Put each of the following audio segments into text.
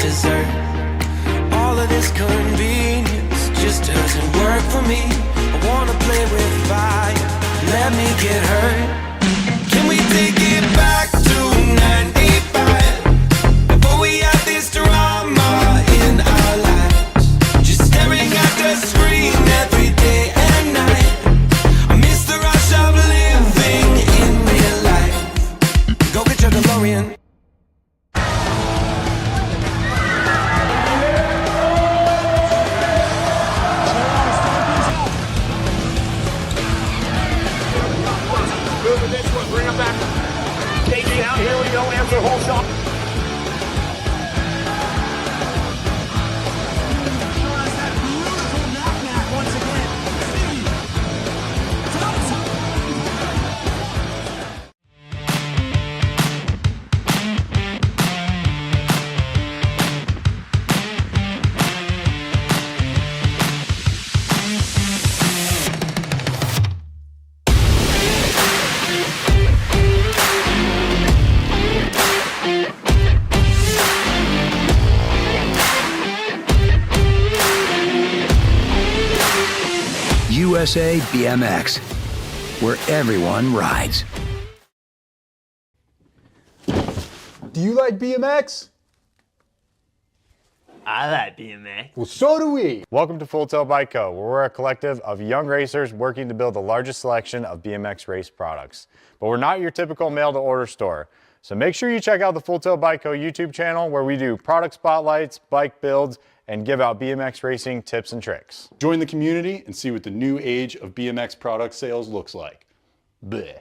dessert. All of this convenience just doesn't work for me. I wanna play with fire, let me get hurt. Can we take it back to 95? Before we had this drama in our lives, just staring at the screen every day and night. I miss the rush of living in real life. Go get your DeLorean. Bring him back. Take down. Here we go. Answer whole shot. Once again. USA BMX, where everyone rides. Do you like BMX? I like BMX. Well, so do we. Welcome to Full Tilt Bike Co., where we're a collective of young racers working to build the largest selection of BMX race products. But we're not your typical mail-to-order store. So make sure you check out the Full Tilt Bike Co. YouTube channel, where we do product spotlights, bike builds, and give out BMX racing tips and tricks. Join the community and see what the new age of BMX product sales looks like. Bleh.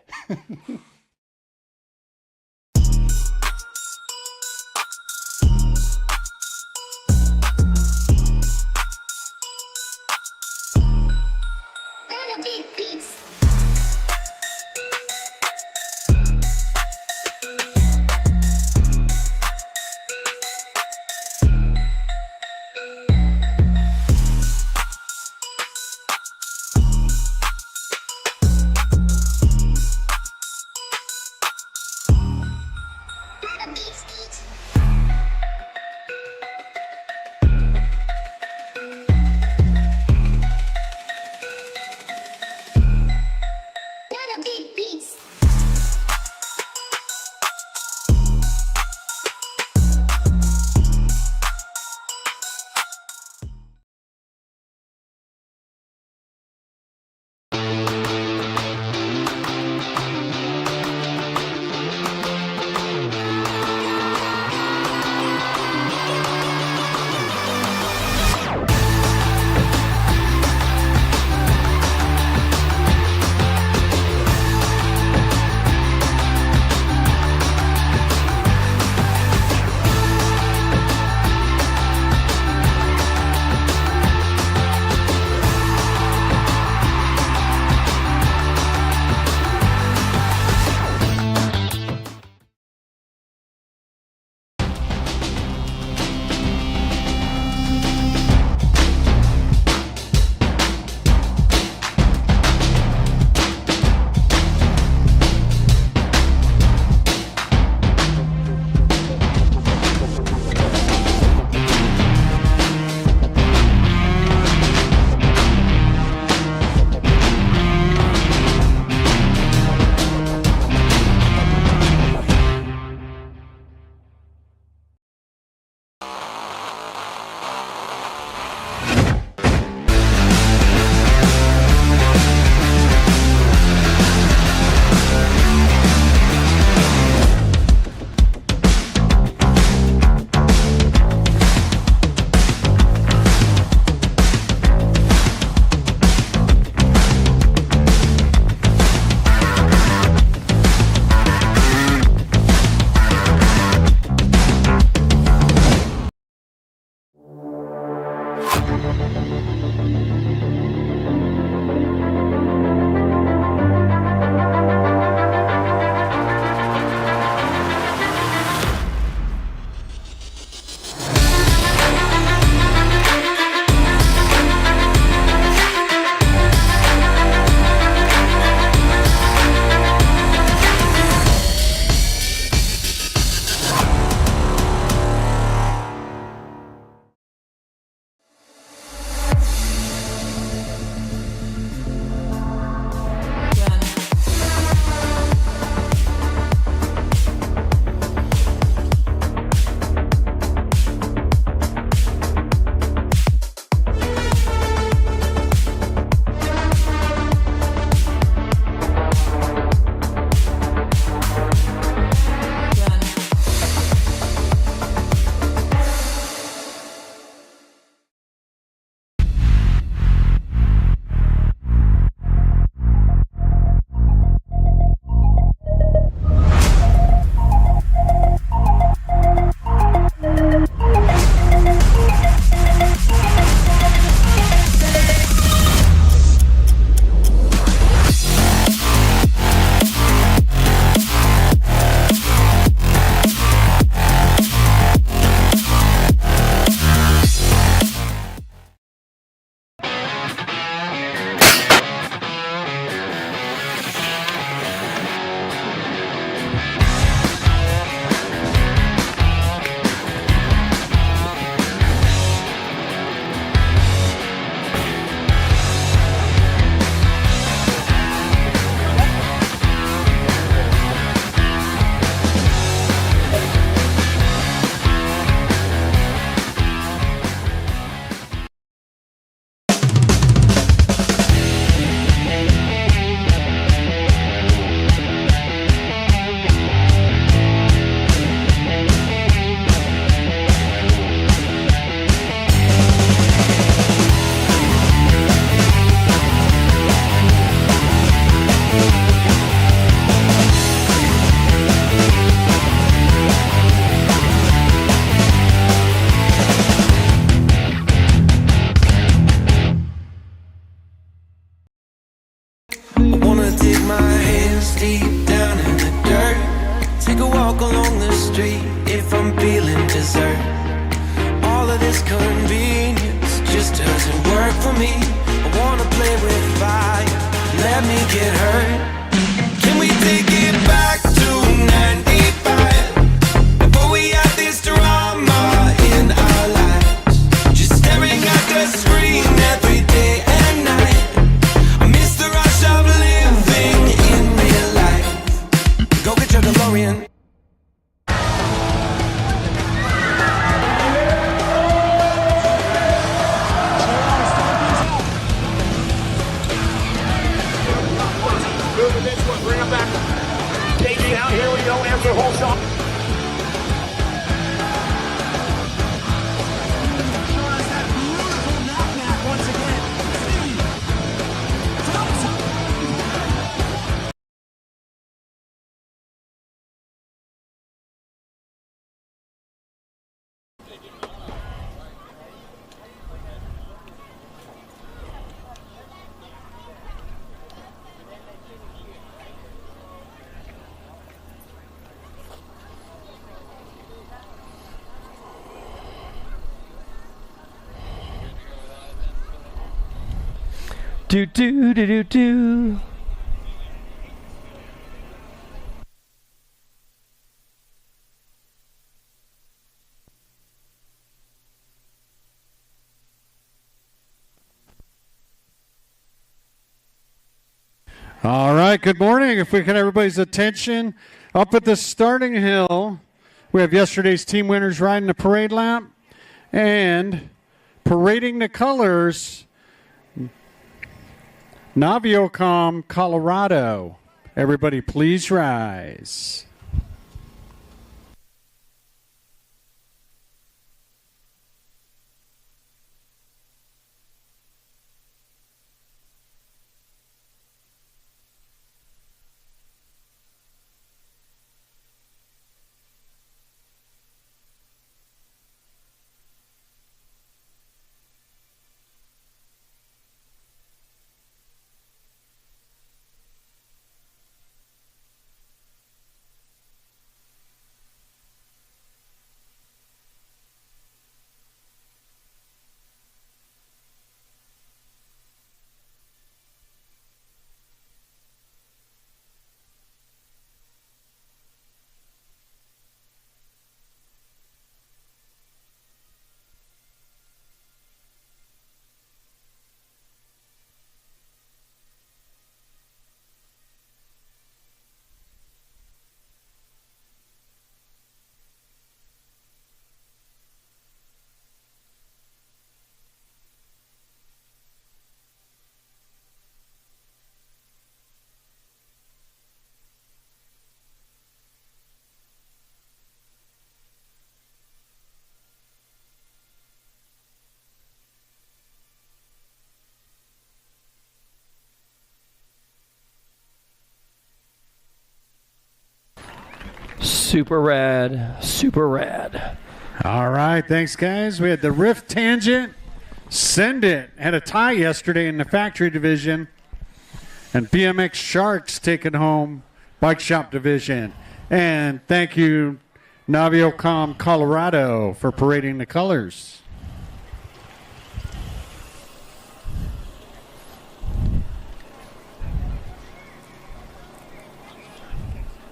wanna dig my hands deep down in the dirt. Take a walk along the street if I'm feeling dessert. All of this convenience just doesn't work for me. I wanna play with fire, let me get hurt. Can we take it back to 95? Before we had this drama in our lives, just staring at the screen every day and night. I miss the rush of living in real life. Go get your DeLorean. Bring him back. Taking out, here we go, answer whole shot. Do do do do do. All right, good morning. If we can have everybody's attention, up at the starting hill, we have yesterday's team winners riding the parade lap and parading the colors, Novice, Colorado. Everybody please rise. Super rad. Super rad. All right, thanks, guys. We had the Rift Tangent, Send It, had a tie yesterday in the factory division, and BMX Sharks taking home bike shop division. And thank you, Novice, Colorado, for parading the colors.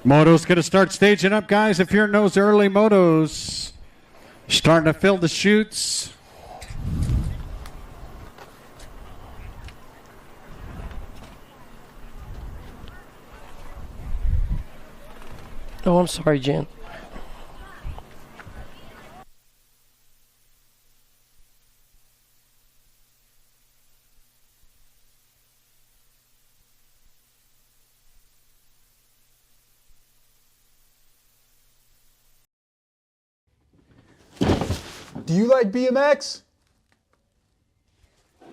Motos going to start staging up, guys. If you're in those early motos, starting to fill the chutes. Oh, I'm sorry, Jen. Do you like BMX?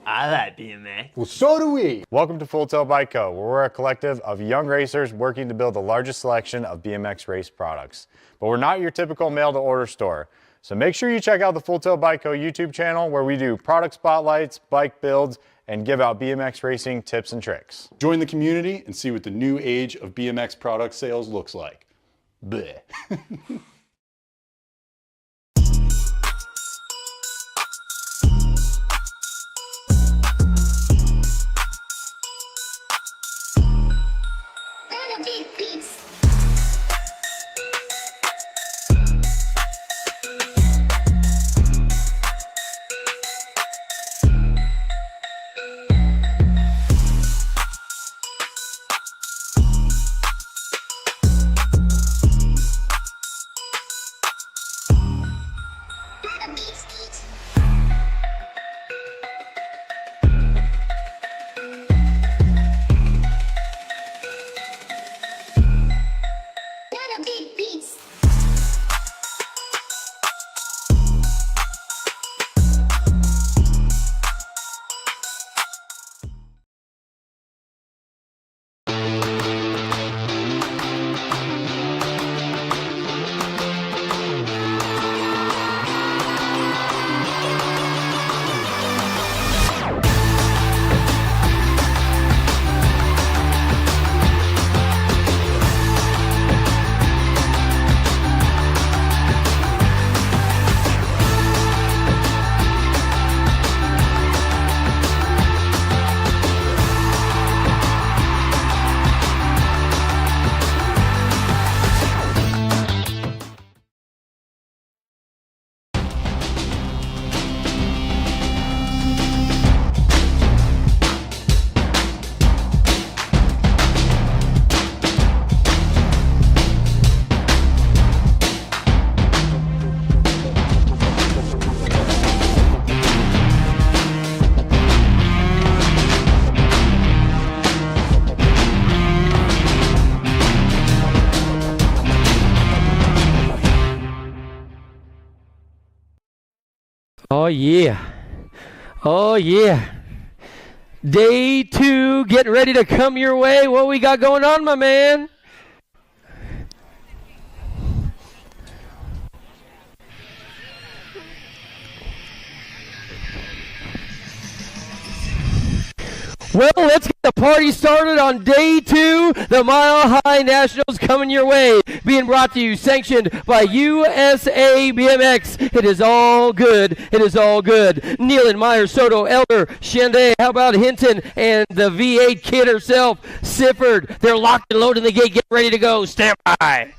I like BMX. Well, so do we. Welcome to Full Tilt Bike Co., where we're a collective of young racers working to build the largest selection of BMX race products. But we're not your typical mail-to-order store. So make sure you check out the Full Tilt Bike Co. YouTube channel, where we do product spotlights, bike builds, and give out BMX racing tips and tricks. Join the community and see what the new age of BMX product sales looks like. Bleh. Oh, yeah. Oh, yeah. Day 2 getting ready to come your way. What we got going on, my man? Well, let's get the party started on day 2. The Mile High Nationals coming your way. Being brought to you, sanctioned by USA BMX. It is all good. It is all good. Nealon, Meyer, Soto, Elder, Shende, how about Hinton, and the V8 kid herself, Sifford. They're locked and loaded in the gate. Get ready to go. Stand by.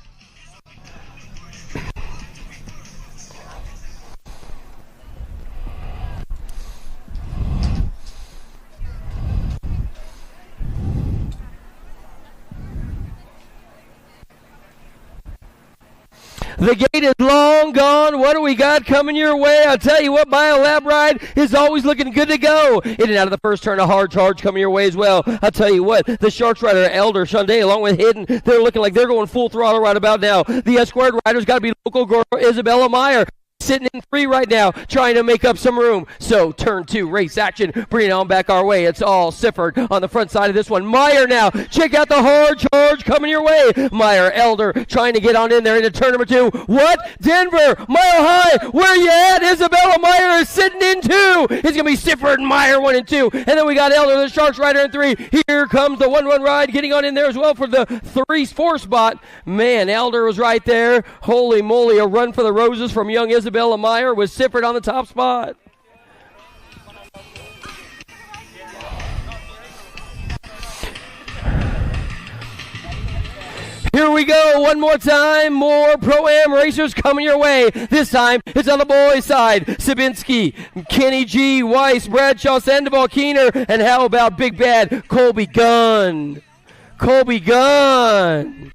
The gate is long gone. What do we got coming your way? I'll tell you what, Mile Lab Ride is always looking good to go. In and out of the first turn, a hard charge coming your way as well. I'll tell you what, the Sharks rider, Elder, Shunday, along with Hidden, they're looking like they're going full throttle right about now. The S-squared riders got to be local girl Isabella Meyer. Sitting in 3 right now, trying to make up some room. So turn 2, race action, bringing it on back our way. It's all Sifford on the front side of this one. Meyer now, check out the hard charge coming your way. Meyer, Elder, trying to get on in there into turn number 2. What? Denver, Mile High, where you at? Isabella Meyer is sitting in 2. It's going to be Sifford and Meyer 1 and 2. And then we got Elder, the Sharks rider in 3. Here comes the 1-1 ride, getting on in there as well for the 3-4 spot. Man, Elder was right there. Holy moly, a run for the roses from young Isabella Meyer with Sifford on the top spot. Here we go, one more time, more Pro-Am racers coming your way. This time, it's on the boys' side. Sabinski, Kenny G, Weiss, Bradshaw, Sandoval, Keener, and how about Big Bad Colby Gunn? Colby Gunn.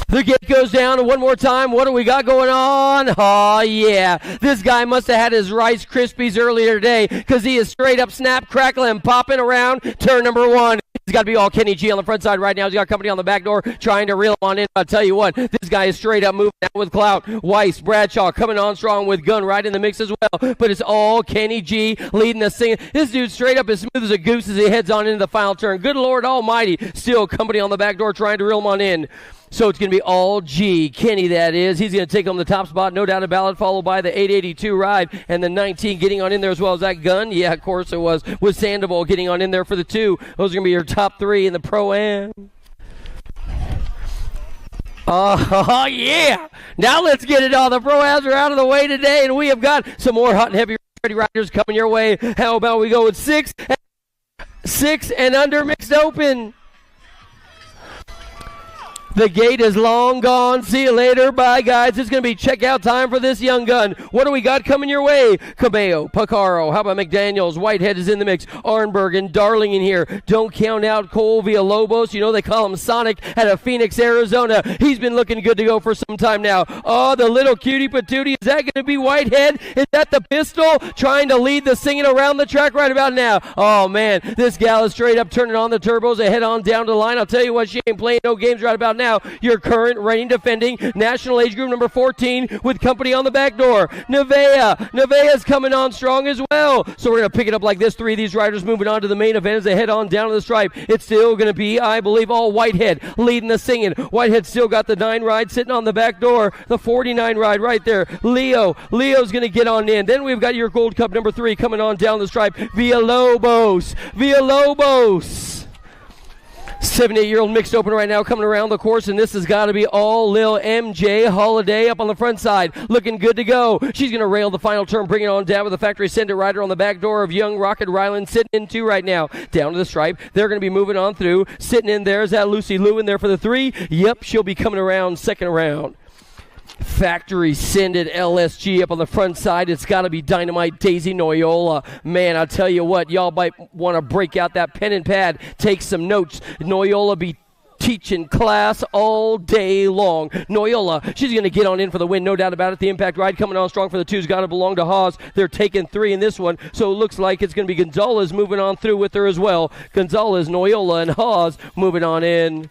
The gate goes down one more time. What do we got going on? Oh, yeah. This guy must have had his Rice Krispies earlier today because he is straight up snap, crackling, popping around turn number 1. It's got to be all Kenny G on the front side right now. He's got company on the back door trying to reel him on in. I'll tell you what, this guy is straight up moving out with clout. Weiss, Bradshaw coming on strong with Gunn right in the mix as well. But it's all Kenny G leading the singing. This dude straight up as smooth as a goose as he heads on into the final turn. Good Lord Almighty. Still company on the back door trying to reel him on in. So it's going to be all G. Kenny, that is. He's going to take home the top spot, no doubt about it, followed by the 882 ride and the 19 getting on in there as well. As that Gun? Yeah, of course it was. With Sandoval getting on in there for the 2. Those are going to be your top 3 in the Pro-Am. Oh, yeah. Now let's get it all. The Pro-Ams are out of the way today, and we have got some more hot and heavy ready riders coming your way. How about we go with 6 and under mixed open? The gate is long gone. See you later. Bye, guys. It's going to be checkout time for this young gun. What do we got coming your way? Cabello, Picaro. How about McDaniels? Whitehead is in the mix. Arnberg and Darling in here. Don't count out Cole Villalobos. You know they call him Sonic out of Phoenix, Arizona. He's been looking good to go for some time now. Oh, the little cutie patootie. Is that going to be Whitehead? Is that the pistol? Trying to lead the singing around the track right about now. Oh, man. This gal is straight up turning on the turbos. They head on down to the line. I'll tell you what, she ain't playing no games right about now. Your current reigning defending national age group number 14 with company on the back door. Nevaeh's coming on strong as well. So we're going to pick it up like this. 3 of these riders moving on to the main event as they head on down to the stripe. It's still going to be, I believe, all Whitehead leading the singing. Whitehead still got the 9 ride sitting on the back door. The 49 ride right there. Leo's going to get on in. Then we've got your Gold Cup number 3 coming on down the stripe. Villalobos. 78-year-old mixed open right now coming around the course, and this has got to be all Lil MJ Holiday up on the front side. Looking good to go. She's going to rail the final turn, bring it on down with the factory sender rider on the back door of young Rocket Ryland sitting in 2 right now. Down to the stripe. They're going to be moving on through. Sitting in there is that Lucy Lou in there for the 3. Yep, she'll be coming around second round. Factory sended LSG up on the front side. It's got to be Dynamite Daisy Noyola. Man, I'll tell you what, y'all might want to break out that pen and pad, take some notes. Noyola be teaching class all day long. Noyola, she's going to get on in for the win, no doubt about it. The impact ride coming on strong for the 2's got to belong to Haas. They're taking 3 in this one, so it looks like it's going to be Gonzalez moving on through with her as well. Gonzalez, Noyola, and Haas moving on in.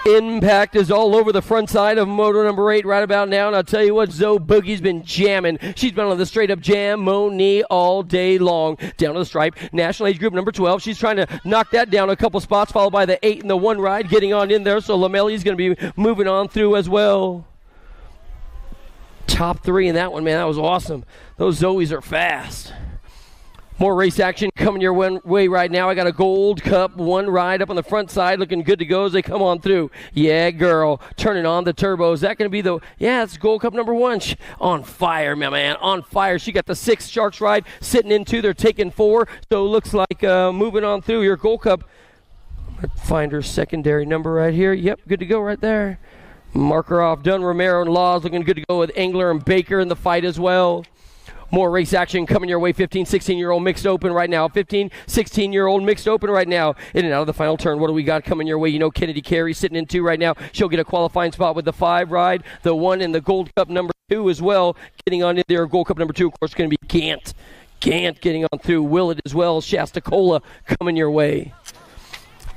Impact is all over the front side of moto number 8 right about now, and I'll tell you what, Zoe Boogie's been jamming. She's been on the straight-up jam, Moni, all day long. Down to the stripe, national age group number 12. She's trying to knock that down a couple spots, followed by the 8 and the 1 ride getting on in there, so Lamelli's going to be moving on through as well. Top 3 in that one, man. That was awesome. Those Zoes are fast. More race action coming your way right now. I got a Gold Cup 1 ride up on the front side looking good to go as they come on through. Yeah, girl. Turning on the turbo. Is that going to be the... Yeah, it's Gold Cup number 1. On fire, my man. On fire. She got the 6 Sharks ride sitting in 2. They're taking 4. So it looks like moving on through your Gold Cup. Find her secondary number right here. Yep, good to go right there. Marker off. Dunn, Romero, and Laws looking good to go with Engler and Baker in the fight as well. More race action coming your way. 15, 16-year-old mixed open right now. 15, 16-year-old mixed open right now. In and out of the final turn. What do we got coming your way? You know Kennedy Carey sitting in 2 right now. She'll get a qualifying spot with the 5 ride. The 1 in the Gold Cup number 2 as well. Getting on in there. Gold Cup number 2, of course, going to be Gant. Gant getting on through. Willett as well. Shasta Cola coming your way.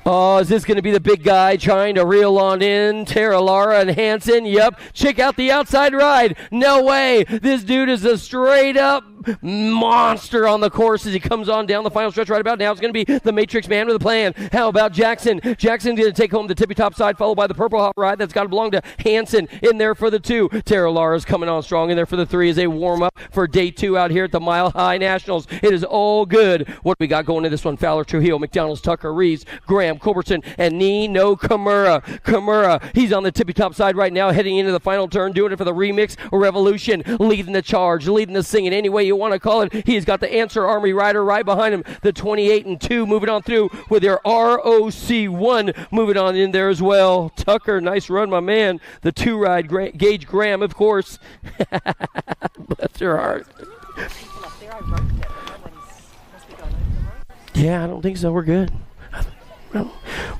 Oh, is this going to be the big guy trying to reel on in? Tara Lara and Hansen. Yep. Check out the outside ride. No way. This dude is a straight-up monster on the course as he comes on down the final stretch right about now. It's going to be the Matrix Man with a plan. How about Jackson? Jackson's going to take home the tippy-top side, followed by the Purple Hot ride. That's got to belong to Hansen in there for the 2. Tara Lara's coming on strong in there for the 3 as they warm up for day 2 out here at the Mile High Nationals. It is all good. What do we got going into this one? Fowler, Trujillo, McDonald's, Tucker, Reeves, Graham, Culbertson, and Nino Kimura. Kimura, he's on the tippy-top side right now, heading into the final turn, doing it for the Remix Revolution, leading the charge, leading the singing, any way you want to call it. He's got the Answer Army rider right behind him, the 28 and 2 moving on through with their ROC1 moving on in there as well. Tucker, nice run, my man. The 2 ride, Gage Graham, of course. Bless her heart. Yeah, I don't think so. We're good.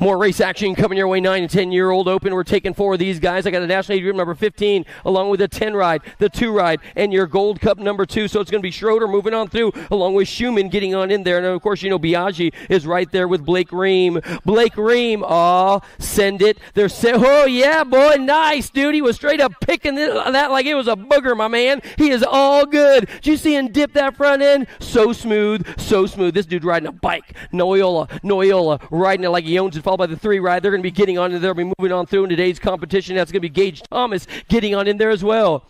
More race action coming your way. 9 and 10-year-old open. We're taking 4 of these guys. I got a national age group number 15 along with the 10 ride, the 2 ride, and your Gold Cup number 2. So it's going to be Schroeder moving on through along with Schumann getting on in there. And of course, you know, Biaggi is right there with Blake Ream. Blake Ream, send it. Oh, yeah, boy, nice, dude. He was straight up picking that like it was a booger, my man. He is all good. Did you see him dip that front end? So smooth, so smooth. This dude riding a bike. Noyola riding it like he owns it, followed by the 3 ride. They're going to be getting on in there. They'll be moving on through in today's competition. That's going to be Gage Thomas getting on in there as well.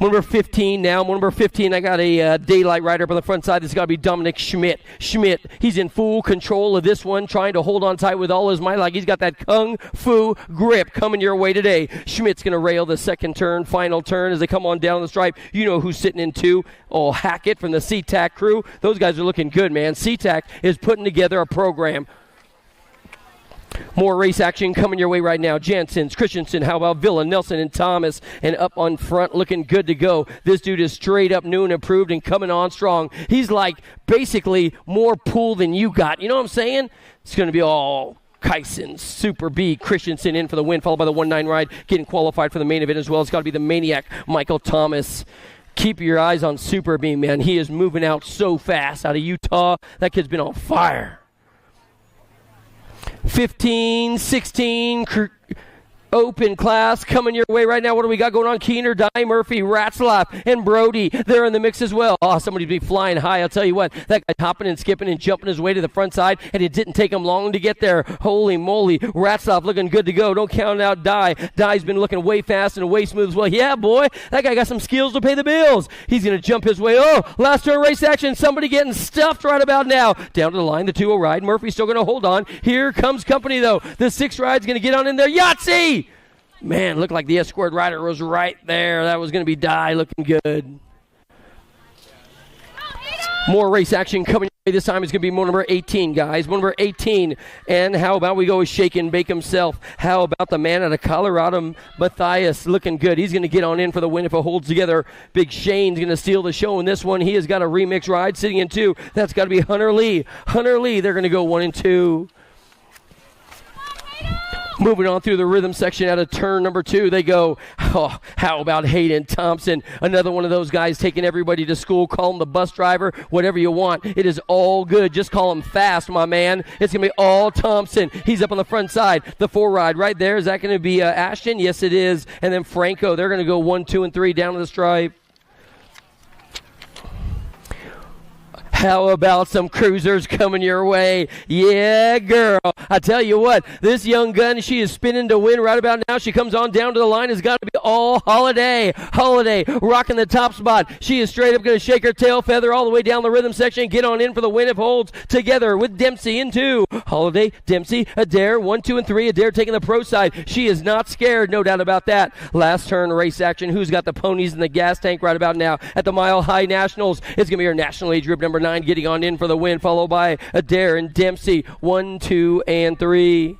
Number 15 now. Number 15, I got a daylight rider up on the front side. This has got to be Dominic Schmidt. Schmidt, he's in full control of this one, trying to hold on tight with all his might. Like he's got that kung fu grip coming your way today. Schmidt's going to rail the second turn, final turn as they come on down the stripe. You know who's sitting in 2. Oh, Hackett from the SeaTac crew. Those guys are looking good, man. SeaTac is putting together a program. More race action coming your way right now. Janssens, Christensen, how about Villa, Nelson, and Thomas? And up on front, looking good to go. This dude is straight up new and improved and coming on strong. He's like basically more pull than you got. You know what I'm saying? It's going to be all Kyson, Super B, Christensen in for the win, followed by the 1-9 ride, getting qualified for the main event as well. It's got to be the Maniac, Michael Thomas. Keep your eyes on Super B, man. He is moving out so fast out of Utah. That kid's been on fire. 15, 16, open class coming your way right now. What do we got going on? Keener, Dye, Murphy, Ratzlaff, and Brody. They're in the mix as well. Oh, somebody's be flying high. I'll tell you what, that guy hopping and skipping and jumping his way to the front side, and it didn't take him long to get there. Holy moly. Ratzlaff looking good to go. Don't count out Dye. Dye's been looking way fast and way smooth as well. Yeah, boy, that guy got some skills to pay the bills. He's going to jump his way. Oh, last turn race action. Somebody getting stuffed right about now. Down to the line, the 2-0 ride. Murphy's still going to hold on. Here comes company, though. The 6 ride's going to get on in there. Yahtzee! Man, looked like the S-squared rider was right there. That was going to be Dye looking good. More race action coming this time. Is going to be number 18, guys. Number 18. And how about we go with Shake and Bake himself? How about the man out of Colorado, Matthias, looking good. He's going to get on in for the win if it holds together. Big Shane's going to steal the show in this one. He has got a remix ride sitting in 2. That's got to be Hunter Lee. Hunter Lee, they're going to go 1 and 2. Moving on through the rhythm section out of turn number 2, they go, how about Hayden Thompson? Another one of those guys taking everybody to school. Call him the bus driver, whatever you want. It is all good. Just call him fast, my man. It's going to be all Thompson. He's up on the front side. The 4 ride right there. Is that going to be Ashton? Yes, it is. And then Franco. They're going to go 1, 2, and 3 down to the stripe. How about some cruisers coming your way? Yeah, girl. I tell you what, this young gun, she is spinning to win right about now. She comes on down to the line. It's got to be all Holiday. Holiday rocking the top spot. She is straight up going to shake her tail feather all the way down the rhythm section. Get on in for the win if holds together with Dempsey in 2. Holiday, Dempsey, Adair, 1, 2, and 3. Adair taking the pro side. She is not scared, no doubt about that. Last turn race action. Who's got the ponies in the gas tank right about now? At the Mile High Nationals, it's going to be our national age group number 9 getting on in for the win, followed by Adair and Dempsey, 1, 2, and 3.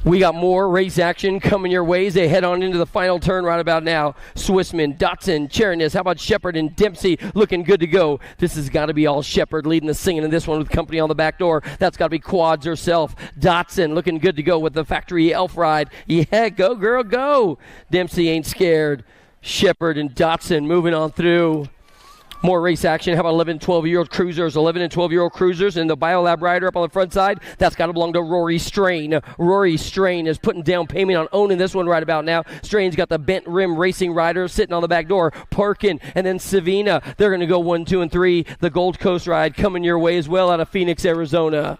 We got more race action coming your ways. They head on into the final turn right about now. Swissman, Dotson, Chernis, how about Shepard and Dempsey looking good to go? This has got to be all Shepard leading the singing in this one with company on the back door. That's got to be Quads herself. Dotson looking good to go with the factory elf ride. Yeah, go girl, go. Dempsey ain't scared. Shepard and Dotson moving on through. More race action. How about 11 and 12-year-old cruisers? 11 and 12-year-old cruisers and the Biolab rider up on the front side. That's got to belong to Rory Strain. Rory Strain is putting down payment on owning this one right about now. Strain's got the bent rim racing rider sitting on the back door. Parkin and then Savina. They're going to go 1, 2, and 3. The Gold Coast ride coming your way as well out of Phoenix, Arizona.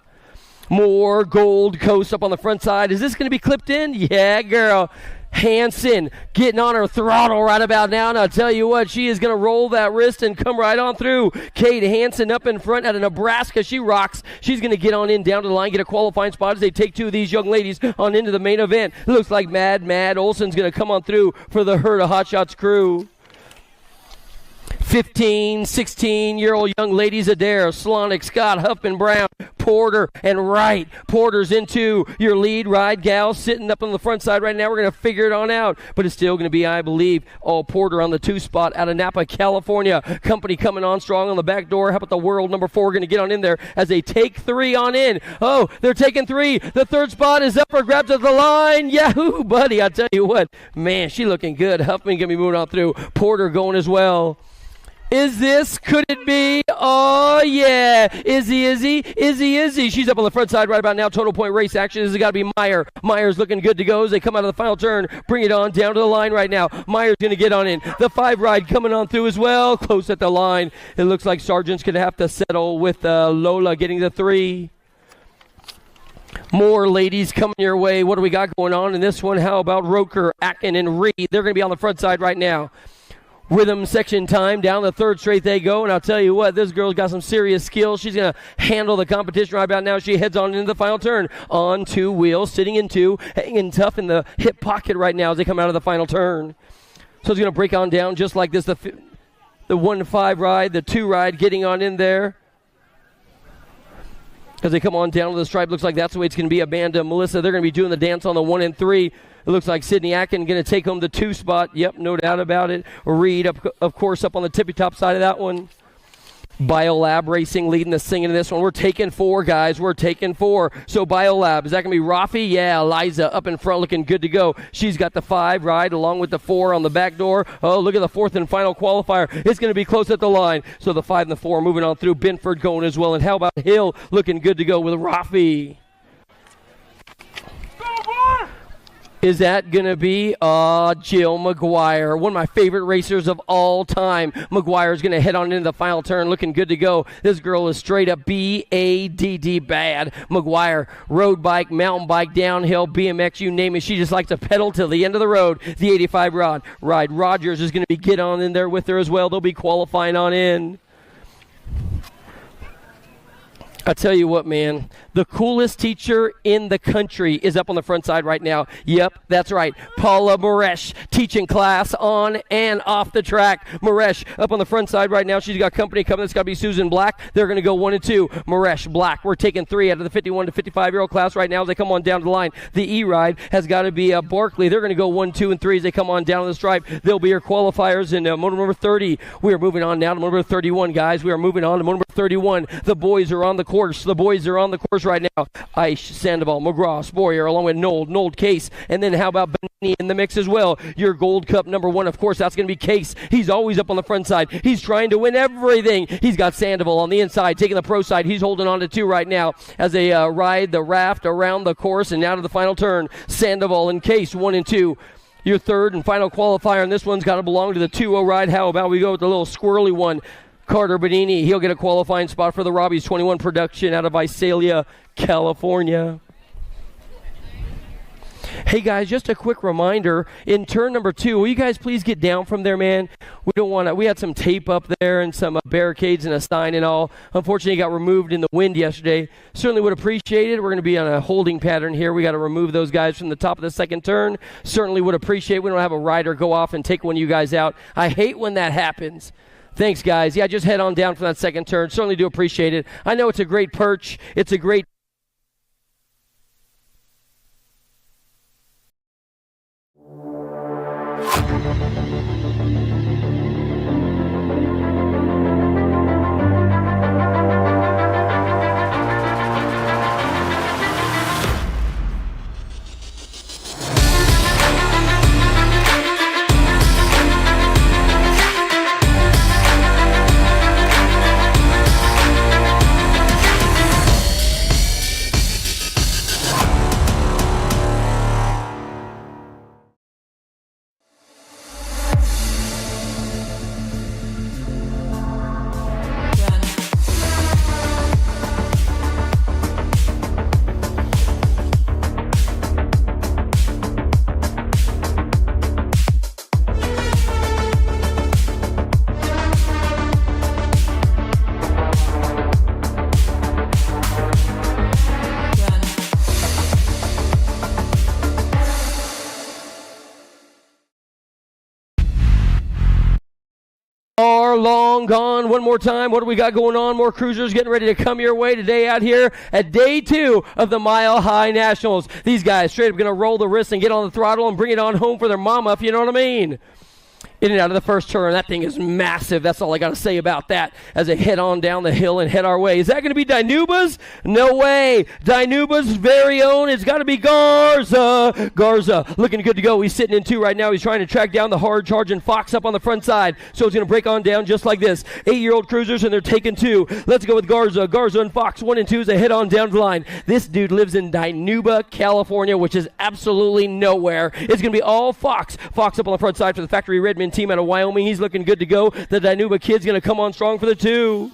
More Gold Coast up on the front side. Is this going to be clipped in? Yeah, girl. Hanson getting on her throttle right about now, and I'll tell you what, she is going to roll that wrist and come right on through. Kate Hanson up in front out of Nebraska. She rocks. She's going to get on in down to the line, get a qualifying spot as they take 2 of these young ladies on into the main event. It looks like Mad Olson's going to come on through for the Herd of Hot Shots crew. 15, 16-year-old young ladies Adair, Slonic, Scott, Huffman, Brown, Porter and right. Porter's into your lead ride, gal, sitting up on the front side right now. We're going to figure it on out, but it's still going to be, I believe, Porter on the 2 spot out of Napa, California. Company coming on strong on the back door. How about the world number 4 going to get on in there as they take 3 on in? Oh, they're taking 3. The 3rd spot is up for grabs at the line. Yahoo, buddy. I tell you what, man, she looking good. Huffman going to be moving on through. Porter going as well. Could it be? Oh, yeah. Izzy. She's up on the front side right about now. Total point race action. This has got to be Meyer. Meyer's looking good to go as they come out of the final turn. Bring it on down to the line right now. Meyer's going to get on in. The 5 ride coming on through as well. Close at the line. It looks like Sargent's going to have to settle with Lola getting the 3. More ladies coming your way. What do we got going on in this one? How about Roker, Akin, and Reed? They're going to be on the front side right now. Rhythm section time, down the 3rd straight they go, and I'll tell you what, this girl's got some serious skills. She's going to handle the competition right about now. She heads on into the final turn on 2 wheels, sitting in 2, hanging tough in the hip pocket right now as they come out of the final turn. So it's going to break on down just like this. The 1-5 ride, the 2 ride getting on in there. As they come on down to the stripe, looks like that's the way it's going to be. Amanda, Melissa, they're going to be doing the dance on the 1 and 3. It looks like Sydney Akin going to take home the 2 spot. Yep, no doubt about it. Reed, of course, up on the tippy-top side of that one. Biolab Racing leading the singing in this one. We're taking 4, guys. We're taking 4. So Biolab, is that going to be Rafi? Yeah, Eliza up in front looking good to go. She's got the 5 ride along with the 4 on the back door. Oh, look at the 4th and final qualifier. It's going to be close at the line. So the 5 and the 4 moving on through. Binford going as well. And how about Hill looking good to go with Rafi? Is that going to be Jill McGuire, one of my favorite racers of all time. McGuire's going to head on into the final turn, looking good to go. This girl is straight up B-A-D-D bad. McGuire, road bike, mountain bike, downhill, BMX, you name it. She just likes to pedal till the end of the road. The 85 ride. Rogers is going to be get on in there with her as well. They'll be qualifying on in. I tell you what, man, the coolest teacher in the country is up on the front side right now. Yep, that's right. Paula Maresh teaching class on and off the track. Maresh up on the front side right now. She's got company coming. It's got to be Susan Black. They're going to go 1 and 2. Maresh, Black. We're taking 3 out of the 51 to 55-year-old class right now as they come on down the line. The E-Ride has got to be Barkley. They're going to go 1, 2, and 3 as they come on down the stripe. They'll be your qualifiers in motor number 30. We are moving on now to motor number 31, guys. We are moving on to motor number 31. The boys are on the course. The boys are on the course right now. Aish, Sandoval, McGraw, Boyer, along with Nold Case. And then how about Benini in the mix as well? Your Gold Cup number 1, of course, that's going to be Case. He's always up on the front side. He's trying to win everything. He's got Sandoval on the inside, taking the pro side. He's holding on to 2 right now as they ride the raft around the course and now to the final turn. Sandoval and Case, 1 and 2. Your 3rd and final qualifier, and this one's got to belong to the 2-0 ride. How about we go with the little squirrely one? Carter Benini, he'll get a qualifying spot for the Robbie's 21 production out of Visalia, California. Hey guys, just a quick reminder, in turn number 2, will you guys please get down from there, man? We don't want to, we had some tape up there and some barricades and a sign and all. Unfortunately, it got removed in the wind yesterday. Certainly would appreciate it. We're going to be on a holding pattern here. We got to remove those guys from the top of the 2nd turn. Certainly would appreciate it. We don't have a rider go off and take one of you guys out. I hate when that happens. Thanks, guys. Yeah, just head on down for that 2nd turn. Certainly do appreciate it. I know it's a great perch. It's a great long gone. One more time. What do we got going on? More cruisers getting ready to come your way today out here at day 2 of the Mile High Nationals. These guys straight up going to roll the wrist and get on the throttle and bring it on home for their mama, if you know what I mean. In and out of the first turn. That thing is massive. That's all I got to say about that as they head on down the hill and head our way. Is that going to be Dinuba's? No way. Dinuba's very own. It's got to be Garza. Garza looking good to go. He's sitting in 2 right now. He's trying to track down the hard charging Fox up on the front side. So it's going to break on down just like this. 8-year-old cruisers, and they're taking 2. Let's go with Garza. Garza and Fox 1 and 2 as they head on down the line. This dude lives in Dinuba, California, which is absolutely nowhere. It's going to be all Fox. Fox up on the front side for the Factory Redmond team out of Wyoming. He's looking good to go. The Dinuba kid's going to come on strong for the 2.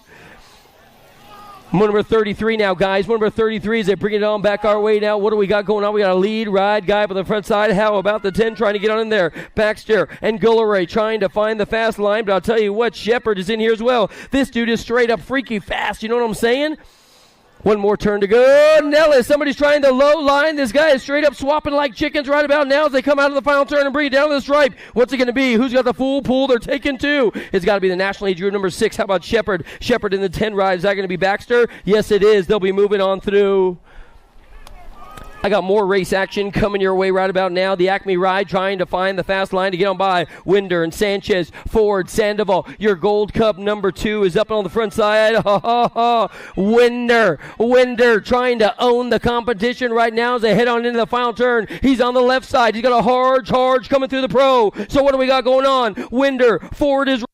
Number 33 now, guys. Number 33 as they bring it on back our way now. What do we got going on? We got a lead ride guy up on the front side. How about the 10 trying to get on in there? Baxter and Gullaray trying to find the fast line, but I'll tell you what, Shepard is in here as well. This dude is straight up freaky fast. You know what I'm saying? One more turn to go. Nellis, somebody's trying to low line. This guy is straight up swapping like chickens right about now as they come out of the final turn and bring it down to the stripe. What's it going to be? Who's got the full pull? They're taking 2. It's got to be the National Age Group number 6. How about Shepard? Shepard in the 10 ride. Is that going to be Baxter? Yes, it is. They'll be moving on through. I got more race action coming your way right about now. The Acme ride trying to find the fast line to get on by. Winder and Sanchez, Ford, Sandoval. Your Gold Cup number 2 is up on the front side. Winder trying to own the competition right now as they head on into the final turn. He's on the left side. He's got a hard charge coming through the pro. So what do we got going on? Winder, Ford is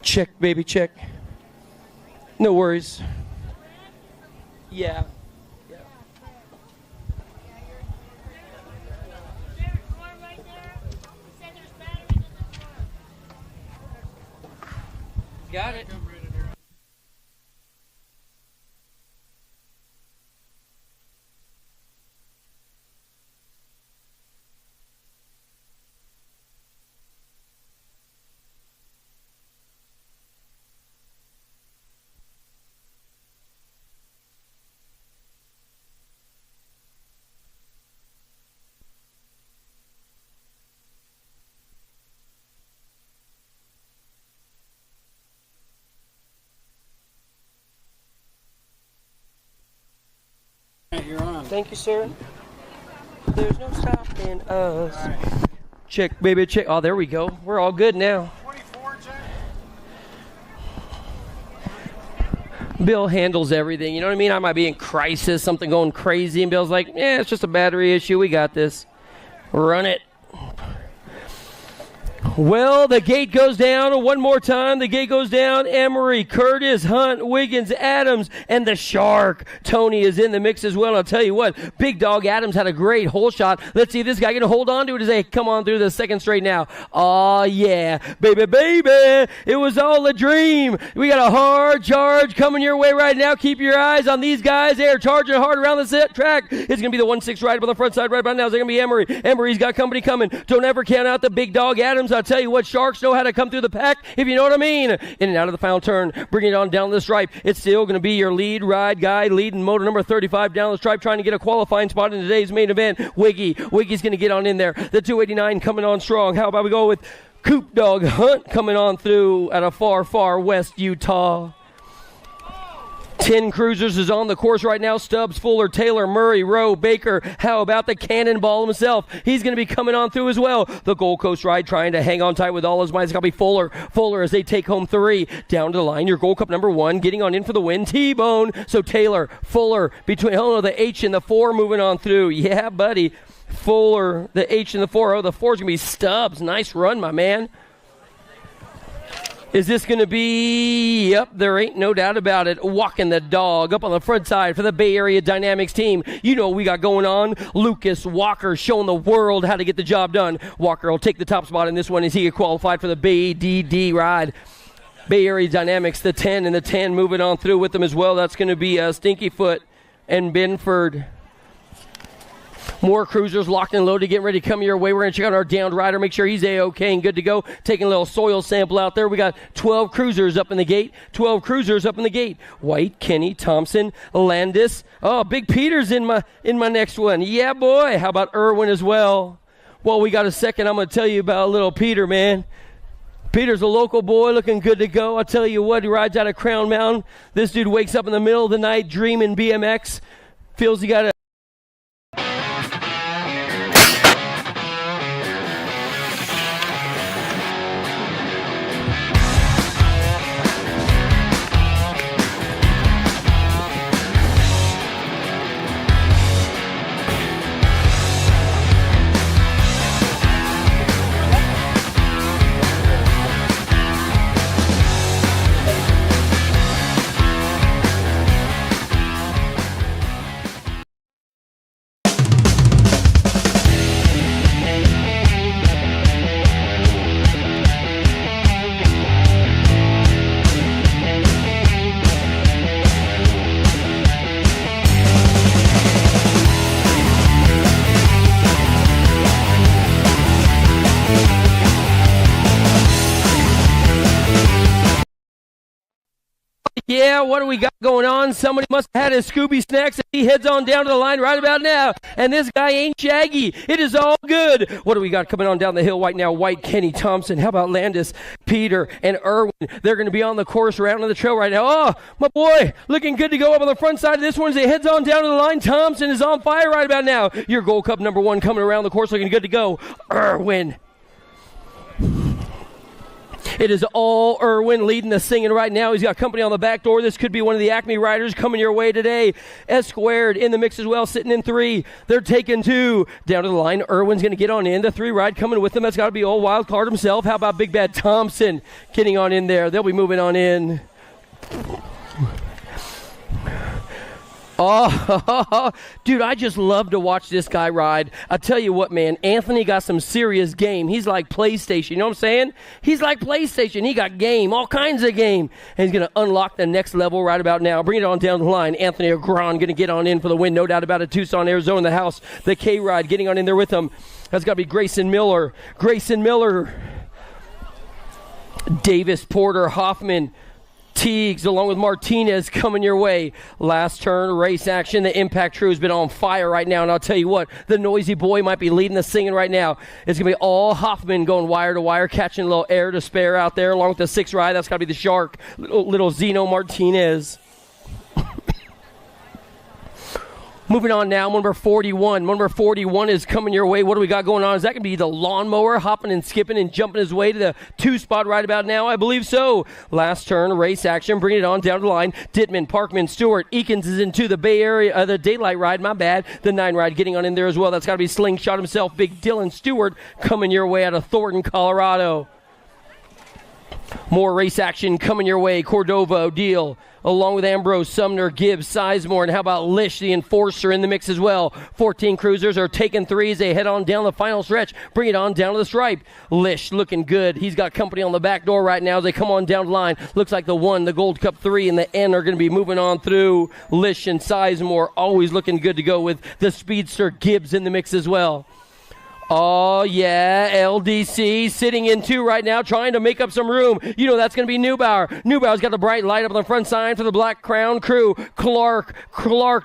check, baby, check. No worries. Yeah. Got it. You're on. Thank you, sir. There's no stopping us. Check, baby, check. Oh, there we go. We're all good now. 24, Jack. Bill handles everything. You know what I mean? I might be in crisis, something going crazy, and Bill's like, it's just a battery issue. We got this. Run it. Well, the gate goes down one more time. The gate goes down. Emery, Curtis, Hunt, Wiggins, Adams, and the Shark. Tony is in the mix as well. I'll tell you what, Big Dog Adams had a great hole shot. Let's see if this guy can hold on to it as they come on through the second straight now. Oh, yeah. Baby, baby. It was all a dream. We got a hard charge coming your way right now. Keep your eyes on these guys. They are charging hard around the set track. It's going to be the 1-6 right up on the front side right about now. It's going to be Emery. Emery's got company coming. Don't ever count out the Big Dog Adams. I'll tell you what, Sharks know how to come through the pack, if you know what I mean. In and out of the final turn, bringing it on down the stripe. It's still going to be your lead ride guy, leading motor number 35 down the stripe, trying to get a qualifying spot in today's main event. Wiggy's going to get on in there. The 289 coming on strong. How about we go with Coop Dog Hunt coming on through out of far, far west Utah. 10 Cruisers is on the course right now. Stubbs, Fuller, Taylor, Murray, Rowe, Baker. How about the Cannonball himself? He's going to be coming on through as well. The Gold Coast ride trying to hang on tight with all his might. It's going to be Fuller. Fuller as they take home 3. Down to the line, your Gold Cup number 1 getting on in for the win. T-Bone. So Taylor, Fuller, between the H and the 4 moving on through. Yeah, buddy. Fuller, the H and the 4. Oh, the 4 is going to be Stubbs. Nice run, my man. Is this going to be, yep, there ain't no doubt about it, Walking the Dog up on the front side for the Bay Area Dynamics team. You know what we got going on. Lucas Walker showing the world how to get the job done. Walker will take the top spot in this one as he get qualified for the Bay DD ride. Bay Area Dynamics, the 10 and the 10 moving on through with them as well. That's going to be Stinky Foot and Benford. More cruisers locked and loaded, getting ready to come your way. We're going to check out our downed rider, make sure he's A-OK and good to go. Taking a little soil sample out there. We got 12 cruisers up in the gate. 12 cruisers up in the gate. White, Kenny, Thompson, Landis. Oh, Big Peter's in my next one. Yeah, boy. How about Irwin as well? Well, we got a second. I'm going to tell you about little Peter, man. Peter's a local boy looking good to go. I'll tell you what, he rides out of Crown Mountain. This dude wakes up in the middle of the night dreaming BMX. Feels he got a Yeah, what do we got going on? Somebody must have had his Scooby snacks. He heads on down to the line right about now. And this guy ain't Shaggy. It is all good. What do we got coming on down the hill right now? White, Kenny, Thompson. How about Landis, Peter, and Irwin? They're going to be on the course around on the trail right now. Oh, my boy, looking good to go up on the front side of this one as he heads on down to the line. Thompson is on fire right about now. Your Gold Cup number 1 coming around the course looking good to go. Irwin. It is all Irwin leading the singing right now. He's got company on the back door. This could be one of the Acme riders coming your way today. S Squared in the mix as well, sitting in 3. They're taking 2. Down to the line, Irwin's going to get on in. The 3 ride coming with them. That's got to be old wild card himself. How about Big Bad Thompson getting on in there? They'll be moving on in. Oh, dude, I just love to watch this guy ride. I tell you what, man, Anthony got some serious game. He's like PlayStation, you know what I'm saying? He's like PlayStation. He got game, all kinds of game. And he's going to unlock the next level right about now. Bring it on down the line. Anthony Agron going to get on in for the win, no doubt about it. Tucson, Arizona in the house. The K-Ride getting on in there with him. That's got to be Grayson Miller. Grayson Miller. Davis, Porter, Hoffman, Teagues along with Martinez coming your way. Last turn, race action. The Impact Crew has been on fire right now, and I'll tell you what, the Noisy Boy might be leading the singing right now. It's going to be all Hoffman going wire to wire, catching a little air to spare out there along with the 6 ride. That's got to be the Shark, little Zeno Martinez. Moving on now, number 41. Number 41 is coming your way. What do we got going on? Is that going to be the lawnmower hopping and skipping and jumping his way to the 2 spot right about now? I believe so. Last turn, race action, bringing it on down the line. Dittman, Parkman, Stewart, Eakins is into the Bay Area, the Daylight ride, my bad. The 9 ride getting on in there as well. That's got to be Slingshot himself, Big Dylan Stewart, coming your way out of Thornton, Colorado. More race action coming your way. Cordova, O'Deal, along with Ambrose, Sumner, Gibbs, Sizemore, and how about Lish, the Enforcer, in the mix as well. 14 cruisers are taking 3s. They head on down the final stretch. Bring it on down to the stripe. Lish looking good. He's got company on the back door right now as they come on down the line. Looks like the 1, the Gold Cup 3, and the N are going to be moving on through. Lish and Sizemore always looking good to go with the Speedster Gibbs in the mix as well. Oh, yeah, LDC sitting in 2 right now, trying to make up some room. You know that's going to be Neubauer. Neubauer's got the bright light up on the front side for the Black Crown crew. Clark,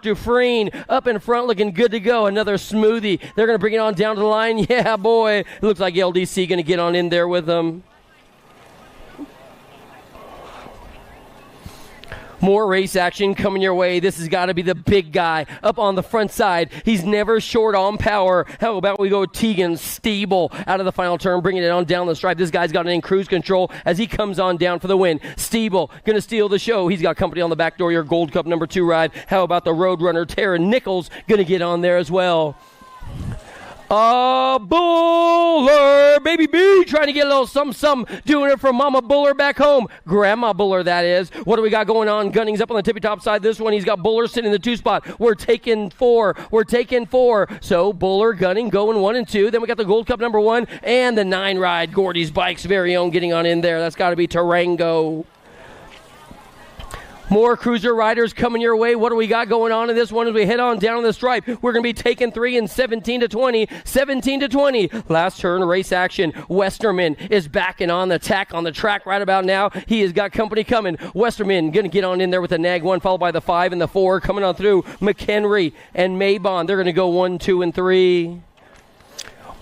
Dufresne up in front looking good to go. Another smoothie. They're going to bring it on down to the line. Yeah, boy. It looks like LDC going to get on in there with them. More race action coming your way. This has got to be the big guy up on the front side. He's never short on power. How about we go Tegan Steeble out of the final turn, bringing it on down the stripe. This guy's got it in cruise control as he comes on down for the win. Steeble going to steal the show. He's got company on the back door, your Gold Cup number 2 ride. How about the Roadrunner, Tara Nichols, going to get on there as well. Buller, baby B, trying to get a little something, doing it for Mama Buller back home. Grandma Buller, that is. What do we got going on? Gunning's up on the tippy top side. This one, he's got Buller sitting in the 2 spot. We're taking 4. So Buller, Gunning going 1 and 2. Then we got the Gold Cup number 1 and the 9 ride. Gordy's Bike's very own getting on in there. That's got to be Tarango. More cruiser riders coming your way. What do we got going on in this one as we head on down the stripe? We're going to be taking 3 in 17 to 20. 17 to 20. Last turn race action. Westerman is backing on the tack on the track right about now. He has got company coming. Westerman going to get on in there with the nag 1, followed by the 5 and the 4. Coming on through McHenry and Maybon. They're going to go 1, 2, and 3.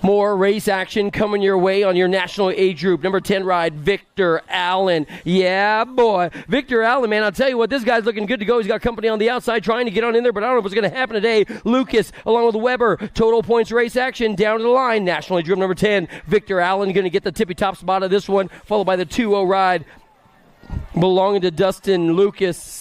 More race action coming your way on your national age group. Number 10 ride, Victor Allen. Yeah, boy. Victor Allen, man, I'll tell you what, this guy's looking good to go. He's got company on the outside trying to get on in there, but I don't know what's going to happen today. Lucas, along with Weber, total points race action down to the line. National age group number 10, Victor Allen going to get the tippy-top spot of this one, followed by the 2-0 ride belonging to Dustin Lucas.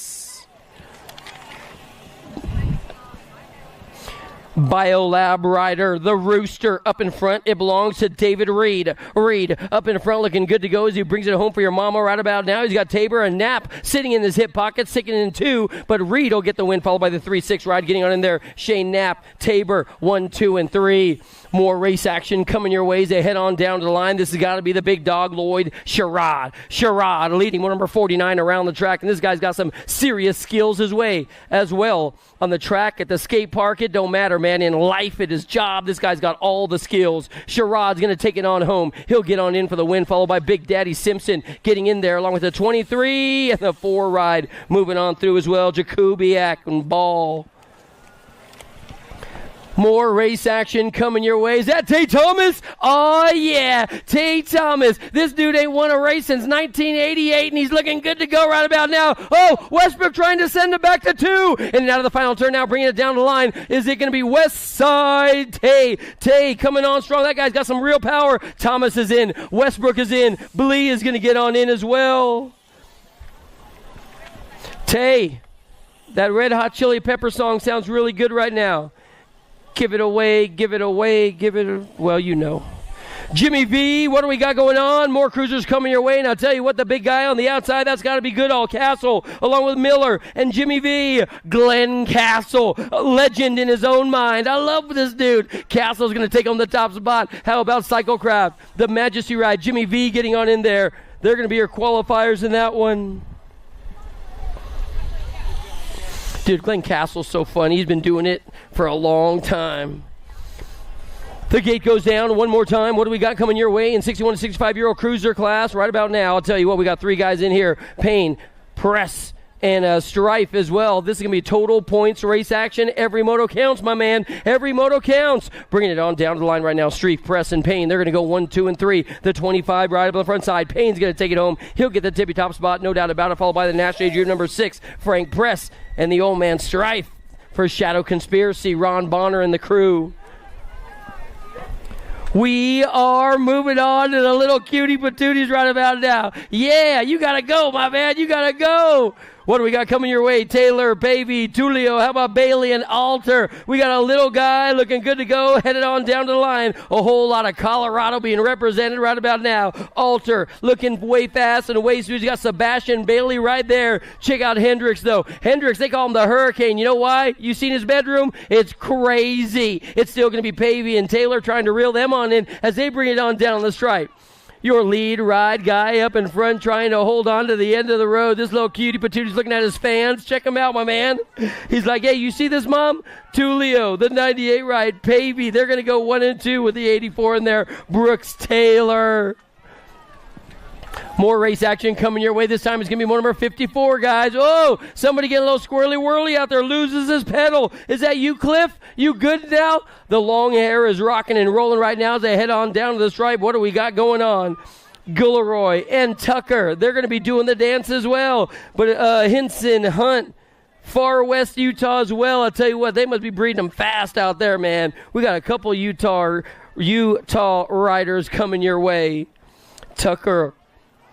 Biolab rider, the Rooster, up in front. It belongs to David Reed. Reed up in front looking good to go as he brings it home for your mama right about now. He's got Tabor and Knapp sitting in his hip pocket, sticking in 2, but Reed will get the win, followed by the 3-6 ride getting on in there. Shane Knapp, Tabor, 1, 2, and 3. More race action coming your way as they head on down to the line. This has got to be the big dog, Lloyd Sherrod. Sherrod leading number 49 around the track, and this guy's got some serious skills as well. On the track, at the skate park, it don't matter, man. In life, at his job, this guy's got all the skills. Sherrod's going to take it on home. He'll get on in for the win, followed by Big Daddy Simpson getting in there, along with the 23 and the 4 ride moving on through as well. Jakubiak and Ball. More race action coming your way. Is that Tay Thomas? Oh, yeah. Tay Thomas. This dude ain't won a race since 1988, and he's looking good to go right about now. Oh, Westbrook trying to send it back to 2. And out of the final turn now, bringing it down the line. Is it going to be Westside Tay? Tay coming on strong. That guy's got some real power. Thomas is in. Westbrook is in. Blee is going to get on in as well. Tay, that Red Hot Chili Pepper song sounds really good right now. Give it away, give it away, well, you know. Jimmy V, what do we got going on? More cruisers coming your way, and I'll tell you what, the big guy on the outside, that's got to be Goodall Castle, along with Miller and Jimmy V. Glenn Castle, a legend in his own mind. I love this dude. Castle's going to take on the top spot. How about Cyclecraft? The Majesty Ride, Jimmy V getting on in there. They're going to be your qualifiers in that one. Dude, Glenn Castle's so fun. He's been doing it for a long time. The gate goes down one more time. What do we got coming your way in 61 to 65-year-old cruiser class right about now? I'll tell you what, we got 3 guys in here. Payne, Press, and Strife as well. This is going to be total points race action. Every moto counts, my man. Every moto counts. Bringing it on down to the line right now. Strife, Press, and Payne. They're going to go 1, 2, and 3. The 25 right up on the front side. Payne's going to take it home. He'll get the tippy-top spot, no doubt about it, followed by the National Age Group number 6, Frank Press, and the old man Strife for Shadow Conspiracy, Ron Bonner and the crew. We are moving on to the little cutie patooties right about now. Yeah, you got to go, my man. You got to go. What do we got coming your way? Taylor, Baby, Tulio. How about Bailey and Alter? We got a little guy looking good to go, headed on down to the line. A whole lot of Colorado being represented right about now. Alter looking way fast and way smooth. You got Sebastian Bailey right there. Check out Hendricks, though. Hendricks, they call him the Hurricane. You know why? You seen his bedroom? It's crazy. It's still going to be Pavey and Taylor trying to reel them on in as they bring it on down the stripe. Your lead ride guy up in front trying to hold on to the end of the road. This little cutie patooty's looking at his fans. Check him out, my man. He's like, hey, you see this, Mom? Tulio, the 98 ride. Pavey, they're going to go 1 and 2 with the 84 in there. Brooks Taylor. More race action coming your way. This time it's going to be more number 54, guys. Oh, somebody getting a little squirrely-whirly out there. Loses his pedal. Is that you, Cliff? You good now? The long hair is rocking and rolling right now as they head on down to the stripe. What do we got going on? Gulleroy and Tucker, they're going to be doing the dance as well. But Hinson, Hunt, Far West Utah as well. I'll tell you what, they must be breeding them fast out there, man. We got a couple Utah riders coming your way. Tucker,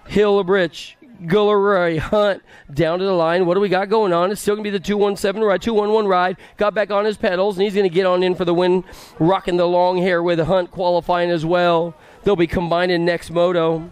Hillbridge, Gulleroy, Hunt, down to the line. What do we got going on? It's still going to be the 217 ride, 211 ride. Got back on his pedals, and he's going to get on in for the win, rocking the long hair with Hunt qualifying as well. They'll be combining next moto.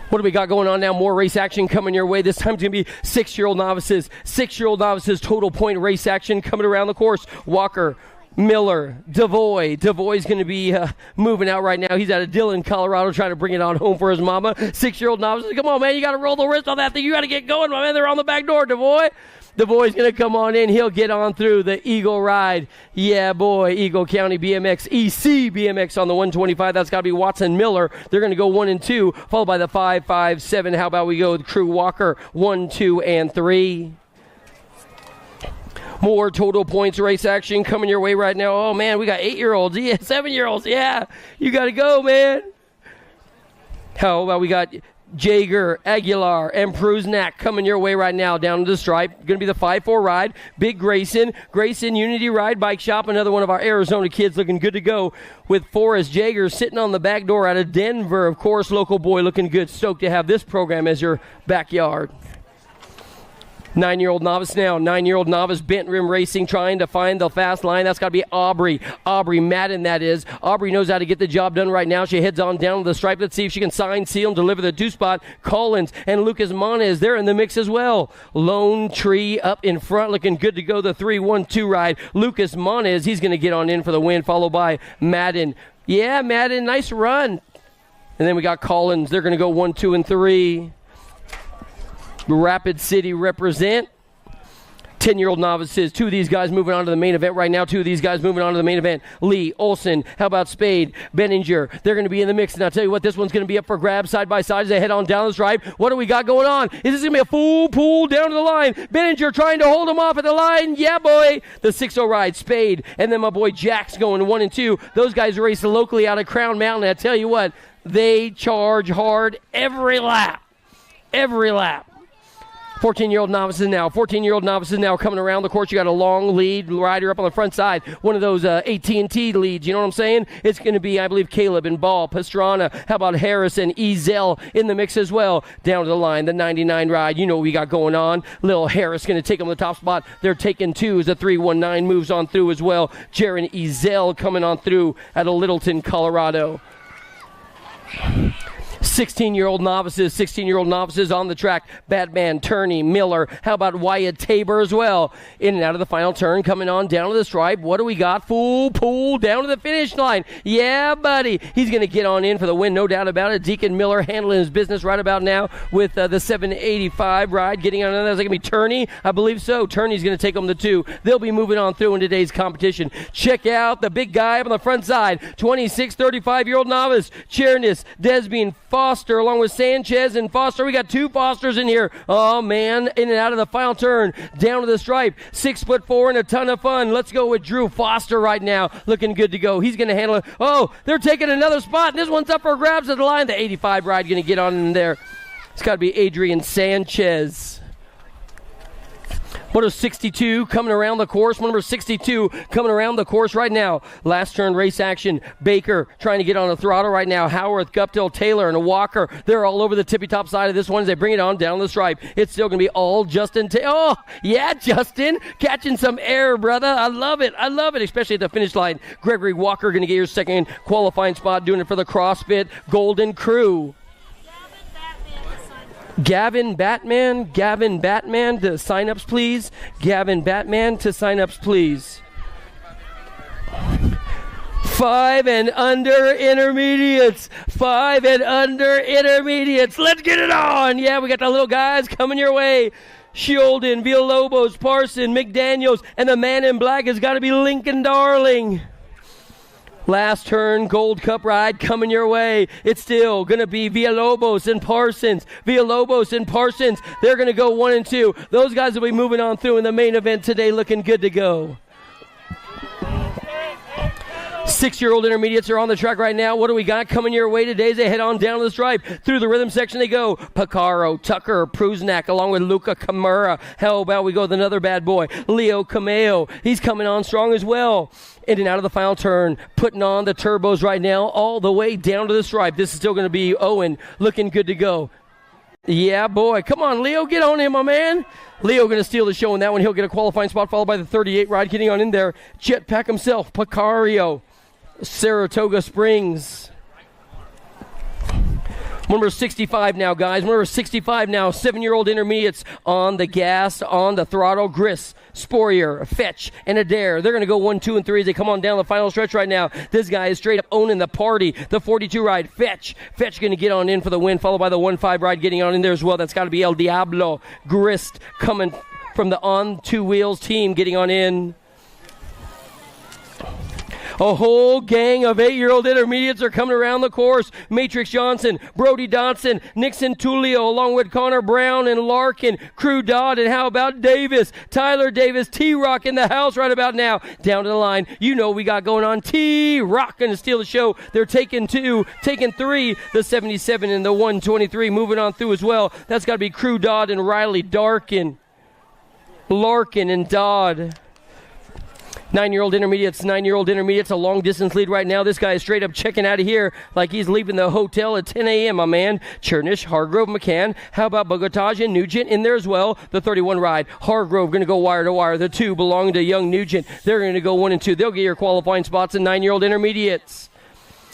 What do we got going on now? More race action coming your way. This time it's going to be 6-year-old novices. 6-year-old novices total point race action coming around the course. Walker, Miller, Devoy. Devoy's going to be moving out right now. He's out of Dillon, Colorado, trying to bring it on home for his mama. 6-year-old Novice. Come on, man. You got to roll the wrist on that thing. You got to get going, my man. They're on the back door, Devoy. Devoy's going to come on in. He'll get on through the Eagle ride. Yeah, boy. Eagle County BMX, EC BMX on the 125. That's got to be Watson Miller. They're going to go 1 and 2, followed by the 5, 5, 7. How about we go with Crew Walker, 1, 2, and 3. More total points race action coming your way right now. Oh, man, we got 8-year-olds. Yeah, 7-year-olds. Yeah, you got to go, man. How about we got Jaeger, Aguilar, and Pruznak coming your way right now down to the stripe. Going to be the 5-4 ride. Big Grayson, Unity Ride Bike Shop, another one of our Arizona kids looking good to go with Forrest Jaeger sitting on the back door out of Denver. Of course, local boy looking good. Stoked to have this program as your backyard. 9-year-old novice now. 9-year-old novice, bent rim racing, trying to find the fast line. That's got to be Aubrey. Aubrey Madden, that is. Aubrey knows how to get the job done right now. She heads on down to the stripe. Let's see if she can sign, seal, and deliver the 2-spot. Collins and Lucas Monez, they're in the mix as well. Lone Tree up in front, looking good to go the 3-1-2 ride. Lucas Monez, he's going to get on in for the win, followed by Madden. Yeah, Madden, nice run. And then we got Collins. They're going to go 1, 2, and 3. Rapid City represent. 10-year-old novices. 2 of these guys moving on to the main event right now. 2 of these guys moving on to the main event. Lee, Olson, how about Spade, Benninger? They're going to be in the mix. And I'll tell you what, this one's going to be up for grabs side by side as they head on down the stripe. What do we got going on? Is this going to be a full pull down to the line? Benninger trying to hold him off at the line. Yeah, boy. The 6-0 ride, Spade. And then my boy Jack's going 1 and 2. Those guys race locally out of Crown Mountain. I tell you what, they charge hard every lap. Every lap. 14-year-old novices now. 14-year-old novices now coming around the course. You got a long lead rider up on the front side. One of those AT&T leads. You know what I'm saying? It's going to be, I believe, Caleb and Ball, Pastrana. How about Harris and Ezel in the mix as well? Down to the line, the 99 ride. You know what we got going on. Little Harris going to take them to the top spot. They're taking 2 as the 319 moves on through as well. Jaron Ezel coming on through out of Littleton, Colorado. 16-year-old novices on the track. Batman, Turney, Miller. How about Wyatt Tabor as well? In and out of the final turn, coming on down to the stripe. What do we got? Full pull down to the finish line. Yeah, buddy. He's going to get on in for the win, no doubt about it. Deacon Miller handling his business right about now with the 785 ride. Getting on another. Is that going to be Turney? I believe so. Turney's going to take them to 2. They'll be moving on through in today's competition. Check out the big guy up on the front side. 26, 35-year-old novice. Chernis, Desbian, Foster, along with Sanchez and Foster. We got 2 Fosters in here. Oh, man, in and out of the final turn. Down to the stripe. 6'4" and a ton of fun. Let's go with Drew Foster right now. Looking good to go. He's going to handle it. Oh, they're taking another spot. This one's up for grabs at the line. The 85 ride going to get on in there. It's got to be Adrian Sanchez. Moto 62 coming around the course. Number 62 coming around the course right now. Last turn race action. Baker trying to get on the throttle right now. Howarth, Guptill, Taylor, and Walker. They're all over the tippy-top side of this one as they bring it on down the stripe. It's still going to be all Justin. Oh, yeah, Justin. Catching some air, brother. I love it. Especially at the finish line. Gregory Walker going to get your second qualifying spot, doing it for the CrossFit Golden Crew. Gavin Batman to sign-ups, please. Gavin Batman to sign-ups, please. 5 and under intermediates. 5 and under intermediates. Let's get it on. Yeah, we got the little guys coming your way. Sheldon, Villalobos, Parson, McDaniels, and the man in black has got to be Lincoln Darling. Last turn, Gold Cup ride coming your way. It's still going to be Villalobos and Parsons. They're going to go 1 and 2. Those guys will be moving on through in the main event today, looking good to go. 6-year-old intermediates are on the track right now. What do we got coming your way today as they head on down to the stripe? Through the rhythm section they go. Picaro, Tucker, Pruznak, along with Luca Camara. How about we go with another bad boy, Leo Cameo. He's coming on strong as well. In and out of the final turn, putting on the turbos right now, all the way down to the stripe. This is still going to be Owen, looking good to go. Yeah, boy. Come on, Leo, get on in, my man. Leo going to steal the show in that one. He'll get a qualifying spot, followed by the 38 ride, getting on in there. Jetpack himself, Picario, Saratoga Springs. Number 65 now, guys. Number 65 now. 7-year-old intermediates on the gas, on the throttle. Gris, Sporier, Fetch, and Adair. They're going to go 1, 2, and 3 as they come on down the final stretch right now. This guy is straight up owning the party. The 42 ride, Fetch. Fetch going to get on in for the win, followed by the 1-5 ride getting on in there as well. That's got to be El Diablo. Grist coming from the On Two Wheels team getting on in. A whole gang of 8-year-old intermediates are coming around the course. Matrix Johnson, Brody Dotson, Nixon Tulio, along with Connor Brown and Larkin, Crew Dodd, and how about Davis? Tyler Davis, T-Rock in the house right about now. Down to the line, you know we got going on. T-Rock going to steal the show. They're taking 2, taking 3, the 77 and the 123 moving on through as well. That's got to be Crew Dodd and Riley Darkin. Larkin and Dodd. 9-year-old intermediates, a long-distance lead right now. This guy is straight up checking out of here like he's leaving the hotel at 10 a.m., my man. Chernish, Hargrove, McCann. How about Bogotage and Nugent in there as well? The 31 ride. Hargrove going to go wire to wire. The 2 belong to young Nugent. They're going to go 1 and 2. They'll get your qualifying spots in 9-year-old intermediates.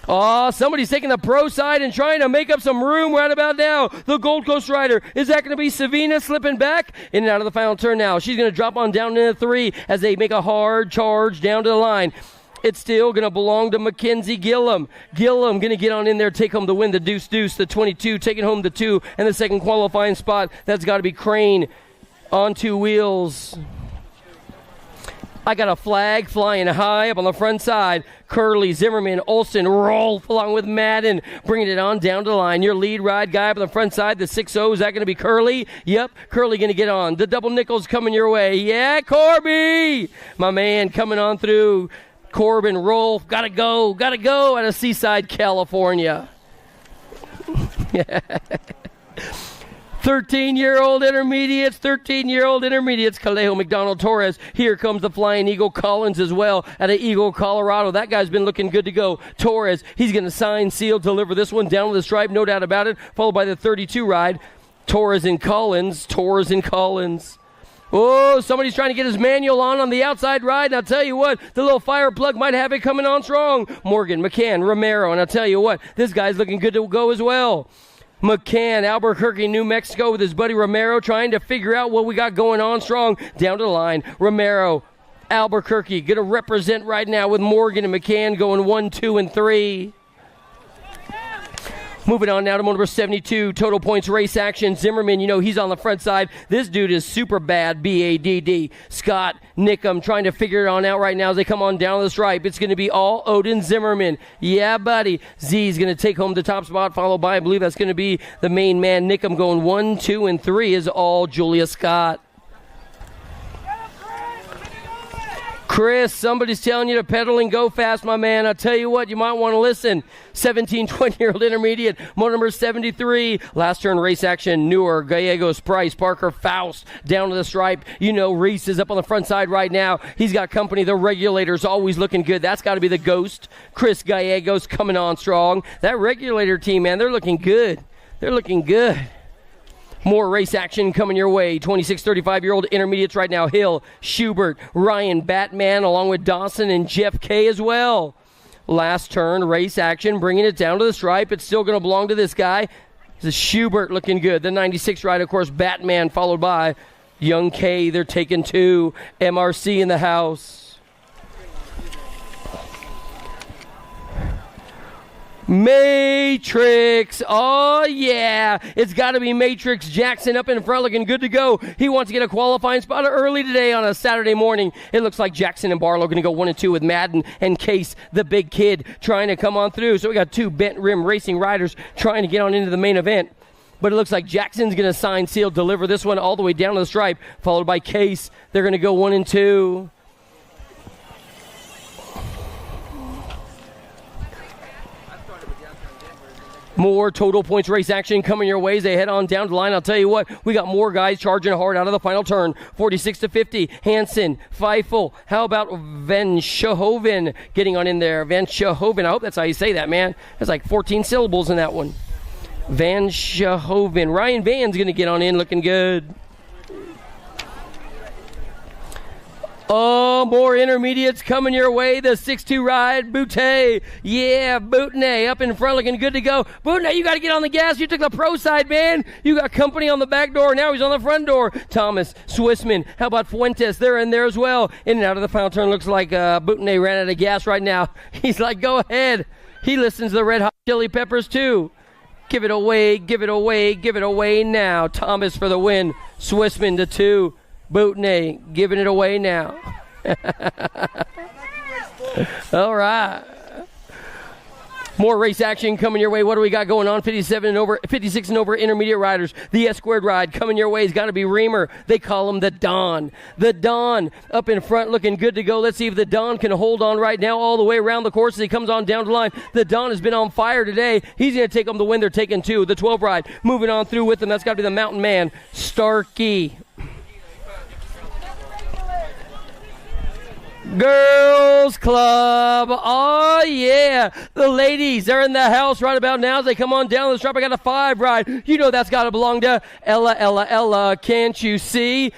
Oh, somebody's taking the pro side and trying to make up some room right about now. The Gold Coast rider. Is that going to be Savina slipping back? In and out of the final turn now. She's going to drop on down into 3 as they make a hard charge down to the line. It's still going to belong to Mackenzie Gillum. Gillum going to get on in there, take home the win. The deuce, the 22, taking home the 2, and the second qualifying spot. That's got to be Crane on 2 wheels. I got a flag flying high up on the front side. Curley, Zimmerman, Olsen, Rolf, along with Madden, bringing it on down to the line. Your lead ride guy up on the front side, the 6-0, is that going to be Curley? Yep, Curley going to get on. The double nickels coming your way. Yeah, Corby! My man coming on through. Corbin, Rolf, gotta go out of Seaside, California. 13-year-old intermediates, Calejo, McDonald, Torres. Here comes the Flying Eagle Collins as well out of Eagle, Colorado. That guy's been looking good to go. Torres, he's going to sign, seal, deliver this one down to the stripe, no doubt about it, followed by the 32 ride. Torres and Collins. Oh, somebody's trying to get his manual on the outside ride, and I'll tell you what, the little fire plug might have it coming on strong. Morgan, McCann, Romero, and I'll tell you what, this guy's looking good to go as well. McCann, Albuquerque, New Mexico with his buddy Romero trying to figure out what we got going on strong. Down to the line, Romero, Albuquerque, going to represent right now with Morgan and McCann going 1, 2, and 3. Moving on now to number 72, Total Points Race Action. Zimmerman, you know, he's on the front side. This dude is super bad, B-A-D-D. Scott Nickham trying to figure it on out right now as they come on down the stripe. It's going to be all Odin Zimmerman. Yeah, buddy. Z's going to take home the top spot, followed by, I believe that's going to be the main man, Nickham, going 1, 2, and 3 is all Julia Scott. Chris, somebody's telling you to pedal and go fast, my man. I'll tell you what, you might want to listen. 17, 20-year-old intermediate, motor number 73. Last turn race action, Newer, Gallegos, Price, Parker, Faust, down to the stripe. You know Reese is up on the front side right now. He's got company. The Regulator's always looking good. That's got to be the Ghost. Chris Gallegos coming on strong. That Regulator team, man, they're looking good. More race action coming your way. 26, 35-year-old intermediates right now. Hill, Schubert, Ryan, Batman, along with Dawson and Jeff K as well. Last turn, race action, bringing it down to the stripe. It's still going to belong to this guy. This is Schubert looking good. The 96 ride, of course, Batman, followed by Young K. They're taking 2. MRC in the house. Matrix, oh yeah, it's got to be Matrix Jackson up in front looking good to go. He wants to get a qualifying spot early today on a Saturday morning. It looks like Jackson and Barlow going to go 1 and 2 with Madden and Case, the big kid, trying to come on through. So we got 2 bent rim racing riders trying to get on into the main event. But it looks like Jackson's going to sign, seal, deliver this one all the way down to the stripe, followed by Case. They're going to go 1 and 2. More Total Points race action coming your way as they head on down the line. I'll tell you what, we got more guys charging hard out of the final turn. 46 to 50. Hansen, Feifel. How about Van Schohoven getting on in there? Van Schohoven. I hope that's how you say that, man. There's like 14 syllables in that one. Van Schohoven. Ryan Van's going to get on in looking good. Oh, more intermediates coming your way. The 6'2 ride, Boutte. Yeah, Boutte up in front looking good to go. Boutte, you got to get on the gas. You took the pro side, man. You got company on the back door. Now he's on the front door. Thomas, Swissman. How about Fuentes? They're in there as well. In and out of the final turn. Looks like Boutte ran out of gas right now. He's like, go ahead. He listens to the Red Hot Chili Peppers too. Give it away, give it away, give it away now. Thomas for the win. Swissman to 2. Boutte giving it away now. All right. More race action coming your way. What do we got going on? 56 and over intermediate riders. The S squared ride coming your way has got to be Reamer. They call him the Don. The Don up in front looking good to go. Let's see if the Don can hold on right now all the way around the course as he comes on down the line. The Don has been on fire today. He's going to take him the win. They're taking 2. The 12 ride moving on through with him. That's got to be the Mountain Man, Starkey. Girls Club. Oh, yeah. The ladies are in the house right about now as they come on down the stripe. I got a 5 ride. You know that's got to belong to Ella. Can't you see?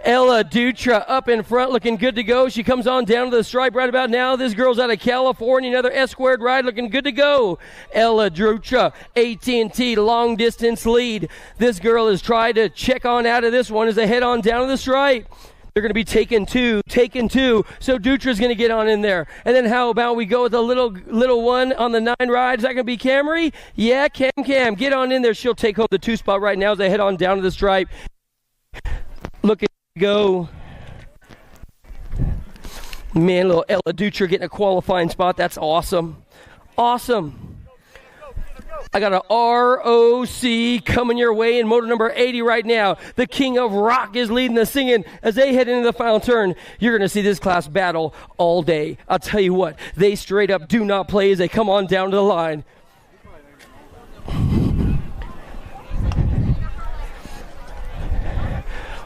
Ella Dutra up in front looking good to go. She comes on down to the stripe right about now. This girl's out of California. Another S squared ride looking good to go. Ella Dutra, AT&T long distance lead. This girl has tried to check on out of this one as they head on down to the stripe. They're going to be taking two. So Dutra's going to get on in there. And then how about we go with a little one on the 9 ride? Is that going to be Camry? Yeah, Cam. Get on in there. She'll take home the 2 spot right now as they head on down to the stripe. Look at go. Man, little Ella Dutra getting a qualifying spot. That's awesome. I got a ROC coming your way in motor number 80 right now. The King of Rock is leading the singing as they head into the final turn. You're going to see this class battle all day. I'll tell you what, they straight up do not play as they come on down to the line.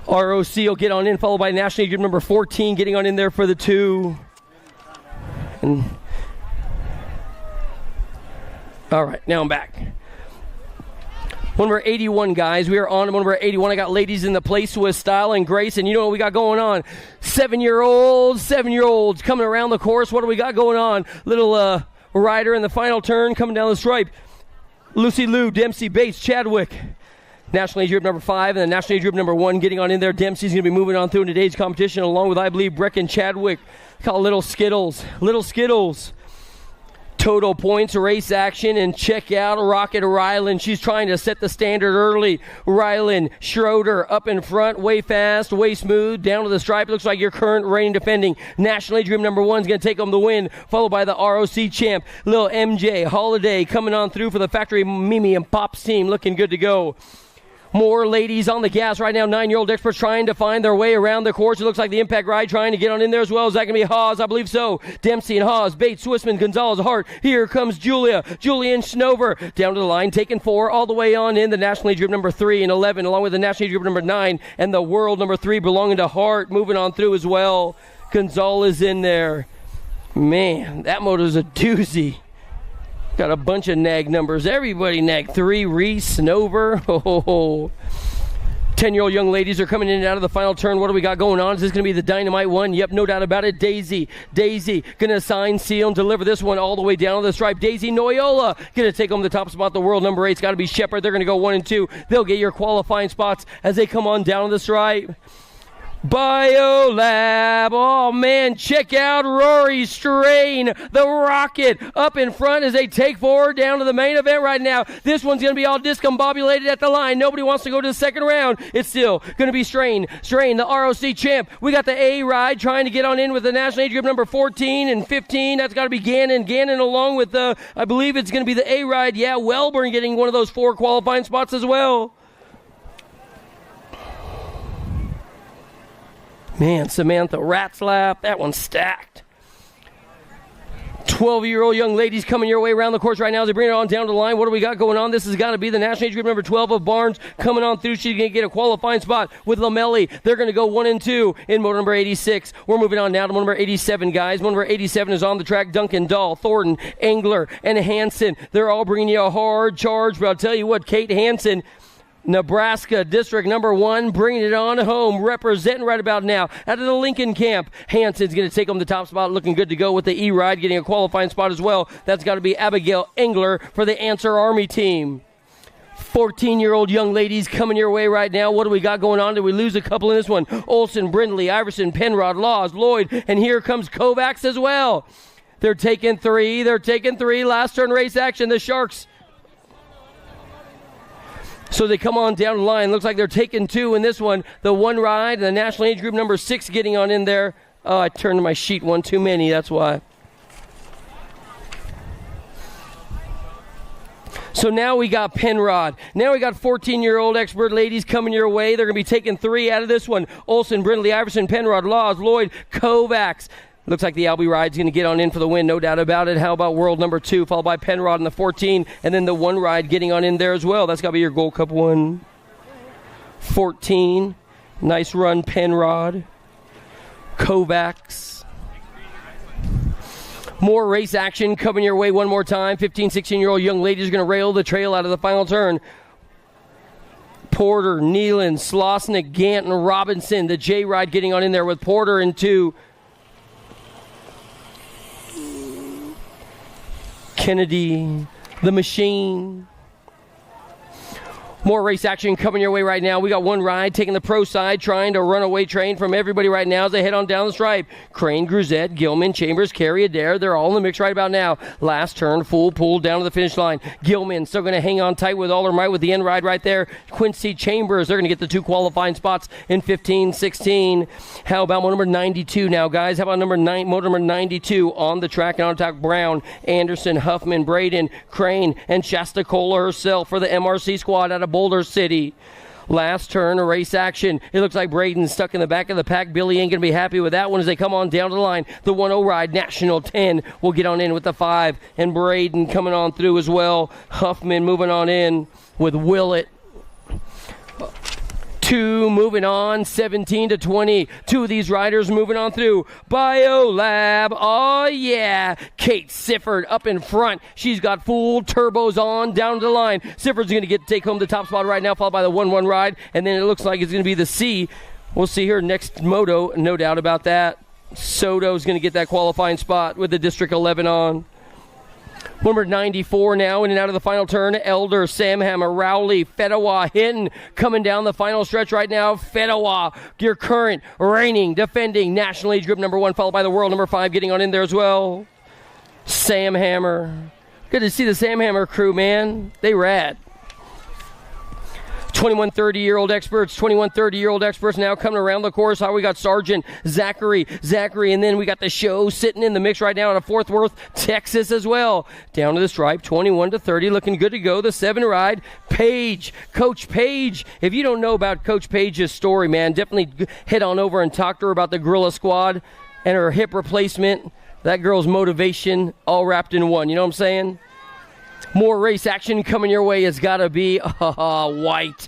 ROC will get on in, followed by National Group number 14 getting on in there for the 2. And all right, now I'm back. One number 81, guys. We are on one number 81. I got ladies in the place with style and grace, and you know what we got going on. 7-year-olds coming around the course. What do we got going on? Little rider in the final turn coming down the stripe. Lucy Liu, Dempsey, Bates, Chadwick. National Age Group number 5 and the National Age Group number 1 getting on in there. Dempsey's going to be moving on through in today's competition along with, I believe, Breck and Chadwick. Call Little Skittles. Total points, race action, and check out Rocket Ryland. She's trying to set the standard early. Ryland, Schroeder up in front, way fast, way smooth, down to the stripe. Looks like your current reigning defending National Age Group number 1 is going to take home the win, followed by the ROC champ, Lil MJ Holiday coming on through for the Factory Mimi and Pops team, looking good to go. More ladies on the gas right now. 9-year-old experts trying to find their way around the course. It looks like the Impact Ride trying to get on in there as well. Is that going to be Haas? I believe so. Dempsey and Haas, Bates, Swissman, Gonzalez, Hart. Here comes Julian Schnover down to the line, taking 4 all the way on in the National Age Group number 3 and 11, along with the National Age Group number 9 and the World number 3 belonging to Hart, moving on through as well. Gonzalez in there. Man, that moto's a doozy. Got a bunch of nag numbers. Everybody nag 3. Reese, Snover. 10-year-old young ladies are coming in and out of the final turn. What do we got going on? Is this going to be the dynamite one? Yep, no doubt about it. Daisy going to sign, seal, and deliver this one all the way down to the stripe. Daisy Noyola going to take home the top spot. The world number 8's got to be Shepard. They're going to go 1 and 2. They'll get your qualifying spots as they come on down to the stripe. Biolab. Oh, man, check out Rory Strain, the Rocket, up in front as they take forward down to the main event right now. This one's going to be all discombobulated at the line. Nobody wants to go to the second round. It's still going to be Strain, the ROC champ. We got the A ride trying to get on in with the National Age Group number 14 and 15. That's got to be Gannon along with, I believe it's going to be the A ride. Yeah, Wellborn getting one of those 4 qualifying spots as well. Man, Samantha Ratzlaff, that one's stacked. 12-year-old young ladies coming your way around the course right now as they bring it on down to the line. What do we got going on? This has got to be the National Age Group number 12 of Barnes coming on through. She's going to get a qualifying spot with Lamelli. They're going to go 1 and 2 in motor number 86. We're moving on now to motor number 87, guys. Motor number 87 is on the track. Duncan, Dahl, Thornton, Engler, and Hansen. They're all bringing you a hard charge, but I'll tell you what, Kate Hansen, Nebraska District number 1, bringing it on home, representing right about now. Out of the Lincoln camp, Hanson's going to take home the top spot, looking good to go with the E-Ride, getting a qualifying spot as well. That's got to be Abigail Engler for the Answer Army team. 14-year-old young ladies coming your way right now. What do we got going on? Did we lose a couple in this one? Olson, Brindley, Iverson, Penrod, Laws, Lloyd, and here comes Kovacs as well. They're taking three. Last turn race action. The Sharks. So they come on down the line. Looks like they're taking 2 in this one. The one ride, the national age group number 6 getting on in there. Oh, I turned my sheet one too many. That's why. So now we got Penrod. Now we got 14-year-old expert ladies coming your way. They're going to be taking 3 out of this one. Olson, Brindley, Iverson, Penrod, Laws, Lloyd, Kovacs. Looks like the Albie Ride's going to get on in for the win, no doubt about it. How about world number 2, followed by Penrod in the 14, and then the one ride getting on in there as well. That's got to be your Gold Cup one. 14. Nice run, Penrod. Kovacs. More race action coming your way one more time. 15, 16-year-old young ladies are going to rail the trail out of the final turn. Porter, Nealon, Slosnick, Ganton, Robinson. The J-Ride getting on in there with Porter in 2. Kennedy, the Machine. More race action coming your way right now. We got one ride taking the pro side, trying to run away train from everybody right now as they head on down the stripe. Crane, Gruzette, Gilman, Chambers, Carey, Adair. They're all in the mix right about now. Last turn, full pull down to the finish line. Gilman still going to hang on tight with all her might with the end ride right there. Quincy, Chambers, they're going to get the 2 qualifying spots in 15, 16. How about motor number 92 now, guys? How about motor number 92 on the track and on attack? Brown, Anderson, Huffman, Braden, Crane, and Shasta Kohler herself for the MRC squad out of Boulder City. Last turn, a race action. It looks like Braden's stuck in the back of the pack. Billy ain't going to be happy with that one as they come on down to the line. The 1-0 ride, National 10, will get on in with the 5. And Braden coming on through as well. Huffman moving on in with Willett. 2 moving on, 17 to 20. 2 of these riders moving on through. BioLab, oh yeah. Kate Sifford up in front. She's got full turbos on down to the line. Sifford's going to take home the top spot right now, followed by the 1-1 ride. And then it looks like it's going to be the C. We'll see her next moto, no doubt about that. Soto's going to get that qualifying spot with the District 11 on. Number 94 now in and out of the final turn. Elder, Samhammer, Rowley, Fedawa, Hinton coming down the final stretch right now. Fedawa, your current reigning, defending national age group number 1, followed by the world number 5 getting on in there as well. Samhammer. Good to see the Samhammer crew, man. They rad. 21, 30-year-old experts, 21, 30-year-old experts now coming around the course. How we got Sergeant, Zachary, and then we got the show sitting in the mix right now out of Fort Worth, Texas as well. Down to the stripe, 21 to 30, looking good to go. The 7 ride, Page, Coach Page. If you don't know about Coach Page's story, man, definitely head on over and talk to her about the Gorilla Squad and her hip replacement. That girl's motivation all wrapped in one, you know what I'm saying? More race action coming your way has got to be White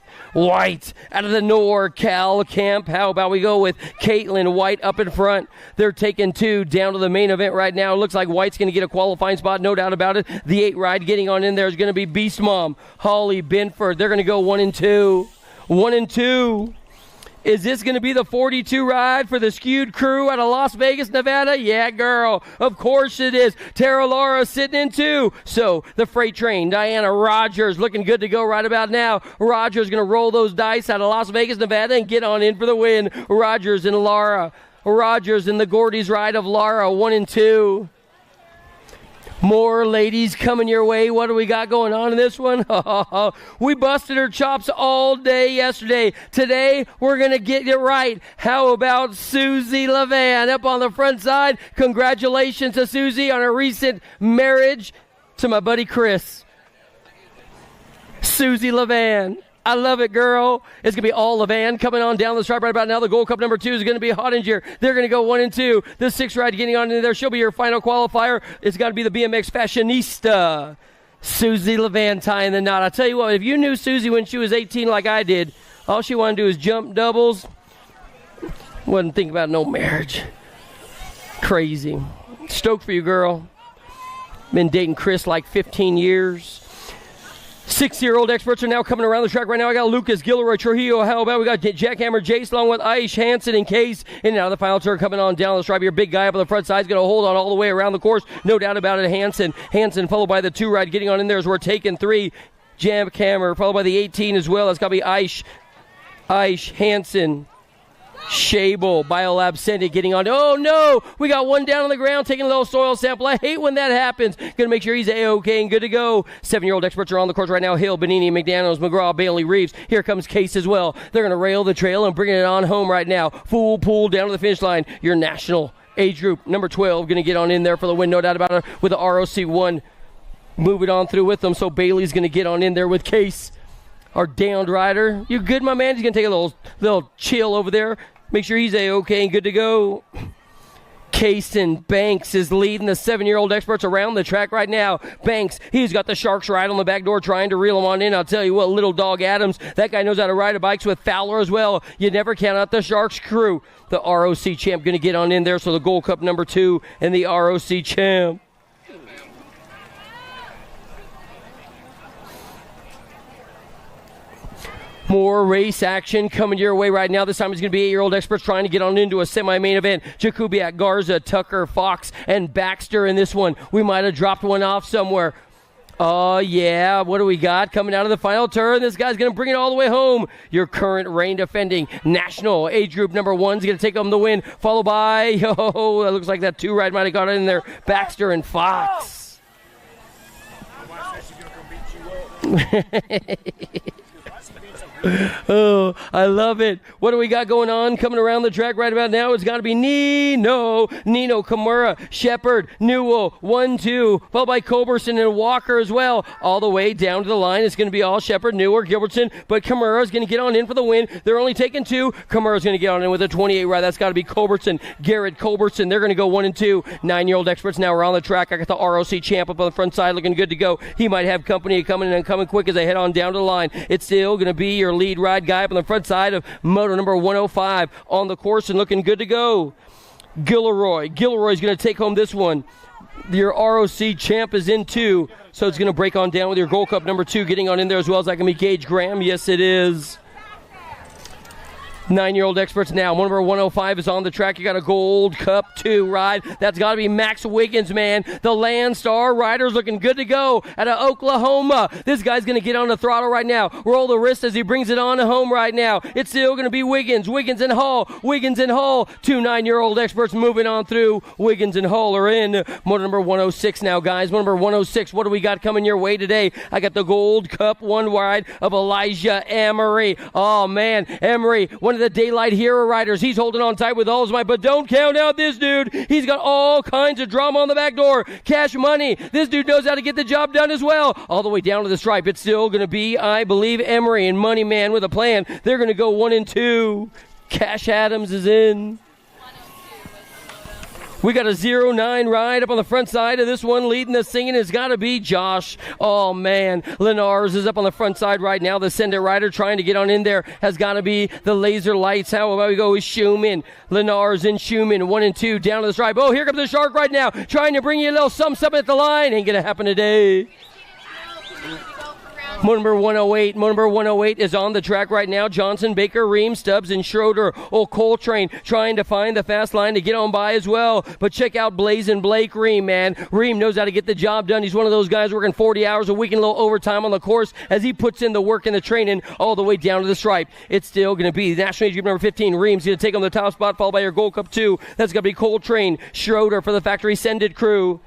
out of the NorCal camp. How about we go with Caitlin White up in front? They're taking 2 down to the main event right now. It looks like White's going to get a qualifying spot, no doubt about it. The 8 ride getting on in there is going to be Beast Mom, Holly Binford. They're going to go 1 and 2. 1 and 2. Is this going to be the 42 ride for the skewed crew out of Las Vegas, Nevada? Yeah, girl. Of course it is. Tara Laura sitting in 2. So the freight train, Diana Rogers, looking good to go right about now. Rogers going to roll those dice out of Las Vegas, Nevada, and get on in for the win. Rogers and Laura. Rogers in the Gordy's ride of Laura, 1 and 2. More ladies coming your way. What do we got going on in this one? We busted her chops all day yesterday. Today, we're going to get it right. How about Susie Levan up on the front side? Congratulations to Susie on her recent marriage to my buddy Chris. Susie Levan. I love it, girl. It's going to be all Levan coming on down the stripe right about now. The Gold Cup number 2 is going to be Hottinger. They're going to go 1 and 2. The 6 ride getting on in there. She'll be your final qualifier. It's got to be the BMX fashionista. Susie Levan tying the knot. I'll tell you what, if you knew Susie when she was 18 like I did, all she wanted to do is jump doubles. Wasn't thinking about no marriage. Crazy. Stoked for you, girl. Been dating Chris like 15 years. 6-year-old experts are now coming around the track right now. I got Lucas, Gilroy, Trujillo, how about we got Jackhammer, Jace, along with Aish, Hansen, and Case. In and out of the final turn coming on down the stripe. Your big guy up on the front side is going to hold on all the way around the course. No doubt about it, Hansen. Hansen followed by the 2-ride getting on in there as we're taking 3. Jackhammer followed by the 18 as well. That's got to be Aish, Hansen, Shable, Biolab Send It getting on. Oh no! We got one down on the ground taking a little soil sample. I hate when that happens. Gonna make sure he's A-OK and good to go. 7-year-old experts are on the course right now. Hill, Benini, McDaniels, McGraw, Bailey, Reeves. Here comes Case as well. They're gonna rail the trail and bringing it on home right now. Full pull down to the finish line. Your national age group, number 12, gonna get on in there for the win, no doubt about it, with the ROC1. Move it on through with them, so Bailey's gonna get on in there with Case. Our downed rider. You good, my man? He's gonna take a little chill over there. Make sure he's A-OK and good to go. Kason Banks is leading the 7-year-old experts around the track right now. Banks, he's got the Sharks ride on the back door trying to reel him on in. I'll tell you what, Little Dog Adams, that guy knows how to ride a bikes with Fowler as well. You never count out the Sharks crew. The ROC champ going to get on in there, so the Gold Cup number 2 and the ROC champ. More race action coming your way right now. This time it's going to be 8-year-old experts trying to get on into a semi-main event. Jakubiak, Garza, Tucker, Fox, and Baxter in this one. We might have dropped one off somewhere. Oh, yeah. What do we got coming out of the final turn? This guy's going to bring it all the way home. Your current reign defending national age group number 1 is going to take home the win, followed by, that looks like that 2-ride might have got in there. Baxter and Fox. Oh, I love it. What do we got going on coming around the track right about now? It's got to be Nino, Kimura, Shepard, Newell, 1-2, followed by Culberson and Walker as well. All the way down to the line, it's going to be all Shepard, Newer, Gilbertson, but Kimura is going to get on in for the win. They're only taking 2. Kimura is going to get on in with a 28 ride. That's got to be Culbertson, Garrett Culbertson. They're going to go 1 and 2. 9-year-old experts now are on the track. I got the ROC champ up on the front side looking good to go. He might have company coming in and coming quick as they head on down to the line. It's still going to be your lead ride guy up on the front side of moto number 105 on the course and looking good to go. Gilroy's going to take home this one. Your ROC champ is in 2, so it's going to break on down with your Gold Cup number 2 getting on in there as well as that can be Gage Graham. Yes, it is. 9-year-old experts now. Number 105 is on the track. You got a Gold Cup 2 ride. That's got to be Max Wiggins, man. The Landstar rider's looking good to go out of Oklahoma. This guy's going to get on the throttle right now. Roll the wrist as he brings it on home right now. It's still going to be Wiggins and Hall. 2 9-year-old experts moving on through. Wiggins and Hall are in. Motor number 106 now, guys. Motor number 106. What do we got coming your way today? I got the Gold Cup 1 ride of Elijah Emery. Oh, man. Emery, one of the Daylight Hero riders. He's holding on tight with all his might, but don't count out this dude. He's got all kinds of drama on the back door. Cash money. This dude knows how to get the job done as well. All the way down to the stripe. It's still going to be, I believe, Emery and Money Man with a plan. They're going to go 1 and 2. Cash Adams is in. We got a 0-9 ride up on the front side of this one. Leading the singing has got to be Josh. Oh, man. Lenars is up on the front side right now. The Send It rider trying to get on in there has got to be the Laser Lights. How about we go with Schumann? Lenars and Schumann, 1 and 2 down to the stripe. Oh, here comes the Shark right now. Trying to bring you a little something at the line. Ain't going to happen today. Number 108 is on the track right now. Johnson, Baker, Ream, Stubbs, and Schroeder. Coltrane trying to find the fast line to get on by as well. But check out Blazin' Blake Ream, man. Ream knows how to get the job done. He's one of those guys working 40 hours a week and a little overtime on the course as he puts in the work and the training all the way down to the stripe. It's still going to be National Age Group number 15. Ream's going to take on the top spot, followed by your Gold Cup 2. That's going to be Coltrane, Schroeder for the factory Sended crew.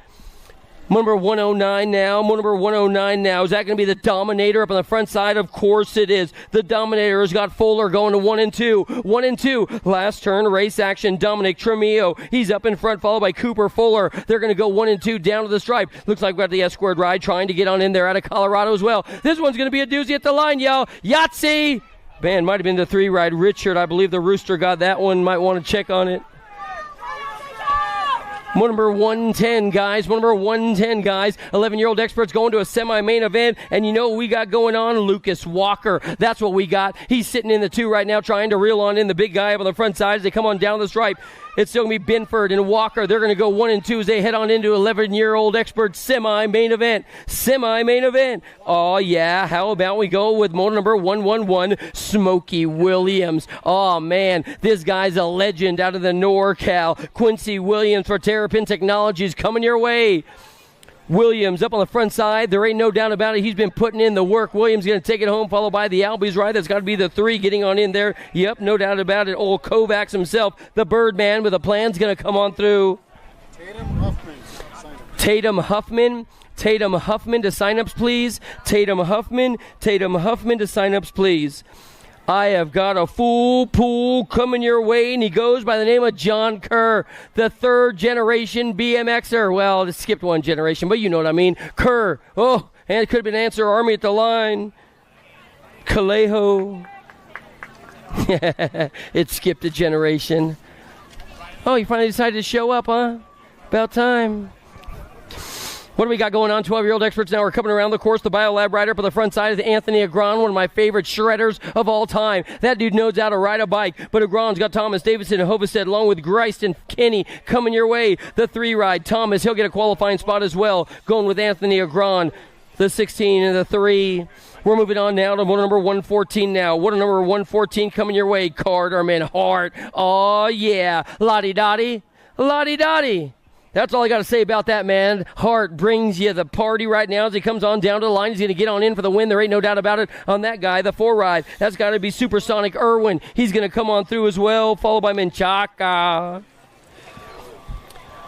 Number 109 now. Number 109 now. Is that going to be the Dominator up on the front side? Of course it is. The Dominator has got Fuller going to 1 and 2. 1 and 2. Last turn race action. Dominic Tremillo. He's up in front, followed by Cooper Fuller. They're going to go 1 and 2 down to the stripe. Looks like we've got the S-squared ride trying to get on in there out of Colorado as well. This one's going to be a doozy at the line, y'all. Yahtzee! Man, might have been the 3-ride. Richard, I believe the Rooster got that one. Might want to check on it. Number 110, guys. 11-year-old experts going to a semi-main event. And you know what we got going on? Lucas Walker. That's what we got. He's sitting in the 2 right now trying to reel on in the big guy up on the front side as they come on down the stripe. It's still going to be Binford and Walker. They're going to go 1 and 2 as they head on into 11-year-old expert semi-main event. Oh, yeah. How about we go with motor number 111, Smokey Williams. Oh, man. This guy's a legend out of the NorCal. Quincy Williams for Terrapin Technologies coming your way. Williams up on the front side. There ain't no doubt about it. He's been putting in the work. Williams going to take it home, followed by the Albies right. That's got to be the 3 getting on in there. Yep, no doubt about it. Old Kovacs himself, the Birdman with a plan's going to come on through. Tatum Huffman to signups, please. Tatum Huffman to signups, please. I have got a full pool coming your way, and he goes by the name of John Kerr, the 3rd generation BMXer. Well, it skipped 1 generation, but you know what I mean. Kerr. Oh, and it could have been Answer Army at the line. Calejo. It skipped a generation. Oh, you finally decided to show up, huh? About time. What do we got going on? 12-year-old experts now are coming around the course. The Biolab rider up on the front side is Anthony Agron, one of my favorite shredders of all time. That dude knows how to ride a bike. But Agron's got Thomas Davison and Hovestead along with Greist and Kenny coming your way. The 3 ride. Thomas, he'll get a qualifying spot as well. Going with Anthony Agron, the 16 and the 3. We're moving on now to motor number 114 now. Motor number 114 coming your way. Carterman Hart. Oh, yeah. Lottie-dottie. Lottie-dottie. That's all I got to say about that, man. Hart brings you the party right now as he comes on down to the line. He's going to get on in for the win. There ain't no doubt about it on that guy. The 4 ride. That's got to be Supersonic Irwin. He's going to come on through as well, followed by Menchaca.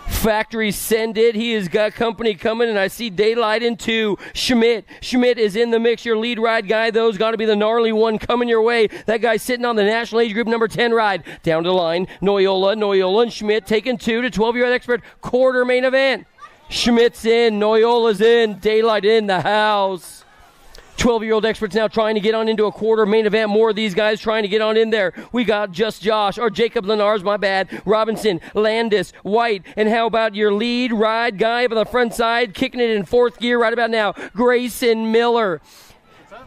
Factory Send It. He has got company coming, and I see Daylight in 2. Schmidt is in the mix. Your lead ride guy, though's got to be the gnarly one coming your way. That guy's sitting on the National Age Group number 10 ride. Down to the line, Noyola and Schmidt taking 2 to 12-year-old expert quarter main event. Schmidt's in, Noyola's in, Daylight in the house. 12-year-old experts now trying to get on into a quarter main event. More of these guys trying to get on in there. We got Jacob Lenars, my bad. Robinson, Landis, White, and how about your lead ride guy up on the front side, kicking it in 4th gear right about now, Grayson Miller.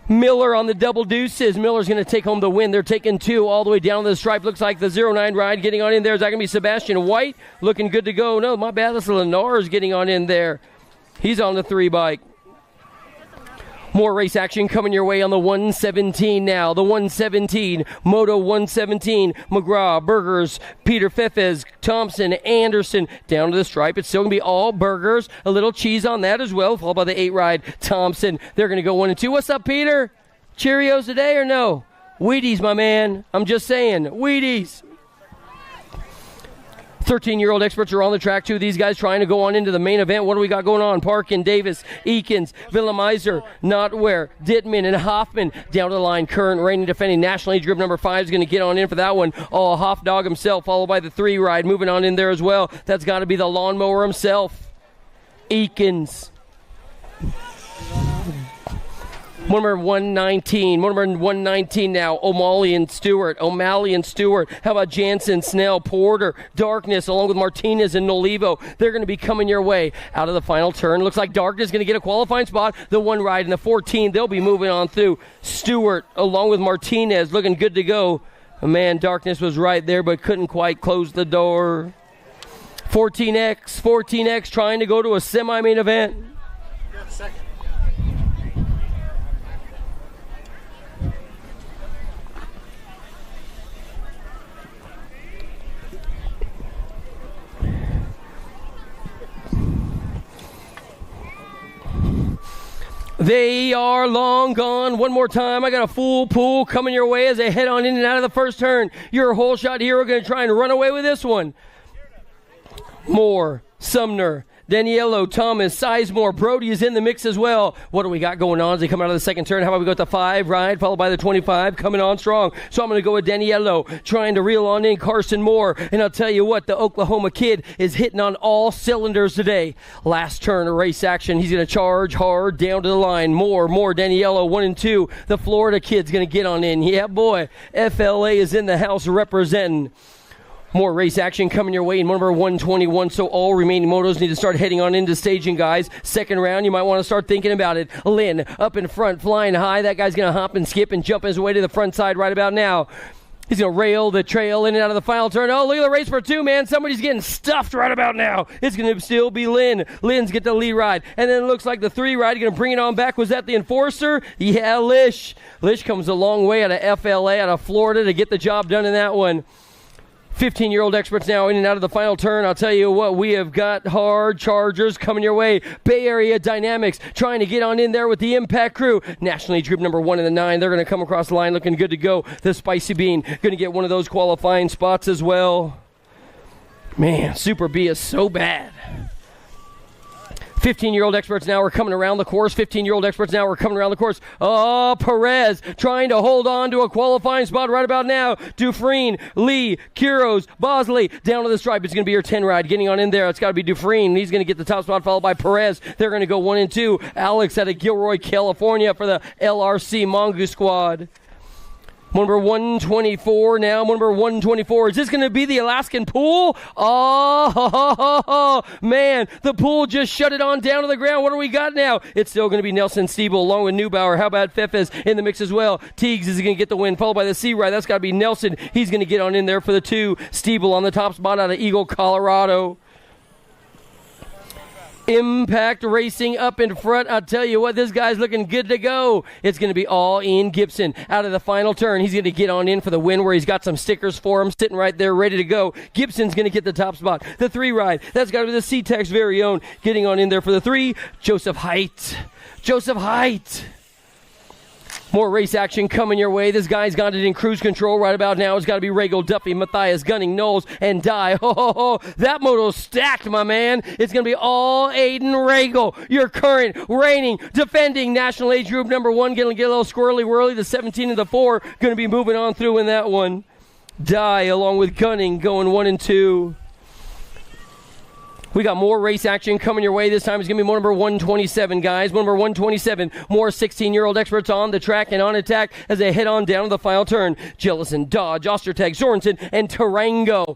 Miller on the double deuces. Miller's going to take home the win. They're taking 2 all the way down the stripe. Looks like the 09 ride getting on in there. Is that going to be Sebastian White? Looking good to go. No, my bad. That's Lenars getting on in there. He's on the 3 bike. More race action coming your way on the 117 now. The 117, Moto 117, McGraw, Burgers, Peter Fefes, Thompson, Anderson, down to the stripe. It's still going to be all Burgers. A little cheese on that as well, followed by the 8 ride, Thompson. They're going to go 1 and 2. What's up, Peter? Cheerios today or no? Wheaties, my man. I'm just saying. Wheaties. 13-year-old experts are on the track, too. These guys trying to go on into the main event. What do we got going on? Parkin, Davis, Eakins, Villamizer, Notware, Dittman, and Hoffman down to the line. Current reigning defending National Age Group number 5 is going to get on in for that one. Oh, Hoffdog himself, followed by the 3 ride. Moving on in there as well. That's got to be the lawnmower himself. Eakins. Number 119. Number 119 now. O'Malley and Stewart. How about Jansen, Snell, Porter, Darkness, along with Martinez and Nolivo. They're going to be coming your way out of the final turn. Looks like Darkness is going to get a qualifying spot. The 1 ride in the 14. They'll be moving on through. Stewart, along with Martinez, looking good to go. Man, Darkness was right there, but couldn't quite close the door. 14X trying to go to a semi-main event. Second. They are long gone. One more time. I got a full pool coming your way as they head on in and out of the first turn. Your whole shot hero going to try and run away with this one. Moore, Sumner, Daniello, Thomas, Sizemore, Brody is in the mix as well. What do we got going on as they come out of the second turn? How about we go with the 5 ride, followed by the 25, coming on strong. So I'm going to go with Daniello, trying to reel on in Carson Moore. And I'll tell you what, the Oklahoma kid is hitting on all cylinders today. Last turn of race action. He's going to charge hard down to the line. More, Daniello, 1 and 2. The Florida kid's going to get on in. Yeah, boy, FLA is in the house representing. More race action coming your way in number 121, so all remaining motos need to start heading on into staging, guys. Second round, you might want to start thinking about it. Lynn up in front, flying high. That guy's going to hop and skip and jump his way to the front side right about now. He's going to rail the trail in and out of the final turn. Oh, look at the race for 2, man. Somebody's getting stuffed right about now. It's going to still be Lynn. Lynn's get the lead ride. And then it looks like the 3 ride. Going to bring it on back. Was that the Enforcer? Yeah, Lish. Lish comes a long way out of FLA, out of Florida, to get the job done in that one. 15-year-old experts now in and out of the final turn. I'll tell you what, we have got hard chargers coming your way. Bay Area Dynamics trying to get on in there with the Impact crew. National Age Group number 1 in the 9. They're going to come across the line looking good to go. The Spicy Bean going to get one of those qualifying spots as well. Man, Super B is so bad. 15-year-old experts now are coming around the course. 15-year-old experts now are coming around the course. Oh, Perez trying to hold on to a qualifying spot right about now. Dufresne, Lee, Kuros, Bosley down to the stripe. It's going to be your 10 ride. Getting on in there, it's got to be Dufresne. He's going to get the top spot, followed by Perez. They're going to go 1 and 2. Alex out of Gilroy, California for the LRC Mongoose Squad. Number 124 now. Number 124. Is this going to be the Alaskan Pool? Oh, man. The Pool just shut it on down to the ground. What do we got now? It's still going to be Nelson Stiebel along with Neubauer. How about Fefes in the mix as well? Teagues is going to get the win, followed by the C ride. That's got to be Nelson. He's going to get on in there for the 2. Stiebel on the top spot out of Eagle, Colorado. Impact Racing up in front. I'll tell you what, this guy's looking good to go. It's going to be all Ian Gibson out of the final turn. He's going to get on in for the win, where he's got some stickers for him sitting right there ready to go. Gibson's going to get the top spot. The 3 ride, that's got to be the C-Tech's very own. Getting on in there for the 3, Joseph Height. Joseph Height. More race action coming your way. This guy's got it in cruise control right about now. It's got to be Regal, Duffy, Matthias, Gunning, Knowles, and Dye. That moto's stacked, my man. It's going to be all Aiden Regal, your current, reigning, defending National Age Group number 1. Going to get a little squirrely-whirly. The 17 and the 4 going to be moving on through in that one. Dye along with Gunning going 1 and 2. We got more race action coming your way. This time it's going to be number 127, guys. Number 127. More 16-year-old experts on the track and on attack as they head on down to the final turn. Jellison, Dodge, Ostertag, Sorensen, and Tarango.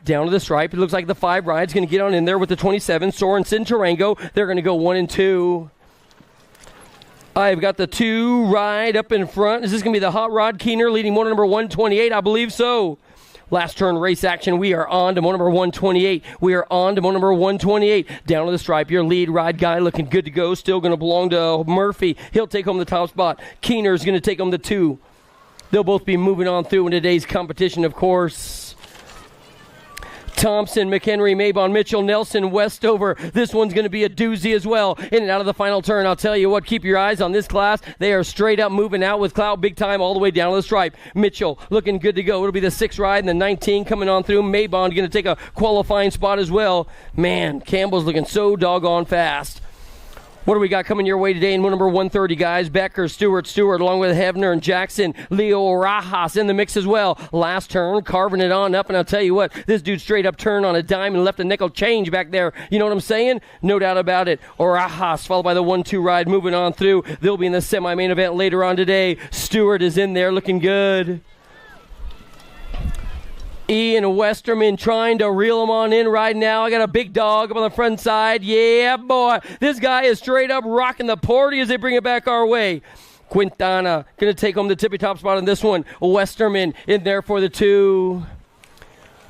Down to the stripe. It looks like the 5 ride's going to get on in there with the 27. Sorensen, Tarango. They're going to go 1 and 2. I've got the 2 ride up in front. Is this going to be the Hot Rod Keener leading motor number 128? I believe so. Last turn race action. We are on to motor number 128. We are on to motor number 128. Down to the stripe. Your lead ride guy looking good to go. Still going to belong to Murphy. He'll take home the top spot. Keener's going to take home the 2. They'll both be moving on through in today's competition, of course. Thompson, McHenry, Mabon, Mitchell, Nelson, Westover. This one's going to be a doozy as well. In and out of the final turn. I'll tell you what, keep your eyes on this class. They are straight up moving out with Cloud big time all the way down to the stripe. Mitchell looking good to go. It'll be the 6 ride and the 19 coming on through. Mabon going to take a qualifying spot as well. Man, Campbell's looking so doggone fast. What do we got coming your way today in number 130, guys? Becker, Stewart, along with Hebner and Jackson. Leo Rajas in the mix as well. Last turn, carving it on up, and I'll tell you what, this dude straight up turned on a dime and left a nickel change back there. You know what I'm saying? No doubt about it. Rajas, followed by the 1-2 ride, moving on through. They'll be in the semi-main event later on today. Stewart is in there looking good. Ian Westerman trying to reel him on in right now. I got a big dog up on the front side. Yeah, boy. This guy is straight up rocking the party as they bring it back our way. Quintana going to take home the tippy-top spot on this one. Westerman in there for the 2.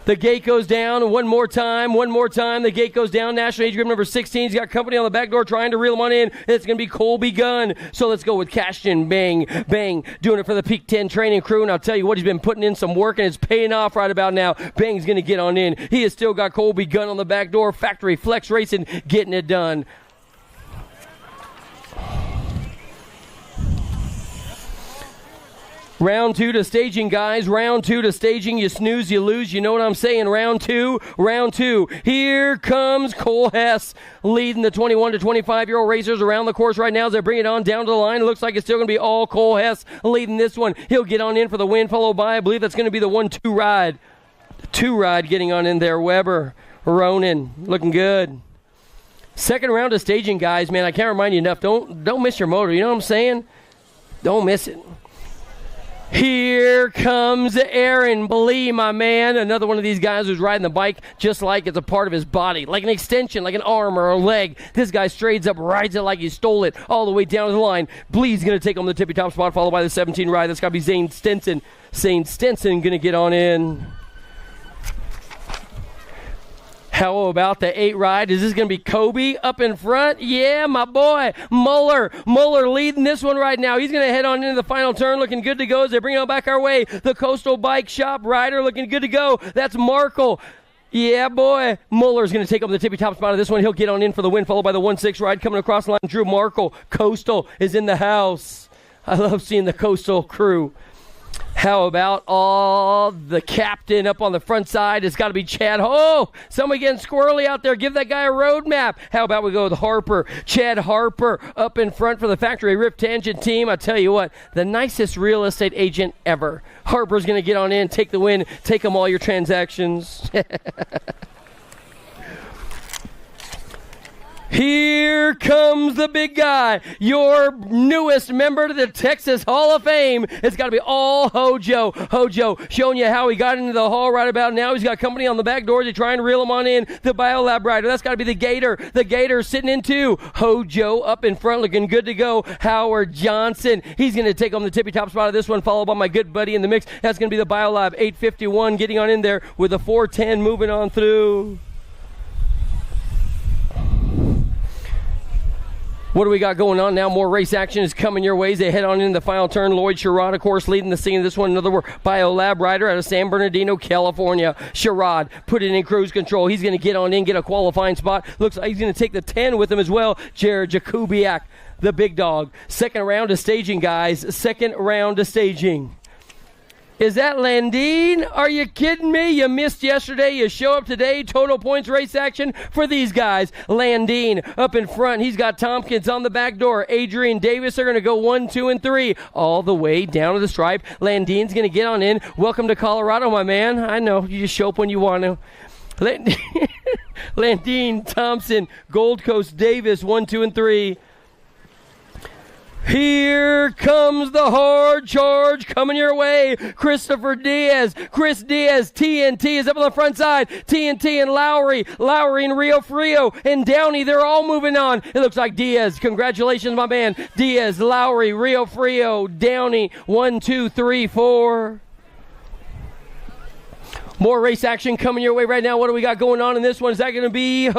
The gate goes down one more time. The gate goes down. National Age Group number 16. He's got company on the back door trying to reel him on in. It's going to be Colby Gunn. So let's go with Cashton. Bang, bang. Doing it for the Peak 10 training crew. And I'll tell you what, he's been putting in some work, and it's paying off right about now. Bang's going to get on in. He has still got Colby Gunn on the back door. Factory Flex Racing getting it done. Round 2 to staging, guys. Round 2 to staging. You snooze, you lose. You know what I'm saying. Round two. Here comes Cole Hess leading the 21 to 25-year-old racers around the course right now as they bring it on down to the line. It looks like it's still going to be all Cole Hess leading this one. He'll get on in for the win, followed by, I believe that's going to be the 1-2 ride. The 2 ride getting on in there. Weber, Ronan, looking good. Second round of staging, guys. Man, I can't remind you enough. Don't miss your motor. You know what I'm saying? Don't miss it. Here comes Aaron Blee, my man. Another one of these guys who's riding the bike just like it's a part of his body, like an extension, like an arm or a leg. This guy straight up rides it like he stole it all the way down the line. Blee's going to take him the tippy-top spot, followed by the 17 ride. That's got to be Zane Stinson. St. Stinson going to get on in. How about the 8 ride? Is this going to be Kobe up in front? Yeah, my boy, Muller. Muller leading this one right now. He's going to head on into the final turn, looking good to go as they bring it back our way. The Coastal Bike Shop rider looking good to go. That's Markle. Yeah, boy. Muller's going to take up the tippy top spot of this one. He'll get on in for the win, followed by the 1-6 ride coming across the line. Drew Markle. Coastal is in the house. I love seeing the Coastal crew. How about the captain up on the front side? It's got to be Chad. Oh, somebody getting squirrely out there. Give that guy a road map. How about we go with Harper? Chad Harper up in front for the Factory Rift Tangent team. I tell you what, the nicest real estate agent ever. Harper's going to get on in, take the win, take them all your transactions. Here comes the big guy, your newest member to the Texas Hall of Fame. It's got to be all Hojo. Hojo showing you how he got into the hall right about now. He's got company on the back doors. He's trying to reel him on in. The Biolab rider. That's got to be the Gator. The Gator sitting in two. Hojo up in front looking good to go. Howard Johnson. He's going to take on the tippy top spot of this one, followed by my good buddy in the mix. That's going to be the Biolab 851 getting on in there with the 410 moving on through. What do we got going on now? More race action is coming your way. They head on into the final turn. Lloyd Sherrod, of course, leading the scene of this one. Another Biolab rider out of San Bernardino, California. Sherrod put it in cruise control. He's going to get on in, get a qualifying spot. Looks like he's going to take the 10 with him as well. Jared Jakubiak, the big dog. Second round of staging, guys. Second round of staging. Is that Landine? Are you kidding me? You missed yesterday. You show up today. Total points race action for these guys. Landine up in front. He's got Tompkins on the back door. Adrian Davis are going to go 1, 2, and 3 all the way down to the stripe. Landine's going to get on in. Welcome to Colorado, my man. I know. You just show up when you want to. Landine, Thompson, Gold Coast, Davis, 1, 2, and 3. Here comes the hard charge coming your way. Christopher Diaz. Chris Diaz. TNT is up on the front side. TNT and Lowry. Lowry and Rio Frio and Downey. They're all moving on. It looks like Diaz. Congratulations, my man. Diaz, Lowry, Rio Frio, Downey. 1, 2, 3, 4. More race action coming your way right now. What do we got going on in this one? Is that going to be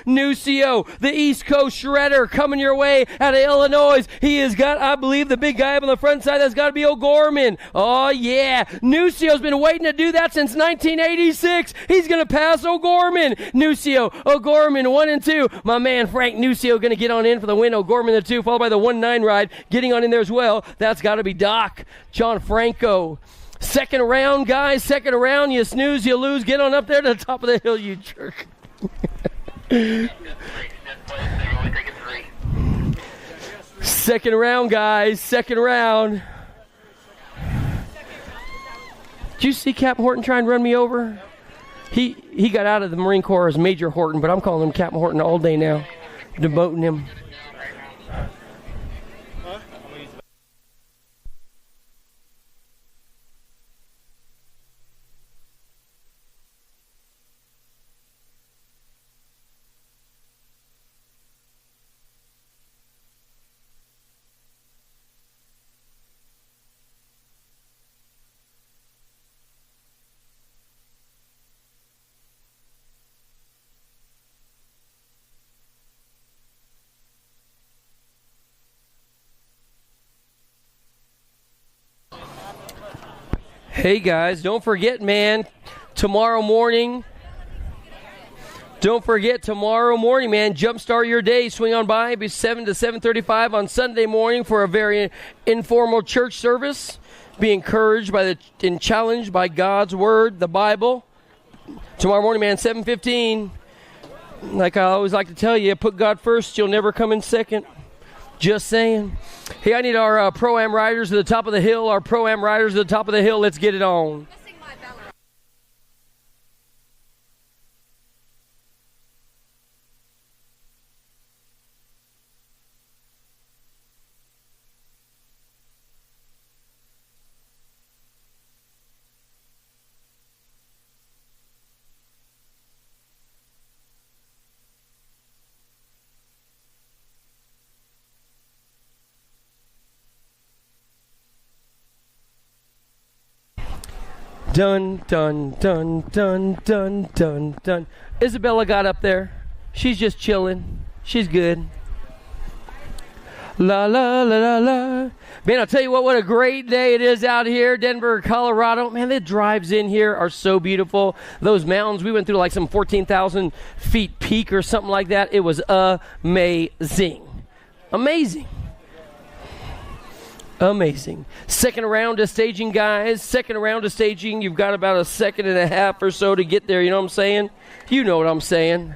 Nucio, the East Coast Shredder, coming your way out of Illinois. He has got, I believe, the big guy up on the front side. That's got to be O'Gorman. Oh, yeah. Nucio's been waiting to do that since 1986. He's going to pass O'Gorman. Nucio, O'Gorman, 1 and 2. My man Frank Nucio going to get on in for the win. O'Gorman, the 2, followed by the 1-9 ride. Getting on in there as well. That's got to be Doc, John Franco. Second round, guys. Second round. You snooze, you lose. Get on up there to the top of the hill, you jerk. Second round, guys. Second round. Did you see Captain Horton try and run me over? He got out of the Marine Corps as Major Horton, but I'm calling him Captain Horton all day now. Demoting him. Hey, guys, don't forget, man, tomorrow morning, man, jumpstart your day. Swing on by, be 7 to 7:35 on Sunday morning for a very informal church service. Be encouraged and challenged by God's Word, the Bible. Tomorrow morning, man, 7:15. Like I always like to tell you, put God first, you'll never come in second. Just saying. Hey, I need our Pro-Am riders to the top of the hill. Our Pro-Am riders to the top of the hill. Let's get it on. Dun, dun, dun, dun, dun, dun, dun. Isabella got up there. She's just chilling. She's good. La, la, la, la, la. Man, I'll tell you what a great day it is out here, Denver, Colorado. Man, the drives in here are so beautiful. Those mountains, we went through like some 14,000 feet peak or something like that. It was amazing. Amazing. Amazing. Second round of staging, guys. Second round of staging. You've got about a second and a half or so to get there. You know what I'm saying? You know what I'm saying.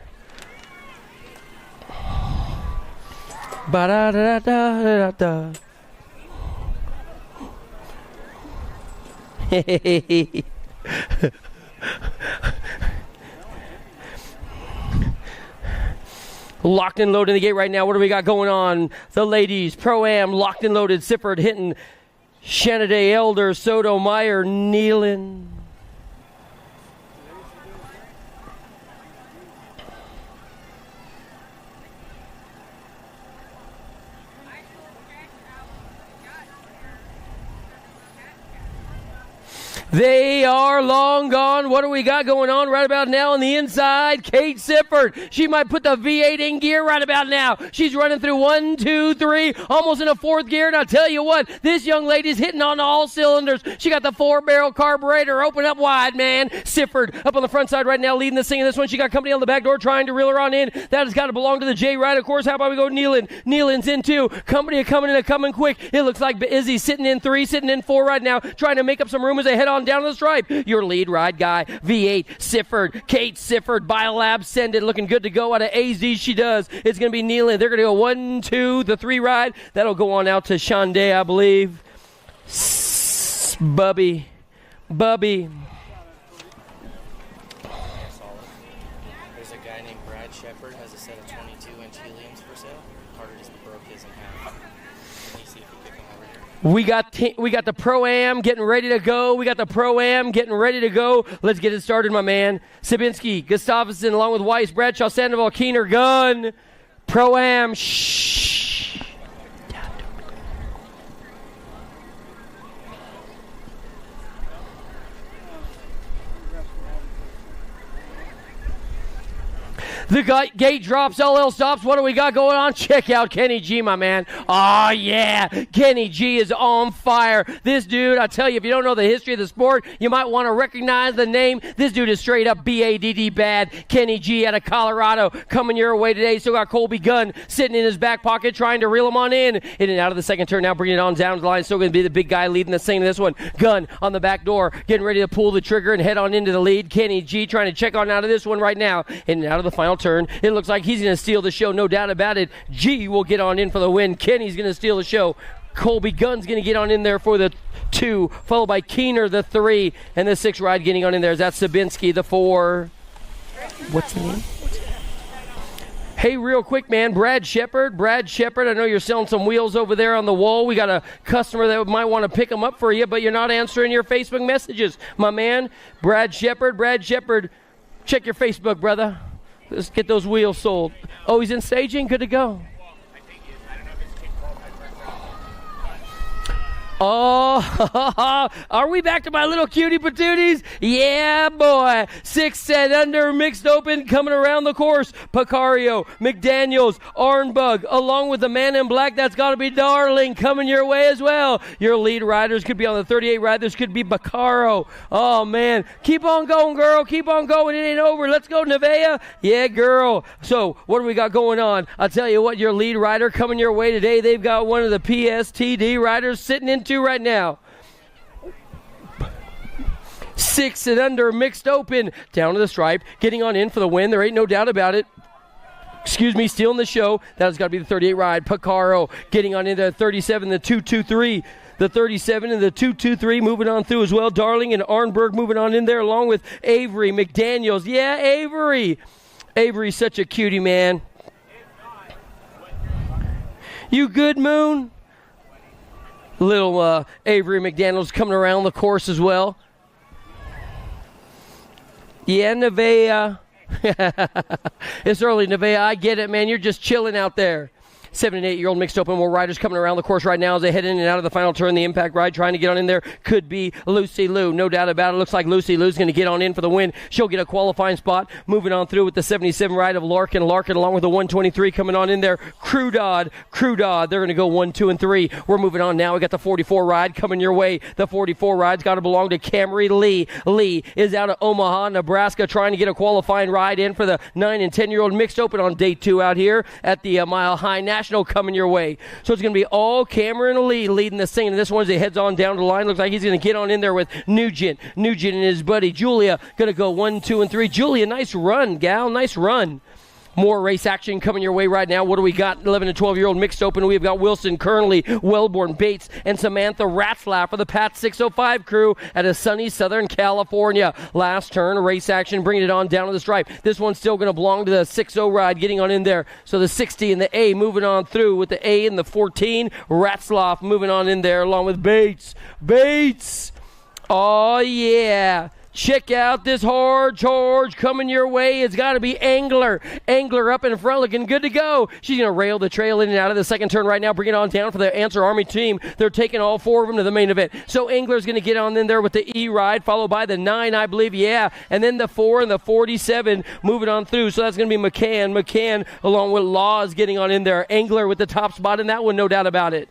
Ba-da-da-da-da-da-da. Hey. Locked and loaded in the gate right now. What do we got going on? The ladies, Pro-Am, locked and loaded. Sifford, Hinton, Shanaday, Elder, Soto, Meyer, Nealon. They are long gone. What do we got going on right about now on the inside? Kate Sifford. She might put the V8 in gear right about now. She's running through 1, 2, 3, almost in a fourth gear. And I'll tell you what, this young lady's hitting on all cylinders. She got the 4-barrel carburetor open up wide, man. Sifford up on the front side right now, leading this thing in this one. She got company on the back door trying to reel her on in. That has got to belong to the J right, of course. How about we go Nealon? Nealon's in 2. Company coming in and coming quick. It looks like Izzy sitting in 3, sitting in 4 right now, trying to make up some room as they head on down the stripe. Your lead ride guy, V8, Sifford, Kate Sifford, Biolab, send it, looking good to go out of AZ. She does. It's going to be Nealon. They're going to go 1, 2, the 3 ride. That'll go on out to Shonday, I believe. Bubby. There's a guy named Brad Shepard, has a set of 22-inch heliums for sale. Carter just broke his in half. Can you see if you pick him over here? We got the Pro-Am getting ready to go. Let's get it started, my man. Sabinski, Gustafsson, along with Weiss, Bradshaw, Sandoval, Keener, Gunn. Pro-Am, shh. The gate drops, all else stops. What do we got going on? Check out Kenny G, my man. Oh, yeah. Kenny G is on fire. This dude, I tell you, if you don't know the history of the sport, you might want to recognize the name. This dude is straight up BADD bad. Kenny G out of Colorado coming your way today. Still got Colby Gunn sitting in his back pocket trying to reel him on in and out of the second turn. Now bringing it on down the line. Still going to be the big guy leading the thing in this one. Gunn on the back door, getting ready to pull the trigger and head on into the lead. Kenny G trying to check on out of this one right now and out of the final turn. It looks like he's going to steal the show, no doubt about it. G will get on in for the win. Kenny's going to steal the show. Colby Gunn's going to get on in there for the 2, followed by Keener, the 3, and the 6 ride getting on in there. That's Sabinski, the 4. What's the name? Hey, real quick, man, Brad Shepard, I know you're selling some wheels over there on the wall. We got a customer that might want to pick them up for you, but you're not answering your Facebook messages. My man, Brad Shepard, check your Facebook, brother. Let's get those wheels sold. Oh, he's in staging? Good to go. Oh, are we back to my little cutie patooties? Yeah, boy. 6 set under, mixed open, coming around the course. Picario, McDaniels, Arnbug, along with the man in black. That's got to be Darling coming your way as well. Your lead riders could be on the 38 ride. This could be Bacaro. Oh, man. Keep on going, girl. Keep on going. It ain't over. Let's go, Nevea. Yeah, girl. So, what do we got going on? I'll tell you what, your lead rider coming your way today. They've got one of the PSTD riders sitting in right now. 6 and under, mixed open, down to the stripe, getting on in for the win. There ain't no doubt about it. Excuse me, stealing the show. That's got to be the 38 ride. Picaro getting on into 37, the 223. The 37 and the 223 moving on through as well. Darling and Arnberg moving on in there along with Avery, McDaniels. Yeah, Avery. Avery's such a cutie, man. You good, Moon? Little Avery McDaniels coming around the course as well. Yeah, Nevea. It's early, Nevea. I get it, man. You're just chilling out there. 7 and 8 year old mixed open. More riders coming around the course right now as they head in and out of the final turn. The impact ride trying to get on in there could be Lucy Lou. No doubt about it. Looks like Lucy Lou's going to get on in for the win. She'll get a qualifying spot. Moving on through with the 77 ride of Larkin. Larkin along with the 123 coming on in there. Crew Dodd. They're going to go 1, 2, and 3. We're moving on now. We got the 44 ride coming your way. The 44 ride's got to belong to Camry Lee. Lee is out of Omaha, Nebraska, trying to get a qualifying ride in for the 9 and 10 year old mixed open on day 2 out here at the Mile High National coming your way. So it's going to be all Cameron Lee leading this thing. And this one as he heads on down the line, looks like he's going to get on in there with Nugent. Nugent and his buddy Julia going to go 1, 2, and 3. Julia, nice run, gal. Nice run. More race action coming your way right now. What do we got? 11 and 12-year-old mixed open. We've got Wilson, Kernley, Wellborn, Bates, and Samantha Ratzlaff for the Pat 605 crew out of sunny Southern California. Last turn, race action, bringing it on down to the stripe. This one's still going to belong to the 6-0 ride, getting on in there. So the 60 and the A moving on through with the A and the 14. Ratzlaff moving on in there along with Bates. Bates! Oh, yeah. Check out this hard charge coming your way. It's got to be Angler. Angler up in front looking good to go. She's going to rail the trail in and out of the second turn right now. Bring it on down for the Answer Army team. They're taking all 4 of them to the main event. So Angler's going to get on in there with the E ride, followed by the 9, I believe, yeah. And then the 4 and the 47 moving on through. So that's going to be McCann. McCann along with Laws getting on in there. Angler with the top spot in that one, no doubt about it.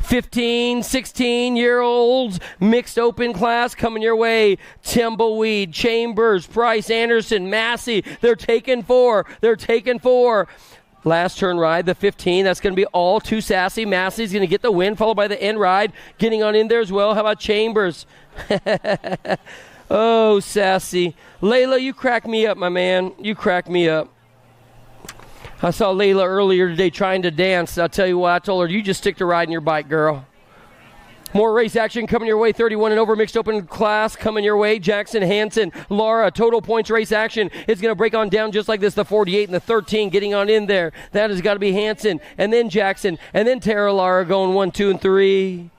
15, 16-year-olds, mixed open class coming your way. Timbleweed, Chambers, Price, Anderson, Massey. They're taking 4. Last turn ride, the 15. That's going to be all too sassy. Massey's going to get the win, followed by the end ride. Getting on in there as well. How about Chambers? Oh, sassy. Layla, you crack me up, my man. You crack me up. I saw Layla earlier today trying to dance. I'll tell you what, I told her, you just stick to riding your bike, girl. More race action coming your way. 31 and over mixed open class coming your way. Jackson, Hansen, Laura, total points race action is going to break on down just like this. The 48 and the 13 getting on in there. That has got to be Hansen, and then Jackson, and then Tara Lara going 1, 2, and 3.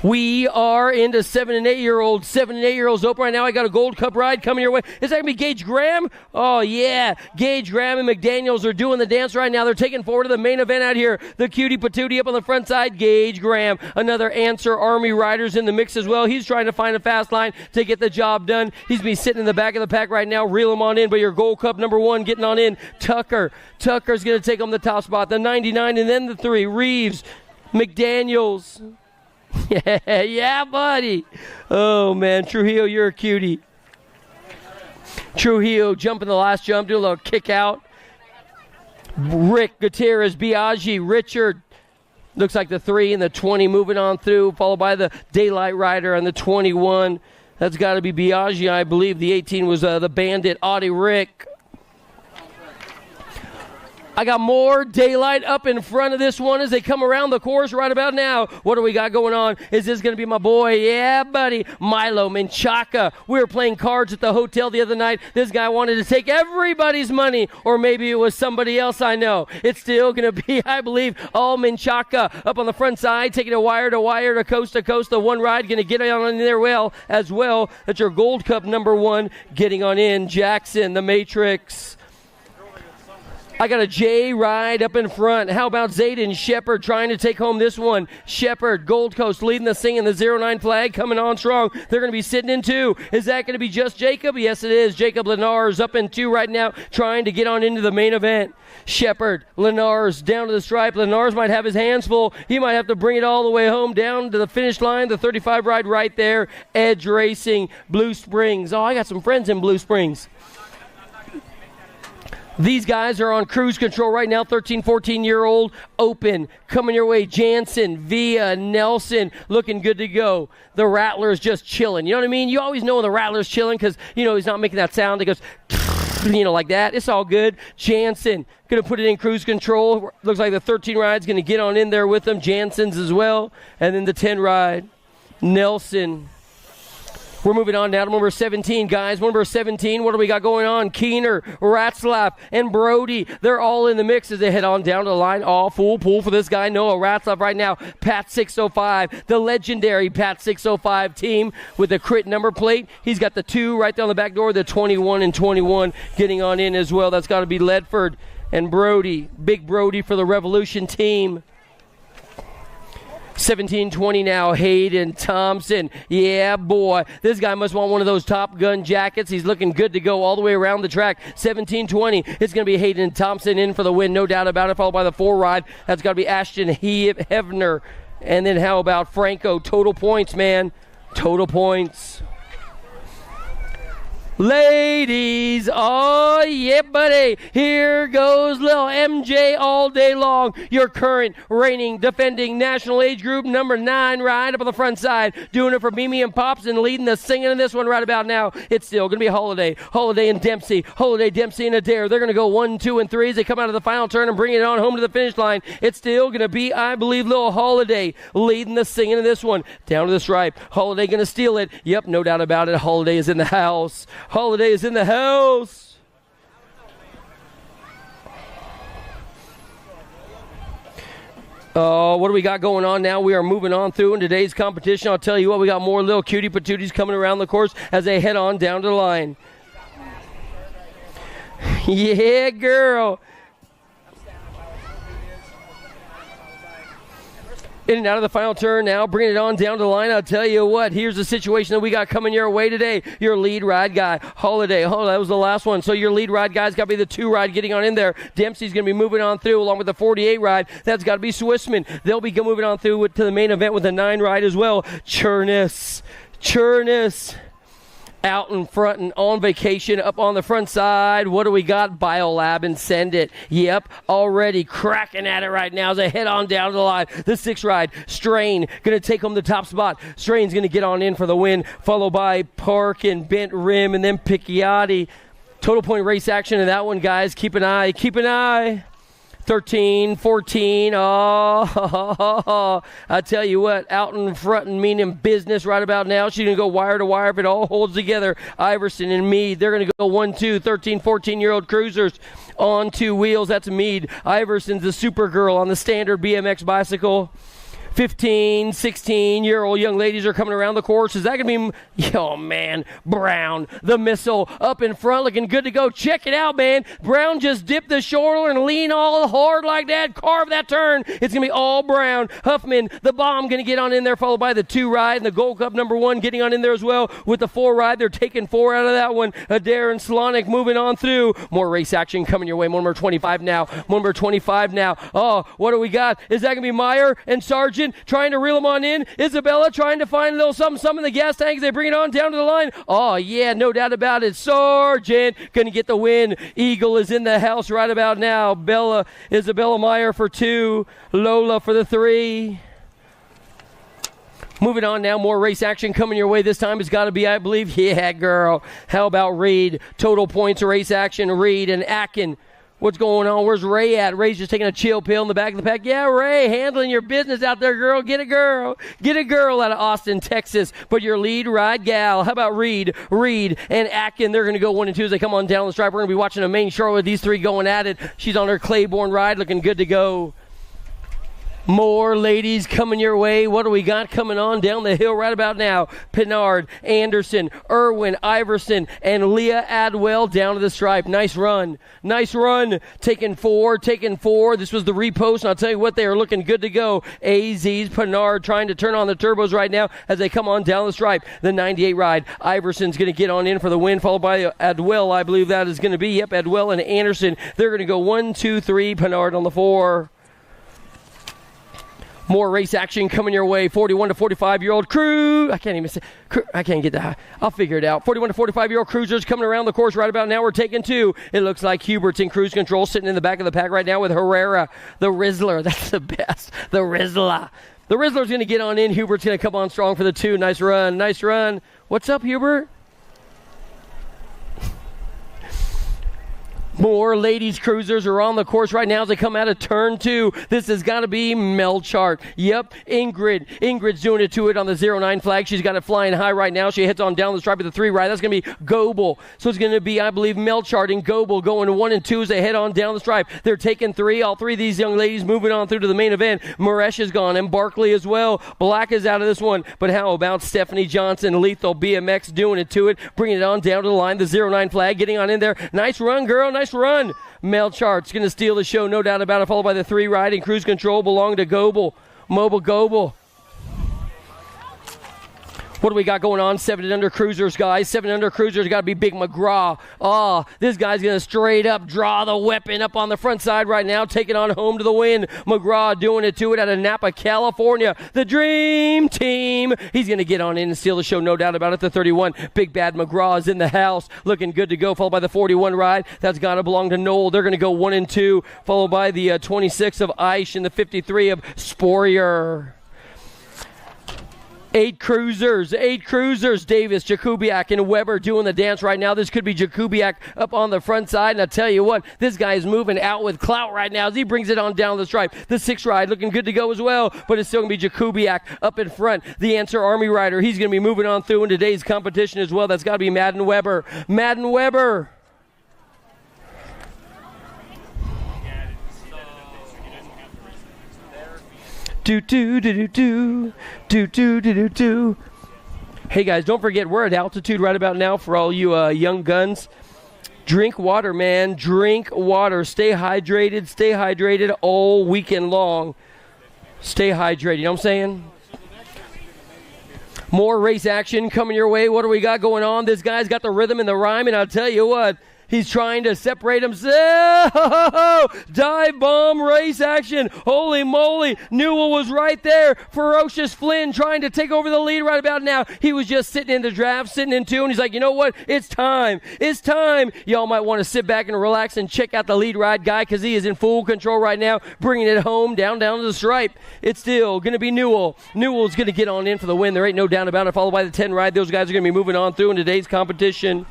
We are into 7 and 8-year-olds. 7 and 8-year-olds open right now. I got a Gold Cup ride coming your way. Is that going to be Gage Graham? Oh, yeah. Gage Graham and McDaniels are doing the dance right now. They're taking forward to the main event out here. The cutie patootie up on the front side. Gage Graham. Another Answer Army riders in the mix as well. He's trying to find a fast line to get the job done. He's been sitting in the back of the pack right now. Reel him on in, but your Gold Cup number 1 getting on in. Tucker's going to take him the top spot. The 99 and then the 3. Reeves. McDaniels. Yeah, buddy. Oh, man. Trujillo, you're a cutie. Trujillo jumping the last jump, do a little kick out. Rick Gutierrez, Biaggi, Richard. Looks like the 3 and the 20 moving on through, followed by the Daylight Rider and the 21. That's got to be Biaggi, I believe. The 18 was the Bandit, Audie Rick. I got more Daylight up in front of this one as they come around the course right about now. What do we got going on? Is this going to be my boy? Yeah, buddy. Milo Menchaca. We were playing cards at the hotel the other night. This guy wanted to take everybody's money, or maybe it was somebody else I know. It's still going to be, I believe, all Menchaca up on the front side, taking a wire to wire to coast. The one ride going to get on in there as well. That's your Gold Cup number 1 getting on in. Jackson, the Matrix. I got a J ride up in front. How about Zayden Shepard trying to take home this one? Shepard, Gold Coast leading the thing in the 09 flag, coming on strong. They're going to be sitting in 2. Is that going to be just Jacob? Yes, it is. Jacob Lenars up in 2 right now, trying to get on into the main event. Shepard, Lenars down to the stripe. Lenars might have his hands full. He might have to bring it all the way home down to the finish line. The 35 ride right there. Edge Racing, Blue Springs. Oh, I got some friends in Blue Springs. These guys are on cruise control right now. 13, 14-year-old open. Coming your way. Jansen, Villa, Nelson looking good to go. The Rattler's just chilling. You know what I mean? You always know when the Rattler's chilling because, he's not making that sound. It goes, like that. It's all good. Jansen going to put it in cruise control. Looks like the 13 ride's going to get on in there with them. Jansen's as well. And then the 10 ride. Nelson. We're moving on now to number 17, guys. Number 17, what do we got going on? Keener, Ratzlaff, and Brody. They're all in the mix as they head on down to the line. All full pull for this guy, Noah Ratzlaff right now. Pat 605, the legendary Pat 605 team with the crit number plate. He's got the 2 right down the back door, the 21 and 21 getting on in as well. That's got to be Ledford and Brody. Big Brody for the Revolution team. 17-20 now, Hayden Thompson. Yeah, boy. This guy must want one of those Top Gun jackets. He's looking good to go all the way around the track. 17-20. It's going to be Hayden Thompson in for the win, no doubt about it, followed by the 4 ride. That's got to be Ashton Hevner. And then how about Franco? Total points, man. Total points. Ladies, oh yeah, buddy. Here goes little MJ all day long. Your current reigning, defending national age group number 9 ride up on the front side. Doing it for Mimi and Pops and leading the singing in this one right about now. It's still going to be Holiday. Holiday and Dempsey. Holiday, Dempsey, and Adair. They're going to go 1, 2, and 3 as they come out of the final turn and bring it on home to the finish line. It's still going to be, I believe, little Holiday leading the singing in this one. Down to the stripe. Holiday going to steal it. Yep, no doubt about it. Holiday is in the house. Holiday is in the house. What do we got going on now? We are moving on through in today's competition. I'll tell you what, we got more little cutie patooties coming around the course as they head on down to the line. Yeah, girl. In and out of the final turn now, bringing it on down to the line. I'll tell you what, here's the situation that we got coming your way today. Your lead ride guy, Holiday. Oh, that was the last one. So your lead ride guy's got to be the 2 ride getting on in there. Dempsey's going to be moving on through along with the 48 ride. That's got to be Swissman. They'll be moving on through to the main event with the 9 ride as well. Chernus. Out in front and on vacation up on the front side. What do we got? Biolab and Send It. Yep, already cracking at it right now as they head on down to the line. The 6 ride, Strain, going to take home the top spot. Strain's going to get on in for the win, followed by Park and Bent Rim and then Picchiotti. Total point race action in that one, guys. Keep an eye. 13, 14, I tell you what, out in front and meaning business right about now. She's going to go wire to wire if it all holds together. Iverson and Mead, they're going to go 1, 2, 13, 14-year-old cruisers on 2 wheels. That's Mead. Iverson's the Supergirl on the standard BMX bicycle. 15, 16-year-old young ladies are coming around the course. Is that going to be, oh, man, Brown, the missile, up in front, looking good to go. Check it out, man. Brown just dipped the shoulder and lean all hard like that, carve that turn. It's going to be all Brown. Huffman, the bomb, going to get on in there, followed by the 2 ride, and the Gold Cup number 1 getting on in there as well. With the 4 ride, they're taking 4 out of that one. Adair and Slonic moving on through. More race action coming your way. Number 25 now. Oh, what do we got? Is that going to be Meyer and Sargent trying to reel them on in? Isabella trying to find a little something in the gas tanks. They bring it on down to the line. Oh, yeah, no doubt about it. Sargent going to get the win. Eagle is in the house right about now. Isabella Meyer for 2. Lola for the 3. Moving on now, more race action coming your way. This time it's got to be, I believe, yeah, girl. How about Reed? Total points race action, Reed and Akin. What's going on? Where's Ray at? Ray's just taking a chill pill in the back of the pack. Yeah, Ray, handling your business out there, girl. Get a girl. Get a girl out of Austin, Texas. But your lead ride gal. How about Reed? Reed and Atkin, they're going to go 1 and 2 as they come on down the stripe. We're going to be watching a main show with these 3 going at it. She's on her Claiborne ride, looking good to go. More ladies coming your way. What do we got coming on down the hill right about now? Pinard, Anderson, Irwin, Iverson, and Leah Adwell down to the stripe. Nice run. Taking 4. This was the repost, and I'll tell you what, they are looking good to go. AZ's Pinard trying to turn on the turbos right now as they come on down the stripe. The 98 ride. Iverson's going to get on in for the win, followed by Adwell. I believe that is going to be, yep, Adwell and Anderson. They're going to go 1, 2, 3. Pinard on the 4. More race action coming your way. 41 to 45-year-old crew. I can't get that. I'll figure it out. 41 to 45-year-old cruisers coming around the course right about now. We're taking 2. It looks like Hubert's in cruise control, sitting in the back of the pack right now with Herrera, the Rizzler. That's the best. The Rizzler. The Rizzler's going to get on in. Hubert's going to come on strong for the 2. Nice run. What's up, Hubert? More ladies cruisers are on the course right now as they come out of turn 2. This has got to be Melchart. Yep, Ingrid. Ingrid's doing it to it on the 09 flag. She's got it flying high right now. She hits on down the stripe of the 3 right. That's going to be Goebel. So it's going to be, I believe, Melchart and Goebel going 1 and 2 as they head on down the stripe. They're taking 3. All 3 of these young ladies moving on through to the main event. Maresh is gone and Barkley as well. Black is out of this one. But how about Stephanie Johnson, Lethal BMX doing it to it, bringing it on down to the line. The 09 flag getting on in there. Nice run, girl. Nice run. Melchart's going to steal the show, no doubt about it, followed by the 3 ride, and cruise control belong to Goebel. Mobile Goebel. What do we got going on? 7 and under cruisers, guys. 7 and under cruisers got to be Big McGraw. This guy's going to straight up draw the weapon up on the front side right now, taking on home to the win. McGraw doing it to it out of Napa, California. The Dream Team. He's going to get on in and steal the show, no doubt about it. The 31, Big Bad McGraw is in the house, looking good to go, followed by the 41 ride. That's got to belong to Noel. They're going to go 1 and 2, followed by the 26 of Aish and the 53 of Sporier. 8 cruisers, Davis, Jakubiak, and Weber doing the dance right now. This could be Jakubiak up on the front side, and I tell you what, this guy is moving out with clout right now as he brings it on down the stripe. The 6 ride looking good to go as well, but it's still going to be Jakubiak up in front. The Answer Army rider, he's going to be moving on through in today's competition as well. That's got to be Madden Weber. Madden Weber. Do. Hey guys, don't forget we're at altitude right about now for all you young guns. Drink water, man. Drink water. Stay hydrated all weekend long. Stay hydrated. You know what I'm saying? More race action coming your way. What do we got going on? This guy's got the rhythm and the rhyme, and I'll tell you what. He's trying to separate himself. Dive bomb race action. Holy moly. Newell was right there. Ferocious Flynn trying to take over the lead right about now. He was just sitting in the draft, sitting in 2, and he's like, you know what? It's time. It's time. Y'all might want to sit back and relax and check out the lead ride guy because he is in full control right now, bringing it home down to the stripe. It's still going to be Newell. Newell's going to get on in for the win. There ain't no doubt about it. Followed by the 10 ride. Those guys are going to be moving on through in today's competition.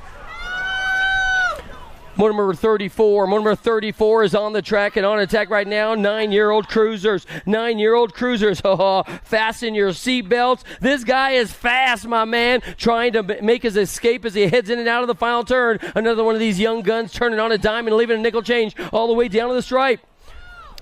Motor number 34. Motor number 34 is on the track and on attack right now. 9-year-old cruisers. 9-year-old cruisers. Fasten your seatbelts. This guy is fast, my man. Trying to make his escape as he heads in and out of the final turn. Another one of these young guns turning on a dime and leaving a nickel change all the way down to the stripe.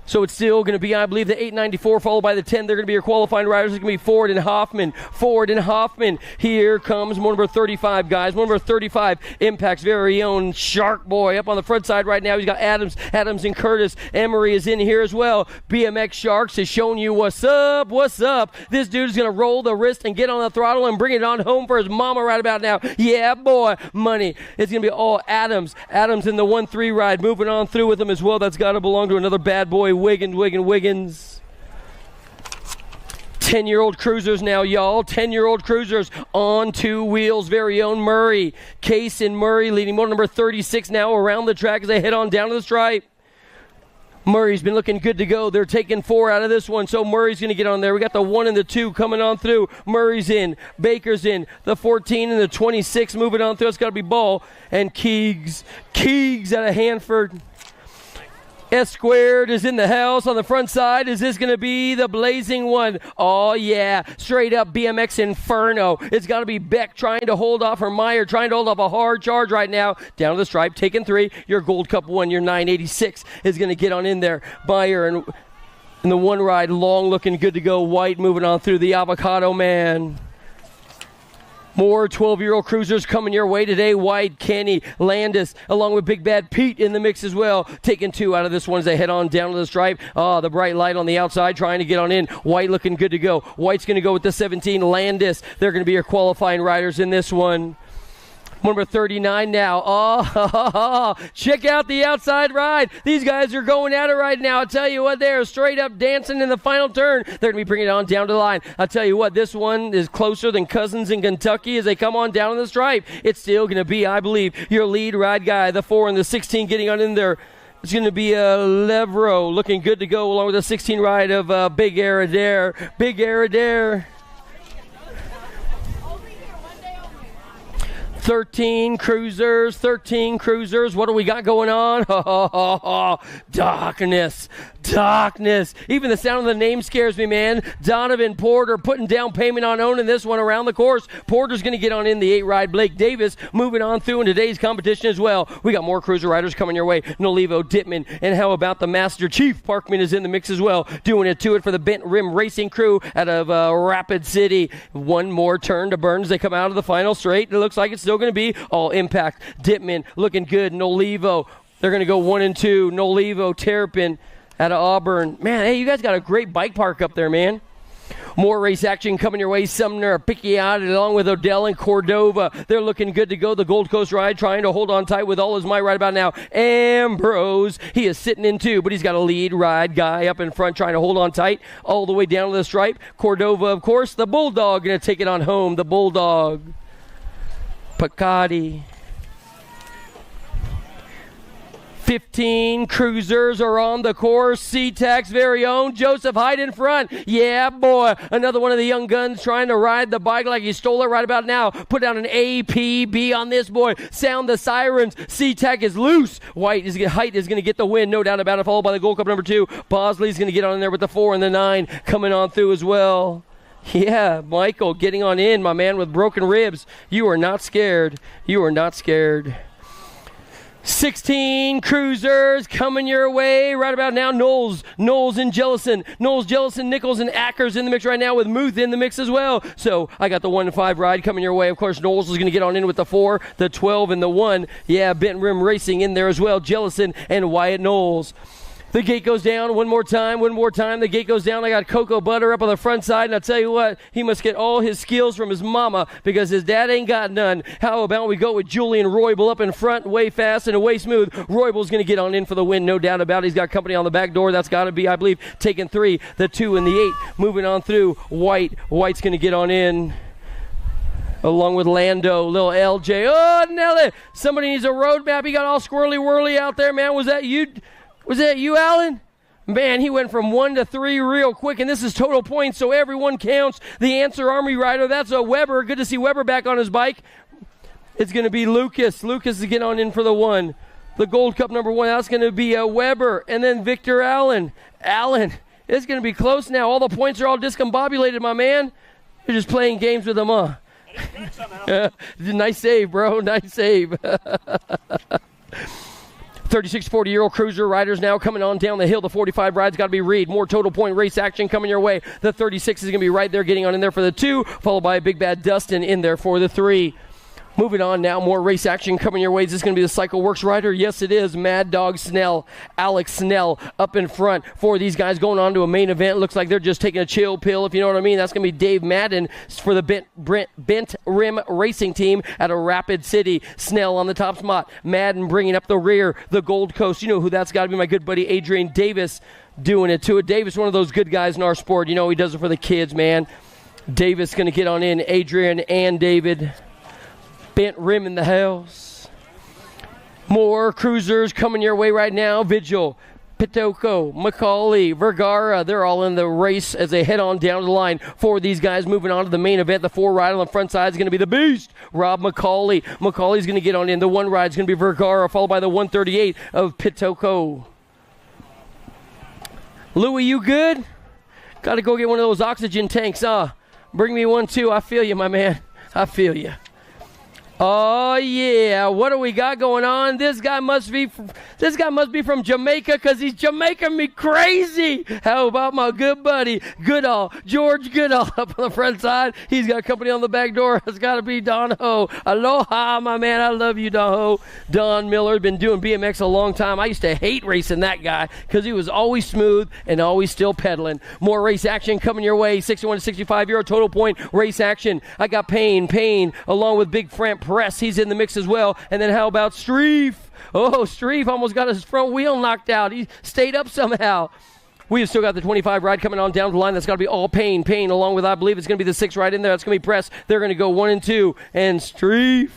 So it's still going to be, I believe, the 894 followed by the 10. They're going to be your qualifying riders. It's going to be Ford and Hoffman. Ford and Hoffman. Here comes motor number 35, guys. Motor number 35, Impact's very own Shark Boy up on the front side right now. He's got Adams and Curtis. Emery is in here as well. BMX Sharks is showing you what's up, what's up. This dude is going to roll the wrist and get on the throttle and bring it on home for his mama right about now. Yeah, boy, money. It's going to be all Adams. Adams in the 1-3 ride, moving on through with him as well. That's got to belong to another bad boy, Wiggins. 10-year-old cruisers now, y'all. 10-year-old cruisers on 2 wheels. Very own Murray. Case and Murray leading motor number 36 now around the track as they head on down to the stripe. Murray's been looking good to go. They're taking 4 out of this one, so Murray's going to get on there. We got the 1 and the 2 coming on through. Murray's in. Baker's in. The 14 and the 26 moving on through. It's got to be Ball. And Keegs out of Hanford. S-Squared is in the house on the front side. Is this going to be the blazing one? Oh, yeah. Straight up BMX Inferno. It's got to be Beck trying to hold off her Meyer, trying to hold off a hard charge right now. Down to the stripe, taking 3. Your Gold Cup 1, your 986 is going to get on in there. Meyer and the 1 ride, long looking good to go. White moving on through the Avocado Man. More 12-year-old cruisers coming your way today. White, Kenny, Landis, along with Big Bad Pete in the mix as well. Taking 2 out of this one as they head on down to the stripe. The bright light on the outside trying to get on in. White looking good to go. White's going to go with the 17. Landis, they're going to be your qualifying riders in this one. Number 39 now. Check out the outside ride. These guys are going at it right now. I'll tell you what, they are straight up dancing in the final turn. They're going to be bringing it on down to the line. I'll tell you what, this one is closer than Cousins in Kentucky as they come on down the stripe. It's still going to be, I believe, your lead ride guy, the 4 and the 16 getting on in there. It's going to be Levro looking good to go along with the 16 ride of Big Air Adair. 13 cruisers. What do we got going on? Darkness. Even the sound of the name scares me, man. Donovan Porter putting down payment on owning this one around the course. Porter's going to get on in the 8-ride. Blake Davis moving on through in today's competition as well. We got more cruiser riders coming your way. Nolivo, Dittman, and how about the Master Chief Parkman is in the mix as well. Doing it to it for the Bent Rim Racing crew out of Rapid City. One more turn to burn as they come out of the final straight. It looks like it's still going to be all impact. Dittman looking good. Nolivo, they're going to go 1 and 2. Nolivo, Terrapin out of Auburn. Man, hey, you guys got a great bike park up there, man. More race action coming your way. Sumner, Picciati, along with Odell and Cordova. They're looking good to go. The Gold Coast ride trying to hold on tight with all his might right about now. Ambrose, he is sitting in 2, but he's got a lead ride guy up in front trying to hold on tight all the way down to the stripe. Cordova, of course, the Bulldog going to take it on home. The Bulldog. Picciati. 15 cruisers are on the course. SeaTac's very own Joseph Hyde in front. Yeah, boy. Another one of the young guns trying to ride the bike like he stole it right about now. Put down an APB on this boy. Sound the sirens. SeaTac is loose. Hyde is going to get the win, no doubt about it. Followed by the Gold Cup number 2. Bosley's going to get on in there with the 4 and the 9 coming on through as well. Yeah, Michael getting on in, my man with broken ribs. You are not scared. 16 cruisers coming your way right about now. Knowles and Jellison. Nichols, and Ackers in the mix right now with Muth in the mix as well. So I got the 1 and 5 ride coming your way. Of course, Knowles is going to get on in with the 4, the 12, and the 1. Yeah, Bent Rim Racing in there as well. Jellison and Wyatt Knowles. The gate goes down one more time. The gate goes down. I got Cocoa Butter up on the front side, and I'll tell you what, he must get all his skills from his mama because his dad ain't got none. How about we go with Julian Roybal up in front, way fast and way smooth. Roybal's going to get on in for the win, no doubt about it. He's got company on the back door. That's got to be, I believe, taking 3, the 2, and the 8. Moving on through, White's going to get on in. Along with Lando, little LJ. Oh, Nelly, somebody needs a road map. He got all squirrely-whirly out there, man. Was that you, Alan? Man, he went from 1 to 3 real quick, and this is total points, so everyone counts. The Answer Army rider, that's a Weber. Good to see Weber back on his bike. It's going to be Lucas. Lucas is getting on in for the 1. The Gold Cup number 1, that's going to be Weber. And then Victor Allen. It's going to be close now. All the points are all discombobulated, my man. You're just playing games with them, huh? Nice save, bro. Nice save. 36, 40-year-old cruiser riders now coming on down the hill. The 45 ride's got to be Reed. More total point race action coming your way. The 36 is going to be right there getting on in there for the 2, followed by a Big Bad Dustin in there for the 3. Moving on now, more race action coming your way. Is this going to be the Cycle Works rider? Yes, it is. Mad Dog Snell, Alex Snell up in front for these guys going on to a main event. Looks like they're just taking a chill pill, if you know what I mean. That's going to be Dave Madden for the Bent Rim Racing team out of Rapid City. Snell on the top spot. Madden bringing up the rear. The Gold Coast. You know who that's got to be, my good buddy Adrian Davis doing it to it. Davis, one of those good guys in our sport. You know, he does it for the kids, man. Davis going to get on in. Adrian and David. Bent Rim in the house. More cruisers coming your way right now. Vigil, Pitoko, McCauley, Vergara, they're all in the race as they head on down the line. 4 of these guys moving on to the main event. The 4 ride on the front side is going to be the Beast, Rob McCauley. McCauley's going to get on in. The 1 ride is going to be Vergara, followed by the 138 of Pitoko. Louie, you good? Got to go get one of those oxygen tanks, Bring me one too. I feel you, my man. I feel you. Oh, yeah. What do we got going on? This guy must be from Jamaica because he's Jamaican me crazy. How about my good buddy, Goodall, George Goodall up on the front side. He's got company on the back door. It's got to be Don Ho. Aloha, my man. I love you, Don Ho. Don Miller, been doing BMX a long time. I used to hate racing that guy because he was always smooth and always still pedaling. More race action coming your way. 61 to 65 euro total point race action. I got Payne, along with Big Framp Press. He's in the mix as well. And then how about Streef? Oh, Streef almost got his front wheel knocked out. He stayed up somehow. We have still got the 25 ride coming on down the line. That's got to be all Payne, along with, I believe it's going to be the 6 ride in there. That's going to be Press. They're going to go 1 and 2. And Streef,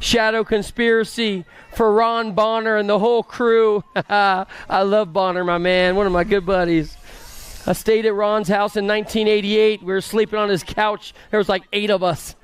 Shadow Conspiracy, for Ron Bonner and the whole crew. I love Bonner, my man. One of my good buddies. I stayed at Ron's house in 1988. We were sleeping on his couch. There was like 8 of us.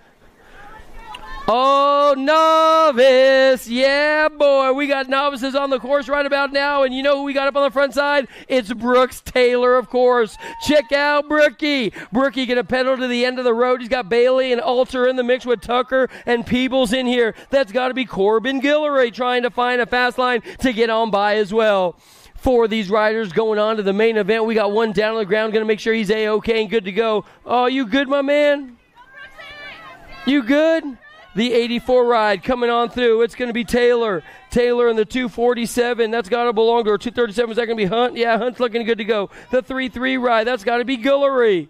Oh, Novice. Yeah, boy. We got novices on the course right about now. And you know who we got up on the front side? It's Brooks Taylor, of course. Check out Brookie. Brookie going to pedal to the end of the road. He's got Bailey and Alter in the mix with Tucker and Peebles in here. That's got to be Corbin Guillory trying to find a fast line to get on by as well. Four of these riders going on to the main event. We got one down on the ground. Going to make sure he's A-OK and good to go. Oh, you good, my man? You good? The 84 ride coming on through. It's going to be Taylor. Taylor in the 247. That's got to belong to her. 237. Is that going to be Hunt? Yeah, Hunt's looking good to go. The 3-3 ride. That's got to be Guillory.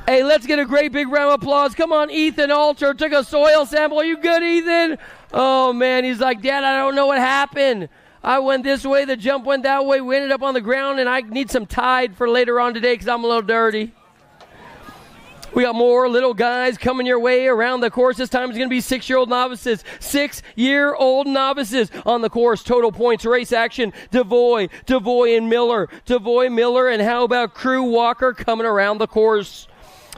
Hey, let's get a great big round of applause. Come on, Ethan Alter took a soil sample. Are you good, Ethan? Oh, man. He's like, Dad, I don't know what happened. I went this way. The jump went that way. We ended up on the ground, and I need some Tide for later on today because I'm a little dirty. We got more little guys coming your way around the course. This time it's going to be 6-year-old novices. 6-year-old novices on the course. Total points, race action, Devoy and Miller. Devoy, Miller, and how about Crew Walker coming around the course?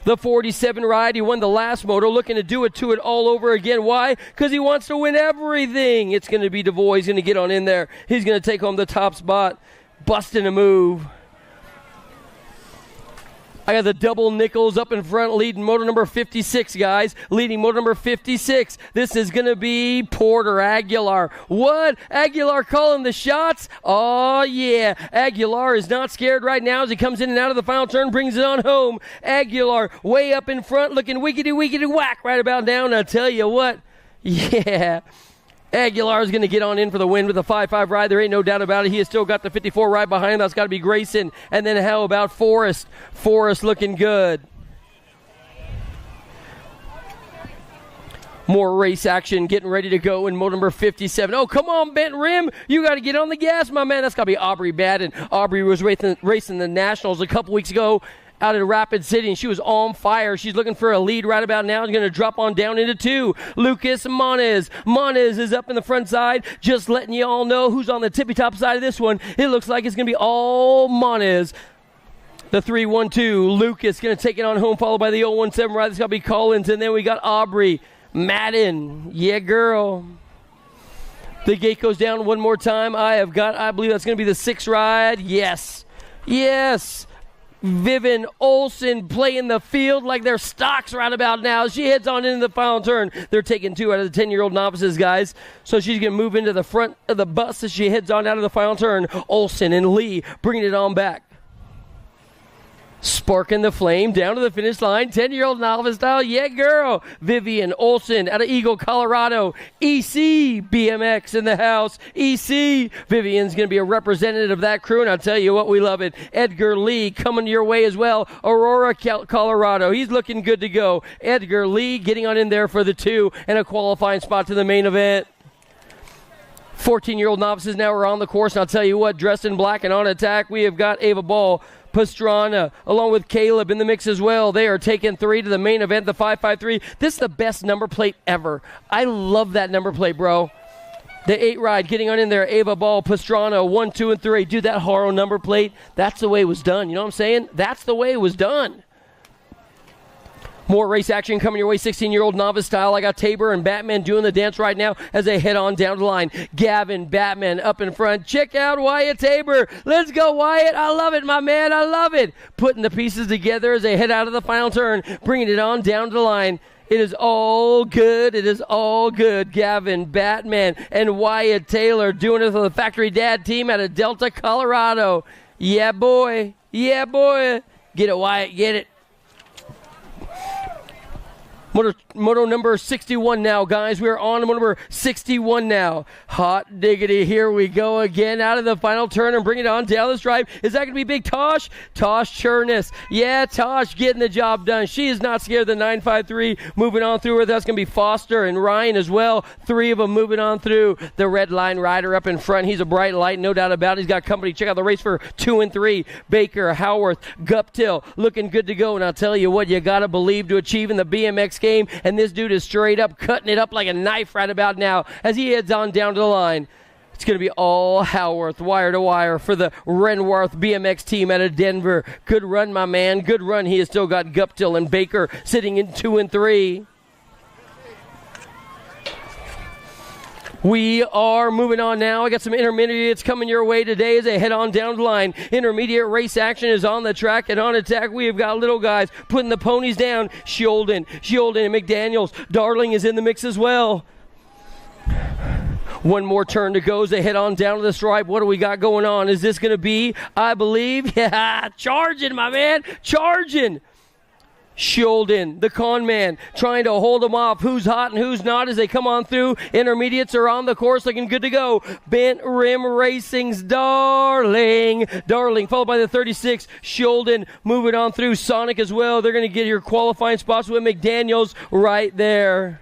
The 47 ride, he won the last moto, looking to do it all over again. Why? Because he wants to win everything. It's going to be Devoy. He's going to get on in there. He's going to take home the top spot. Busting a move. I got the double nickels up in front leading motor number 56, guys. Leading motor number 56. This is going to be Porter Aguilar. What? Aguilar calling the shots? Oh, yeah. Aguilar is not scared right now as he comes in and out of the final turn, brings it on home. Aguilar way up in front looking wickety whack right about now. And I tell you what, yeah. Aguilar is going to get on in for the win with a 5-5 ride. There ain't no doubt about it. He has still got the 54 ride behind him. That's got to be Grayson. And then how about Forrest? Forrest looking good. More race action getting ready to go in motor number 57. Oh, come on, Bent Rim. You got to get on the gas, my man. That's got to be Aubrey Madden. Aubrey was racing the Nationals a couple weeks ago out in Rapid City, and she was on fire. She's looking for a lead right about now. She's going to drop on down into 2. Lucas Monez. Monez is up in the front side, just letting you all know who's on the tippy-top side of this one. It looks like it's going to be all Monez. The 3-1-2. Lucas going to take it on home, followed by the 0-1-7 ride. It's going to be Collins, and then we got Aubrey Madden. Yeah, girl. The gate goes down one more time. I believe that's going to be the 6 ride. Yes. Vivian Olsen playing the field like their stocks right about now. She heads on into the final turn. They're taking 2 out of the 10-year-old novices, guys. So she's going to move into the front of the bus as she heads on out of the final turn. Olsen and Lee bringing it on back. Sparking the flame down to the finish line. 10-year-old novice style. Yeah, girl. Vivian Olsen out of Eagle, Colorado. EC BMX in the house. EC. Vivian's going to be a representative of that crew, and I'll tell you what, we love it. Edgar Lee coming your way as well. Aurora, Colorado. He's looking good to go. Edgar Lee getting on in there for the 2 and a qualifying spot to the main event. 14-year-old novices now are on the course, and I'll tell you what, dressed in black and on attack, we have got Ava Ball, Pastrana, along with Caleb in the mix as well. They are taking 3 to the main event, the 553. This is the best number plate ever. I love that number plate, bro. The 8 ride getting on in there. Ava Ball, Pastrana, 1, 2, and 3. Dude, that Haro number plate, that's the way it was done. You know what I'm saying? That's the way it was done. More race action coming your way, 16-year-old novice style. I got Tabor and Batman doing the dance right now as they head on down the line. Gavin, Batman up in front. Check out Wyatt Tabor. Let's go, Wyatt. I love it, my man. I love it. Putting the pieces together as they head out of the final turn, bringing it on down to the line. It is all good. It is all good. Gavin, Batman, and Wyatt Taylor doing it for the Factory Dad team out of Delta, Colorado. Yeah, boy. Yeah, boy. Get it, Wyatt. Get it. Moto number 61 now, guys. We're on moto number 61 now. Hot diggity. Here we go again out of the final turn and bring it on down the stripe. Is that going to be Big Tosh? Tosh Chernus. Yeah, Tosh getting the job done. She is not scared of the 953. Moving on through her. That's going to be Foster and Ryan as well. 3 of them moving on through. The red line rider up in front. He's a bright light, no doubt about it. He's got company. Check out the race for 2 and 3. Baker, Howarth, Guptill looking good to go. And I'll tell you what, you got to believe to achieve in the BMX game, and this dude is straight up cutting it up like a knife right about now as he heads on down to the line. It's going to be all Howarth, wire to wire for the Renworth BMX team out of Denver. Good run, my man. Good run. He has still got Guptill and Baker sitting in 2 and 3. We are moving on now. I got some intermediates coming your way today as they head on down the line. Intermediate race action is on the track and on attack. We have got little guys putting the ponies down. Sheldon and McDaniels. Darling is in the mix as well. One more turn to go as they head on down to the stripe. What do we got going on? Is this going to be, I believe, charging, my man, charging. Sheldon, the con man, trying to hold them off. Who's hot and who's not as they come on through. Intermediates are on the course looking good to go. Bent Rim Racing's Darling, followed by the 36. Sheldon moving on through. Sonic as well. They're going to get your qualifying spots with McDaniels right there.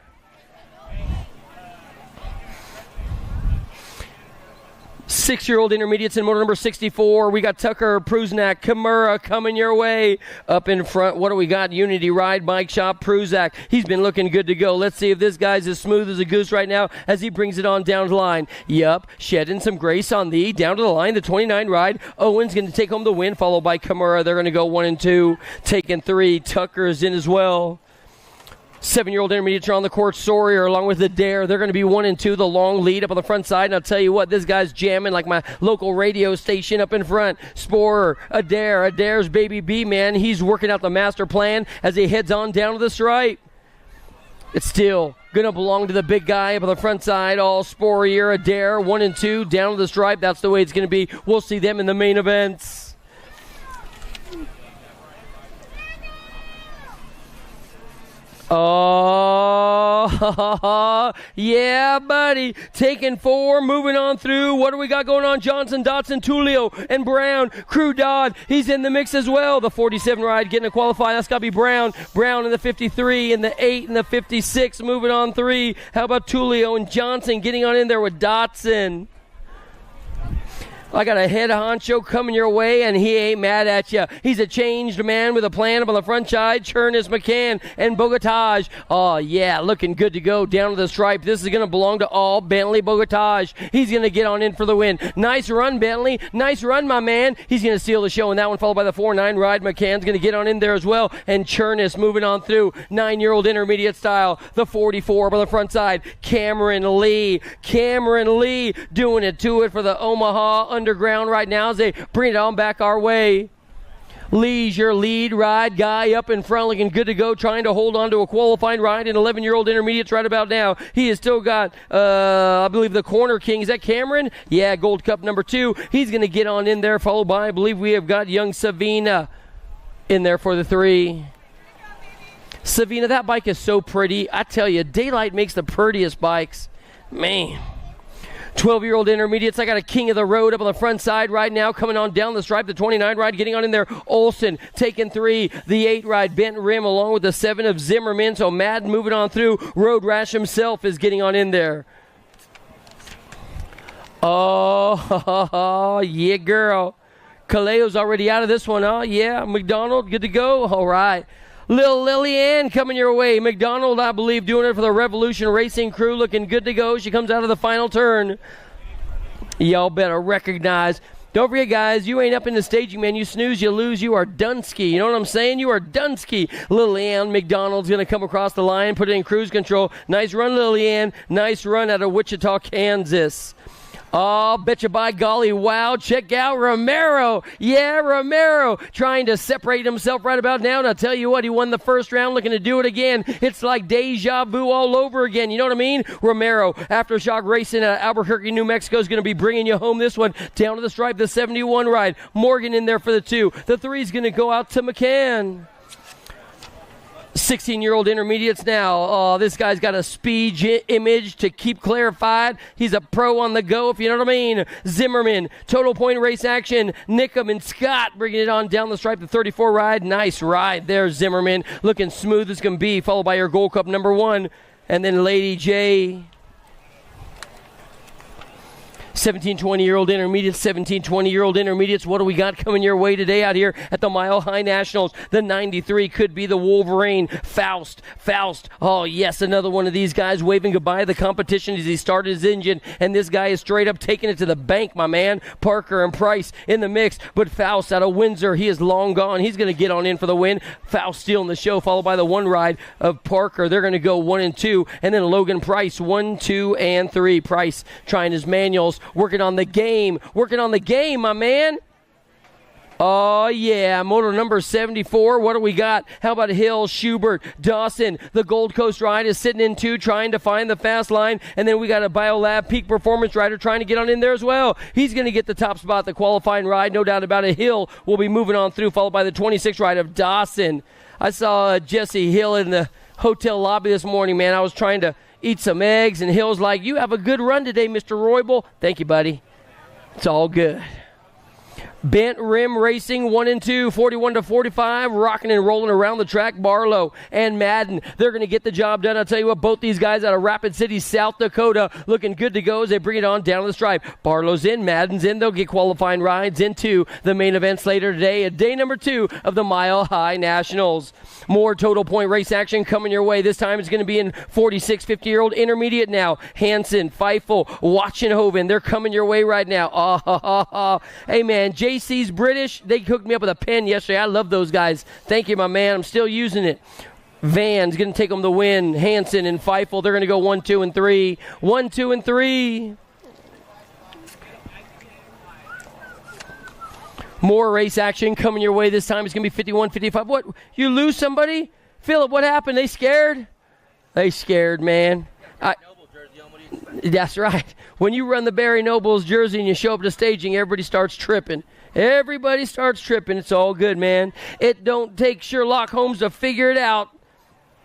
Six-year-old intermediates in motor number 64. We got Tucker, Pruznak, Kimura coming your way. Up in front, what do we got? Unity Ride, Bike Shop, Pruzak. He's been looking good to go. Let's see if this guy's as smooth as a goose right now as he brings it on down the line. Yup, shedding some grace on the down to the line. The 29 ride. Owen's going to take home the win, followed by Kimura. They're going to go 1 and 2. Taking 3. Tucker is in as well. 7-year-old intermediates are on the court. Sawyer along with the Dare. They're going to be 1 and 2. The long lead up on the front side. And I'll tell you what, this guy's jamming like my local radio station up in front. Sporer, Adair's baby B, man. He's working out the master plan as he heads on down to the stripe. It's still going to belong to the big guy up on the front side. All Sporer, Adair, 1 and 2 down to the stripe. That's the way it's going to be. We'll see them in the main events. Oh, yeah, buddy. Taking 4, moving on through. What do we got going on? Johnson, Dotson, Tulio, and Brown. Crew Dodd, he's in the mix as well. The 47 ride getting to qualify. That's got to be Brown. Brown in the 53, and the 8, and the 56, moving on 3. How about Tulio and Johnson getting on in there with Dotson? I got a head honcho coming your way, and he ain't mad at you. He's a changed man with a plan up on the front side. Chernus, McCann, and Bogotage. Oh, yeah, looking good to go down to the stripe. This is going to belong to all Bentley Bogotage. He's going to get on in for the win. Nice run, Bentley. Nice run, my man. He's going to steal the show in that one, followed by the 4-9 ride. McCann's going to get on in there as well. And Chernus moving on through. 9-year-old intermediate style. The 44 up on the front side. Cameron Lee doing it to it for the Omaha Underground right now as they bring it on back our way. Lee's your lead ride guy up in front, looking good to go, trying to hold on to a qualifying ride in 11-year-old intermediates right about now. He has still got, I believe, the corner king. Is that Cameron? Yeah, Gold Cup number 2. He's going to get on in there, followed by, I believe we have got young Savina in there for the 3. Savina, that bike is so pretty. I tell you, Daylight makes the prettiest bikes. Man. 12-year-old intermediates. I got a king of the road up on the front side right now, coming on down the stripe. The 29 ride getting on in there. Olsen taking 3. The 8 ride Bent Rim along with the 7 of Zimmerman. So Madden moving on through. Road Rash himself is getting on in there. Oh, yeah, girl. Kaleo's already out of this one. Oh, yeah. McDonald, good to go. All right. Lil Lillian coming your way. McDonald, I believe, doing it for the Revolution Racing crew, looking good to go. She comes out of the final turn. Y'all better recognize. Don't forget, guys, you ain't up in the staging, man. You snooze, you lose, you are Dunsky. You know what I'm saying? You are Dunsky. Lillian McDonald's going to come across the line, put it in cruise control. Nice run, Lillian. Nice run out of Wichita, Kansas. Oh, betcha by golly, wow, check out Romero. Yeah, Romero trying to separate himself right about now. And I'll tell you what, he won the first round, looking to do it again. It's like deja vu all over again. You know what I mean? Romero, Aftershock Racing out of Albuquerque, New Mexico, is going to be bringing you home this one. Down to the stripe, the 71 ride. Morgan in there for the 2. The 3 is going to go out to McCann. 16-year-old intermediates now. Oh, this guy's got a speed image to keep clarified. He's a pro on the go, if you know what I mean. Zimmerman, total point race action. Nickham and Scott bringing it on down the stripe. The 34 ride. Nice ride there, Zimmerman. Looking smooth as can be, followed by your Gold Cup number 1. And then Lady J. 17, 20-year-old intermediates, 17, 20-year-old intermediates. What do we got coming your way today out here at the Mile High Nationals? The 93 could be the Wolverine. Faust. Oh, yes, another one of these guys waving goodbye to the competition as he started his engine, and this guy is straight up taking it to the bank, my man. Parker and Price in the mix, but Faust out of Windsor, he is long gone. He's going to get on in for the win. Faust stealing the show, followed by the one ride of Parker. They're going to go 1 and 2, and then Logan Price 1, 2, and 3. Price trying his manuals, working on the game, my man. Oh, yeah, motor number 74. What do we got? How about Hill, Schubert, Dawson? The Gold Coast ride is sitting in 2, trying to find the fast line. And then we got a BioLab Peak Performance rider trying to get on in there as well. He's going to get the top spot, the qualifying ride, no doubt about it. Hill will be moving on through, followed by the 26 ride of Dawson. I saw Jesse Hill in the hotel lobby this morning, man. I was trying to eat some eggs, and Hill's like, "You have a good run today, Mr. Roybal." Thank you, buddy. It's all good. Bent Rim Racing 1 and 2, 41 to 45, rocking and rolling around the track. Barlow and Madden, they're going to get the job done. I'll tell you what, both these guys out of Rapid City, South Dakota, looking good to go as they bring it on down the stripe. Barlow's in, Madden's in. They'll get qualifying rides into the main events later today, at day number 2 of the Mile High Nationals. More total point race action coming your way. This time it's going to be in 46, 50-year-old intermediate now. Hansen, Feifel, Wachenhoven, they're coming your way right now. Hey, man, JC's British. They hooked me up with a pen yesterday. I love those guys. Thank you, my man. I'm still using it. Van's going to take them the win. Hansen and Feifel, they're going to go 1, 2, and 3. 1, 2, and 3. More race action coming your way. This time it's going to be 51, 55. What? You lose somebody? Philip, what happened? They scared? They scared, man. That's right. When you run the Barry Nobles jersey and you show up to staging, everybody starts tripping. It's all good, man. It don't take Sherlock Holmes to figure it out.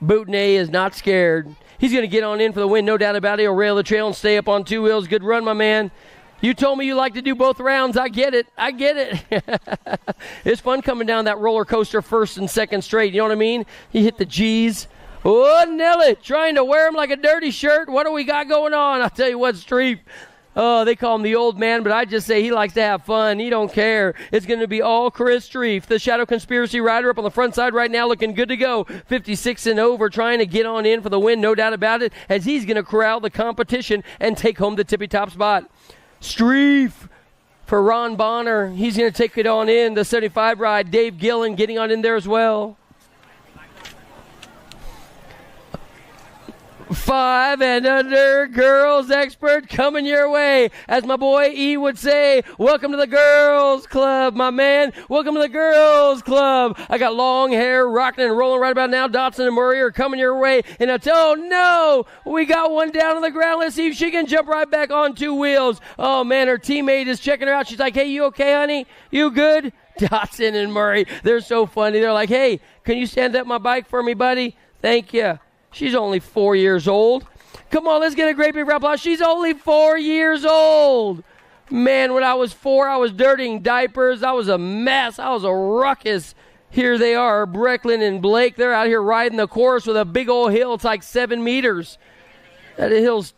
Boutonnet is not scared. He's going to get on in for the win, no doubt about it. He'll rail the trail and stay up on 2 wheels. Good run, my man. You told me you like to do both rounds. I get it. It's fun coming down that roller coaster first and second straight. You know what I mean? You hit the G's. Oh, Nelly, trying to wear him like a dirty shirt. What do we got going on? I'll tell you what, Streep. Oh, they call him the old man, but I just say he likes to have fun. He don't care. It's going to be all Chris Streif, the Shadow Conspiracy rider up on the front side right now, looking good to go. 56 and over, trying to get on in for the win, no doubt about it, as he's going to corral the competition and take home the tippy-top spot. Streif for Ron Bonner. He's going to take it on in. The 75 ride, Dave Gillen getting on in there as well. 5 and under girls expert coming your way. As my boy E would say, welcome to the girls club, my man. Welcome to the girls club. I got long hair rocking and rolling right about now. Dotson and Murray are coming your way. And oh no, we got one down on the ground. Let's see if she can jump right back on 2 wheels. Oh man, her teammate is checking her out. She's like, "Hey, you okay, honey? You good?" Dotson and Murray, they're so funny. They're like, "Hey, can you stand up my bike for me, buddy?" "Thank you." She's only 4 years old. Come on, let's get a great big round of applause. She's only 4 years old. Man, when I was 4, I was dirtying diapers. I was a mess. I was a ruckus. Here they are, Brecklin and Blake. They're out here riding the course with a big old hill. It's like 7 meters. That hill's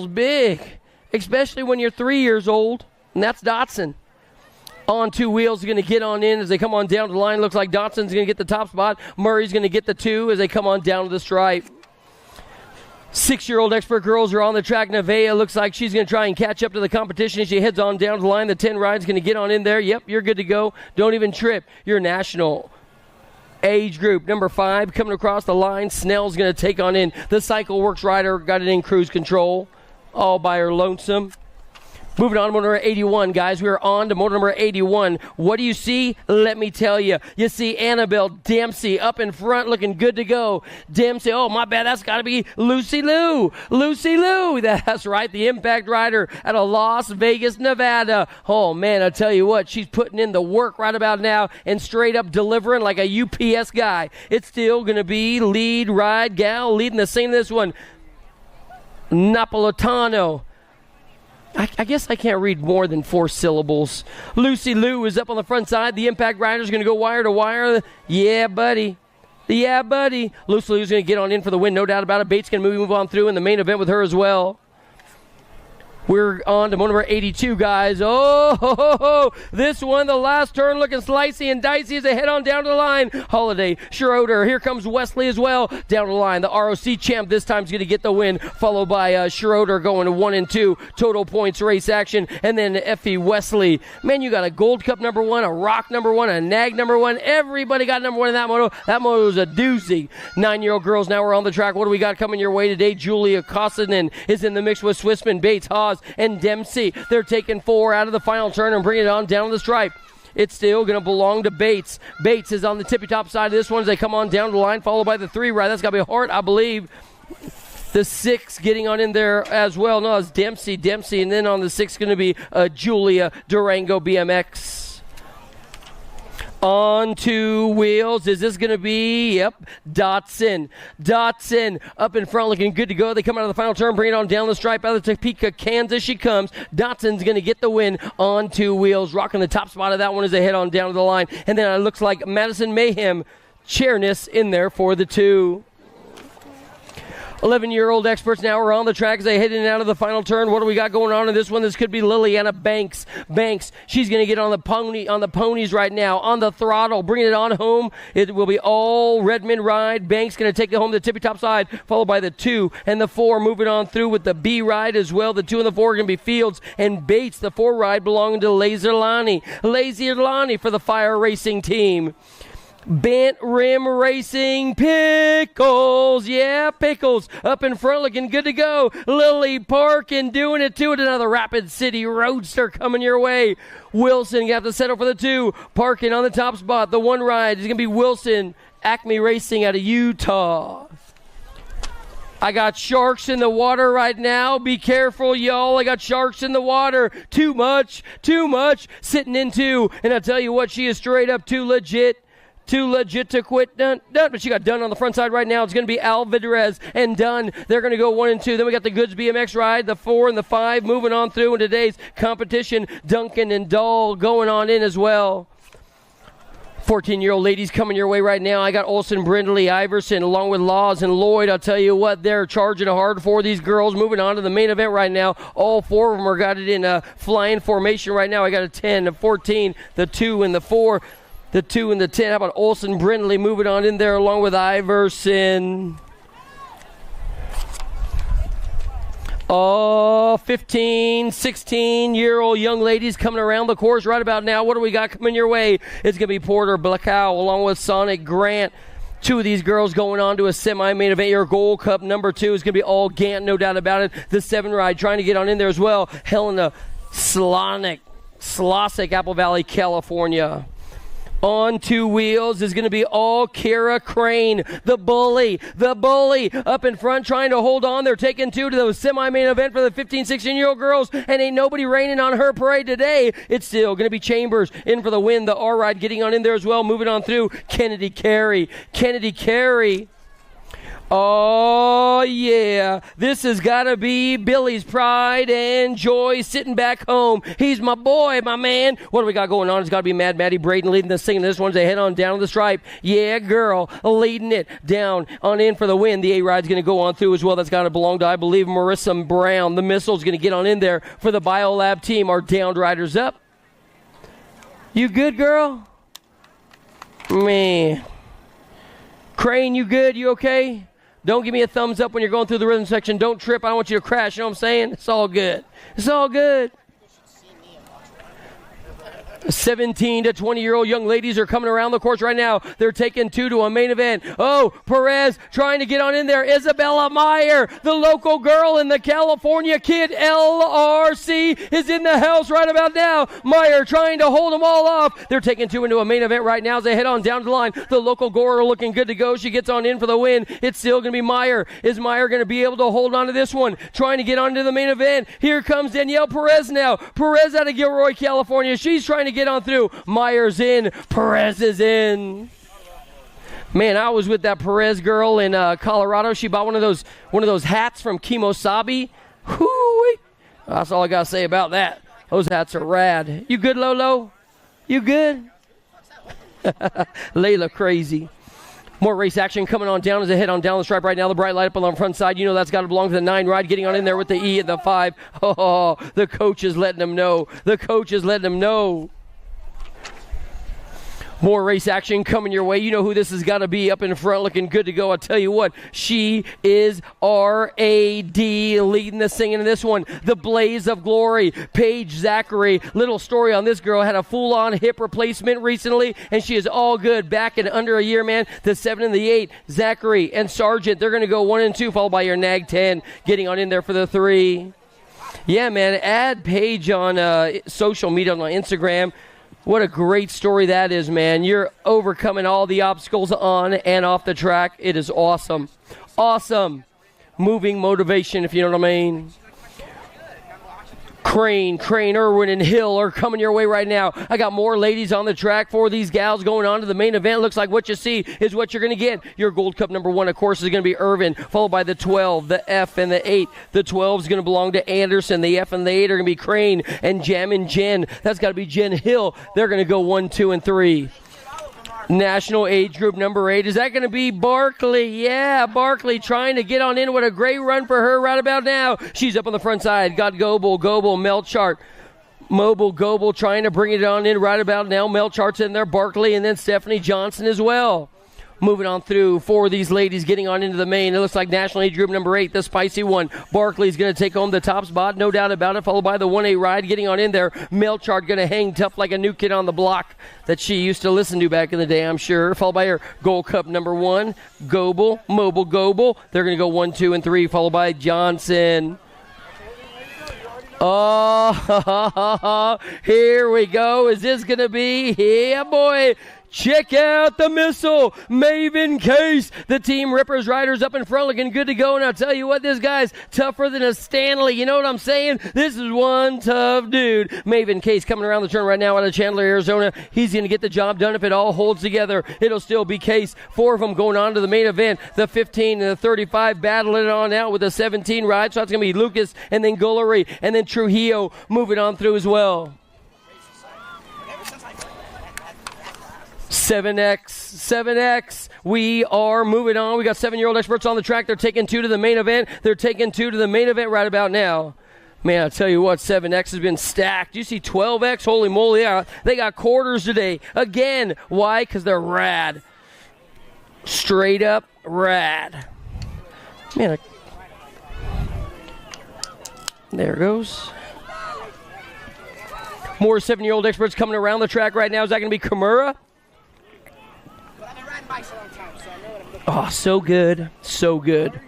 big, especially when you're 3 years old. And that's Dotson. On 2 wheels, going to get on in as they come on down the line. Looks like Dotson's going to get the top spot. Murray's going to get the 2 as they come on down to the stripe. 6-year-old expert girls are on the track. Nevaeh looks like she's going to try and catch up to the competition as she heads on down the line. The 10 ride's going to get on in there. Yep, you're good to go. Don't even trip. Your national age group. Number 5 coming across the line. Snell's going to take on in. The Cycle Works rider got it in cruise control all by her lonesome. Moving on to motor number 81, guys. We are on to motor number 81. What do you see? Let me tell you. You see Annabelle Dempsey up in front looking good to go. Dempsey, oh, my bad. That's got to be Lucy Liu. Lucy Liu. That's right. The Impact Rider out of Las Vegas, Nevada. Oh, man, I tell you what. She's putting in the work right about now and straight up delivering like a UPS guy. It's still going to be lead ride gal leading the scene this one. Napolitano. I guess I can't read more than 4 syllables. Lucy Liu is up on the front side. The Impact Rider's going to go wire to wire. Yeah, buddy. Lucy Liu's going to get on in for the win, no doubt about it. Bates going to move on through in the main event with her as well. We're on to moto number 82, guys. Oh, this one, the last turn, looking slicey and dicey as they head on down to the line. Holiday, Schroeder, here comes Wesley as well. Down the line, the ROC champ this time is going to get the win, followed by Schroeder going to 1 and 2. Total points race action. And then Effie Wesley. Man, you got a Gold Cup number 1, a Rock number 1, a Nag number 1. Everybody got number 1 in that moto. That moto was a doozy. 9-year-old girls now we're on the track. What do we got coming your way today? Julia Kossinen is in the mix with Swissman, Bates, Haas, and Dempsey. They're taking 4 out of the final turn and bringing it on down the stripe. It's still going to belong to Bates. Bates is on the tippy-top side of this one as they come on down the line, followed by the 3 ride. That's got to be Hart, I believe. The 6 getting on in there as well. No, it's Dempsey, and then on the 6 going to be Julia Durango BMX. On 2 wheels. Is this going to be, yep, Dotson. Dotson up in front looking good to go. They come out of the final turn, bring it on down the stripe. Out of Topeka, Kansas she comes. Dotson's going to get the win on 2 wheels. Rocking the top spot of that one as they head on down to the line. And then it looks like Madison Mayhem, Chairness in there for the 2. 11-year-old experts now are on the track as they head in and out of the final turn. What do we got going on in this one? This could be Liliana Banks. Banks, she's going to get on the ponies right now, on the throttle, bringing it on home. It will be all Redmond ride. Banks going to take it home the tippy-top side, followed by the 2 and the 4, moving on through with the B ride as well. The 2 and the 4 are going to be Fields and Bates. The 4 ride belonging to Lazerlani. Lazerlani for the Fire Racing team. Bent Rim Racing, Pickles. Yeah, Pickles up in front looking good to go. Lily Parkin doing it too. Another Rapid City Roadster coming your way. Wilson, you have to settle for the 2. Parkin on the top spot. The 1 ride is going to be Wilson, Acme Racing out of Utah. I got sharks in the water right now. Be careful, y'all. I got sharks in the water. Too much. Sitting in 2. And I tell you what, she is straight up too legit to quit. Done, but she got Dunn on the front side right now. It's going to be Alvidrez and Dunn. They're going to go 1 and 2. Then we got the Goods BMX ride, the 4 and the 5 moving on through in today's competition. Duncan and Dahl going on in as well. 14-year-old ladies coming your way right now. I got Olson, Brindley, Iverson, along with Laws and Lloyd. I'll tell you what, they're charging hard for these girls. Moving on to the main event right now. All 4 of them are got it in a flying formation right now. I got a 10, a 14, the 2, and the 4. The 2 and the 10. How about Olson Brindley moving on in there along with Iverson? Oh, 15, 16-year-old young ladies coming around the course right about now. What do we got coming your way? It's going to be Porter Blackow along with Sonic Grant. 2 of these girls going on to a semi-main event. Your Gold Cup number 2 is going to be all Gant, no doubt about it. The 7 ride trying to get on in there as well. Helena Slosik, Apple Valley, California. On 2 wheels is going to be all Kara Crane, the bully up in front trying to hold on. They're taking 2 to the semi-main event for the 15, 16-year-old girls, and ain't nobody raining on her parade today. It's still going to be Chambers in for the win. The R-Ride getting on in there as well, moving on through. Kennedy Carey. Oh, yeah. This has got to be Billy's pride and joy sitting back home. He's my boy, my man. What do we got going on? It's got to be Mad Maddie Braden leading the singing this one. They head on down to the stripe. Yeah, girl, leading it down on in for the win. The A-Ride's going to go on through as well. That's got to belong to, I believe, Marissa Brown. The Missile's going to get on in there for the Biolab team. Our downed riders up. You good, girl? Man. Crane, you good? You okay? Don't give me a thumbs up when you're going through the rhythm section. Don't trip. I don't want you to crash. You know what I'm saying? It's all good. 17 to 20-year-old young ladies are coming around the course right now. They're taking 2 to a main event. Oh, Perez trying to get on in there. Isabella Meyer, the local girl and the California kid. LRC is in the house right about now. Meyer trying to hold them all off. They're taking 2 into a main event right now as they head on down to the line. The local girl looking good to go. She gets on in for the win. It's still going to be Meyer. Is Meyer going to be able to hold on to this one? Trying to get on to the main event. Here comes Danielle Perez now. Perez out of Gilroy, California. She's trying to get on through. Meyer's in. Perez is in. Man, I was with that Perez girl in Colorado. She bought one of those hats from Kimosabi. Whoo-wee. That's all I got to say about that. Those hats are rad. You good, Lolo? You good? Layla crazy. More race action coming on down as they head on down the stripe right now. The bright light up on the front side. You know that's got to belong to the 9 ride. Getting on in there with the E and the 5. Oh, the coach is letting them know. The coach is letting them know. More race action coming your way. You know who this has got to be up in front looking good to go. I'll tell you what, she is R.A.D. leading the singing in this one. The Blaze of Glory, Paige Zachary. Little story on this girl. Had a full-on hip replacement recently, and she is all good. Back in under a year, man. The 7 and the 8, Zachary and Sargent. They're going to go 1 and 2, followed by your Nag 10. Getting on in there for the 3. Yeah, man, add Paige on social media, on Instagram. What a great story that is, man. You're overcoming all the obstacles on and off the track. It is awesome. Awesome. Moving motivation, if you know what I mean. Crane, Irwin, and Hill are coming your way right now. I got more ladies on the track for these gals going on to the main event. Looks like what you see is what you're going to get. Your Gold Cup number 1, of course, is going to be Irvin, followed by the 12, the F, and the 8. The 12 is going to belong to Anderson. The F and the 8 are going to be Crane and Jam and Jen. That's got to be Jen Hill. They're going to go 1, 2, and 3. National age group number 8. Is that going to be Barkley? Yeah, Barkley trying to get on in. What a great run for her right about now. She's up on the front side. Got Goebel, Melchart. Mobile Goebel trying to bring it on in right about now. Melchart's in there, Barkley, and then Stephanie Johnson as well. Moving on through 4 of these ladies getting on into the main. It looks like national age group number 8, the spicy one. Barkley's going to take home the top spot, no doubt about it, followed by the 1A ride getting on in there. Melchart going to hang tough like a new kid on the block that she used to listen to back in the day, I'm sure. Followed by her Gold Cup number 1, Goebel, Mobile Goebel. They're going to go 1, 2, and 3, followed by Johnson. Oh, here we go. Is this going to be? Yeah, boy. Check out the missile, Maven Case. The Team Rippers riders up in front looking good to go. And I'll tell you what, this guy's tougher than a Stanley. You know what I'm saying? This is one tough dude. Maven Case coming around the turn right now out of Chandler, Arizona. He's going to get the job done if it all holds together. It'll still be Case. 4 of them going on to the main event. The 15 and the 35 battling it on out with the 17 ride. So that's going to be Lucas and then Gullery and then Trujillo moving on through as well. 7X. We are moving on. We got 7-year-old experts on the track. They're taking 2 to the main event. They're taking 2 to the main event right about now. Man, I tell you what, 7X has been stacked. You see 12X? Holy moly, they got quarters today. Again, why? Because they're rad. Straight up rad. Man, there it goes. More 7-year-old experts coming around the track right now. Is that going to be Kimura? Oh, so good. So good.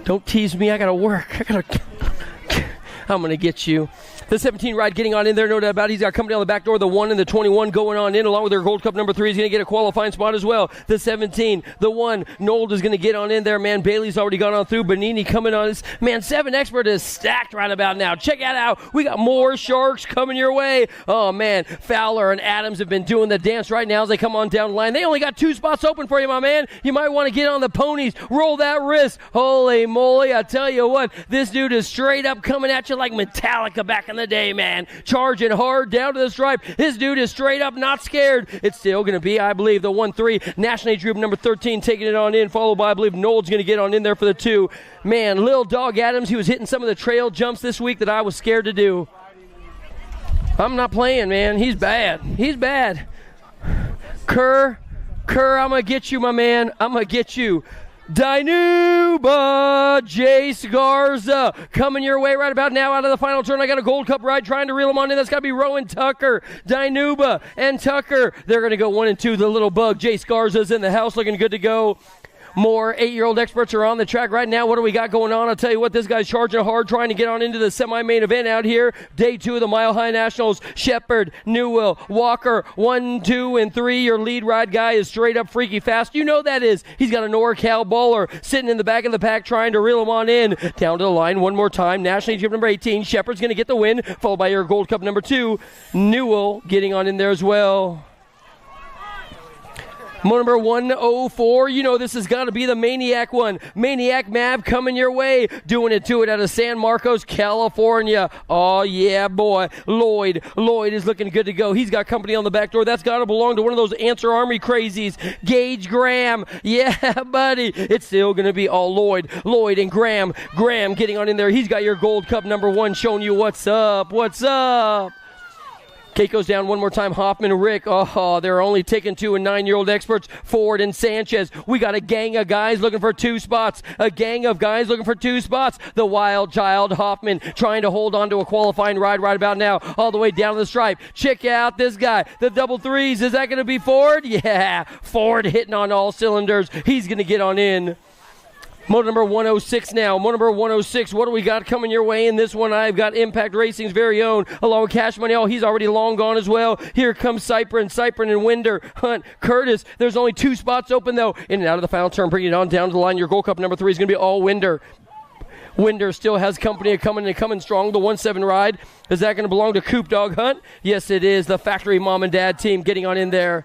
Don't tease me. I got to work. I'm going to get you. The 17 ride getting on in there, no doubt about it. He's got coming down the back door. The 1 and the 21 going on in, along with their Gold Cup number 3. He's going to get a qualifying spot as well. The 17, the 1, Nold is going to get on in there, man. Bailey's already gone on through. Benini coming on. Man, 7 Expert is stacked right about now. Check that out. We got more Sharks coming your way. Oh, man. Fowler and Adams have been doing the dance right now as they come on down the line. They only got 2 spots open for you, my man. You might want to get on the ponies. Roll that wrist. Holy moly. I tell you what, this dude is straight up coming at you like Metallica back in the day, man. Charging hard down to the stripe. This dude is straight up not scared. It's still going to be, I believe, the 1-3 national age group number 13 taking it on in, followed by, I believe, Nold's going to get on in there for the 2. Man, Lil Dog Adams, he was hitting some of the trail jumps this week that I was scared to do. I'm not playing, man. He's bad. He's bad. Kerr, I'm going to get you, my man. I'm going to get you. Dinuba, Jace Garza coming your way right about now out of the final turn. I got a Gold Cup ride trying to reel him on in. That's got to be Rowan Tucker. Dinuba and Tucker, they're going to go 1 and 2. The little bug, Jace Garza's in the house looking good to go. More 8-year-old experts are on the track right now. What do we got going on? I'll tell you what, this guy's charging hard, trying to get on into the semi-main event out here. Day 2 of the Mile High Nationals. Shepard, Newell, Walker, 1, 2, and 3. Your lead ride guy is straight up freaky fast. You know that is. He's got a NorCal baller sitting in the back of the pack trying to reel him on in. Down to the line one more time. National Championship number 18. Shepard's going to get the win, followed by your Gold Cup number 2. Newell getting on in there as well. Moto number 104, you know this has got to be the Maniac one. Maniac Mav coming your way, doing it to it out of San Marcos, California. Oh, yeah, boy. Lloyd is looking good to go. He's got company on the back door. That's got to belong to one of those Answer Army crazies. Gage Graham. Yeah, buddy. It's still going to be all Lloyd and Graham. Graham getting on in there. He's got your Gold Cup number 1 showing you what's up. What's up? Keiko's down one more time. Hoffman, Rick. Oh, they're only taking 2 and 9-year-old experts. Ford and Sanchez. We got a gang of guys looking for 2 spots. The wild child, Hoffman, trying to hold on to a qualifying ride right about now. All the way down to the stripe. Check out this guy. The double threes. Is that going to be Ford? Yeah. Ford hitting on all cylinders. He's going to get on in. Moto number 106 now. Moto number 106, what do we got coming your way in this one? I've got Impact Racing's very own, along with Cash Money. Oh, he's already long gone as well. Here comes Cyprin and Winder, Hunt, Curtis. There's only 2 spots open, though. In and out of the final turn, bringing it on down to the line. Your Gold Cup number 3 is going to be all Winder. Winder still has company coming strong. The 1-7 ride. Is that going to belong to Coop Dog Hunt? Yes, it is. The factory mom and dad team getting on in there.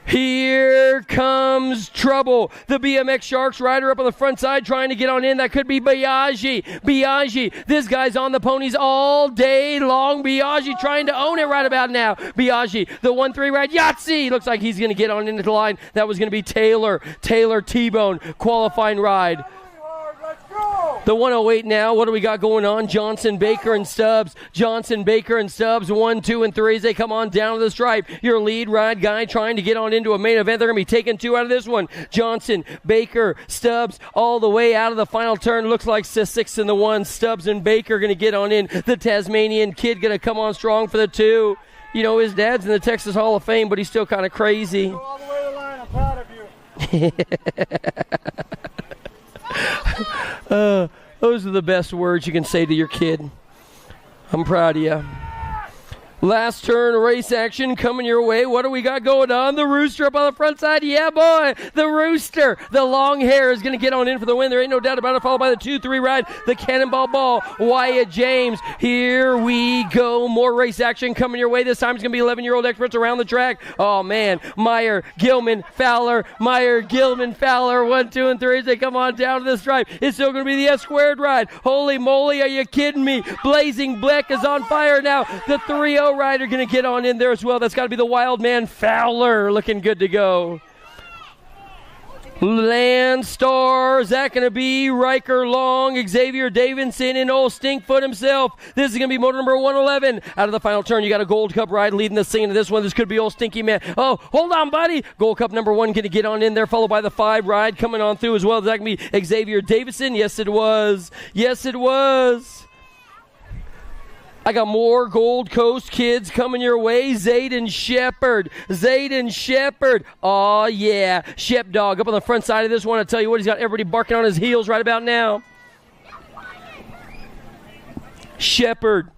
Here comes trouble. The BMX Sharks rider up on the front side trying to get on in. That could be Biaggi. This guy's on the ponies all day long. Biaggi trying to own it right about now. Biaggi, the 1-3 ride. Yahtzee! Looks like he's going to get on into the line. That was going to be Taylor T-Bone qualifying ride. The 108 now. What do we got going on? Johnson, Baker, and Stubbs. 1, 2, and 3 as they come on down to the stripe. Your lead ride guy trying to get on into a main event. They're going to be taking 2 out of this one. Johnson, Baker, Stubbs, all the way out of the final turn. Looks like 6 and the 1. Stubbs and Baker going to get on in. The Tasmanian kid going to come on strong for the 2. You know, his dad's in the Texas Hall of Fame, but he's still kind of crazy. Go all the way to the line. I'm proud of you. Those are the best words you can say to your kid. I'm proud of you. Last turn race action coming your way. What do we got going on? The Rooster up on the front side. Yeah, boy. The Rooster. The long hair is going to get on in for the win. There ain't no doubt about it. Followed by the 2-3 ride. The Cannonball Ball. Wyatt James. Here we go. More race action coming your way. This time it's going to be 11-year-old experts around the track. Oh, man. Meyer, Gilman, Fowler. 1, 2, and 3 as they come on down to the stripe. It's still going to be the S-squared ride. Holy moly. Are you kidding me? Blazing Black is on fire now. The 3-0 rider going to get on in there as well. That's got to be the wild man Fowler, looking good to go. Landstar, is that going to be Riker Long, Xavier Davidson, and old Stinkfoot himself? This is going to be motor number 111. Out of the final turn, you got a Gold Cup ride leading the scene of this one. This could be old Stinky Man. Oh, hold on, buddy. Gold Cup number 1 going to get on in there, followed by the 5 ride coming on through as well. Is that going to be Xavier Davidson? Yes, it was. I got more Gold Coast kids coming your way. Zayden Shepard. Oh, yeah. Shep Dog up on the front side of this one. I tell you what, he's got everybody barking on his heels right about now. Shepard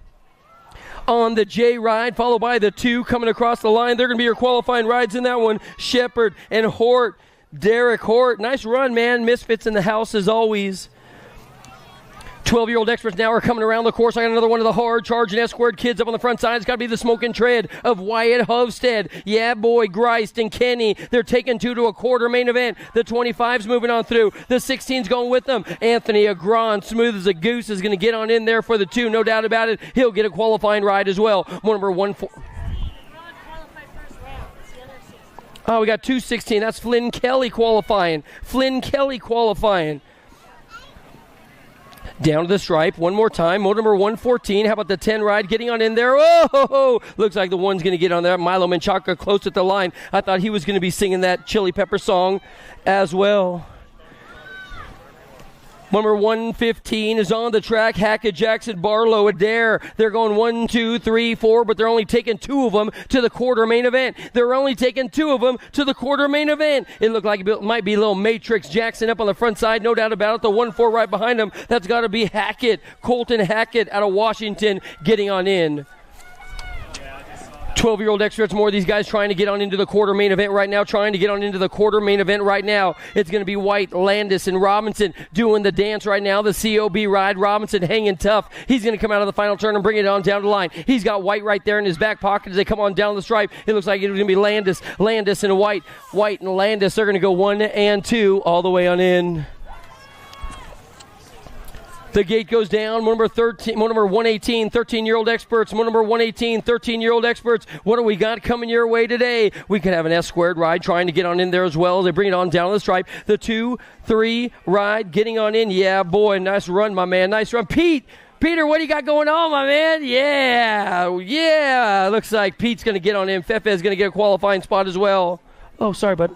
on the J ride, followed by the 2 coming across the line. They're going to be your qualifying rides in that one. Shepard and Hort. Derek Hort. Nice run, man. Misfits in the house as always. 12-year-old experts now are coming around the course. I got another one of the hard-charging S-squared kids up on the front side. It's got to be the smoking tread of Wyatt Hovstead. Yeah, boy, Greist and Kenny. They're taking 2 to a quarter main event. The 25's moving on through. The 16's going with them. Anthony Agron, smooth as a goose, is going to get on in there for the 2. No doubt about it. He'll get a qualifying ride as well. Number 1-4. Oh, we got 2-16. That's Flynn Kelly qualifying. Down to the stripe one more time. Motor number 114. How about the 10 ride getting on in there? Oh, looks like the 1's going to get on there. Milo Menchaca close at the line. I thought he was going to be singing that Chili Pepper song as well. Number 115 is on the track. Hackett, Jackson, Barlow, Adair. They're going 1, 2, 3, 4, but they're only taking 2 of them to the quarter main event. It looked like it might be a little Matrix Jackson up on the front side. No doubt about it. The 1-4 right behind him. That's got to be Hackett. Colton Hackett out of Washington getting on in. 12-year-old experts, more of these guys trying to get on into the quarter main event right now, It's going to be White, Landis, and Robinson doing the dance right now. The COB ride. Robinson hanging tough. He's going to come out of the final turn and bring it on down the line. He's got White right there in his back pocket as they come on down the stripe. It looks like it's going to be Landis and White. White and Landis, they're going to go 1 and 2 all the way on in. The gate goes down. Number 118, 13-year-old experts. Number 118, 13-year-old experts. What do we got coming your way today? We could have an S-squared ride trying to get on in there as well. They bring it on down the stripe. The 2-3 ride getting on in. Yeah, boy, nice run, my man. Nice run. Peter, what do you got going on, my man? Yeah. Looks like Pete's going to get on in. Fefe's going to get a qualifying spot as well. Oh, sorry, bud.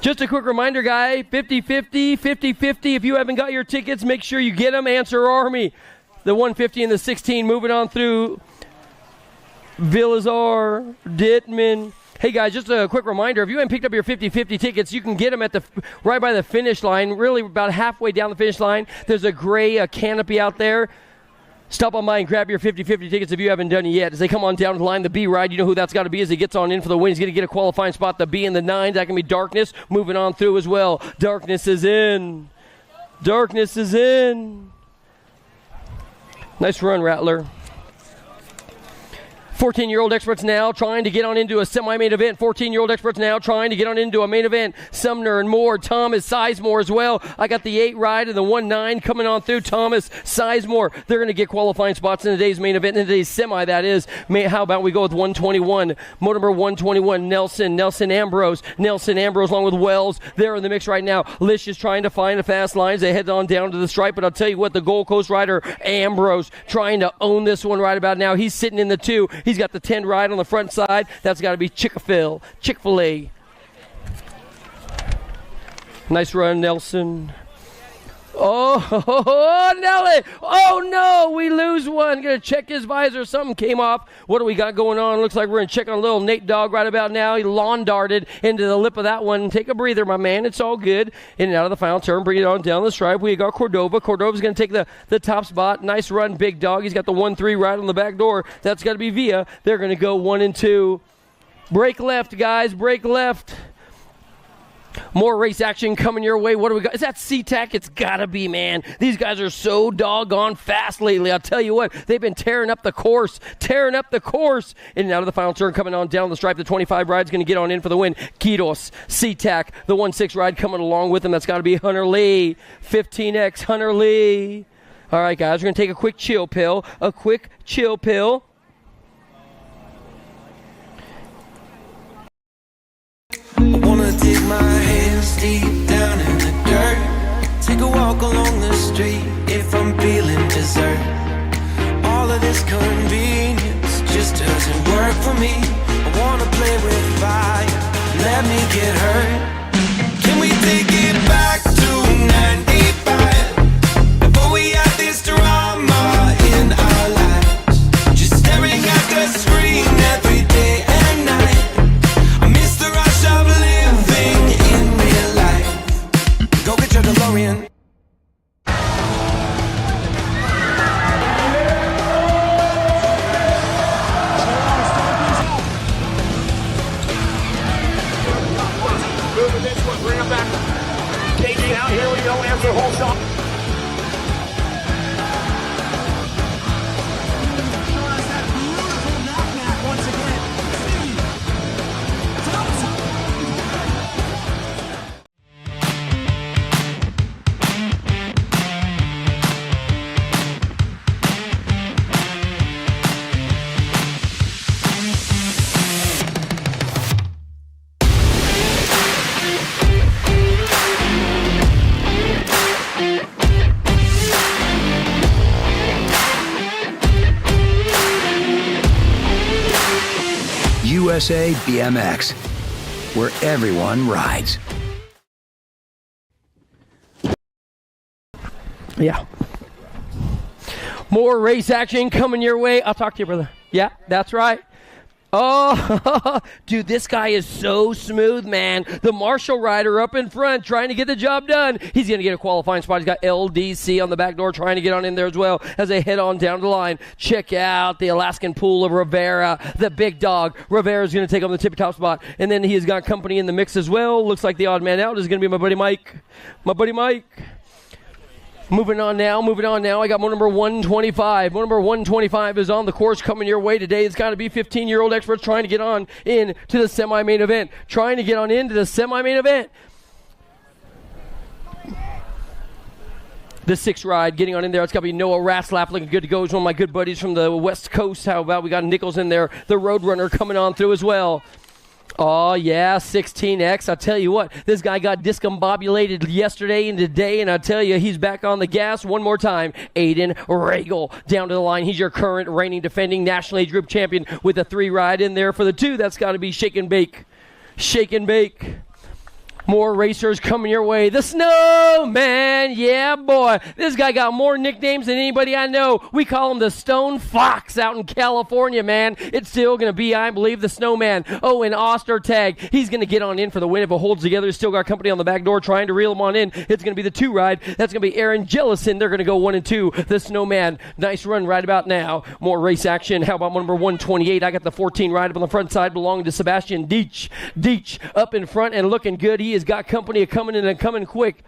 Just a quick reminder, guy, 50-50, 50-50. If you haven't got your tickets, make sure you get them. Answer Army. The 150 and the 16 moving on through Villazar, Dittman. Hey, guys, just a quick reminder. If you haven't picked up your 50-50 tickets, you can get them right by the finish line, really about halfway down the finish line. There's a gray canopy out there. Stop on by and grab your 50-50 tickets if you haven't done it yet. As they come on down the line, the B ride, you know who that's got to be as he gets on in for the win. He's going to get a qualifying spot, the B and the 9. That can be Darkness moving on through as well. Darkness is in. Nice run, Rattler. 14-year-old experts now trying to get on into a semi-main event. 14-year-old experts now trying to get on into a main event. Sumner and Moore, Thomas, Sizemore as well. I got the 8 ride and the 1-9 coming on through. Thomas, Sizemore. They're going to get qualifying spots in today's main event, in today's semi, that is. How about we go with 121? Motor number 121, Nelson Ambrose along with Wells. They're in the mix right now. Lish is trying to find the fast lines. They head on down to the stripe, but I'll tell you what, the Gold Coast rider, Ambrose, trying to own this one right about now. He's sitting in the 2. He's got the 10 ride on the front side. That's got to be Chick-fil-A. Nice run, Nelson. Oh, Nelly. Oh, no, we lose one. Going to check his visor. Something came off. What do we got going on? Looks like we're going to check on little Nate Dogg right about now. He lawn darted into the lip of that one. Take a breather, my man. It's all good. In and out of the final turn. Bring it on down the stripe. We got Cordova. Cordova's going to take the top spot. Nice run, Big Dog. He's got the 1-3 right on the back door. That's got to be Via. They're going to go 1 and 2. Break left, guys. Break left. More race action coming your way. What do we got? Is that SeaTac? It's got to be, man. These guys are so doggone fast lately. I'll tell you what, they've been tearing up the course. In and out of the final turn, coming on down the stripe. The 25 ride's going to get on in for the win. Kitos, SeaTac, the 1-6 ride coming along with him. That's got to be Hunter Lee. 15X, Hunter Lee. All right, guys, we're going to take a quick chill pill. I wanna dig my hands deep down in the dirt. Take a walk along the street if I'm feeling dessert. All of this convenience just doesn't work for me. I wanna play with fire, let me get hurt. Can we take it back to 95? Before we had this drama in our lives, just staring at the screen every day and night. I miss the rush of living in real life. Go get your DeLorean. Bring him back. Cage down. Here we go. Answer whole shot. USA BMX, where everyone rides. Yeah. More race action coming your way. I'll talk to you, brother. Yeah, that's right. Oh, dude, this guy is so smooth, man. The Marshall rider up in front trying to get the job done. He's going to get a qualifying spot. He's got LDC on the back door trying to get on in there as well as they head on down the line. Check out the Alaskan pool of Rivera, the big dog. Rivera's going to take on the tip-top spot, and then he has got company in the mix as well. Looks like the odd man out is going to be my buddy Mike. Moving on now. I got number 125. Number 125 is on the course coming your way today. It's got to be 15-year-old experts trying to get on into the semi-main event. The 6 ride getting on in there. It's got to be Noah Ratzlaff looking good to go. He's one of my good buddies from the West Coast. How about we got Nichols in there, the Roadrunner coming on through as well. Oh, yeah, 16X. I tell you what, this guy got discombobulated yesterday and today, and I tell you, he's back on the gas one more time. Aiden Regal down to the line. He's your current reigning defending national age group champion with a 3 ride in there for the 2. That's got to be Shake and Bake. More racers coming your way. The Snowman, yeah, boy. This guy got more nicknames than anybody I know. We call him the Stone Fox out in California, man. It's still going to be, I believe, the Snowman. Oh, and Ostertag. He's going to get on in for the win if it holds together. He's still got company on the back door trying to reel him on in. It's going to be the 2 ride. That's going to be Aaron Jellison. They're going to go 1 and 2. The Snowman. Nice run right about now. More race action. How about number 128? I got the 14 ride up on the front side belonging to Sebastian Deitch. Deitch up in front and looking good. He has got company coming in and coming quick.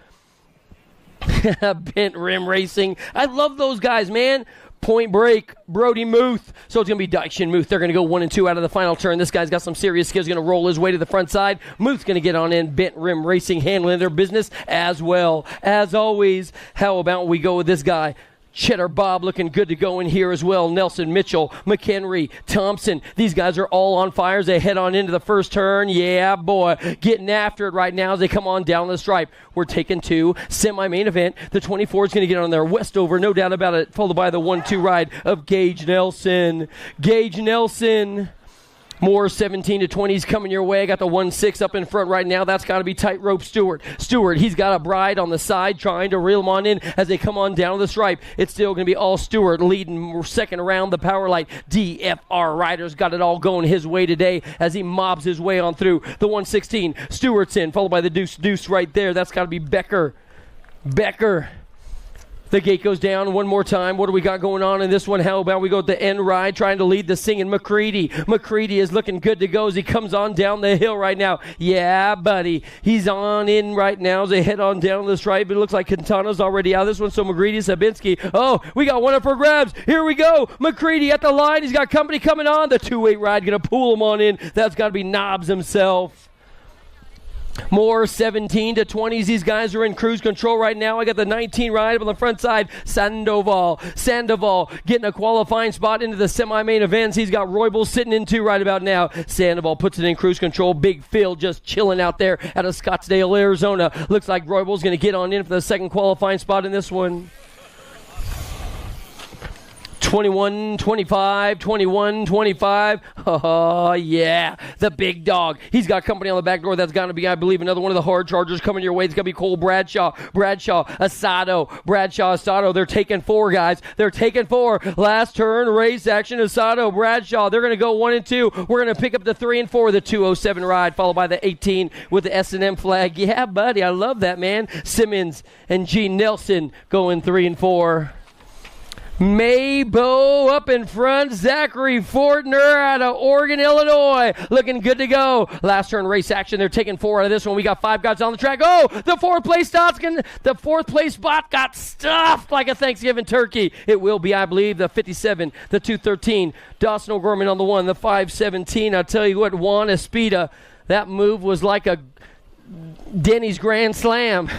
Bent Rim Racing. I love those guys, man. Point Break, Brody Muth. So it's going to be Dykshin Muth. They're going to go 1 and 2 out of the final turn. This guy's got some serious skills. Going to roll his way to the front side. Muth's going to get on in. Bent Rim Racing handling their business as well. As always, how about we go with this guy? Cheddar Bob looking good to go in here as well. Nelson Mitchell, McHenry, Thompson. These guys are all on fire as they head on into the first turn. Yeah, boy. Getting after it right now as they come on down the stripe. We're taking 2. Semi-main event. The 24 is going to get on there. Westover, no doubt about it. Followed by the 1-2 ride of Gage Nelson. More 17 to 20s coming your way. I got the 1-6 up in front right now. That's got to be Tightrope Stewart. He's got a bride on the side trying to reel him on in as they come on down the stripe. It's still going to be all Stewart leading second around the power light. DFR Riders got it all going his way today as he mobs his way on through. The 116, Stewart's in, followed by the Deuce right there. That's got to be Becker. The gate goes down one more time. What do we got going on in this one? How about we go with the end ride trying to lead the singing McCready. McCready is looking good to go as he comes on down the hill right now. Yeah, buddy. He's on in right now as they head on down the stripe. It looks like Quintana's already out of this one, so McCready, Sabinski. Oh, we got one up for grabs. Here we go. McCready at the line. He's got company coming on. The 2-8 ride going to pull him on in. That's got to be Knobs himself. More 17 to 20s. These guys are in cruise control right now. I got the 19 ride up on the front side. Sandoval getting a qualifying spot into the semi-main events. He's got Roybal sitting in 2 right about now. Sandoval puts it in cruise control. Big Phil just chilling out there out of Scottsdale, Arizona. Looks like Roybal's going to get on in for the second qualifying spot in this one. 21-25. Oh, yeah. The big dog. He's got company on the back door. That's going to be, I believe, another one of the hard chargers coming your way. It's going to be Cole Bradshaw, Asado. They're taking 4, guys. They're taking 4. Last turn, race action. Asado, Bradshaw. They're going to go 1 and 2. We're going to pick up the 3 and 4, the 207 ride, followed by the 18 with the S&M flag. Yeah, buddy. I love that, man. Simmons and G. Nelson going 3 and 4. Maybo up in front. Zachary Fortner out of Oregon, Illinois. Looking good to go. Last turn race action. They're taking 4 out of this one. We got 5 guys on the track. Oh, the 4th place spot got stuffed like a Thanksgiving turkey. It will be, I believe, the 57, the 213. Dawson O'Gorman on the 1, the 517. I'll tell you what, Juan Espita, that move was like a Denny's Grand Slam.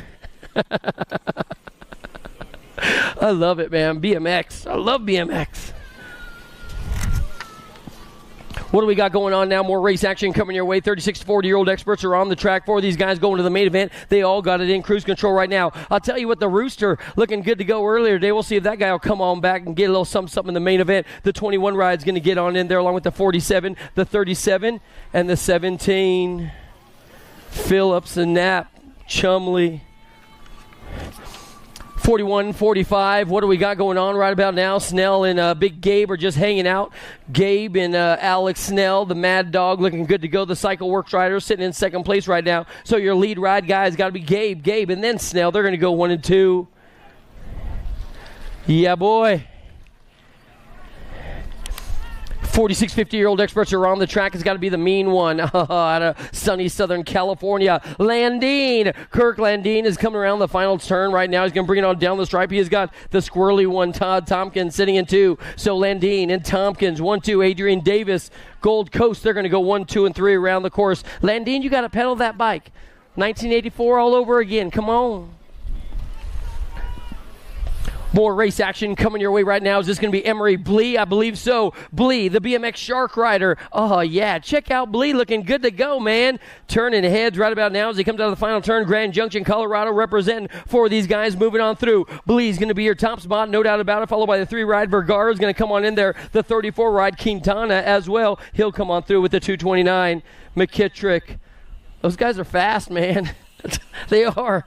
I love it, man. BMX. I love BMX. What do we got going on now? More race action coming your way. 36 to 40-year-old experts are on the track. 4 of these guys going to the main event. They all got it in cruise control right now. I'll tell you what, the Rooster looking good to go earlier today. We'll see if that guy will come on back and get a little something in the main event. The 21 ride's going to get on in there along with the 47, the 37, and the 17. Phillips and Knapp, Chumley. 41-45. What do we got going on right about now? Snell and Big Gabe are just hanging out. Gabe and Alex Snell, the Mad Dog, looking good to go. The Cycle Works rider sitting in second place right now. So your lead ride guy has got to be Gabe, and then Snell. They're going to go 1 and 2. Yeah, boy. 46, 50-year-old experts are on the track. It's got to be the mean one out of sunny Southern California. Landine. Kirk Landine is coming around the final turn right now. He's going to bring it on down the stripe. He has got the squirrely one, Todd Tompkins, sitting in 2. So Landine and Tompkins, 1, 2. Adrian Davis, Gold Coast. They're going to go 1, 2, and 3 around the course. Landine, you got to pedal that bike. 1984 all over again. Come on. More race action coming your way right now. Is this going to be Emery Blee? I believe so. Blee, the BMX Shark Rider. Oh, yeah. Check out Blee looking good to go, man. Turning heads right about now as he comes out of the final turn. Grand Junction, Colorado representing for these guys moving on through. Blee's going to be your top spot, no doubt about it, followed by the 3 ride. Vergara is going to come on in there. The 34 ride, Quintana as well. He'll come on through with the 229. McKittrick. Those guys are fast, man. They are.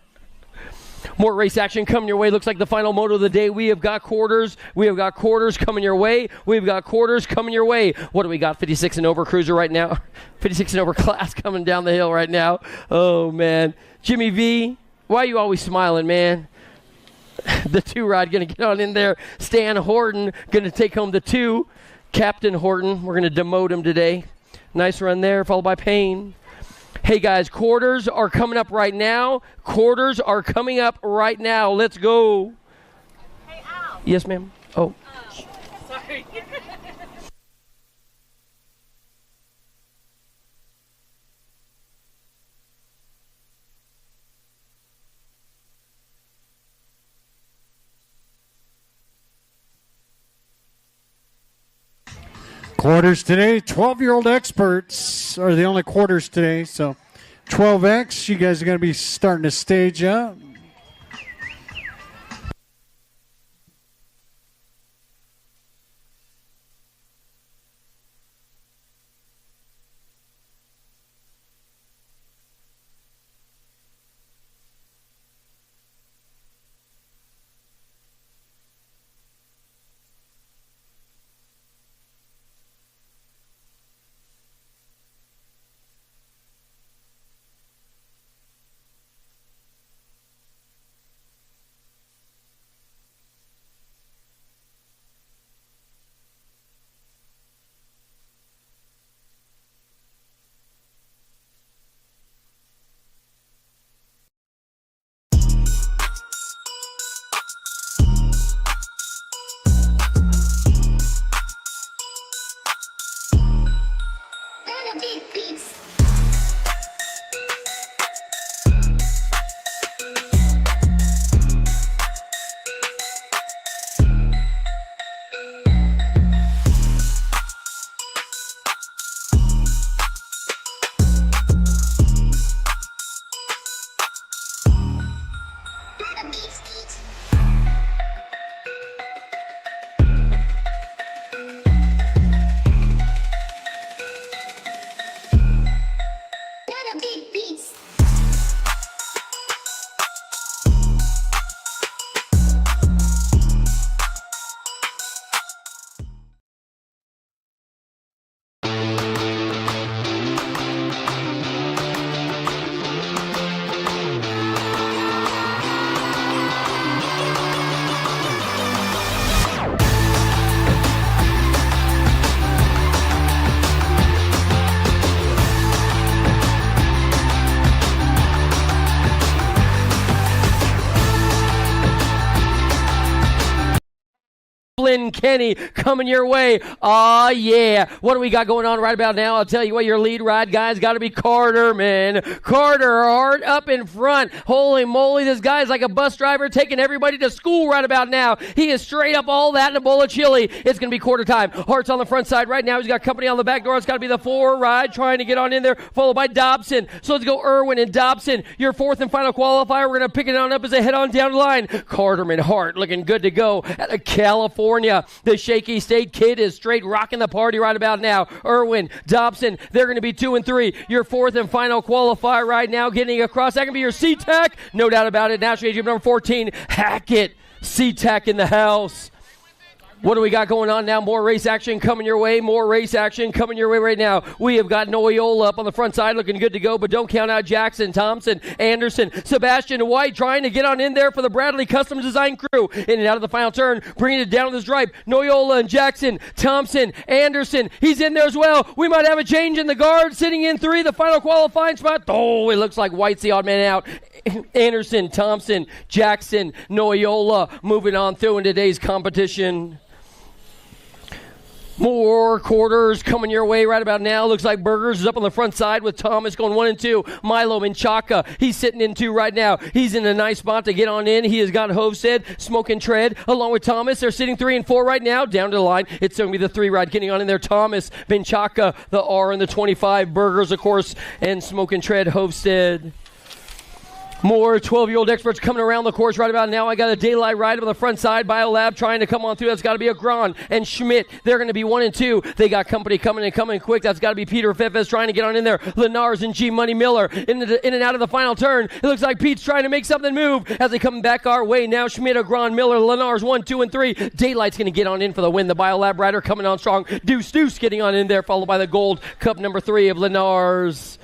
More race action coming your way. Looks like the final moto of the day. We have got quarters. We have got quarters coming your way. We've got quarters coming your way. What do we got? 56 and over cruiser right now. 56 and over class coming down the hill right now. Oh, man. Jimmy V, why are you always smiling, man? The 2 ride going to get on in there. Stan Horton going to take home the 2. Captain Horton, we're going to demote him today. Nice run there, followed by Payne. Hey, guys, quarters are coming up right now. Quarters are coming up right now. Let's go. Hey, Al. Yes, ma'am. Oh. Sorry. Quarters today. 12-year-old experts are the only quarters today. So 12X, you guys are going to be starting to stage up. Kenny coming your way. Oh, yeah. What do we got going on right about now? I'll tell you what, your lead ride guy's got to be Carter, man. Carter Hart up in front. Holy moly, this guy's like a bus driver taking everybody to school right about now. He is straight up all that in a bowl of chili. It's going to be quarter time. Hart's on the front side right now. He's got company on the back door. It's got to be the 4 ride trying to get on in there, followed by Dobson. So let's go Irwin and Dobson. Your 4th and final qualifier. We're going to pick it on up as they head on down the line. Carterman Hart looking good to go at a California California. The Shaky State Kid is straight rocking the party right about now. Irwin, Dobson, they're going to be 2 and 3. Your fourth and final qualifier right now, getting across. That can be your SeaTac, no doubt about it. National Age number 14, Hackett. SeaTac in the house. What do we got going on now? More race action coming your way. More race action coming your way right now. We have got Noyola up on the front side looking good to go, but don't count out Jackson, Thompson, Anderson, Sebastian White trying to get on in there for the Bradley Custom Design crew. In and out of the final turn, bringing it down to the stripe. Noyola and Jackson, Thompson, Anderson. He's in there as well. We might have a change in the guard. Sitting in 3, the final qualifying spot. Oh, it looks like White's the odd man out. Anderson, Thompson, Jackson, Noyola moving on through in today's competition. More quarters coming your way right about now. Looks like Burgers is up on the front side with Thomas going 1 and 2. Milo Menchaca, he's sitting in 2 right now. He's in a nice spot to get on in. He has got Hovsted, Smoke and Tread, along with Thomas. They're sitting 3 and 4 right now. Down to the line, it's going to be the 3 ride getting on in there. Thomas, Menchaca, the R and the 25. Burgers, of course, and Smoke and Tread, Hovsted. More 12-year-old experts coming around the course right about now. I got a daylight ride on the front side. BioLab trying to come on through. That's got to be a Gran and Schmidt. They're going to be 1 and 2. They got company coming quick. That's got to be Peter Fefes trying to get on in there. Lenars and G Money Miller in and out of the final turn. It looks like Pete's trying to make something move as they come back our way. Now Schmidt, a Gran, Miller, Lenars 1, 2, and 3. Daylight's going to get on in for the win. The BioLab rider coming on strong. Deuce getting on in there, followed by the gold cup number 3 of Lenars.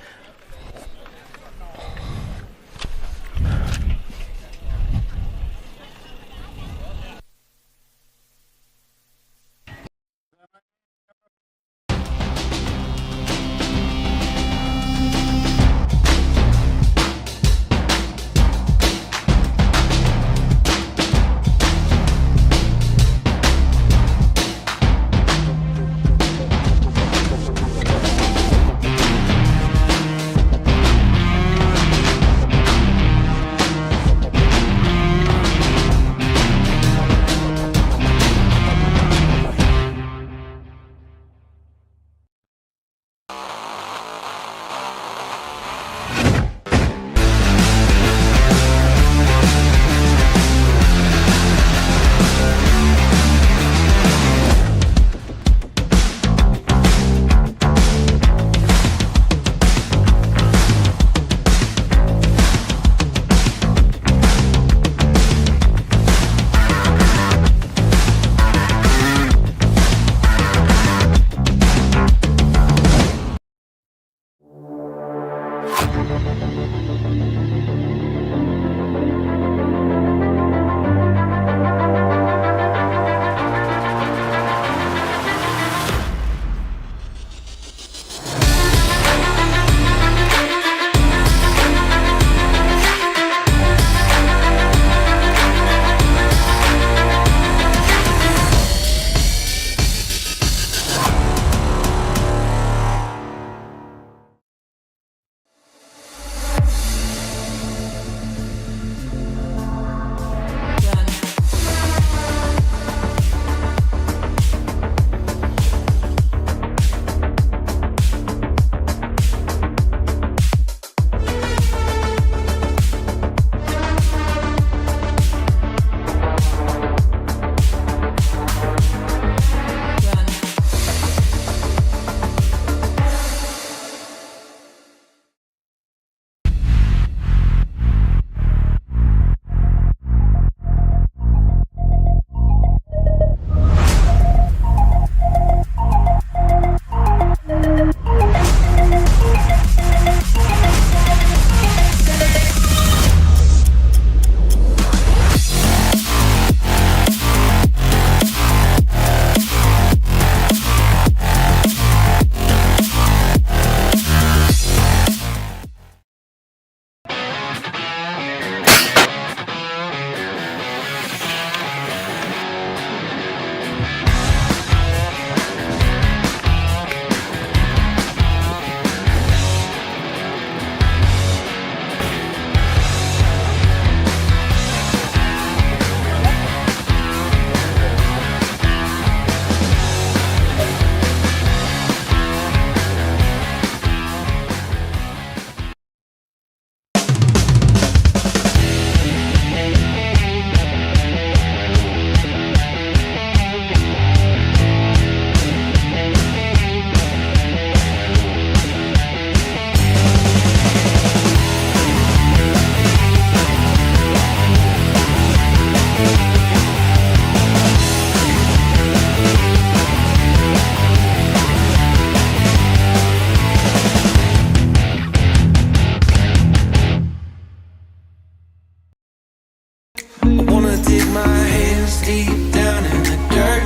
I'ma dig my hands deep down in the dirt.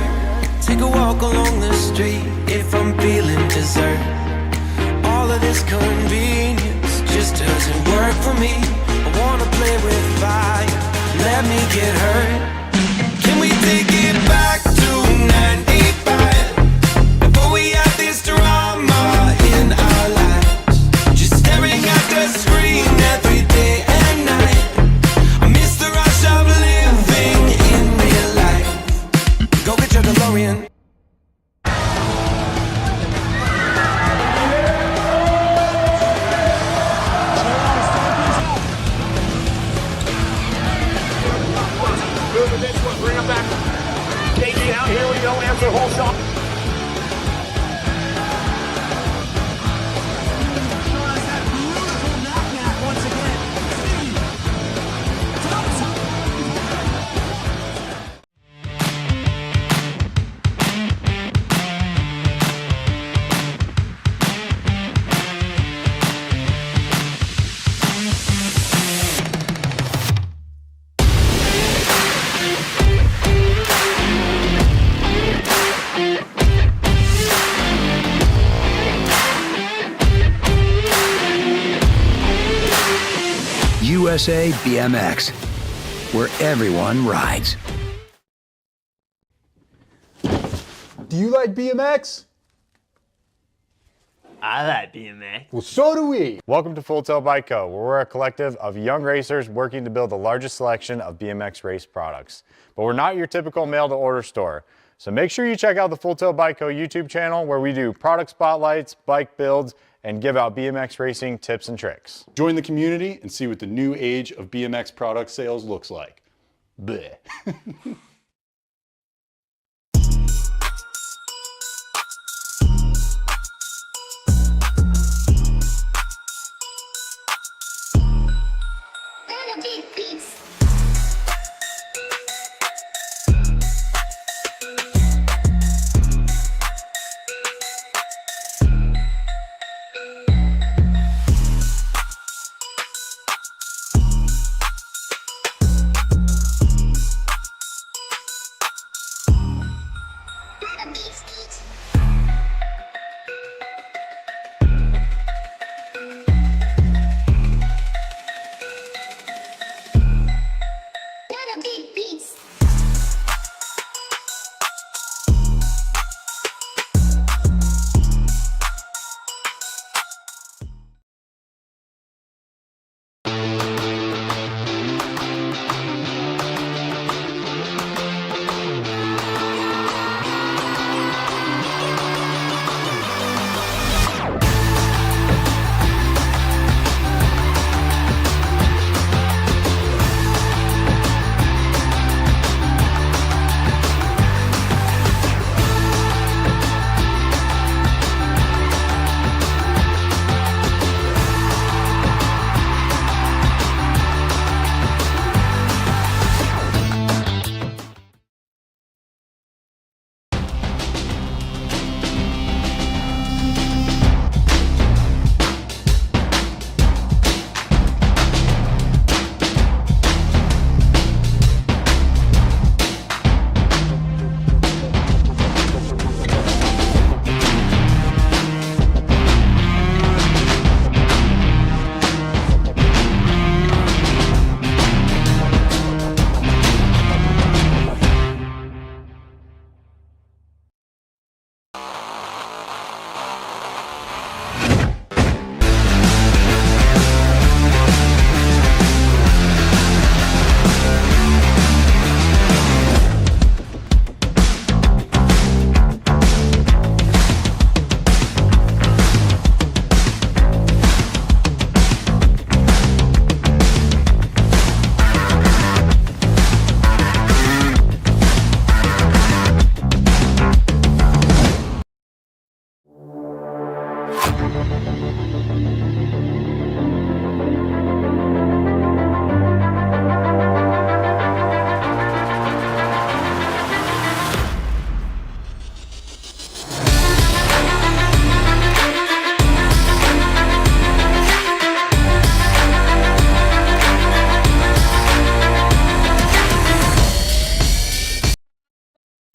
Take a walk along the street if I'm feeling dessert. All of this convenience just doesn't work for me. I wanna play with fire, let me get hurt. Can we take it back to 95? Before we had this drama in our lives, just staring at the screen every day and night. I miss the rush of living in real life. Go get your DeLorean. Bring him back. Take out. Here we go. Answer whole shot. USA BMX, where everyone rides. Do you like BMX? I like BMX. Well, so do we. Welcome to Full Tail Bike Co., where we're a collective of young racers working to build the largest selection of BMX race products. But we're not your typical mail-to-order store. So make sure you check out the Full Tail Bike Co. YouTube channel, where we do product spotlights, bike builds, and give out BMX racing tips and tricks. Join the community and see what the new age of BMX product sales looks like. Bleh.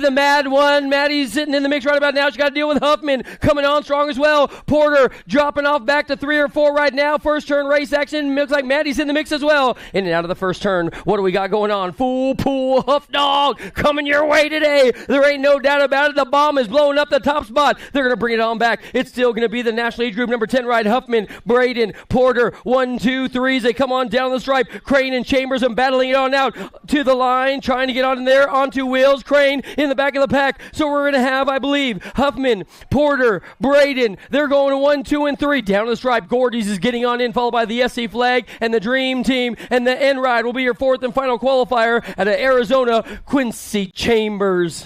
the mad one. Maddie's sitting in the mix right about now. She got to deal with Huffman coming on strong as well. Porter dropping off back to 3 or 4 right now. First turn race action. Looks like Maddie's in the mix as well. In and out of the first turn. What do we got going on? Full pool Huff Dog coming your way today. There ain't no doubt about it. The bomb is blowing up the top spot. They're going to bring it on back. It's still going to be the National Age Group number 10 ride. Huffman, Braden, Porter, 1, 2, 3s. They come on down the stripe. Crane and Chambers and battling it on out to the line, trying to get on in there onto wheels. Crane in the back of the pack. So we're going to have, I believe, Huffman, Porter, Braden. They're going to 1, 2, and 3 down the stripe. Gordy's is getting on in, followed by the SC Flag and the Dream Team. And the end ride will be your 4th and final qualifier out of Arizona, Quincy Chambers.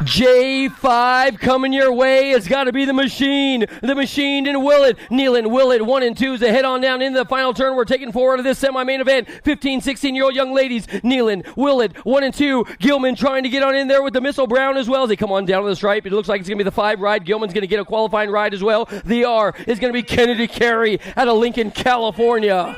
J5 coming your way. It's got to be the machine. The machine in Willett. Nealon, Willett, 1 and 2s. They head on down into the final turn. We're taking forward of this semi-main event. 15, 16-year-old young ladies. Nealon, Willett, 1 and 2. Gilman trying to get on in there with the Missile Brown as well as they come on down to the stripe. It looks like it's going to be the 5 ride. Gilman's going to get a qualifying ride as well. The R is going to be Kennedy Carey out of Lincoln, California.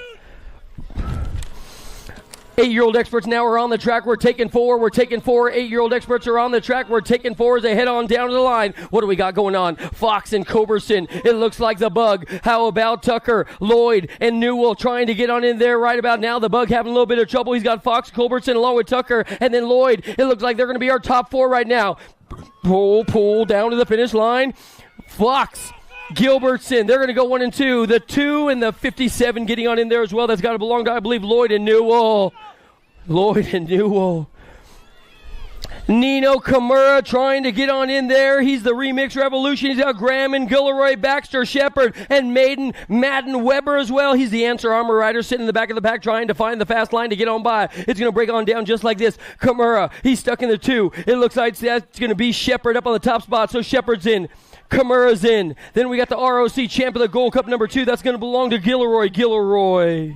8-year-old experts now are on the track. We're taking 4. 8-year-old experts are on the track. We're taking 4 as they head on down to the line. What do we got going on? Fox and Coberson. It looks like the Bug. How about Tucker, Lloyd, and Newell trying to get on in there right about now? The Bug having a little bit of trouble. He's got Fox, Culbertson along with Tucker, and then Lloyd. It looks like they're going to be our top 4 right now. Pull down to the finish line. Fox, Gilbertson, they're going to go 1 and 2. The 2 and the 57 getting on in there as well. That's got to belong to, I believe, Lloyd and Newell. Nino Kimura trying to get on in there. He's the Remix Revolution. He's got Graham and Gilroy, Baxter, Shepard, and Madden Weber as well. He's the Answer Armor Rider sitting in the back of the pack trying to find the fast line to get on by. It's going to break on down just like this. Kimura, he's stuck in the 2. It looks like that's going to be Shepard up on the top spot. So Shepard's in. Kimura's in. Then we got the ROC champ of the Gold Cup number 2. That's going to belong to Gilroy.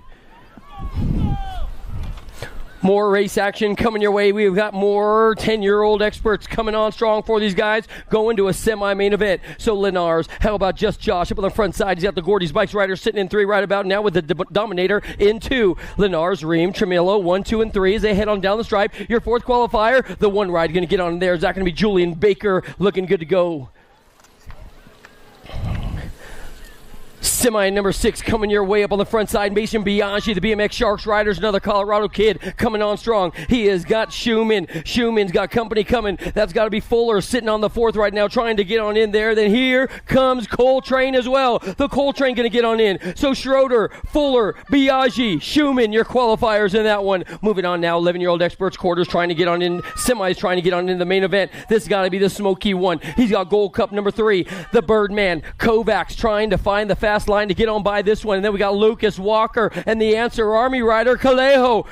More race action coming your way. We've got more 10-year-old experts coming on strong for these guys going to a semi-main event. So Lenars, how about just Josh up on the front side? He's got the Gordy's Bikes rider sitting in 3 right about now with the Dominator in 2. Lenars, Ream, Tremillo, 1, 2, and 3 as they head on down the stripe. Your 4th qualifier, the 1 ride going to get on there. Is that going to be Julian Baker looking good to go? Semi number 6 coming your way up on the front side. Mason Bianchi, the BMX Sharks Riders, another Colorado kid coming on strong. He has got Schumann. Schumann's got company coming. That's got to be Fuller sitting on the 4th right now trying to get on in there. Then here comes Coltrane as well. The Coltrane going to get on in. So Schroeder, Fuller, Biaggi, Schumann, your qualifiers in that one. Moving on now, 11-year-old experts, quarters trying to get on in. Semis trying to get on in the main event. This has got to be the Smoky one. He's got Gold Cup number 3. The Birdman, Kovacs trying to find the fast line to get on by this one. And then we got Lucas Walker and the Answer Army rider Kaleho,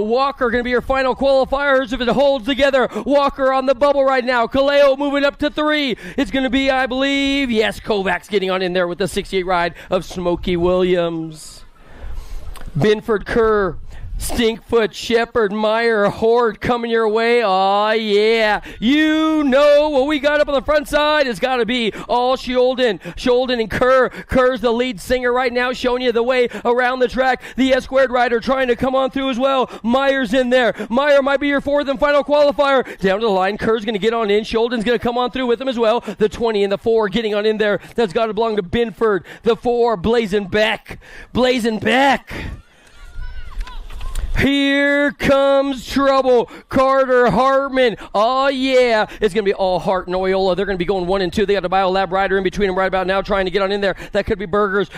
Walker going to be your final qualifiers if it holds together. Walker on the bubble right now. Kaleho moving up to 3. It's going to be, I believe, yes, Kovacs getting on in there with the 68 ride of Smokey Williams. Binford, Kerr, Stinkfoot, Shepard, Meyer, Horde coming your way. Oh, yeah. You know what we got up on the front side. It's got to be all Sholden and Kerr. Kerr's the lead singer right now, showing you the way around the track. The S-squared rider trying to come on through as well. Meyer's in there. Meyer might be your 4th and final qualifier. Down to the line. Kerr's going to get on in. Sholden's going to come on through with him as well. The 20 and the 4 getting on in there. That's got to belong to Binford. The 4, Blazing Beck. Here comes trouble. Carter Hartman. Oh, yeah. It's going to be all Hart and Oyola. They're going to be going 1 and 2. They got the Biolab rider in between them right about now trying to get on in there. That could be Burgers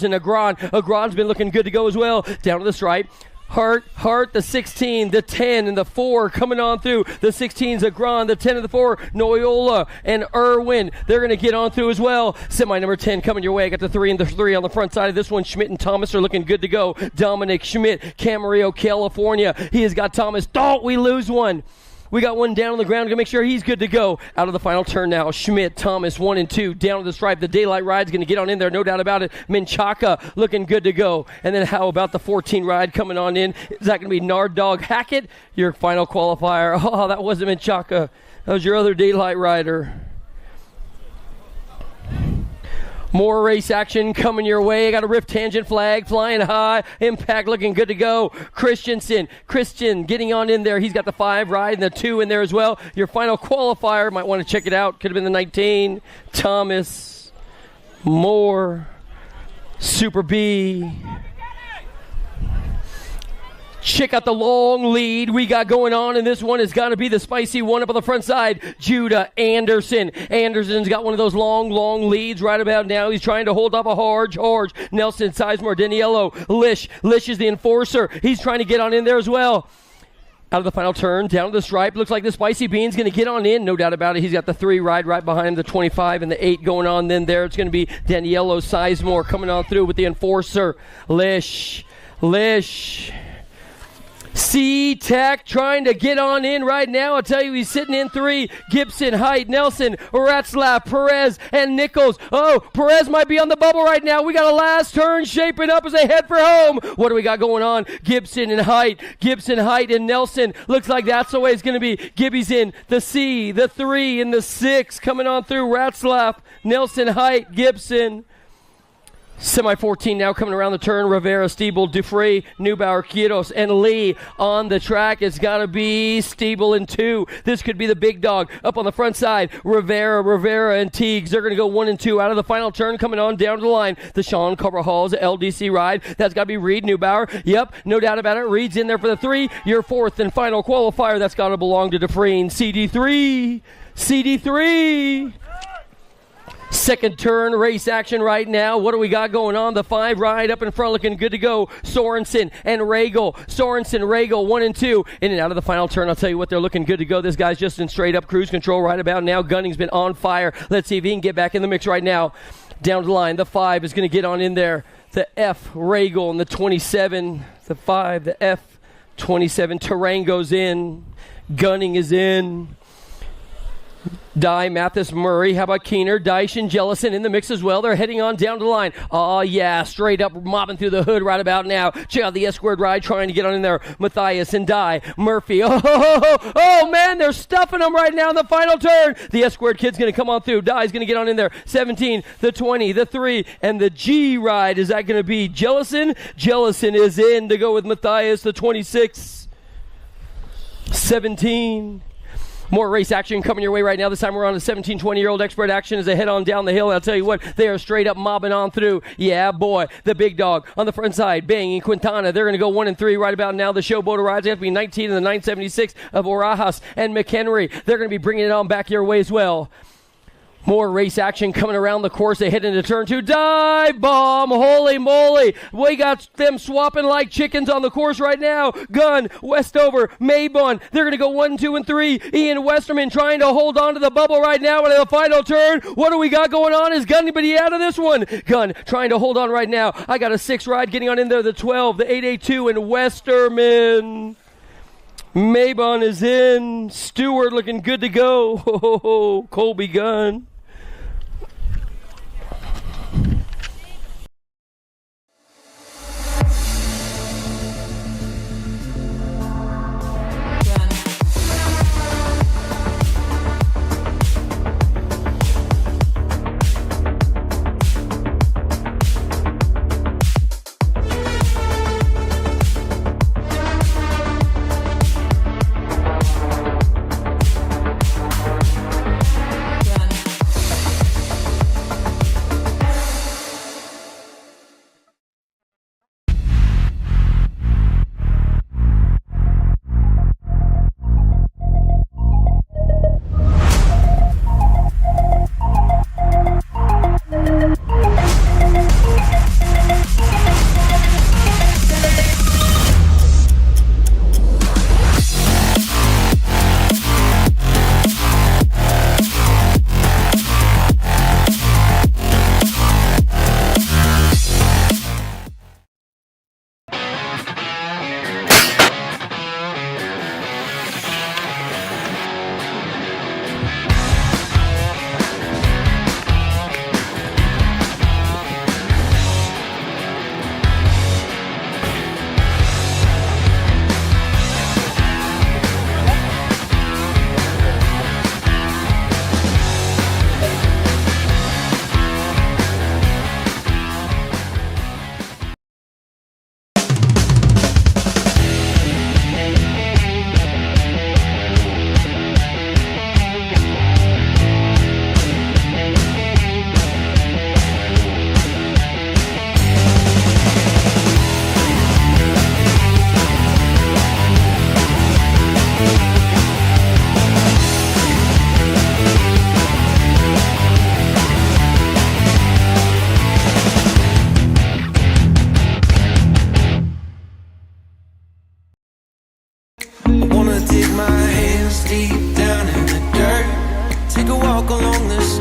and Agron. Agron's been looking good to go as well. Down to the stripe. Hart, the 16, the 10, and the 4 coming on through. The 16's Agron, the 10 and the 4, Noyola and Irwin. They're going to get on through as well. Semi number 10 coming your way. Got the 3 and the 3 on the front side of this one. Schmidt and Thomas are looking good to go. Dominic Schmidt, Camarillo, California. He has got Thomas. Don't we lose one? We got one down on the ground to make sure he's good to go. Out of the final turn now. Schmidt, Thomas, 1 and 2. Down to the stripe. The Daylight ride's going to get on in there. No doubt about it. Menchaca looking good to go. And then how about the 14 ride coming on in? Is that going to be Nard Dog Hackett? Your final qualifier. Oh, that wasn't Menchaca. That was your other Daylight rider. More race action coming your way. I got a Rift Tangent flag flying high. Impact looking good to go. Christian getting on in there. He's got the 5 ride and the 2 in there as well. Your final qualifier, might want to check it out. Could have been the 19. Thomas, Moore, Super B. Check out the long lead we got going on, and this one has got to be the spicy one up on the front side. Judah Anderson. Anderson's got one of those long leads right about now. He's trying to hold up a hard charge. Nelson, Sizemore, Daniello, Lish. Lish is the enforcer. He's trying to get on in there as well. Out of the final turn, down to the stripe. Looks like the Spicy Bean's going to get on in, no doubt about it. He's got the 3 ride right behind him, the 25 and the 8 going on. Then there it's going to be Daniello, Sizemore coming on through with the enforcer. Lish. C-Tech trying to get on in right now. I'll tell you, he's sitting in 3. Gibson, Height, Nelson, Ratzlaff, Perez, and Nichols. Oh, Perez might be on the bubble right now. We got a last turn shaping up as they head for home. What do we got going on? Gibson, Height, and Nelson. Looks like that's the way it's going to be. Gibby's in the C, the 3, and the 6 coming on through. Ratzlaff, Nelson, Height, Gibson. Semi-14 now coming around the turn. Rivera, Stiebel, Dufresne, Neubauer, Quiros, and Lee on the track. It's got to be Stiebel in 2. This could be the big dog. Up on the front side, Rivera, and Teagues. They're going to go 1 and 2 out of the final turn coming on down the line. The Sean Carvajal's LDC ride. That's got to be Reed, Neubauer. Yep, no doubt about it. Reed's in there for the 3. Your 4th and final qualifier. That's got to belong to Dufresne. CD3. Second turn race action right now. What do we got going on? The 5 ride up in front looking good to go. Sorensen and Regal 1 and 2. In and out of the final turn. I'll tell you what, they're looking good to go. This guy's just in straight up cruise control right about now. Gunning's been on fire. Let's see if he can get back in the mix right now. Down the line, the 5 is going to get on in there. The F, Regal, and the 27. The 5, the F, 27. Tarango's in. Gunning is in. Dye, Mathis, Murray. How about Keener, Deich, and Jellison in the mix as well? They're heading on down the line. Oh, yeah, straight up mobbing through the hood right about now. Check out the S-squared ride trying to get on in there. Matthias and Dye, Murphy. Oh, man, they're stuffing them right now in the final turn. The S-squared kid's going to come on through. Dye's going to get on in there. 17, the 20, the 3, and the G ride. Is that going to be Jellison? Jellison is in to go with Matthias, the 26, 17. More race action coming your way right now. This time we're on a 17, 20-year-old expert action as they head on down the hill. I'll tell you what, they are straight up mobbing on through. Yeah, boy, the big dog on the front side, Bang and Quintana. They're going to go 1 and 3 right about now. The showboater rides have to be 19 and the 976 of Orajas and McHenry. They're going to be bringing it on back your way as well. More race action coming around the course. They head into turn 2. Dive bomb. Holy moly. We got them swapping like chickens on the course right now. Gunn, Westover, Maybon. They're going to go 1, 2, and 3. Ian Westerman trying to hold on to the bubble right now in the final turn. What do we got going on? Is Gunn anybody out of this one? Gunn trying to hold on right now. I got a 6 ride getting on in there. The 12, the 882, and Westerman. Maybon is in. Stewart looking good to go. Colby Gunn.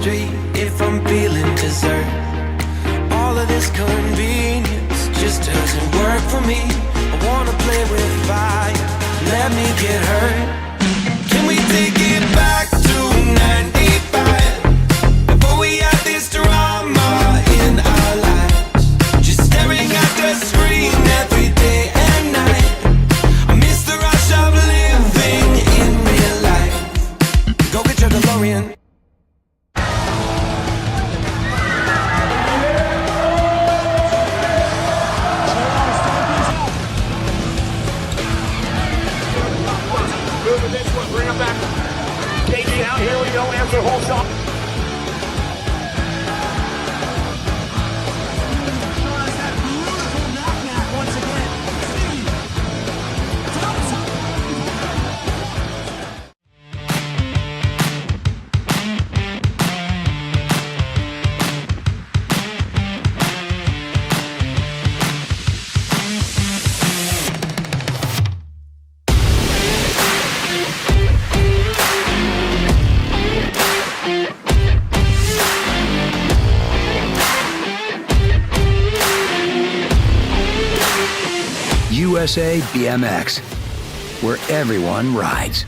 street if I'm feeling dessert. All of this convenience just doesn't work for me. I wanna play with fire, let me get hurt. Can we take it back to 95? Before we had this drama in our lives, just staring at the screen every day and night. I miss the rush of living in real life. Go get your DeLorean. Moving this one, bring him back. KG out, here we go, answer whole shot. USA BMX, where everyone rides.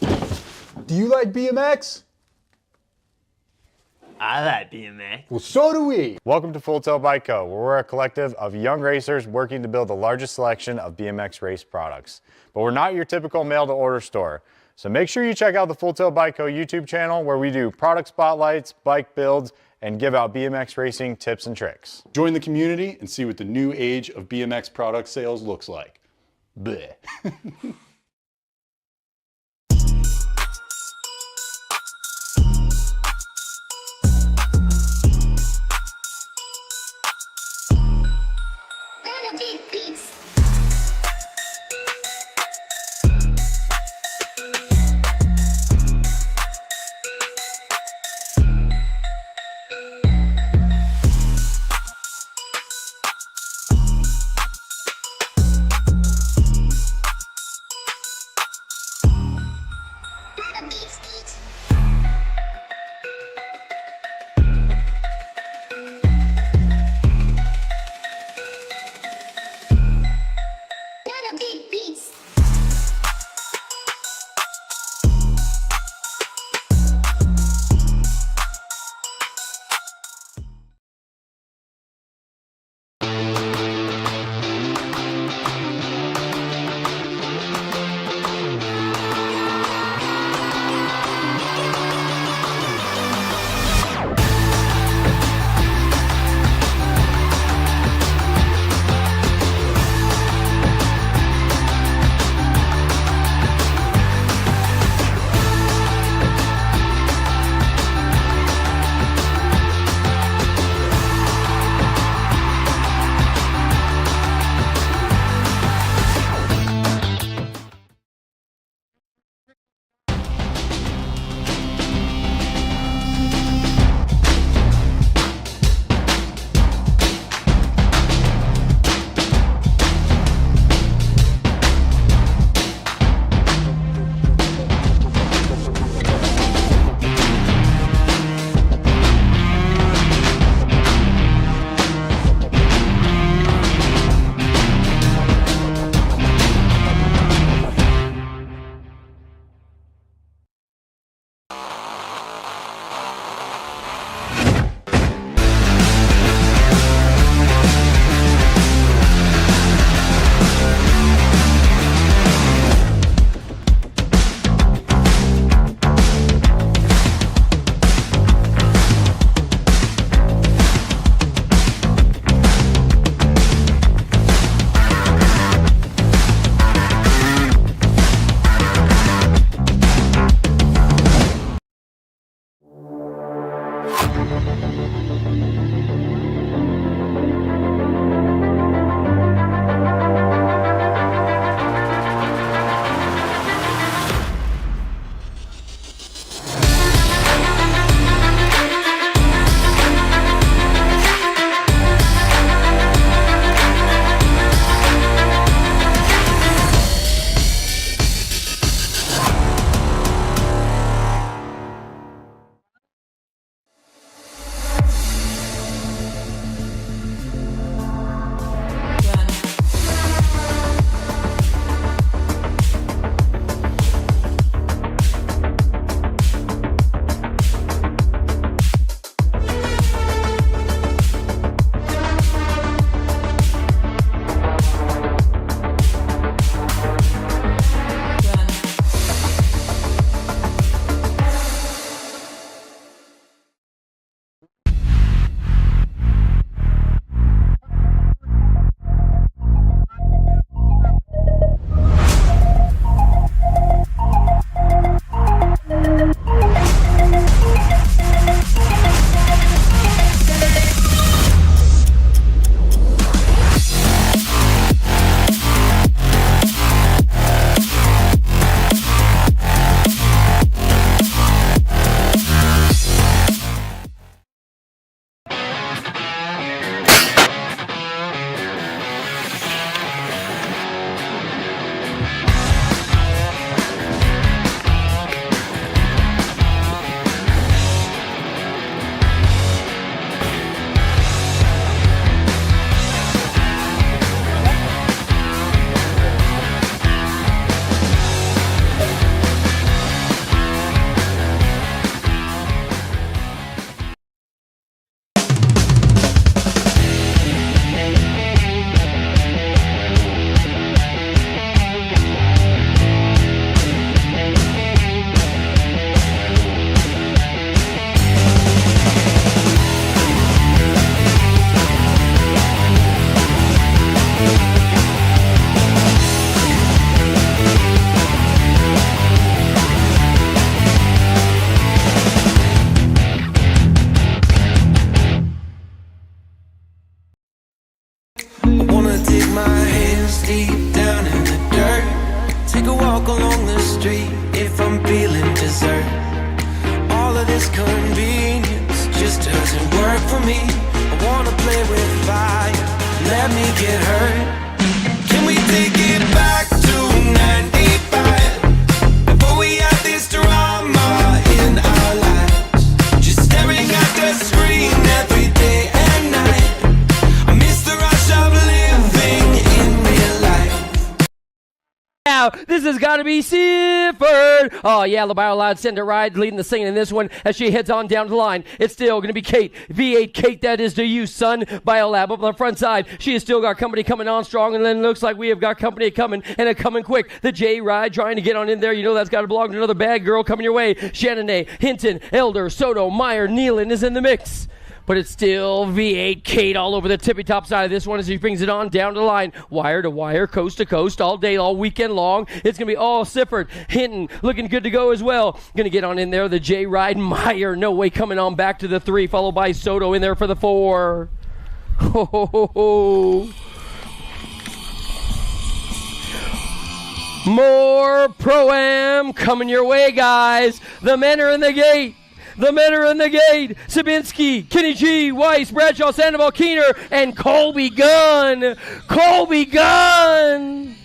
Do you like BMX? I like BMX. Well, so do we. Welcome to Full Tilt Bike Co., where we're a collective of young racers working to build the largest selection of BMX race products. But we're not your typical mail-to-order store. So make sure you check out the Full Tilt Bike Co. YouTube channel, where we do product spotlights, bike builds, and give out BMX racing tips and tricks. Join the community and see what the new age of BMX product sales looks like. Bleh. dig my hands deep down in the dirt. Take a walk along the street if I'm feeling dessert. All of this convenience just doesn't work for me. I wanna play with fire, let me get hurt. Can we take it back to 95? Before we had this drama in our lives, just staring at the screen every day and night. I miss the rush of living in real life. Now, this has got to be Sifford. Oh, yeah, LaBio Loud Center Ride leading the scene in this one as she heads on down the line. It's still going to be Kate. V8 Kate, that is to you, son. Biolab up on the front side. She has still got company coming on strong, and then it looks like we have got company coming, and it coming quick. The J Ride trying to get on in there. You know that's got to belong to another bad girl coming your way. Shannon A, Hinton, Elder, Soto, Meyer, Nealon is in the mix. But it's still V8 Kate all over the tippy top side of this one as he brings it on down the line. Wire to wire, coast to coast, all day, all weekend long. It's going to be all Sifford. Hinton looking good to go as well. Going to get on in there. The J Ride. Meyer, no way, coming on back to the 3, followed by Soto in there for the 4. Ho, ho, ho, ho. More Pro-Am coming your way, guys. The men are in the gate. The men are in the gate. Sabinski, Kenny G, Weiss, Bradshaw, Sandoval, Keener, and Colby Gunn. Colby Gunn.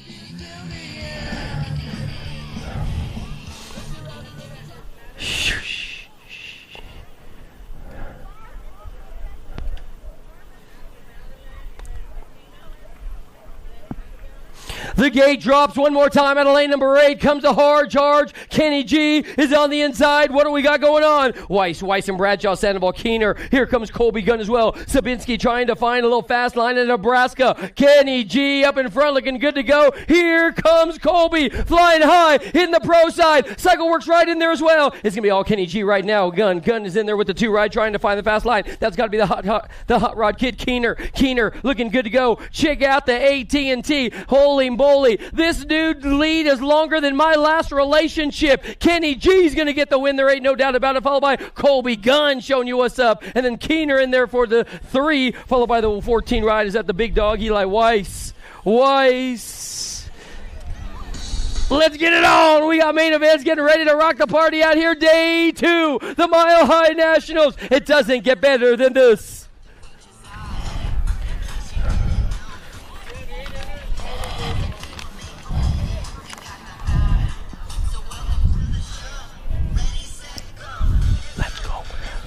The gate drops one more time out of lane number 8. Comes a hard charge. Kenny G is on the inside. What do we got going on? Weiss and Bradshaw, Sandoval, Keener. Here comes Colby Gunn as well. Sabinski trying to find a little fast line in Nebraska. Kenny G up in front looking good to go. Here comes Colby flying high, hitting the pro side. Cycle works right in there as well. It's going to be all Kenny G right now. Gunn is in there with the 2 ride trying to find the fast line. That's got to be the hot rod kid Keener looking good to go. Check out the AT&T. Holy moly. This dude's lead is longer than my last relationship. Kenny G's going to get the win. There ain't no doubt about it. Followed by Colby Gunn showing you what's up. And then Keener in there for the 3. Followed by the 14 ride. Is that the big dog? Eli Weiss. Let's get it on. We got main events getting ready to rock the party out here. Day 2. The Mile High Nationals. It doesn't get better than this.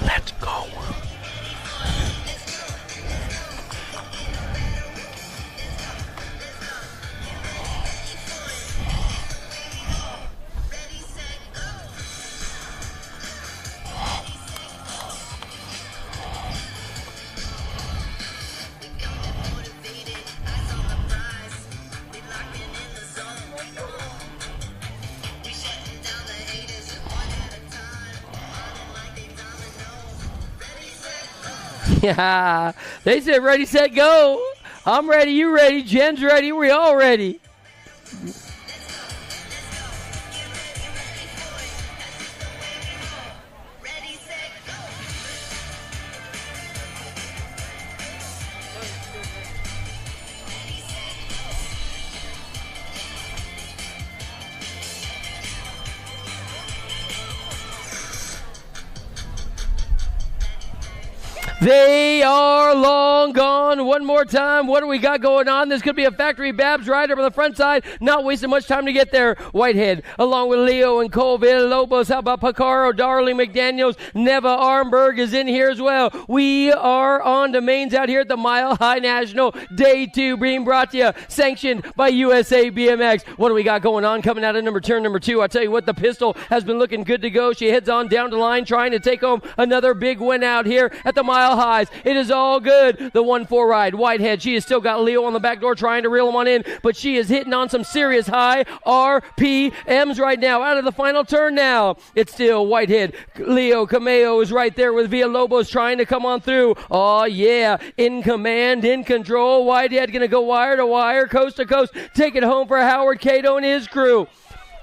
Let's go. Yeah, they said ready, set, go. I'm ready, you ready, Jen's ready, we all ready. They are long gone. One more time. What do we got going on? This could be a factory Babs ride over the front side. Not wasting much time to get there. Whitehead, along with Leo and Cole Villalobos. How about Picaro, Darling McDaniels? Neva Armberg is in here as well. We are on to mains out here at the Mile High National. Day 2 being brought to you, sanctioned by USA BMX. What do we got going on coming out of turn number 2? I tell you what, the pistol has been looking good to go. She heads on down the line trying to take home another big win out here at the Mile Highs. It is all good. The 1-4 ride. Whitehead, she has still got Leo on the back door trying to reel him on in, but she is hitting on some serious high RPMs right now. Out of the final turn now. It's still Whitehead. Leo Cameo is right there with Villalobos trying to come on through. Oh, yeah. In command, in control. Whitehead going to go wire to wire, coast to coast. Take it home for Howard Cato and his crew.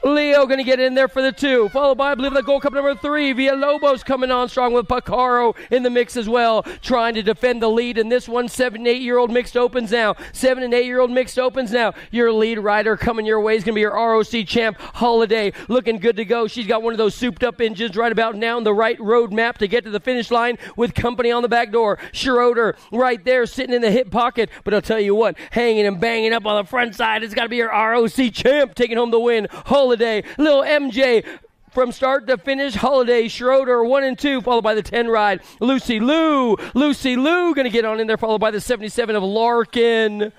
Leo going to get in there for the 2, followed by, I believe, the Gold Cup number 3. Villalobos coming on strong with Pacaro in the mix as well, trying to defend the lead in this one. 7 and 8-year-old mixed opens now. 7 and 8-year-old mixed opens now. Your lead rider coming your way is going to be your ROC champ, Holiday, looking good to go. She's got one of those souped-up engines right about now on the right road map to get to the finish line with company on the back door. Schroeder right there sitting in the hip pocket, but I'll tell you what, hanging and banging up on the front side, it's got to be your ROC champ taking home the win, Holiday. Little MJ from start to finish. Holiday, Schroeder, 1 and 2, followed by the 10 ride. Lucy Lou going to get on in there, followed by the 77 of Larkin.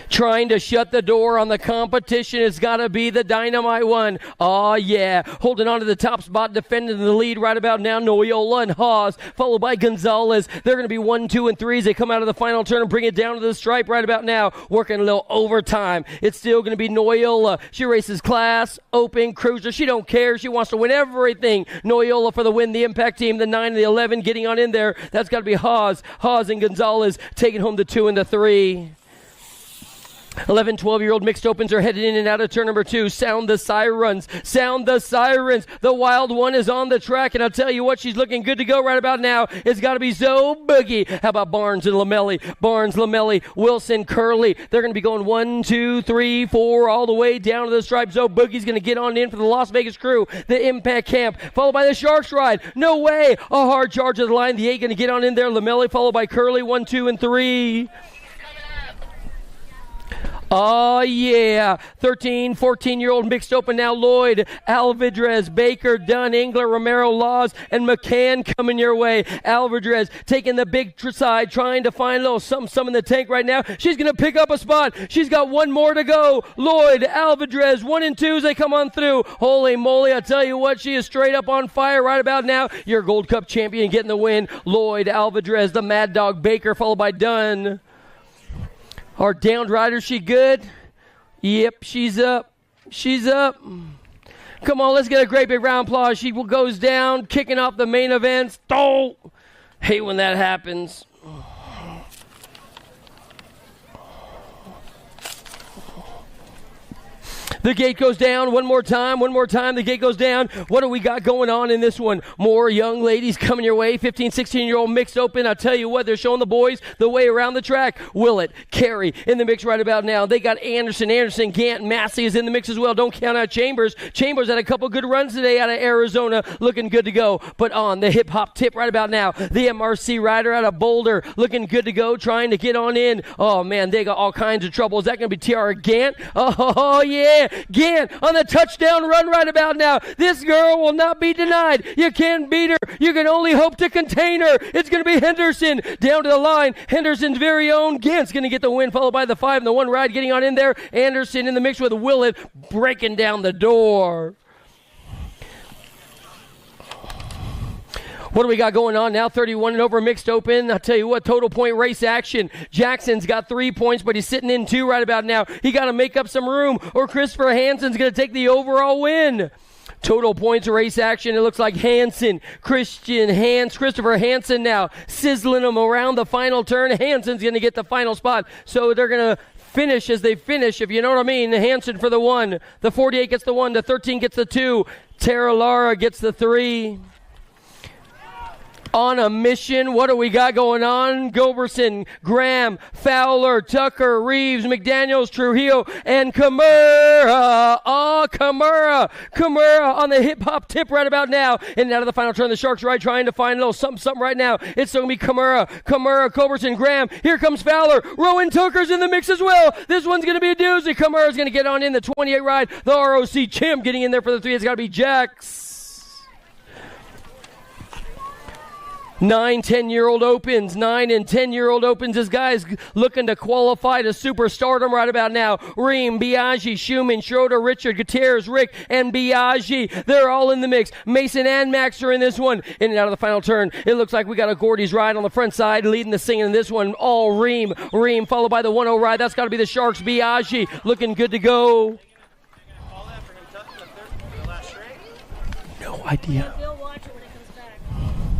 Trying to shut the door on the competition. It's got to be the Dynamite one. Oh, yeah. Holding on to the top spot, defending the lead right about now. Noyola and Hawes, followed by Gonzalez. They're going to be 1, 2, and 3 as they come out of the final turn and bring it down to the stripe right about now. Working a little overtime. It's still going to be Noyola. She races class, open, cruiser. She don't care. She wants to win everything. Noyola for the win. The Impact team, the 9 and the 11 getting on in there. That's got to be Hawes. Hawes and Gonzalez taking home the 2 and the 3. 11, 12-year-old mixed opens are headed in and out of turn number 2. Sound the sirens. Sound the sirens. The wild one is on the track, and I'll tell you what, she's looking good to go right about now. It's got to be Zoe Boogie. How about Barnes and Lamelli? Barnes, Lamelli, Wilson, Curley. They're going to be going 1, 2, 3, 4, all the way down to the stripe. Zoe Boogie's going to get on in for the Las Vegas crew. The Impact camp, followed by the Sharks ride. No way. A hard charge of the line. The 8 going to get on in there. Lamelli, followed by Curley, 1, 2, and 3. Oh, yeah. 13, 14-year-old mixed open now. Lloyd, Alvidrez, Baker, Dunn, Engler, Romero, Laws, and McCann coming your way. Alvidrez taking the big side, trying to find a little something in the tank right now. She's going to pick up a spot. She's got 1 more to go. Lloyd, Alvidrez, 1 and 2 as they come on through. Holy moly, I tell you what, she is straight up on fire right about now. Your Gold Cup champion getting the win. Lloyd, Alvidrez, the Mad Dog, Baker, followed by Dunn. Our downed rider, she good? Yep, she's up. She's up. Come on, let's get a great big round of applause. She goes down, kicking off the main events. Oh, hate when that happens. The gate goes down one more time. The gate goes down. What do we got going on in this one? More young ladies coming your way. 15, 16-year-old mixed open. I'll tell you what, they're showing the boys the way around the track. Willett, Carey in the mix right about now. They got Anderson, Gant, Massey is in the mix as well. Don't count out Chambers. Chambers had a couple good runs today out of Arizona, looking good to go. But on the hip-hop tip right about now, the MRC rider out of Boulder, looking good to go, trying to get on in. Oh, man, they got all kinds of trouble. Is that going to be Tiara Gant? Oh, yeah. Gant on the touchdown run right about now. This girl will not be denied. You can't beat her. You can only hope to contain her. It's going to be Henderson down to the line. Henderson's very own Gant's going to get the win, followed by the 5 and the 1 ride getting on in there. Anderson in the mix with Willett breaking down the door. What do we got going on now? 31 and over mixed open. I'll tell you what, total point race action. Jackson's got 3 points, but he's sitting in 2 right about now. He got to make up some room, or Christopher Hansen's going to take the overall win. Total points race action. It looks like Christopher Hansen now sizzling them around the final turn. Hansen's going to get the final spot. So they're going to finish as they finish, if you know what I mean. Hansen for the 1. The 48 gets the 1. The 13 gets the 2. Tara Lara gets the 3. On a mission. What do we got going on? Goberson, Graham, Fowler, Tucker, Reeves, McDaniels, Trujillo, and Kamura. Oh, Kamura on the hip-hop tip right about now. In and out of the final turn, the Sharks right trying to find a little something right now. It's going to be Kamura, Goberson, Graham. Here comes Fowler. Rowan Tucker's in the mix as well. This one's going to be a doozy. Kamura's going to get on in the 28 ride. The ROC champ getting in there for the 3. It's got to be Jax. 9, 10-year-old opens. 9 and 10-year-old opens. This guy's looking to qualify to superstardom right about now. Ream, Biaggi, Schumann, Schroeder, Richard, Gutierrez, Rick, and Biaggi. They're all in the mix. Mason and Max are in this one. In and out of the final turn. It looks like we got a Gordy's ride on the front side leading the singing in this one. All Ream, followed by the 1-0 ride. That's got to be the Sharks. Biaggi looking good to go. No idea. Bill watch it when it comes back.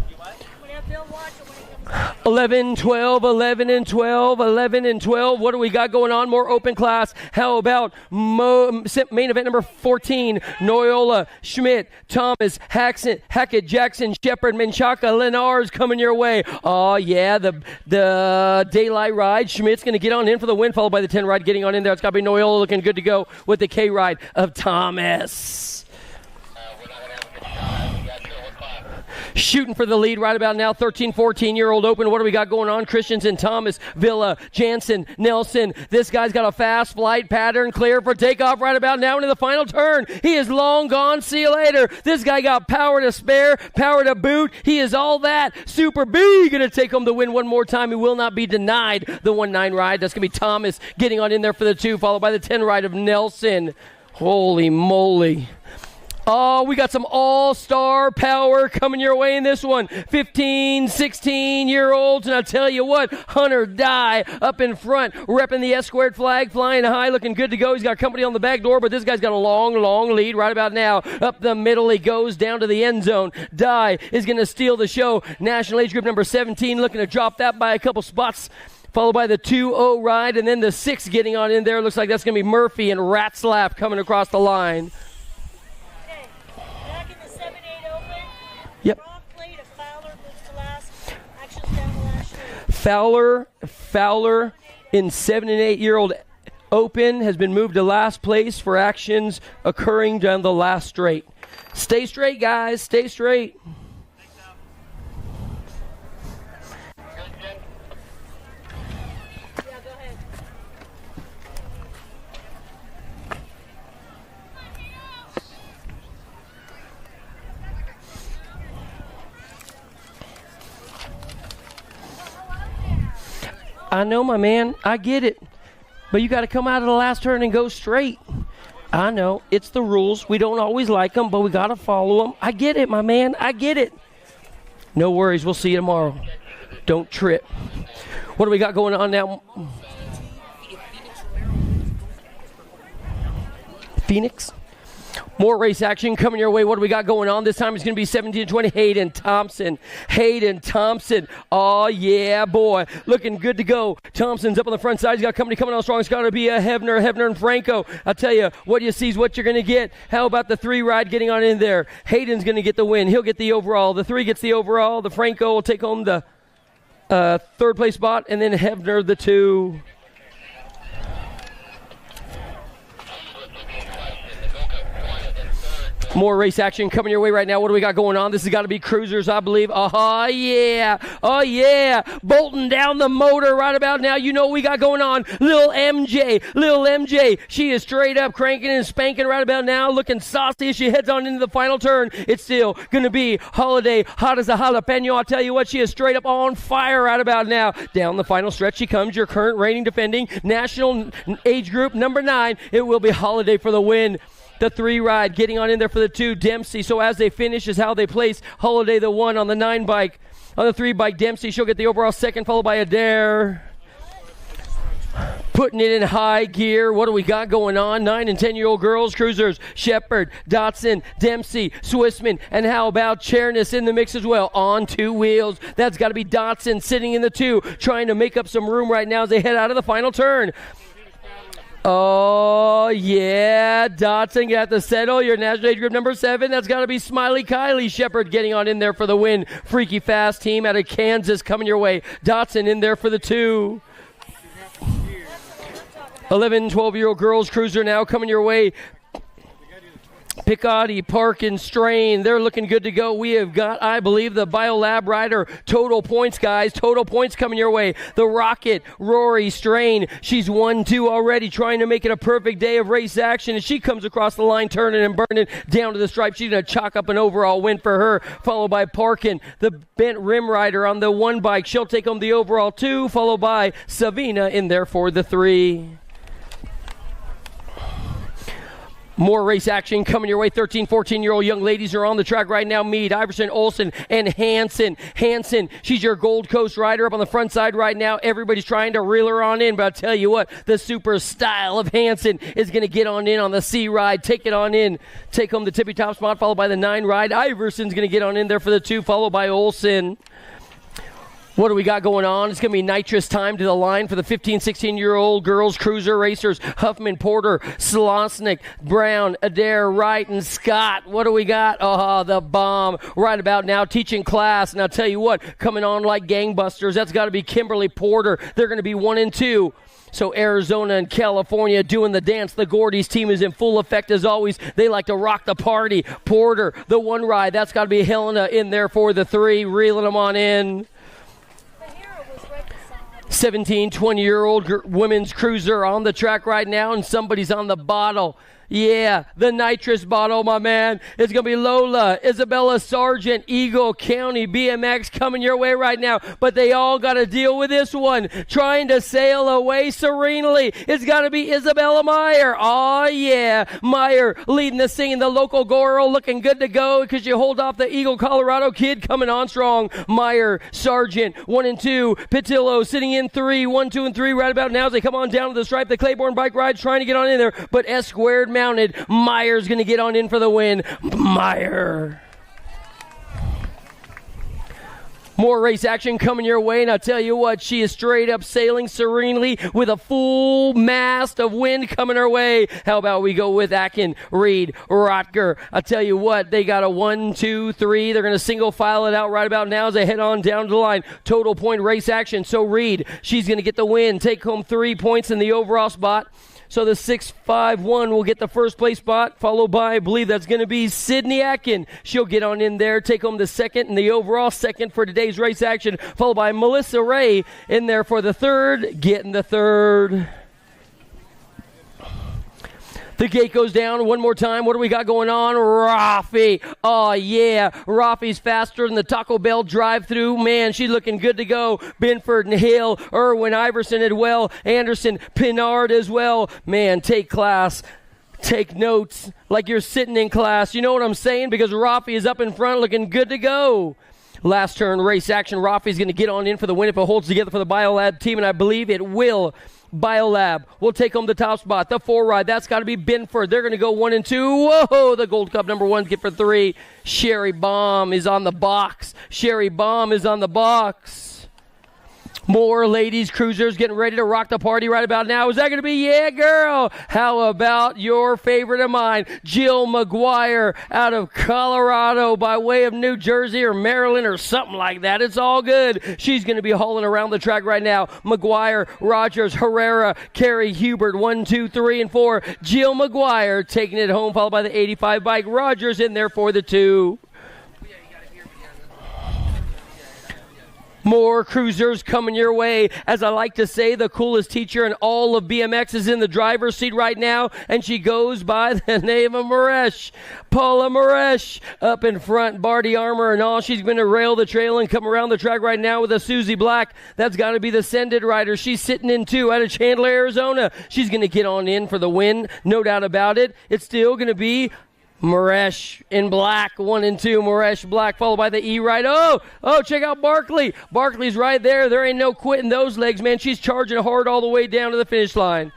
You what? We're going to have Bill watch it when it comes back. 11, 12, 11 and 12, 11 and 12. What do we got going on? More open class. How about main event number 14? Noyola, Schmidt, Thomas, Hackett, Jackson, Shepard, Menchaca, Lenars coming your way. Oh, yeah, the daylight ride. Schmidt's going to get on in for the win, followed by the 10 ride getting on in there. It's got to be Noyola looking good to go with the K ride of Thomas. Shooting for the lead right about now, 13, 14-year-old open. What do we got going on? Christensen, Thomas, Villa, Jansen, Nelson. This guy's got a fast flight pattern, clear for takeoff right about now into the final turn. He is long gone. See you later. This guy got power to spare, power to boot. He is all that. Super B going to take home the win one more time. He will not be denied the 1-9 ride. That's going to be Thomas getting on in there for the 2, followed by the 10 ride of Nelson. Holy moly. Oh, we got some all-star power coming your way in this one. 15, 16-year-olds, and I'll tell you what, Hunter Dye up in front, repping the S-squared flag, flying high, looking good to go. He's got company on the back door, but this guy's got a long lead right about now. Up the middle he goes down to the end zone. Dye is going to steal the show. National age group number 17 looking to drop that by a couple spots, followed by the 2-0 ride, and then the 6 getting on in there. Looks like that's going to be Murphy and Ratzlaff coming across the line. Yep. Fowler in 7 and 8-year-old open has been moved to last place for actions occurring down the last straight. Stay straight, guys. Stay straight. I know, my man. I get it. But you got to come out of the last turn and go straight. I know. It's the rules. We don't always like them, but we got to follow them. I get it, my man. I get it. No worries. We'll see you tomorrow. Don't trip. What do we got going on now? Phoenix? More race action coming your way. What do we got going on? This time it's going to be 17-20. Hayden Thompson. Oh, yeah, boy. Looking good to go. Thompson's up on the front side. He's got company coming on strong. It's got to be a Hebner and Franco. I'll tell you, what you see is what you're going to get. How about the 3 ride getting on in there? Hayden's going to get the win. He'll get the overall. The 3 gets the overall. The Franco will take home the 3rd place spot, and then Hebner the 2. More race action coming your way right now. What do we got going on? This has got to be cruisers, I believe. Oh, yeah. Bolting down the motor right about now. You know what we got going on. Lil MJ. She is straight up cranking and spanking right about now. Looking saucy as she heads on into the final turn. It's still going to be Holiday, hot as a jalapeno. I'll tell you what, she is straight up on fire right about now. Down the final stretch she comes. Your current reigning defending national age group number 9. It will be Holiday for the win. The 3 ride getting on in there for the 2, Dempsey. So as they finish is how they place. Holiday the 1 on the 9 bike. On the 3 bike, Dempsey, she'll get the overall 2nd, followed by Adair. Putting it in high gear. What do we got going on? 9 and 10-year-old girls, cruisers, Shepard, Dotson, Dempsey, Swissman, and how about Chernis in the mix as well? On 2 wheels. That's got to be Dotson sitting in the 2, trying to make up some room right now as they head out of the final turn. Oh, yeah, Dotson got the settle. Your national age group number 7. That's got to be Smiley Kylie. Shepard getting on in there for the win. Freaky Fast team out of Kansas coming your way. Dotson in there for the 2. 11, 12-year-old girls cruiser now coming your way. Picotti, Park, and Strain, they're looking good to go. We have got, I believe, the Biolab rider. Total points, guys. Total points coming your way. The Rocket, Rory, Strain. She's 1-2 already, trying to make it a perfect day of race action. And she comes across the line, turning and burning down to the stripe. She's going to chalk up an overall win for her, followed by Parkin, the bent rim rider on the 1 bike. She'll take home the overall 2, followed by Savina in there for the 3. More race action coming your way. 13, 14-year-old young ladies are on the track right now. Mead, Iverson, Olsen, and Hansen. She's your Gold Coast rider up on the front side right now. Everybody's trying to reel her on in, but I'll tell you what, the super style of Hansen is going to get on in on the C ride. Take it on in. Take home the tippy top spot, followed by the 9 ride. Iverson's going to get on in there for the 2, followed by Olsen. What do we got going on? It's going to be nitrous time to the line for the 15, 16-year-old girls cruiser racers. Huffman, Porter, Slosnick, Brown, Adair, Wright, and Scott. What do we got? Oh, the bomb. Right about now, teaching class. And I'll tell you what, coming on like gangbusters, that's got to be Kimberly Porter. They're going to be 1 and 2. So Arizona and California doing the dance. The Gordy's team is in full effect as always. They like to rock the party. Porter, the 1 ride. That's got to be Helena in there for the 3, reeling them on in. 17, 20-year-old women's cruiser on the track right now, and somebody's on the bottle. Yeah, the nitrous bottle, my man. It's going to be Lola, Isabella Sargent, Eagle County, BMX coming your way right now. But they all got to deal with this one. Trying to sail away serenely. It's got to be Isabella Meyer. Oh, yeah. Meyer leading the scene. The local girl looking good to go because you hold off the Eagle, Colorado kid coming on strong. Meyer, Sargent, 1 and 2. Patillo sitting in 3, 1, 2, and 3 right about now as they come on down to the stripe. The Claiborne bike ride trying to get on in there, but S squared mounted. Meyer's going to get on in for the win. Meyer. More race action coming your way, and I'll tell you what, she is straight up sailing serenely with a full mast of wind coming her way. How about we go with Akin, Reed, Rotker? I'll tell you what, they got a 1, 2, 3. They're going to single file it out right about now as they head on down to the line. Total point race action. So Reed, she's going to get the win, take home 3 points in the overall spot. So the 6-5-1 will get the first place spot, followed by, I believe that's going to be Sydney Atkin. She'll get on in there, take home the second and the overall second for today's race action, followed by Melissa Ray in there for the third, getting the third. The gate goes down one more time. What do we got going on? Rafi. Oh, yeah. Rafi's faster than the Taco Bell drive-thru. Man, she's looking good to go. Benford and Hill, Irwin, Iverson as well. Anderson, Pinard as well. Man, take class. Take notes like you're sitting in class. You know what I'm saying? Because Rafi is up in front looking good to go. Last turn race action. Rafi's going to get on in for the win if it holds together for the Biolab team, and I believe it will. Biolab will take home the top spot. The 4 ride, that's got to be Benford. They're going to go 1 and 2. Whoa, the Gold Cup number 1 get for 3. Sherry Baum is on the box. Sherry Baum is on the box. More ladies cruisers getting ready to rock the party right about now. Is that going to be Yeah Girl? How about your favorite of mine, Jill McGuire out of Colorado by way of New Jersey or Maryland or something like that. It's all good. She's going to be hauling around the track right now. McGuire, Rogers, Herrera, Carrie Hubert, 1, 2, 3, and 4. Jill McGuire taking it home, followed by the 85 bike. Rogers in there for the 2. More cruisers coming your way. As I like to say, the coolest teacher in all of BMX is in the driver's seat right now, and she goes by the name of Maresh. Paula Maresh up in front, Barty Armour and all. She's going to rail the trail and come around the track right now with a Susie Black. That's got to be the Sended rider. She's sitting in 2 out of Chandler, Arizona. She's going to get on in for the win, no doubt about it. It's still going to be Maresh in black, 1 and 2. Maresh black, followed by the E ride. Oh, check out Barkley. Barkley's right there. There ain't no quitting those legs, man. She's charging hard all the way down to the finish line.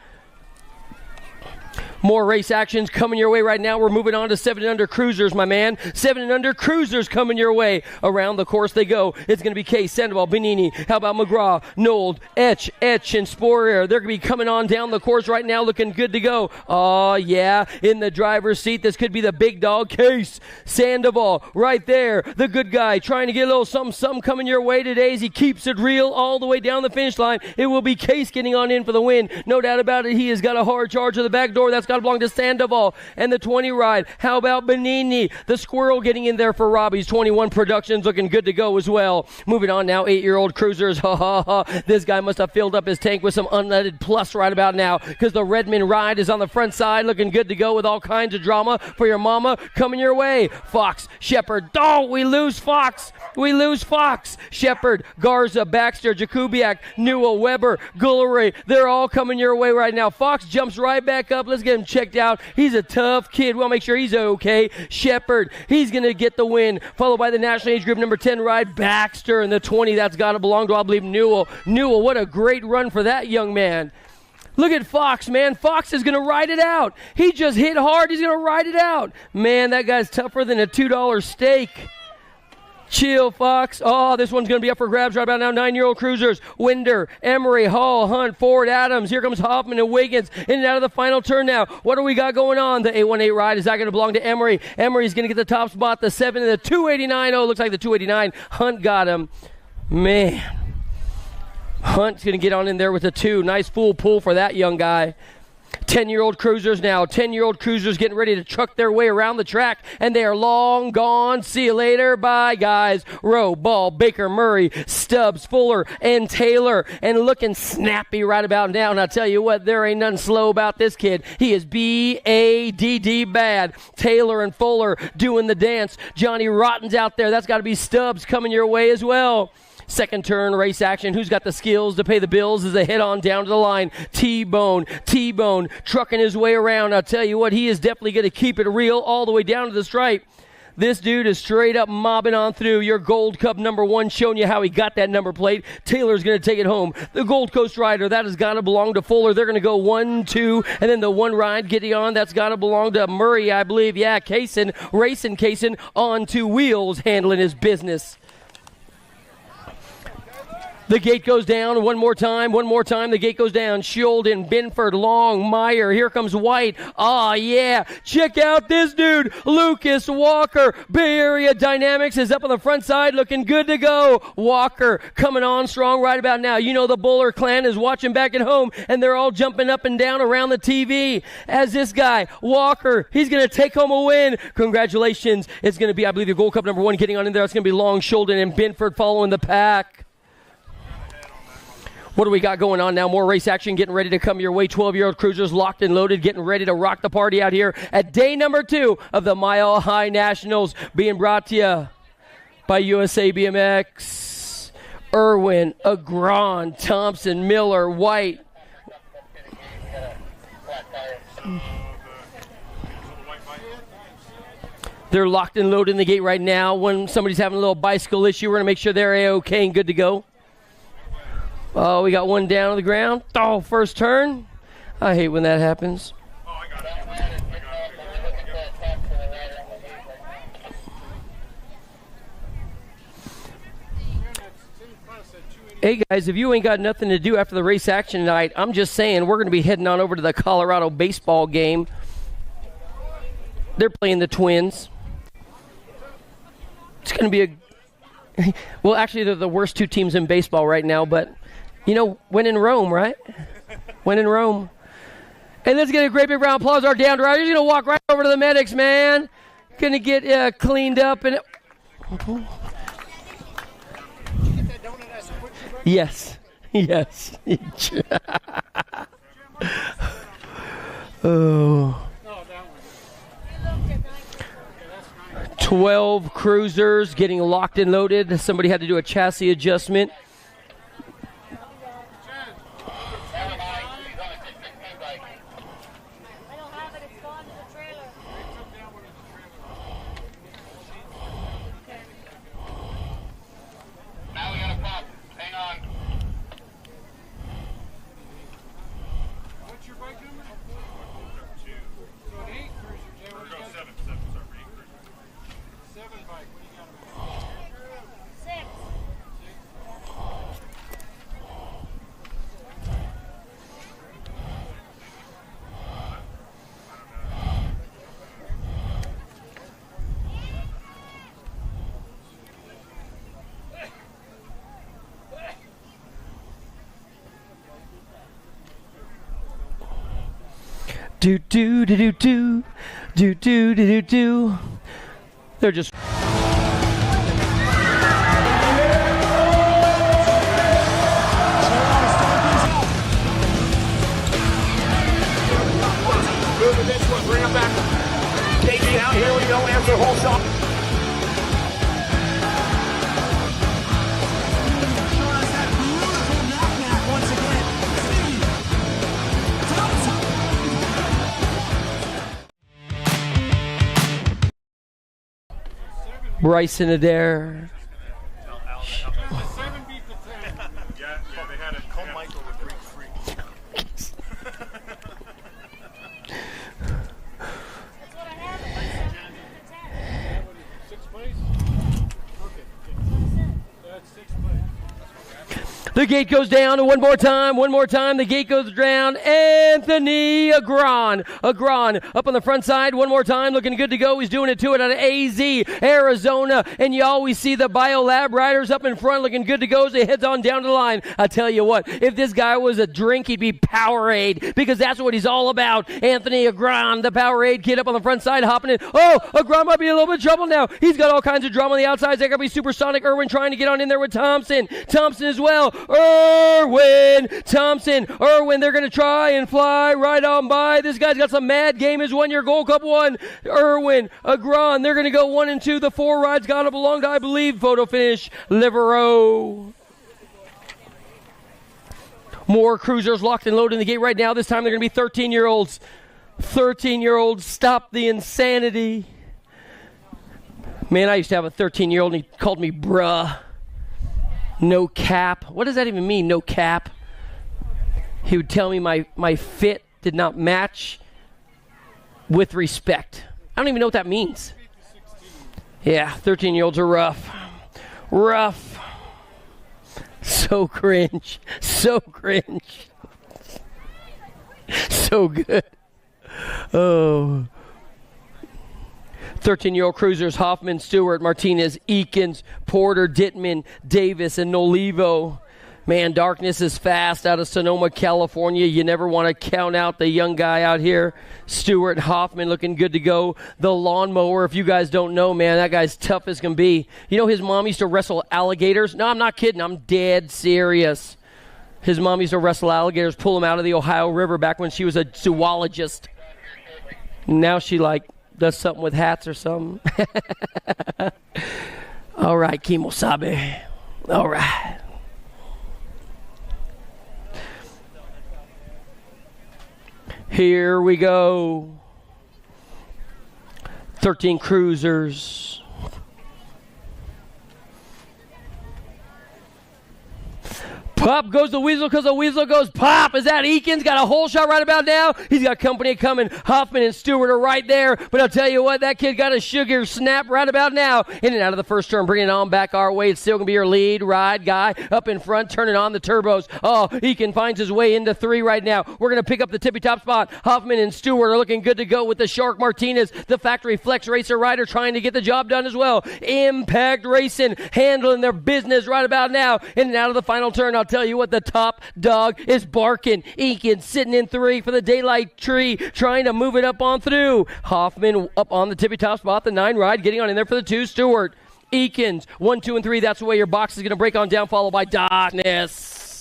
More race actions coming your way right now. We're moving on to 7 and under cruisers, my man. 7 and under cruisers coming your way. Around the course they go. It's going to be Case, Sandoval, Benini. How about McGraw, Nold, Etch, and Sporer? They're going to be coming on down the course right now looking good to go. Oh, yeah. In the driver's seat, this could be the big dog. Case, Sandoval, right there. The good guy trying to get a little something coming your way today as he keeps it real all the way down the finish line. It will be Case getting on in for the win. No doubt about it. He has got a hard charge of the back door. That's got to belong to Sandoval and the 20 ride. How about Benini? The squirrel getting in there for Robbie's 21 Productions looking good to go as well. Moving on now, 8-year-old cruisers. This guy must have filled up his tank with some unleaded plus right about now because the Redmond ride is on the front side looking good to go with all kinds of drama for your mama coming your way. Fox, Shepard. Oh, we lose Fox. Shepard, Garza, Baxter, Jakubiak, Newell, Weber, Gullery. They're all coming your way right now. Fox jumps right back up. Let's get him checked out. He's a tough kid. We'll make sure he's okay. Shepard, he's going to get the win. Followed by the National Age Group number 10 ride, Baxter, and the 20. That's got to belong to, I believe, Newell. Newell, what a great run for that young man. Look at Fox, man. Fox is going to ride it out. He just hit hard. He's going to ride it out. Man, that guy's tougher than a $2 steak. Chill, Fox. Oh, this one's going to be up for grabs right about now. 9-year-old cruisers. Winder, Emery, Hall, Hunt, Ford, Adams. Here comes Hoffman and Wiggins in and out of the final turn now. What do we got going on? The 818 ride. Is that going to belong to Emery? Emery's going to get the top spot. The 7 and the 289. Oh, looks like the 289. Hunt got him. Man. Hunt's going to get on in there with the 2. Nice full pull for that young guy. 10-year-old cruisers now. 10-year-old cruisers getting ready to truck their way around the track, and they are long gone. See you later. Bye, guys. Rowe, Ball, Baker, Murray, Stubbs, Fuller, and Taylor. And looking snappy right about now. And I tell you what, there ain't nothing slow about this kid. He is B-A-D-D bad. Taylor and Fuller doing the dance. Johnny Rotten's out there. That's got to be Stubbs coming your way as well. Second turn race action. Who's got the skills to pay the bills as they head on down to the line? T-Bone trucking his way around. I'll tell you what, he is definitely going to keep it real all the way down to the stripe. This dude is straight up mobbing on through. Your Gold Cup number 1 showing you how he got that number plate. Taylor's going to take it home. The Gold Coast rider, that has got to belong to Fuller. They're going to go 1, 2, and then the one ride getting on, that's got to belong to Murray, I believe. Yeah, Kaysen, racing Kaysen on 2 wheels, handling his business. The gate goes down one more time. The gate goes down. Sheldon, Binford, Long, Meyer. Here comes White. Oh, yeah. Check out this dude. Lucas Walker. Bay Area Dynamics is up on the front side looking good to go. Walker coming on strong right about now. You know the Buller clan is watching back at home, and they're all jumping up and down around the TV as this guy, Walker, he's going to take home a win. Congratulations. It's going to be, I believe, your Gold Cup number 1 getting on in there. It's going to be Long, Sheldon, and Binford following the pack. What do we got going on now? More race action getting ready to come your way. 12-year-old cruisers locked and loaded, getting ready to rock the party out here at day number 2 of the Mile High Nationals, being brought to you by USA BMX. Irwin, Agron, Thompson, Miller, White. They're locked and loaded in the gate right now. When somebody's having a little bicycle issue, we're going to make sure they're A-OK and good to go. Oh, we got one down on the ground. Oh, first turn. I hate when that happens. Hey, guys, if you ain't got nothing to do after the race action tonight, I'm just saying we're going to be heading on over to the Colorado baseball game. They're playing the Twins. It's going to be a... Well, actually, they're the worst 2 teams in baseball right now, but... You know, when in Rome, right? When in Rome. And let's get a great big round of applause. Our down driver. He's going to walk right over to the medics, man. Going to get cleaned up. And yes. Yes. Oh. 12 cruisers getting locked and loaded. Somebody had to do a chassis adjustment. Do do do do do do do do do. They're just. Moving this one, bring him back. KG out, here we go, answer whole shot. Bryson Adair. The gate goes down, and one more time, the gate goes down. Anthony Agron up on the front side, one more time, looking good to go. He's doing it to it out of AZ, Arizona, and you always see the BioLab riders up in front looking good to go as they heads on down to the line. I tell you what, if this guy was a drink, he'd be Powerade, because that's what he's all about. Anthony Agron, the Powerade kid up on the front side, hopping in. Oh, Agron might be in a little bit of trouble now. He's got all kinds of drama on the outside. They're going to be Supersonic Irwin trying to get on in there with Thompson as well. Irwin, Thompson, Irwin, they're going to try and fly right on by. This guy's got some mad game. His 1 year Gold Cup won. Irwin, Agron, they're going to go 1 and 2. The 4 rides got to belong to, I believe, photo finish, Livero. More cruisers locked and loaded in the gate right now. This time they're going to be 13-year-olds. 13-year-olds, stop the insanity. Man, I used to have a 13-year-old and he called me bruh. No cap. What does that even mean, no cap? He would tell me my fit did not match with respect. I don't even know what that means. Yeah, 13-year-olds are rough. Rough. So cringe. So cringe. So good. Oh. 13-year-old cruisers, Hoffman, Stewart, Martinez, Eakins, Porter, Dittman, Davis, and Nolivo. Man, darkness is fast out of Sonoma, California. You never want to count out the young guy out here. Stewart, Hoffman looking good to go. The lawnmower, if you guys don't know, man, that guy's tough as can be. You know his mom used to wrestle alligators? No, I'm not kidding. I'm dead serious. His mom used to wrestle alligators, pull them out of the Ohio River back when she was a zoologist. Now she, does something with hats or something. All right, Kimosabe. All right. Here we go. 13 cruisers. Pop goes the Weasel because the Weasel goes pop. Is that Eakins? Got a hole shot right about now. He's got company coming. Hoffman and Stewart are right there. But I'll tell you what, that kid got a sugar snap right about now. In and out of the first turn, bringing it on back our way. It's still going to be your lead ride guy up in front, turning on the turbos. Oh, Eakin finds his way into 3 right now. We're going to pick up the tippy-top spot. Hoffman and Stewart are looking good to go with the Shark Martinez, the factory flex racer rider, trying to get the job done as well. Impact Racing handling their business right about now. In and out of the final turn, I'll tell you what, the top dog is barking. Eakin sitting in 3 for the daylight tree, trying to move it up on through. Hoffman up on the tippy top spot, the 9 ride, getting on in there for the 2. Stewart, Eakins, 1, 2, and 3. That's the way your box is going to break on down, followed by Darkness.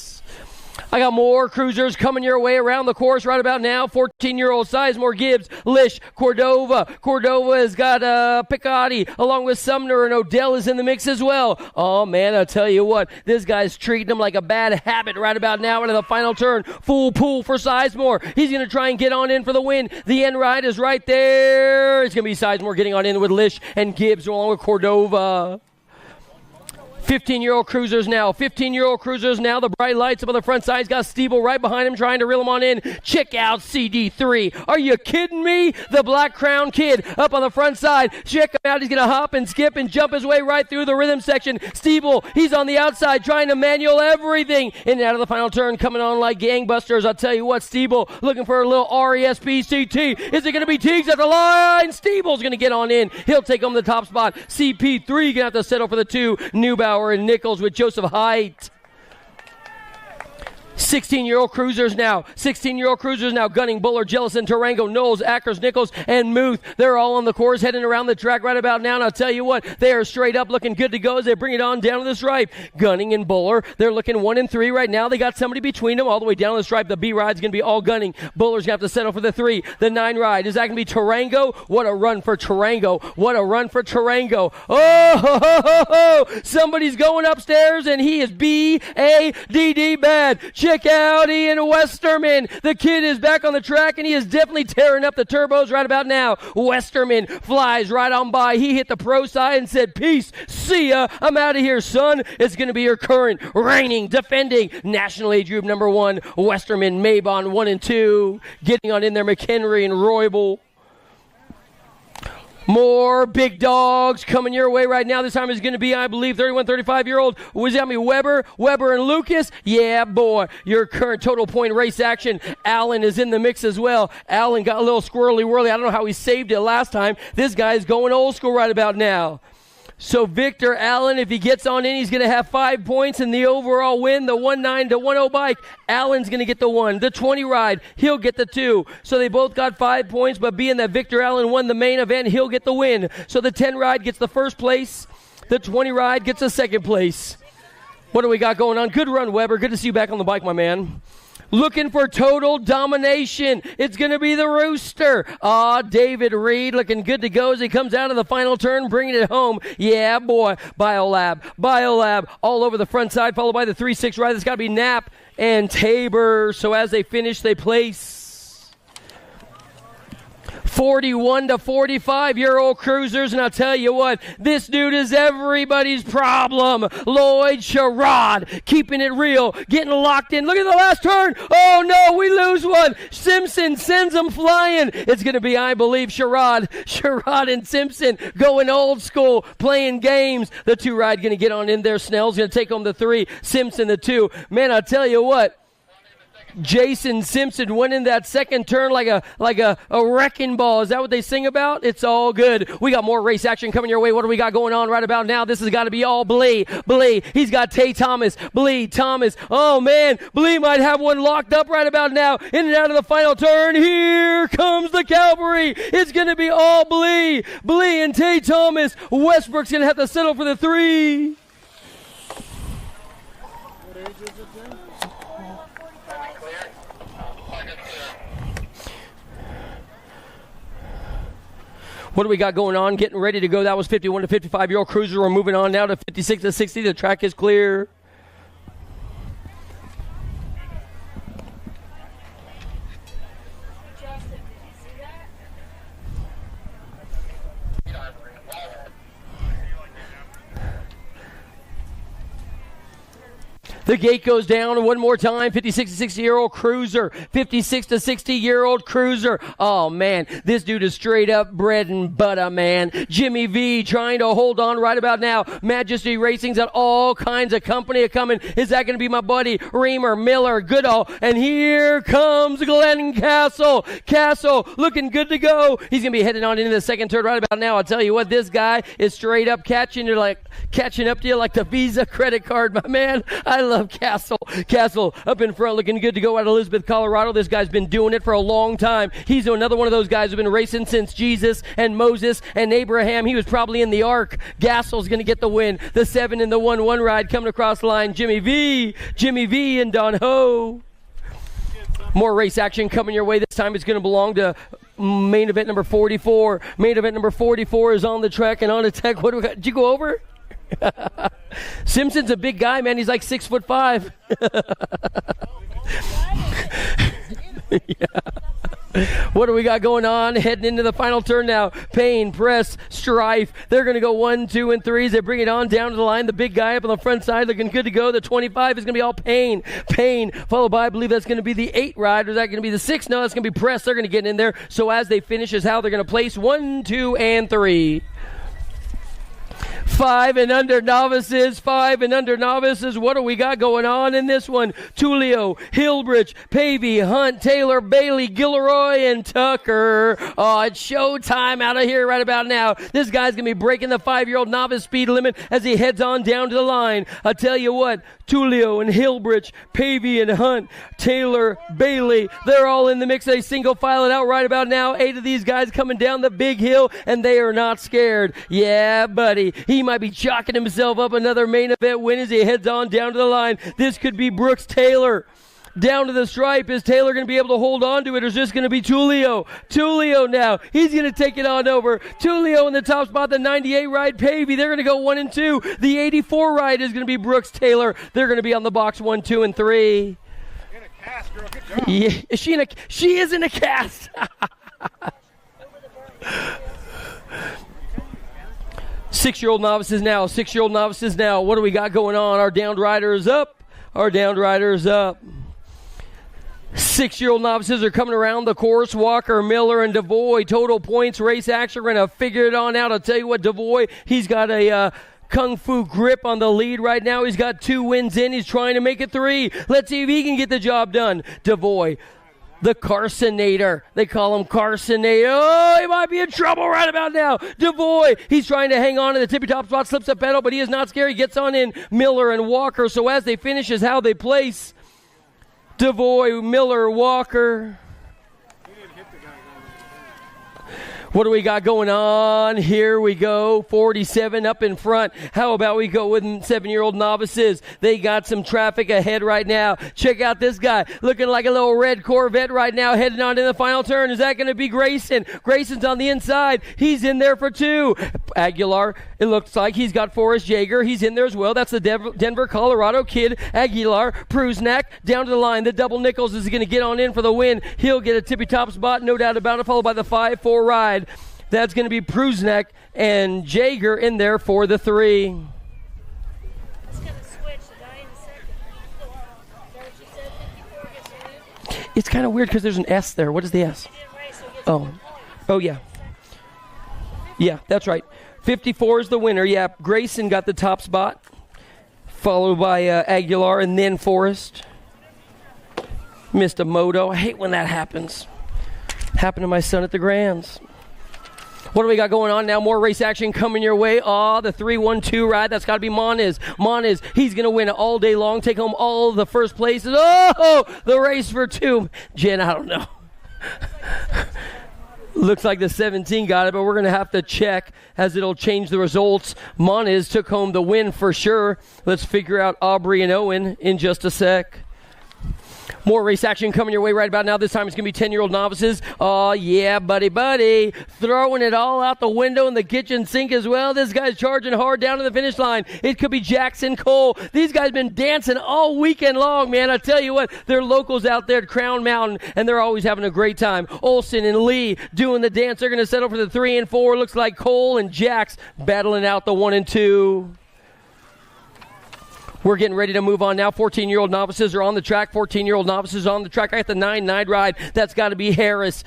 I got more cruisers coming your way around the course right about now. 14-year-old Sizemore, Gibbs, Lish, Cordova. Cordova has got Picotti along with Sumner, and Odell is in the mix as well. Oh, man, I'll tell you what. This guy's treating him like a bad habit right about now into the final turn. Full pool for Sizemore. He's going to try and get on in for the win. The end ride is right there. It's going to be Sizemore getting on in with Lish and Gibbs along with Cordova. 15-year-old cruisers now. 15-year-old cruisers now. The bright lights up on the front side. He's got Stiebel right behind him trying to reel him on in. Check out CD3. Are you kidding me? The Black Crown kid up on the front side. Check him out. He's going to hop and skip and jump his way right through the rhythm section. Stiebel, he's on the outside trying to manual everything. In and out of the final turn, coming on like gangbusters. I'll tell you what, Stiebel looking for a little RESPCT. Is it going to be Teagues at the line? Stiebel's going to get on in. He'll take home the top spot. CP3 going to have to settle for the 2. Neubauer and Nichols with Joseph Haidt. 16-year-old cruisers now. 16-year-old cruisers now. Gunning, Buller, Jellison, Tarango, Knowles, Ackers, Nichols, and Muth. They're all on the course heading around the track right about now. And I'll tell you what, they are straight up looking good to go as they bring it on down to the stripe. Gunning and Buller, they're looking 1 and 3 right now. They got somebody between them all the way down the stripe. The B ride's going to be all Gunning. Buller's going to have to settle for the 3. The 9 ride, is that going to be Tarango? What a run for Tarango. What a run for Tarango. Oh, ho, ho, ho, ho. Somebody's going upstairs and he is B-A-D-D bad. Check out Ian Westerman. The kid is back on the track and he is definitely tearing up the turbos right about now. Westerman flies right on by. He hit the pro side and said, peace, see ya, I'm out of here, son. It's going to be your current, reigning, defending National Age Group number 1, Westerman, Mabon 1 and 2. Getting on in there, McHenry and Roybal. More big dogs coming your way right now. This time is going to be, I believe, 31, 35-year-old Weber and Lucas. Yeah, boy. Your current total point race action. Allen is in the mix as well. Allen got a little squirrely-whirly. I don't know how he saved it last time. This guy's going old school right about now. So Victor Allen, if he gets on in, he's going to have 5 points in the overall win. The 1-9 to 1-0 bike, Allen's going to get the 1. The 20 ride, he'll get the 2. So they both got 5 points, but being that Victor Allen won the main event, he'll get the win. So the 10 ride gets the first place. The 20 ride gets the second place. What do we got going on? Good run, Weber. Good to see you back on the bike, my man. Looking for total domination. It's going to be the Rooster. David Reed looking good to go as he comes out of the final turn, bringing it home. Yeah, boy. Biolab all over the front side, followed by the 3-6 ride. That's got to be Knapp and Tabor. So as they finish, they place 41 to 45-year-old cruisers, and I'll tell you what, this dude is everybody's problem. Lloyd Sherrod, keeping it real, getting locked in. Look at the last turn. Oh, no, we lose one. Simpson sends him flying. It's going to be, I believe, Sherrod and Simpson going old school, playing games. The 2 ride going to get on in there. Snell's going to take home the 3, Simpson the 2. Man, I'll tell you what, Jason Simpson went in that second turn like a wrecking ball. Is that what they sing about? It's all good. We got more race action coming your way. What do we got going on right about now? This has got to be all Blee. He's got Tay Thomas. Thomas. Oh, man. Blee might have one locked up right about now. In and out of the final turn. Here comes the cavalry. It's going to be all Blee. Blee and Tay Thomas. Westbrook's going to have to settle for the 3. What do we got going on? Getting ready to go. That was 51 to 55-year-old cruiser. We're moving on now to 56 to 60. The track is clear. The gate goes down one more time. 56 to 60-year-old cruiser. 56 to 60-year-old cruiser. Oh, man. This dude is straight up bread and butter, man. Jimmy V trying to hold on right about now. Majesty Racing's got all kinds of company coming. Is that going to be my buddy Reamer, Miller, Goodall? And here comes Glenn Castle. Castle looking good to go. He's going to be heading on into the second turn right about now. I'll tell you what, this guy is straight up catching up to you like the Visa credit card, my man. I love Castle. Castle up in front looking good to go out of Elizabeth, Colorado. This guy's been doing it for a long time. He's another one of those guys who've been racing since Jesus and Moses and Abraham. He was probably in the ark. Gassel's going to get the win. The 7 and the 1-1 ride coming across the line. Jimmy V and Don Ho. More race action coming your way. This time it's going to belong to main event number 44. Main event number 44 is on the track and on attack. What do we got? Did you go over? Simpson's a big guy, man. He's like 6'5". Yeah. What do we got going on? Heading into the final turn now. Payne, Press, Strife. They're going to go 1, 2, and 3s. They bring it on down to the line. The big guy up on the front side looking good to go. The 25 is going to be all Payne. Payne, followed by, I believe that's going to be the 8 ride. Or is that going to be the 6? No, that's going to be Press. They're going to get in there. So as they finish is how they're going to place 1, 2, and 3. 5 and under novices. What do we got going on in this one? Tulio, Hillbridge, Pavey, Hunt, Taylor, Bailey, Gilroy, and Tucker. Oh, it's showtime out of here right about now. This guy's going to be breaking the 5-year-old novice speed limit as he heads on down to the line. I tell you what, Tulio and Hillbridge, Pavey and Hunt, Taylor, Bailey, they're all in the mix. They single file it out right about now. 8 of these guys coming down the big hill, and they are not scared. Yeah, buddy. He might be chalking himself up another main event win as he heads on down to the line. This could be Brooks Taylor. Down to the stripe. Is Taylor going to be able to hold on to it, or is this going to be Tulio? Tulio now. He's going to take it on over. Tulio in the top spot, the 98 ride, Pavey. They're going to go 1 and 2. The 84 ride is going to be Brooks Taylor. They're going to be on the box 1, 2, and 3. In a cast, girl. Good job. Yeah, she is in a cast. 6-year-old novices now. What do we got going on? Our downed rider is up. 6-year-old novices are coming around the course. Walker, Miller, and Devoy. Total points, race action. We're going to figure it on out. I'll tell you what, Devoy, he's got a kung fu grip on the lead right now. He's got 2 wins in. He's trying to make it 3. Let's see if he can get the job done. Devoy, the Carsonator. They call him Carsonator. Oh, he might be in trouble right about now. Devoy, he's trying to hang on to the tippy-top spot, slips a pedal, but he is not scared. He gets on in Miller and Walker. So as they finish is how they place. Devoy, Miller, Walker. What do we got going on? Here we go. 47 up in front. How about we go with 7-year-old novices? They got some traffic ahead right now. Check out this guy looking like a little red Corvette right now, heading on to the final turn. Is that going to be Grayson? Grayson's on the inside. He's in there for 2. Aguilar, it looks like he's got Forrest Jaeger. He's in there as well. That's the Denver, Colorado kid. Aguilar, Pruznak, down to the line. The double Nichols is going to get on in for the win. He'll get a tippy-top spot, no doubt about it, followed by the 5-4 ride. That's going to be Pruznak and Jaeger in there for the 3. It's going to switch. The guy in the second. Is that what you said? 54 gets a win? It's kind of weird because there's an S there. What is the S? He didn't race, so he gets Oh. 1 point. Oh, yeah. Yeah, that's right. 54 is the winner. Yeah, Grayson got the top spot, followed by Aguilar and then Forrest. Missed a moto. I hate when that happens. Happened to my son at the Grands. What do we got going on now? More race action coming your way. The 3-1-2 ride. That's got to be Moniz. Moniz, he's going to win all day long, take home all the first places. Oh, the race for 2. Jen, I don't know. Looks like the 17 got it, but we're going to have to check as it'll change the results. Moniz took home the win for sure. Let's figure out Aubrey and Owen in just a sec. More race action coming your way right about now. This time it's going to be 10-year-old novices. Oh, yeah, buddy. Throwing it all out the window in the kitchen sink as well. This guy's charging hard down to the finish line. It could be Jackson Cole. These guys been dancing all weekend long, man. I tell you what, they're locals out there at Crown Mountain, and they're always having a great time. Olson and Lee doing the dance. They're going to settle for the 3 and 4. Looks like Cole and Jax battling out the 1 and 2. We're getting ready to move on now. 14-year-old novices are on the track. 14-year-old novices on the track. I got the 9-9 ride. That's got to be Harris.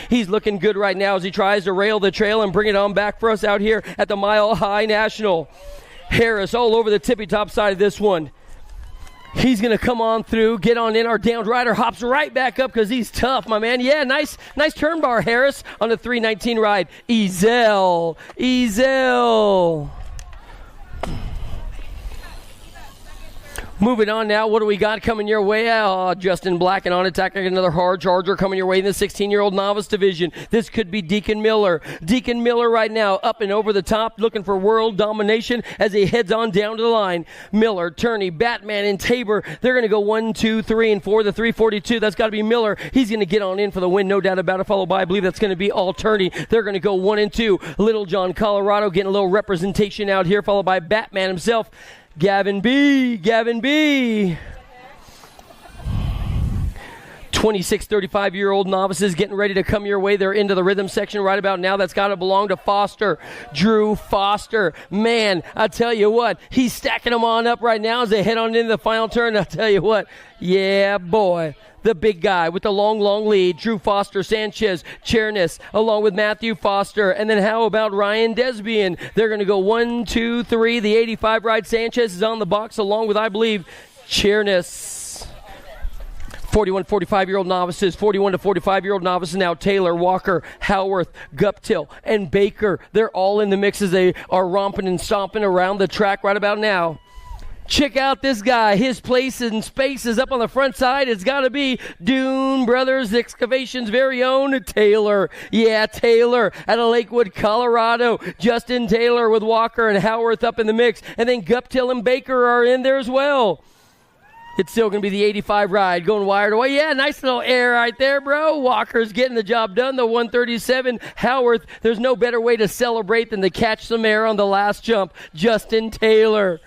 He's looking good right now as he tries to rail the trail and bring it on back for us out here at the Mile High National. Harris all over the tippy-top side of this one. He's going to come on through, get on in. Our downed rider hops right back up because he's tough, my man. Yeah, nice turn bar, Harris, on the 319 ride. Ezel. Moving on now, what do we got coming your way? Justin Black and on attack, another hard charger coming your way in the 16-year-old novice division. This could be Deacon Miller. Deacon Miller right now up and over the top, looking for world domination as he heads on down to the line. Miller, Turney, Batman, and Tabor, they're going to go 1, 2, 3, and 4. The 342, that's got to be Miller. He's going to get on in for the win, no doubt about it, followed by, I believe that's going to be all Turney. They're going to go 1 and 2. Little John, Colorado, getting a little representation out here, followed by Batman himself. Gavin B. 26, 35-year-old novices getting ready to come your way. They're into the rhythm section right about now. That's got to belong to Foster. Drew Foster. Man, I tell you what, he's stacking them on up right now as they head on into the final turn. I tell you what, yeah, boy. The big guy with the long lead, Drew Foster, Sanchez, Chernis, along with Matthew Foster. And then how about Ryan Desbian? They're going to go 1, 2, 3. The 85 ride, Sanchez is on the box along with, I believe, Chernis. 41 to 45-year-old novices, 41 to 45-year-old novices now. Taylor, Walker, Howarth, Guptill, and Baker. They're all in the mix as they are romping and stomping around the track right about now. Check out this guy. His place in space is up on the front side. It's got to be Dune Brothers Excavation's very own Taylor. Yeah, Taylor out of Lakewood, Colorado. Justin Taylor with Walker and Howarth up in the mix. And then Guptill and Baker are in there as well. It's still going to be the 85 ride going wire to wire. Yeah, nice little air right there, bro. Walker's getting the job done. The 137. Howarth, there's no better way to celebrate than to catch some air on the last jump. Justin Taylor.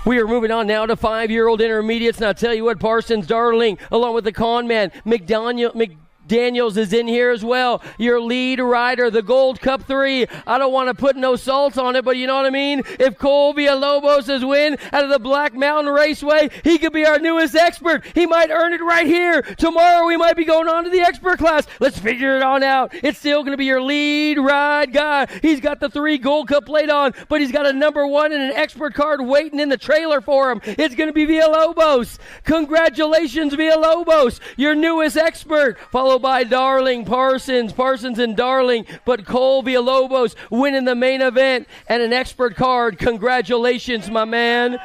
We are moving on now to 5-year-old intermediates. And I'll tell you what, Parsons, Darling, along with the con man, McDaniel, Daniels is in here as well. Your lead rider, the Gold Cup 3. I don't want to put no salt on it, but you know what I mean? If Cole Villalobos is win out of the Black Mountain Raceway, he could be our newest expert. He might earn it right here. Tomorrow we might be going on to the expert class. Let's figure it on out. It's still going to be your lead ride guy. He's got the 3 Gold Cup plate on, but he's got a number 1 and an expert card waiting in the trailer for him. It's going to be Villalobos. Congratulations, Villalobos, your newest expert, followed by Darling, Parsons and Darling, but Cole Villalobos winning the main event and an expert card. Congratulations, my man.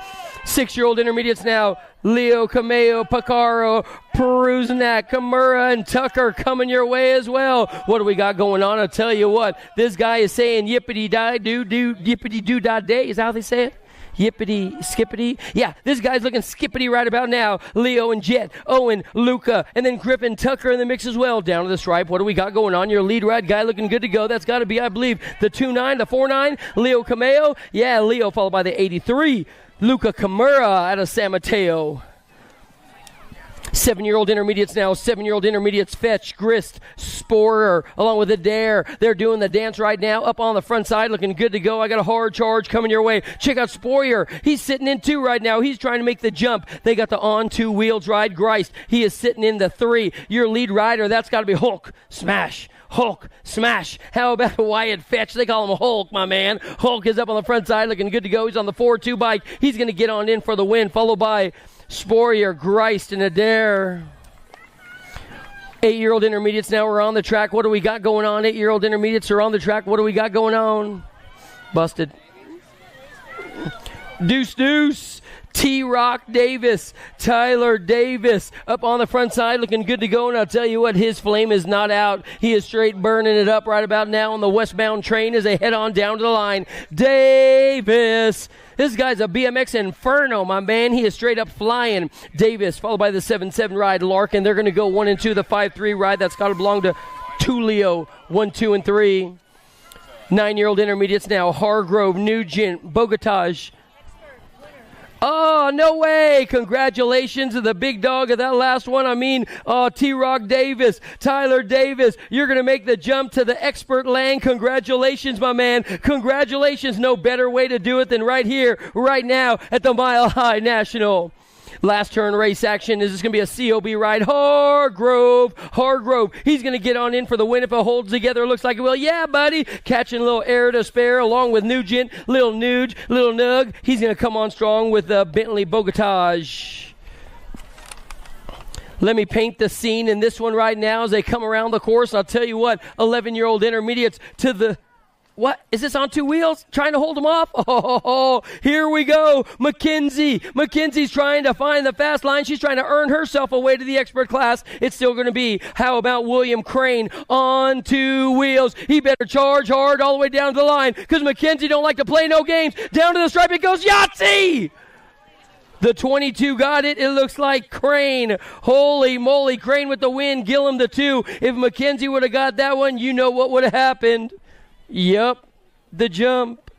6-year-old intermediates now. Leo, Cameo, Picaro, Peruznak, Kimura, and Tucker coming your way as well. What do we got going on? I'll tell you what. This guy is saying yippity-die-doo-doo, yippity-doo-dah-day. Is that how they say it? Yippity, skippity. Yeah, this guy's looking skippity right about now. Leo and Jet, Owen, Luca, and then Griffin, Tucker in the mix as well. Down to the stripe. What do we got going on? Your lead ride guy looking good to go. That's got to be, I believe, the 2-9, the 4-9. Leo Cameo. Yeah, Leo followed by the 83. Luca Kimura out of San Mateo. 7-year-old intermediates now. 7-year-old intermediates Fetch, Grist, Sporer, along with Adair. They're doing the dance right now. Up on the front side, looking good to go. I got a hard charge coming your way. Check out Sporer. He's sitting in 2 right now. He's trying to make the jump. They got the on 2 wheels ride. Greist. He is sitting in the 3. Your lead rider, that's got to be Hulk. Smash. Hulk, smash. How about Wyatt Fetch? They call him Hulk, my man. Hulk is up on the front side, looking good to go. He's on the 4-2 bike. He's going to get on in for the win, followed by Sporier, Greist, and Adair. 8-year-old intermediates now are on the track. What do we got going on? 8-year-old intermediates are on the track. What do we got going on? Busted. Deuce. T-Rock Davis, Tyler Davis up on the front side looking good to go, and I'll tell you what, his flame is not out. He is straight burning it up right about now on the westbound train as they head on down to the line. Davis, this guy's a BMX inferno, my man. He is straight up flying. Davis followed by the 7-7 ride, Larkin. They're going to go 1 and 2, the 5-3 ride. That's got to belong to Tulio, 1, 2, and 3. 9-year-old intermediates now, Hargrove, Nugent, Bogotage. Oh, no way. Congratulations to the big dog of that last one. I mean, T-Rock Davis, Tyler Davis. You're going to make the jump to the expert land. Congratulations, my man. Congratulations. No better way to do it than right here, right now at the Mile High National. Last turn race action. Is this going to be a COB ride? Hargrove. He's going to get on in for the win if it holds together. Looks like it will. Yeah, buddy. Catching a little air to spare along with Nugent. Little Nug. He's going to come on strong with Bentley Bogotage. Let me paint the scene in this one right now as they come around the course. I'll tell you what, 11-year-old intermediates to the... What? Is this on 2 wheels? Trying to hold them off? Oh, here we go. Mackenzie's trying to find the fast line. She's trying to earn herself a way to the expert class. It's still going to be, how about William Crane on 2 wheels? He better charge hard all the way down to the line because Mackenzie don't like to play no games. Down to the stripe it goes. Yahtzee! The 22 got it. It looks like Crane. Holy moly, Crane with the win. Gillum the 2. If Mackenzie would have got that one, you know what would have happened. Yep, the jump.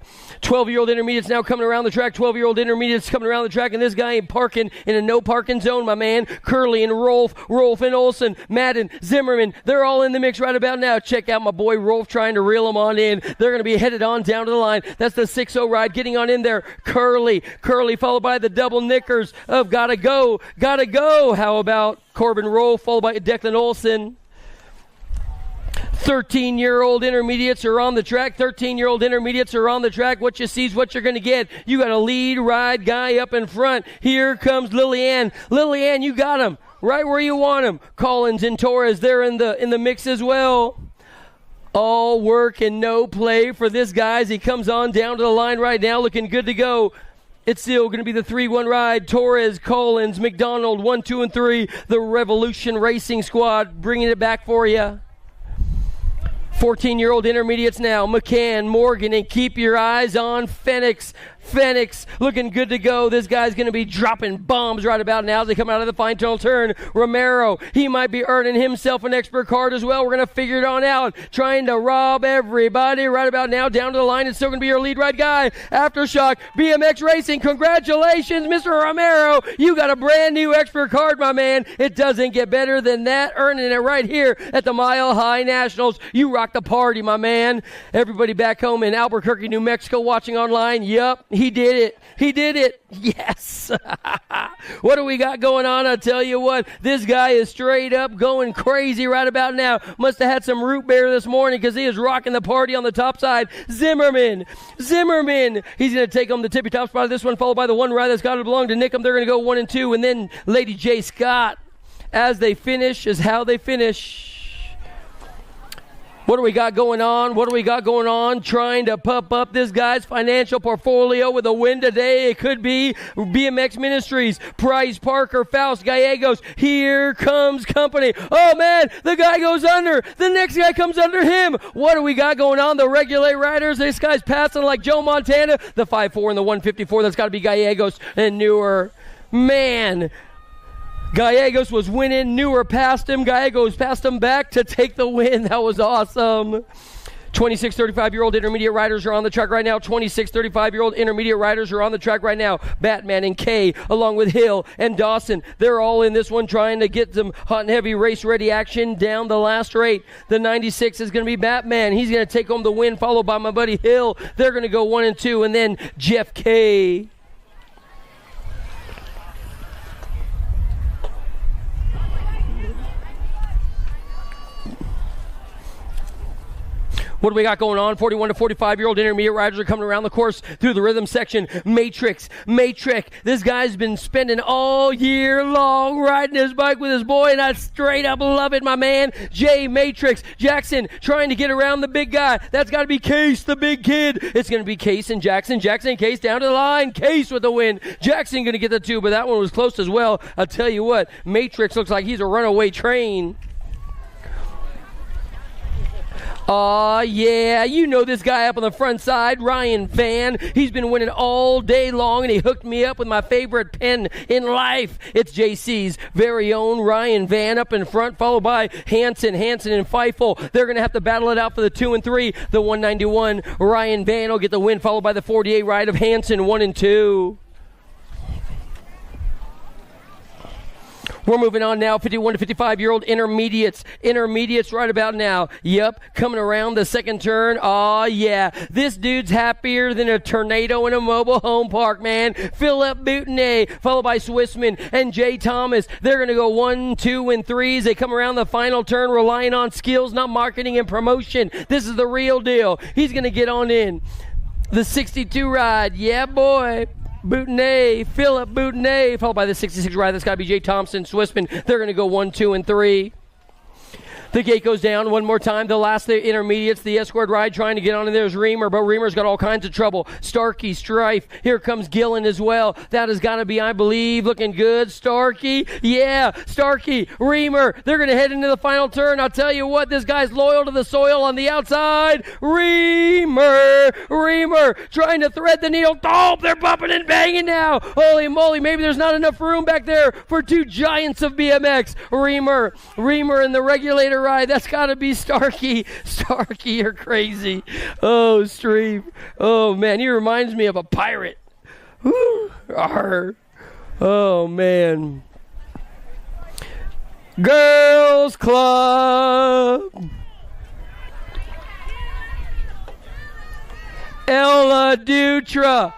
12-year-old intermediates now coming around the track. 12-year-old intermediates coming around the track, and this guy ain't parking in a no-parking zone, my man. Curley and Rolf and Olsen, Madden, Zimmerman, they're all in the mix right about now. Check out my boy Rolf trying to reel them on in. They're going to be headed on down to the line. That's the 6-0 ride getting on in there. Curley followed by the double knickers of Gotta Go. How about Corbin Rolf followed by Declan Olsen? 13-year-old intermediates are on the track. What you see is what you're going to get. You got a lead ride guy up in front. Here comes Lillian, you got him right where you want him. Collins and Torres, they're in the mix as well. All work and no play for this guy as he comes on down to the line right now, looking good to go. It's still going to be the 3-1 ride. Torres, Collins, McDonald, 1, 2, and 3. The Revolution Racing Squad bringing it back for you. 14-year-old intermediates now. McCann, Morgan, and keep your eyes on Phoenix. Phoenix looking good to go. This guy's going to be dropping bombs right about now as they come out of the final turn. Romero, he might be earning himself an expert card as well. We're going to figure it on out. Trying to rob everybody right about now. Down to the line. It's still going to be your lead right guy. Aftershock, BMX Racing. Congratulations, Mr. Romero. You got a brand new expert card, my man. It doesn't get better than that. Earning it right here at the Mile High Nationals. You rock the party, my man. Everybody back home in Albuquerque, New Mexico watching online. Yup, he did it. He did it. Yes. What do we got going on? I tell you what, this guy is straight up going crazy right about now. Must have had some root beer this morning because he is rocking the party on the top side. Zimmerman. He's going to take home the tippy top spot of this one, followed by the one ride that's got to belong to Nickham. They're going to go 1 and 2, and then Lady J. Scott. As they finish is how they finish. What do we got going on? Trying to pump up this guy's financial portfolio with a win today. It could be BMX Ministries, Price, Parker, Faust, Gallegos. Here comes company. Oh, man, the guy goes under. The next guy comes under him. What do we got going on? The Regulate Riders. This guy's passing like Joe Montana. The 5'4" and the 154. That's got to be Gallegos and Newer. Man, Gallegos was winning. Newer passed him. Gallegos passed him back to take the win. That was awesome. 26, 35-year-old intermediate riders are on the track right now. 26, 35-year-old intermediate riders are on the track right now. Batman and Kay, along with Hill and Dawson. They're all in this one trying to get some hot and heavy race-ready action down the last straight. The 96 is going to be Batman. He's going to take home the win, followed by my buddy Hill. They're going to go 1 and 2, and then Jeff Kay. What do we got going on? 41 to 45-year-old intermediate riders are coming around the course through the rhythm section. Matrix. This guy's been spending all year long riding his bike with his boy, and I straight up love it, my man. Jay Matrix. Jackson trying to get around the big guy. That's got to be Case, the big kid. It's going to be Case and Jackson. Jackson and Case down to the line. Case with the win. Jackson going to get the 2, but that one was close as well. I'll tell you what, Matrix looks like he's a runaway train. Aw, yeah, you know this guy up on the front side, Ryan Van. He's been winning all day long, and he hooked me up with my favorite pen in life. It's JC's very own Ryan Van up in front, followed by Hanson, and Feifel. They're going to have to battle it out for the 2 and 3. The 191, Ryan Van will get the win, followed by the 48 ride of Hanson, 1 and 2. We're moving on now, 51 to 55-year-old intermediates. Intermediates right about now. Yep, coming around the second turn. Aw, yeah. This dude's happier than a tornado in a mobile home park, man. Philip Boutonnet, followed by Swissman and Jay Thomas. They're going to go 1, 2, and 3s. They come around the final turn relying on skills, not marketing and promotion. This is the real deal. He's going to get on in. The 62 ride. Yeah, boy. Boutonnet, Philip Boutonnet, followed by the 66 ride. That's got to be Jay Thompson, Swissman. They're going to go 1, 2, and 3. The gate goes down one more time. The last the intermediates, the escort ride trying to get on in there is Reamer, but Reamer's got all kinds of trouble. Starkey, Strife. Here comes Gillen as well. That has got to be, I believe, looking good. Starkey, yeah, Starkey, Reamer. They're going to head into the final turn. I'll tell you what, this guy's loyal to the soil on the outside. Reamer trying to thread the needle. Oh, they're bumping and banging now. Holy moly, maybe there's not enough room back there for two giants of BMX. Reamer in the regulator ride. That's got to be Starkey. Starkey, you're crazy. Oh, Stream. Oh, man, he reminds me of a pirate. Whew. Arr. Oh, man. Girls Club. Ella Dutra.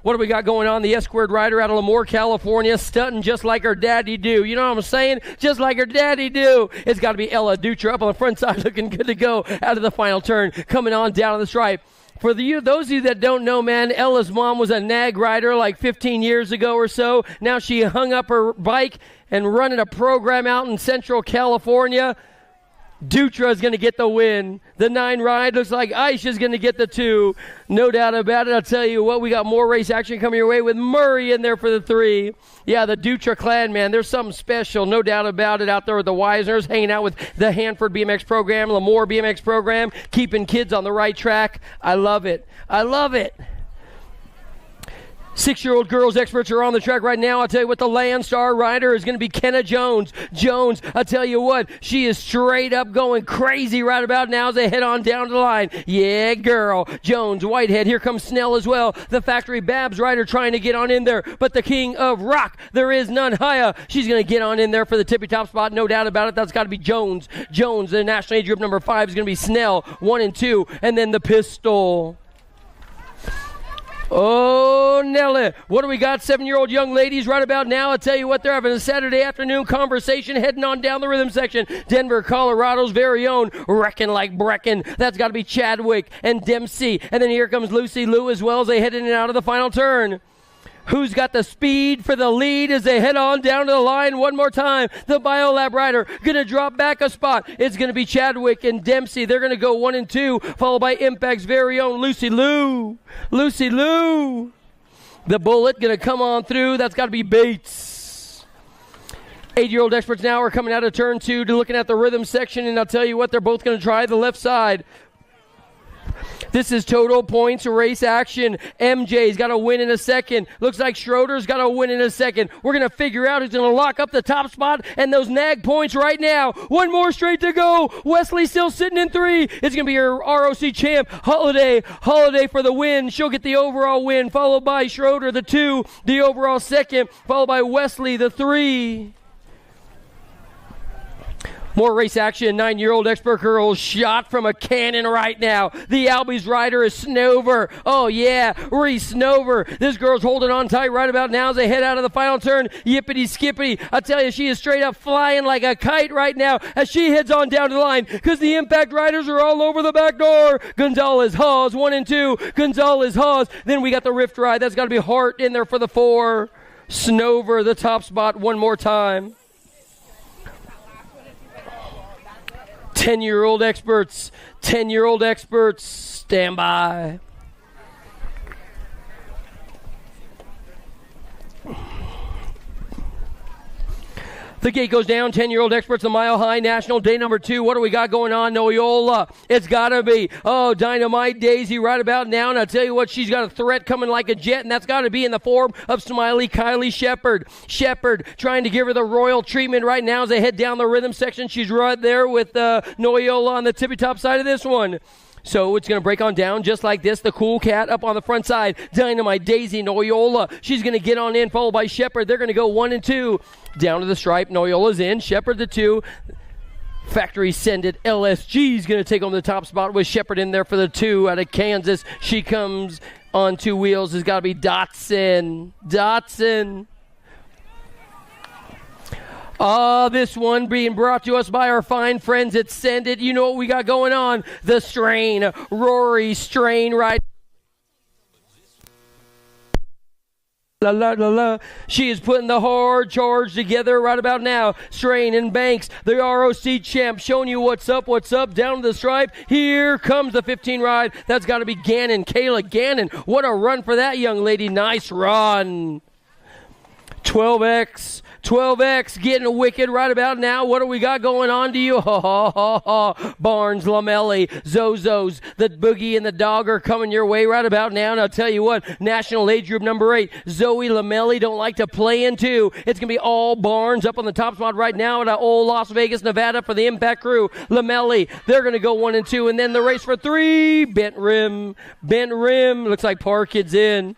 What do we got going on? The S-squared rider out of Lemoore, California, stunting just like her daddy do. You know what I'm saying? Just like her daddy do. It's got to be Ella Dutra up on the front side, looking good to go out of the final turn, coming on down the stripe. For those of you that don't know, man, Ella's mom was a nag rider like 15 years ago or so. Now she hung up her bike and running a program out in Central California. Dutra is going to get the win. The 9 ride looks like Aisha's going to get the 2. No doubt about it. I'll tell you what, we got more race action coming your way with Murray in there for the 3. Yeah, the Dutra clan, man, there's something special. No doubt about it out there with the Wisners, hanging out with the Hanford BMX program, Lemoore BMX program, keeping kids on the right track. I love it. I love it. 6-year-old girls experts are on the track right now. I'll tell you what, the Landstar rider is going to be Kenna Jones. Jones, I'll tell you what, she is straight up going crazy right about now as they head on down to the line. Yeah, girl. Jones, Whitehead, here comes Snell as well. The Factory Babs rider trying to get on in there, but the king of rock, there is none higher. She's going to get on in there for the tippy top spot, no doubt about it. That's got to be Jones. Jones, the national age group number 5 is going to be Snell, 1 and 2, and then the pistol. Oh, Nelly. What do we got? 7-year-old young ladies right about now. I'll tell you what, they're having a Saturday afternoon conversation heading on down the rhythm section. Denver, Colorado's very own Wreckin' Like Brecken. That's got to be Chadwick and Dempsey. And then here comes Lucy Liu as well as they head in and out of the final turn. Who's got the speed for the lead as they head on down to the line one more time? The Biolab rider going to drop back a spot. It's going to be Chadwick and Dempsey. They're going to go 1 and 2, followed by Impact's very own Lucy Liu. Lucy Liu. The Bullet going to come on through. That's got to be Bates. 8-year-old experts now are coming out of turn 2 to looking at the rhythm section, and I'll tell you what, they're both going to try the left side. This is total points race action. MJ's got a win in a second. Looks like Schroeder's got a win in a second. We're going to figure out who's going to lock up the top spot and those nag points right now. One more straight to go. Wesley still sitting in 3. It's going to be your ROC champ, Holiday. Holiday for the win. She'll get the overall win, followed by Schroeder, the 2, the overall second, followed by Wesley, the 3. More race action. 9-year-old expert girl shot from a cannon right now. The Albies rider is Snover. Oh, yeah, Reese Snover. This girl's holding on tight right about now as they head out of the final turn. Yippity skippity. I tell you, she is straight up flying like a kite right now as she heads on down to the line because the Impact riders are all over the back door. Gonzalez, Hawes, 1 and 2. Gonzalez, Hawes. Then we got the Rift ride. That's got to be Hart in there for the 4. Snover, the top spot one more time. 10-year-old experts, 10-year-old experts, stand by. The gate goes down. 10-year-old experts, the Mile High National, day number 2. What do we got going on? Noyola. It's got to be, Dynamite Daisy right about now. And I tell you what, she's got a threat coming like a jet, and that's got to be in the form of Smiley Kylie Shepard. Shepard trying to give her the royal treatment right now as they head down the rhythm section. She's right there with Noyola on the tippy-top side of this one. So it's going to break on down just like this. The Cool Cat up on the front side. Dynamite Daisy, Noyola. She's going to get on in, followed by Shepard. They're going to go 1 and 2. Down to the stripe. Noyola's in. Shepard the 2. Factory Send It. LSG is going to take on the top spot with Shepard in there for the 2 out of Kansas. She comes on 2 wheels. It's got to be Dotson. Dotson. This one being brought to us by our fine friends at Send It. You know what we got going on. The Strain. Rory Strain right. La, la, la, la. She is putting the hard charge together right about now. Strain and Banks, the ROC champ, showing you what's up, down to the stripe. Here comes the 15 ride. That's got to be Gannon, Kayla Gannon. What a run for that young lady. Nice run. 12X getting wicked right about now. What do we got going on to you? Barnes, Lamelli, Zozos, the Boogie and the Dog are coming your way right about now. And I'll tell you what, national age group number 8, Zoe Lamelli don't like to play in 2. It's going to be all Barnes up on the top spot right now at old Las Vegas, Nevada for the Impact crew. Lamelli, they're going to go 1 and 2. And then the race for 3, Bent Rim. Looks like Parkid's in.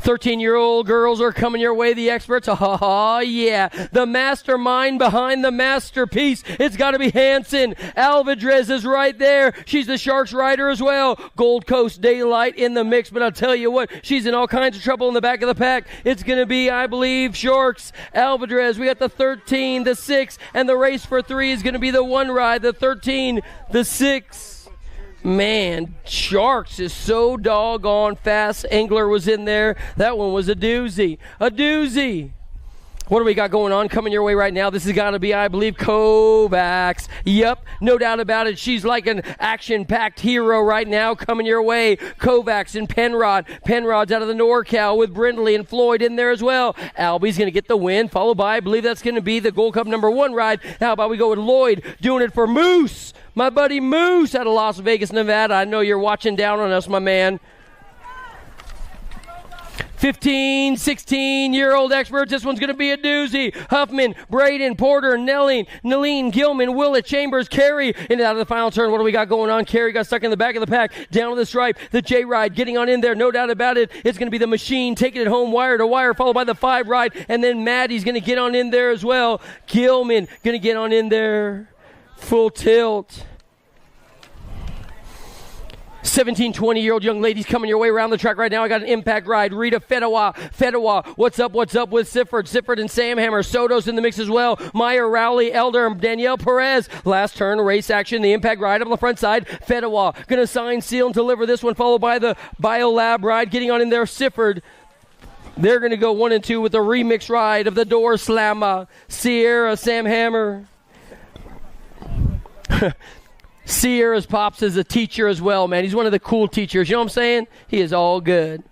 13-year-old girls are coming your way, the experts. Yeah. The mastermind behind the masterpiece. It's got to be Hanson. Alvidrez is right there. She's the Sharks rider as well. Gold Coast Daylight in the mix, but I'll tell you what, she's in all kinds of trouble in the back of the pack. It's going to be, I believe, Sharks. Alvidrez, we got the 13, the 6, and the race for 3 is going to be the 1 ride, the 13, the 6. Man, Sharks is so doggone fast. Engler was in there. That one was a doozy. What do we got going on coming your way right now? This has got to be, I believe, Kovacs. Yep, no doubt about it. She's like an action-packed hero right now coming your way. Kovacs and Penrod. Penrod's out of the NorCal with Brindley and Floyd in there as well. Albie's going to get the win, followed by, I believe that's going to be the Gold Cup #1 ride. How about we go with Lloyd doing it for Moose? My buddy Moose out of Las Vegas, Nevada. I know you're watching down on us, my man. 15, 16-year-old experts. This one's going to be a doozy. Huffman, Braden, Porter, Nalene, Gilman, Willett, Chambers, Carey. In and out of the final turn. What do we got going on? Carey got stuck in the back of the pack. Down to the stripe. The J-Ride getting on in there. No doubt about it. It's going to be the Machine taking it home wire to wire, followed by the 5 ride. And then Maddie's going to get on in there as well. Gilman going to get on in there. Full tilt. 17, 20-year-old young ladies coming your way around the track right now. I got an impact ride. Rita Fedewa, what's up with Sifford and Sam Hammer. Soto's in the mix as well. Meyer, Rowley, Elder, and Danielle Perez. Last turn, race action, the impact ride up on the front side. Fedewa going to sign, seal, and deliver this one, followed by the Biolab ride. Getting on in there, Sifford. They're going to go 1 and 2 with the remix ride of the Door Slammer. Sierra, Sam Hammer. Sierra's pops is a teacher as well, man. He's one of the cool teachers. You know what I'm saying? He is all good.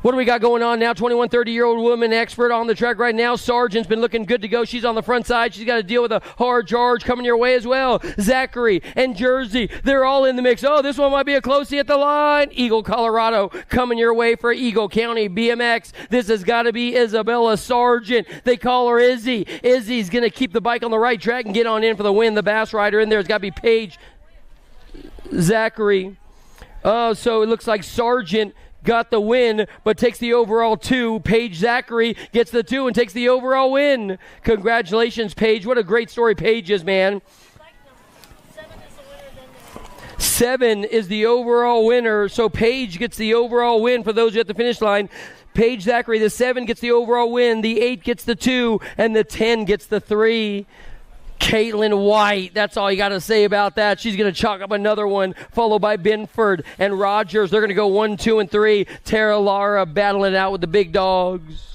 What do we got going on now? 21, 30-year-old woman expert on the track right now. Sargent's been looking good to go. She's on the front side. She's got to deal with a hard charge coming your way as well. Zachary and Jersey, they're all in the mix. Oh, this one might be a closey at the line. Eagle, Colorado, coming your way for Eagle County BMX. This has got to be Isabella Sargent. They call her Izzy. Izzy's going to keep the bike on the right track and get on in for the win. The Bass rider in there has got to be Paige Zachary. Oh, so it looks like Sargent got the win, but takes the overall 2. Paige Zachary gets the 2 and takes the overall win. Congratulations, Paige. What a great story Paige is, man. 7 is the overall winner, so Paige gets the overall win for those at the finish line. Paige Zachary, the 7 gets the overall win, the 8 gets the 2, and the 10 gets the 3. Caitlin White, that's all you got to say about that. She's going to chalk up another one, followed by Binford and Rogers. They're going to go 1, 2, and 3. Tara Lara battling it out with the big dogs.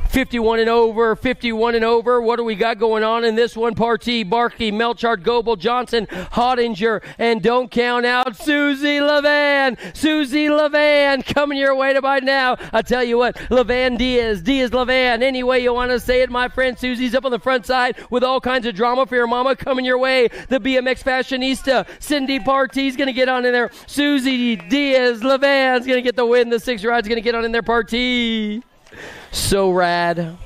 51 and over. What do we got going on in this one? Partee, Barkey, Melchard, Goebel, Johnson, Hottinger, and don't count out Susie Levan. Susie Levan coming your way to by now. I tell you what, Levan Diaz Levan. Any way you want to say it, my friend. Susie's up on the front side with all kinds of drama for your mama coming your way. The BMX fashionista, Cindy Partee's going to get on in there. Susie Diaz Levan's going to get the win. The 6 ride's going to get on in there. Partee. So rad.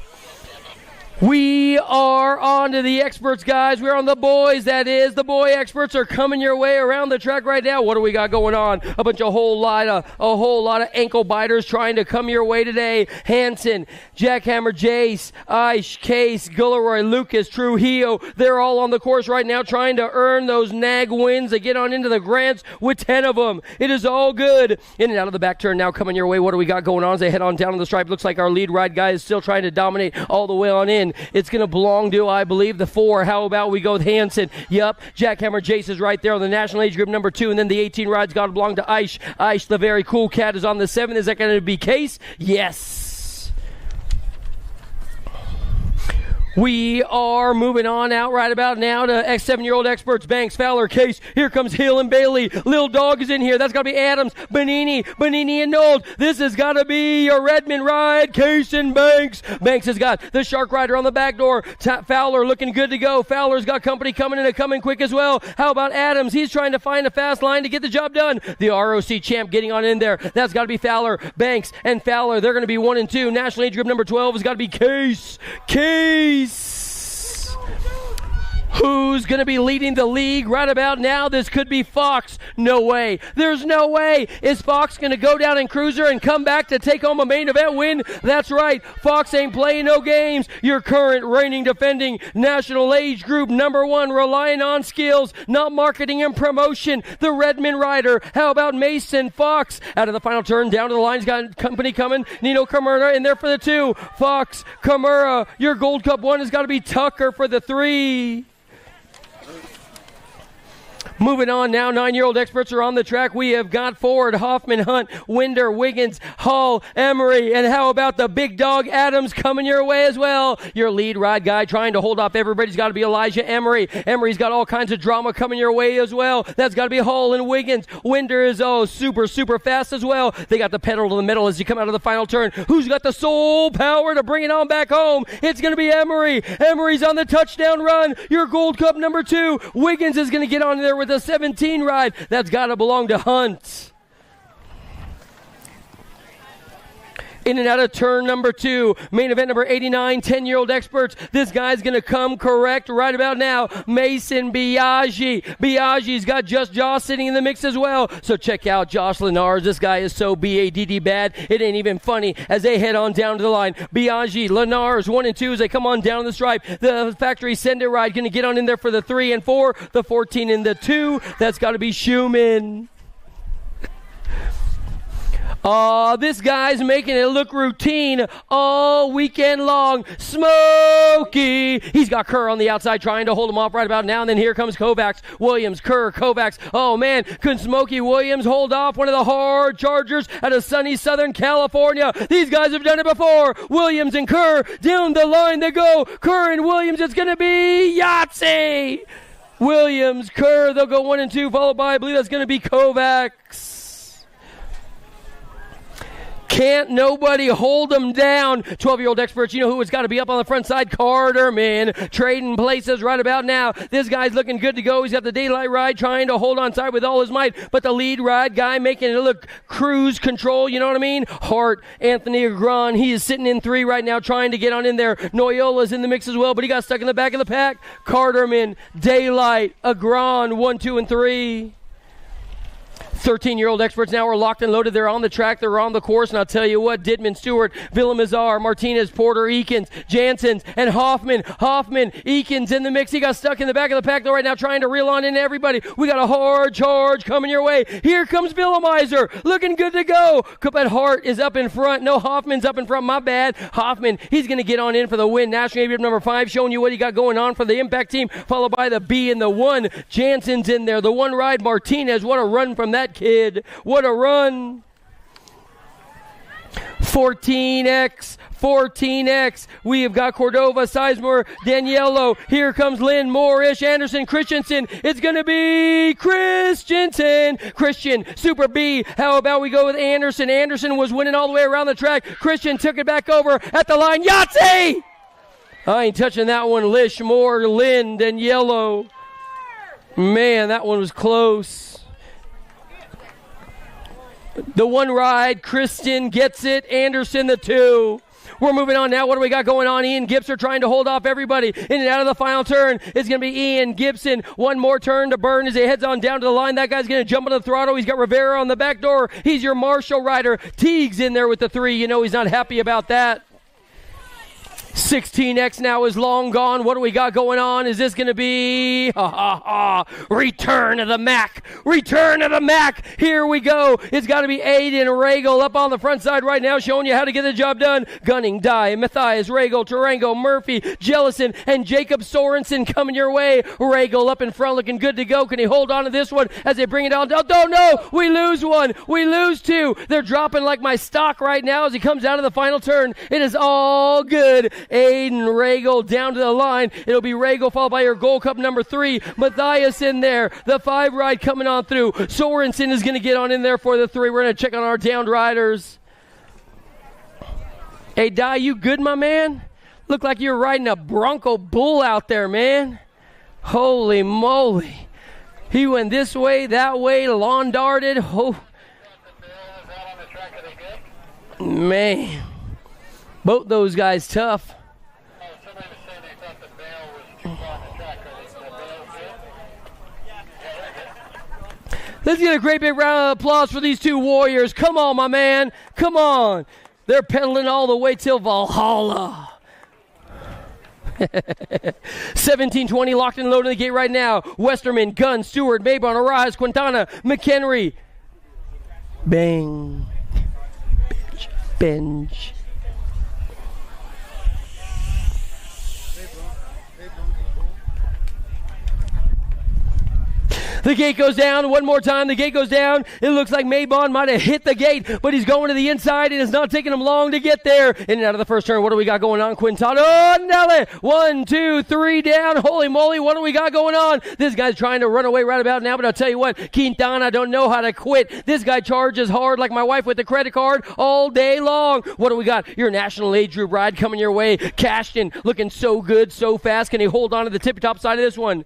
We are on to the experts, guys. We're on the boys, that is. The boy experts are coming your way around the track right now. What do we got going on? A whole lot of ankle biters trying to come your way today. Hanson, Jackhammer, Jace, Aish, Case, Gulleroy, Lucas, Trujillo. They're all on the course right now trying to earn those nag wins to get on into the grants with 10 of them. It is all good. In and out of the back turn now coming your way. What do we got going on as they head on down to the stripe? Looks like our lead ride guy is still trying to dominate all the way on in. It's going to belong to, I believe, the 4. How about we go with Hanson? Yep. Jackhammer Jace is right there on the national age group number 2. And then the 18 ride's got to belong to Aish. Aish, the very cool cat, is on the 7. Is that going to be Case? Yes. We are moving on out right about now to X7-year-old experts. Banks, Fowler, Case. Here comes Hill and Bailey. Lil Dog is in here. That's got to be Adams, Bonini, and Nold. This has got to be a Redmond ride. Case and Banks. Banks has got the Shark Rider on the back door. Fowler looking good to go. Fowler's got company coming in and coming quick as well. How about Adams? He's trying to find a fast line to get the job done. The ROC champ getting on in there. That's got to be Fowler, Banks, and Fowler. They're going to be 1 and 2. National age group number 12 has got to be Case. Who's going to be leading the league right about now? This could be Fox. No way. There's no way. Is Fox going to go down in Cruiser and come back to take home a main event win? That's right. Fox ain't playing no games. Your current reigning defending national age group number 1, relying on skills, not marketing and promotion. The Redmond rider. How about Mason Fox? Out of the final turn, down to the line. He's got company coming. Nino Kamura in there for the 2. Fox, Kamura. Your Gold Cup 1 has got to be Tucker for the 3. Moving on now, 9-year-old experts are on the track. We have got Ford, Hoffman, Hunt, Winder, Wiggins, Hall, Emery, and how about the big dog Adams coming your way as well? Your lead ride guy trying to hold off everybody's got to be Elijah Emery. Emery's got all kinds of drama coming your way as well. That's got to be Hall and Wiggins. Winder is super fast as well. They got the pedal to the metal as you come out of the final turn. Who's got the soul power to bring it on back home? It's going to be Emery. Emery's on the touchdown run. Your Gold Cup number 2. Wiggins is going to get on there with a 17 ride. That's got to belong to Hunt. In and out of turn number 2. Main event number 89, 10-year-old experts. This guy's going to come correct right about now. Mason Biaggi. Biaggi's got Just Josh sitting in the mix as well. So check out Josh Lenars. This guy is so BADD bad, it ain't even funny as they head on down to the line. Biaggi, Lenars, 1 and 2 as they come on down the stripe. The factory send it ride going to get on in there for the 3 and 4. The 14 and the 2. That's got to be Schumann. This guy's making it look routine all weekend long. Smokey. He's got Kerr on the outside trying to hold him off right about now. And then here comes Kovacs. Williams, Kerr, Kovacs. Oh, man. Could Smokey Williams hold off one of the hard chargers out of sunny Southern California? These guys have done it before. Williams and Kerr. Down the line they go. Kerr and Williams. It's going to be Yahtzee. Williams, Kerr. They'll go 1 and 2, followed by, I believe that's going to be Kovacs. Can't nobody hold them down. 12-year-old experts, you know who has got to be up on the front side? Carter, man. Trading places right about now. This guy's looking good to go. He's got the daylight ride trying to hold on side with all his might, but the lead ride guy making it look cruise control, you know what I mean? Hart, Anthony Agron, he is sitting in 3 right now trying to get on in there. Noyola's in the mix as well, but he got stuck in the back of the pack. Carterman, Daylight, Agron, 1, 2, and 3. 13-year-old experts now are locked and loaded. They're on the track. They're on the course. And I'll tell you what, Dittman, Stewart, Villamizar, Martinez, Porter, Eakins, Janssens, and Hoffman. Eakins in the mix. He got stuck in the back of the pack, though, right now trying to reel on into everybody. We got a hard charge coming your way. Here comes Villamizer, looking good to go. But Hart is up in front. No, Hoffman's up in front. My bad. Hoffman, he's going to get on in for the win. National Championship number 5, showing you what he got going on for the Impact team, followed by the B and the 1. Janssens in there. The 1 ride, Martinez. What a run from that kid. What a run. 14X. We have got Cordova, Sizemore, Daniello. Here comes Lynn, Moorish, Anderson, Christensen. It's going to be Christensen. Christian, Super B. How about we go with Anderson? Anderson was winning all the way around the track. Christian took it back over at the line. Yahtzee! I ain't touching that one. Lish, Moore, Lynn, Daniello. Man, that one was close. The 1 ride, Kristen gets it. Anderson, the 2. We're moving on now. What do we got going on? Ian Gibson trying to hold off everybody. In and out of the final turn. It's going to be Ian Gibson. 1 more turn to burn as he heads on down to the line. That guy's going to jump on the throttle. He's got Rivera on the back door. He's your Marshall rider. Teague's in there with the 3. You know he's not happy about that. 16X now is long gone. What do we got going on? Is this going to be Return of the Mac? Return of the Mac. Here we go. It's got to be Aiden Regal up on the front side right now, showing you how to get the job done. Gunning, Dye, Matthias, Regal, Tarango, Murphy, Jellison, and Jacob Sorensen coming your way. Regal up in front looking good to go. Can he hold on to this one as they bring it on? Oh, no. We lose 1. We lose 2. They're dropping like my stock right now as he comes out of the final turn. It is all good. Aiden Regal down to the line. It'll be Regal followed by your Gold Cup number 3. Matthias in there. The 5 ride coming on through. Sorensen is going to get on in there for the 3. We're going to check on our downed riders. Hey, Di, you good, my man? Look like you're riding a Bronco Bull out there, man. Holy moly. He went this way, that way, lawn darted. Oh. Man. Both those guys tough. Let's get a great big round of applause for these 2 warriors. Come on, my man. Come on. They're pedaling all the way till Valhalla. 17-20 locked and loaded in the gate right now. Westerman, Gunn, Stewart, Maybon, Arraez, Quintana, McHenry. Bang. Bench. The gate goes down one more time. The gate goes down. It looks like Maybon might have hit the gate, but he's going to the inside, and it's not taking him long to get there. In and out of the first turn. What do we got going on? Quintana. Oh, Nelly. 1, 2, 3 down. Holy moly. What do we got going on? This guy's trying to run away right about now, but I'll tell you what. Quintana don't know how to quit. This guy charges hard like my wife with the credit card all day long. What do we got? Your national age group ride coming your way. Cashton looking so good, so fast. Can he hold on to the tippy-top side of this one?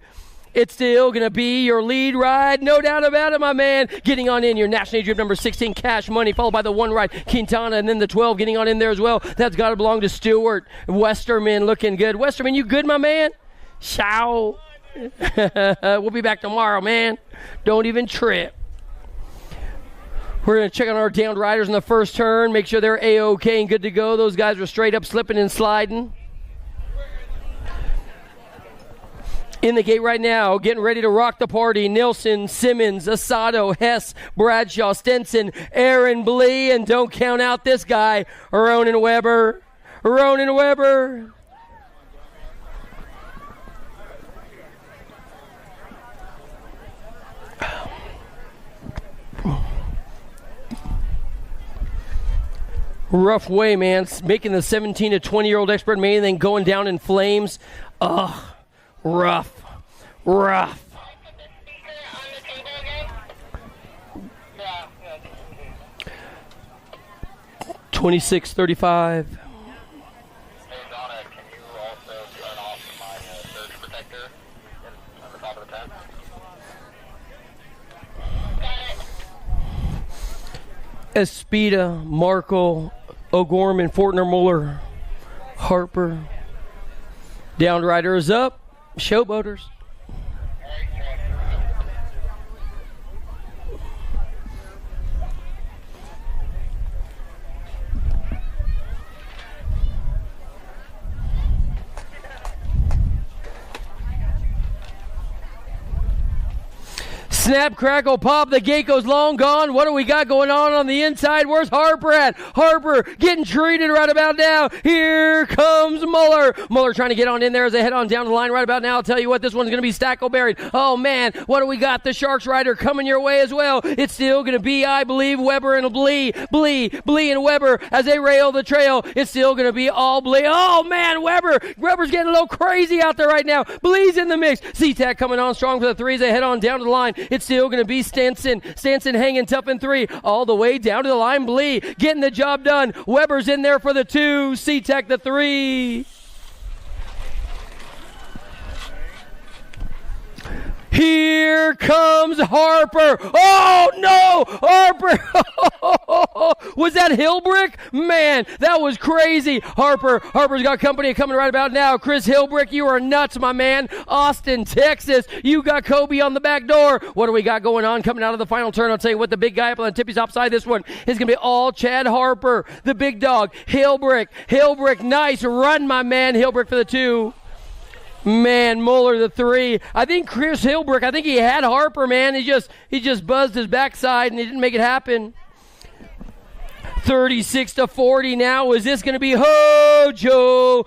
It's still going to be your lead ride. No doubt about it, my man. Getting on in your national age group number 16, Cash Money, followed by the 1 ride, Quintana, and then the 12 getting on in there as well. That's got to belong to Stewart. Westerman looking good. Westerman, you good, my man? Ciao. We'll be back tomorrow, man. Don't even trip. We're going to check on our downed riders in the first turn, make sure they're A-OK and good to go. Those guys are straight up slipping and sliding. In the gate right now, getting ready to rock the party. Nilsson, Simmons, Asado, Hess, Bradshaw, Stenson, Aaron Blee, and don't count out this guy, Ronan Weber. Ronan Weber. Rough way, man. Making the 17 to 20-year-old expert main and then going down in flames. Ugh. Rough. 26-35. Espita, Markle, O'Gorman, Fortner, Muller, Harper. Downed rider is up. Showboaters. Snap, crackle, pop. The gate goes long gone. What do we got going on the inside? Where's Harper at? Harper getting treated right about now. Here comes Muller. Muller trying to get on in there as they head on down the line right about now. I'll tell you what, this one's going to be Stackleberry. Oh, man, what do we got? The Sharks rider coming your way as well. It's still going to be, I believe, Weber and Blee and Weber as they rail the trail. It's still going to be all Blee. Oh, man, Weber's getting a little crazy out there right now. Blee's in the mix. C-Tac coming on strong for the 3 as they head on down to the line. It's still going to be Stenson. Stenson hanging tough in 3 all the way down to the line. Blee getting the job done. Weber's in there for the 2. C-Tac the 3. Here comes Harper. Oh, no! Harper! Was that Hillbrick? Man, that was crazy. Harper's got company coming right about now. Chris Hillbrick, you are nuts, my man. Austin, Texas, you got Kobe on the back door. What do we got going on coming out of the final turn? I'll tell you what, the big guy up on the tippy top side, this one is going to be all Chad Harper. The big dog, Hillbrick, nice run, my man. Hillbrick for the 2. Man, Muller the 3. I think Chris Hillbrick, he had Harper, man. He just buzzed his backside and he didn't make it happen. 36-40 now. Is this going to be Hojo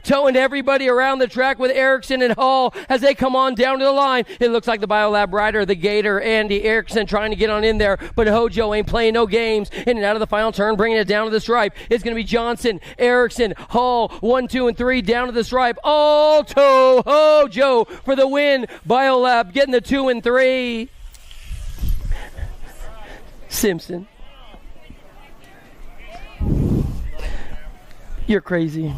towing everybody around the track with Erickson and Hall as they come on down to the line. It looks like the Biolab rider, the Gator, Andy Erickson trying to get on in there, but Hojo ain't playing no games. In and out of the final turn, bringing it down to the stripe. It's going to be Johnson, Erickson, Hall, 1, 2, and 3 down to the stripe. Alto Hojo for the win. Biolab getting the 2 and 3. Simpson. You're crazy.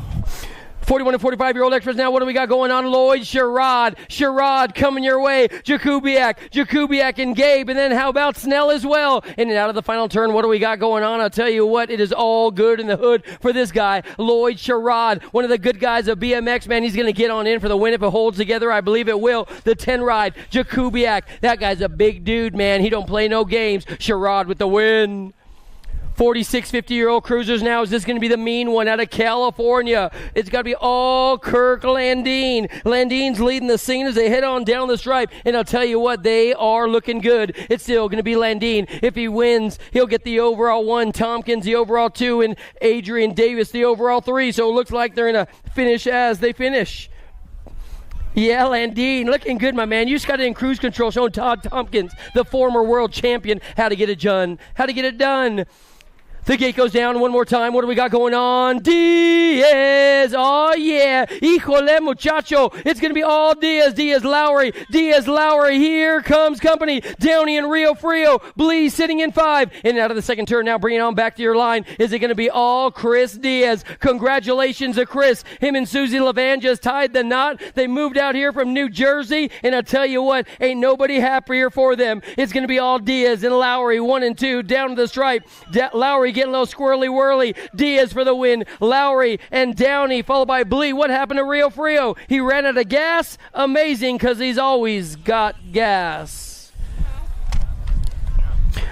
41 and 45-year-old extras now. What do we got going on? Lloyd Sherrod coming your way. Jakubiak and Gabe. And then how about Snell as well? In and out of the final turn, what do we got going on? I'll tell you what, it is all good in the hood for this guy, Lloyd Sherrod, one of the good guys of BMX, man. He's going to get on in for the win if it holds together. I believe it will. The 10 ride, Jakubiak. That guy's a big dude, man. He don't play no games. Sherrod with the win. 46, 50-year-old cruisers now. Is this going to be the mean one out of California? It's got to be all Kirk Landine. Landine's leading the scene as they head on down the stripe. And I'll tell you what, they are looking good. It's still going to be Landine. If he wins, he'll get the overall 1. Tompkins, the overall 2. And Adrian Davis, the overall 3. So it looks like they're in a finish as they finish. Yeah, Landine, looking good, my man. You just got it in cruise control showing Todd Tompkins, the former world champion, how to get it done. How to get it done. The gate goes down one more time. What do we got going on? Diaz. Oh, yeah. Híjole, muchacho. It's going to be all Diaz. Diaz Lowry. Here comes company. Downey and Rio Frio. Blee sitting in 5. In and out of the second turn. Now bring it on back to your line. Is it going to be all Chris Diaz? Congratulations to Chris. Him and Susie Levan just tied the knot. They moved out here from New Jersey. And I tell you what, ain't nobody happier for them. It's going to be all Diaz and Lowry. 1 and 2 down to the stripe. Lowry getting a little squirrely whirly. Diaz for the win. Lowry and Downey followed by Blee. What happened to Rio Frio? He ran out of gas? Amazing, because he's always got gas.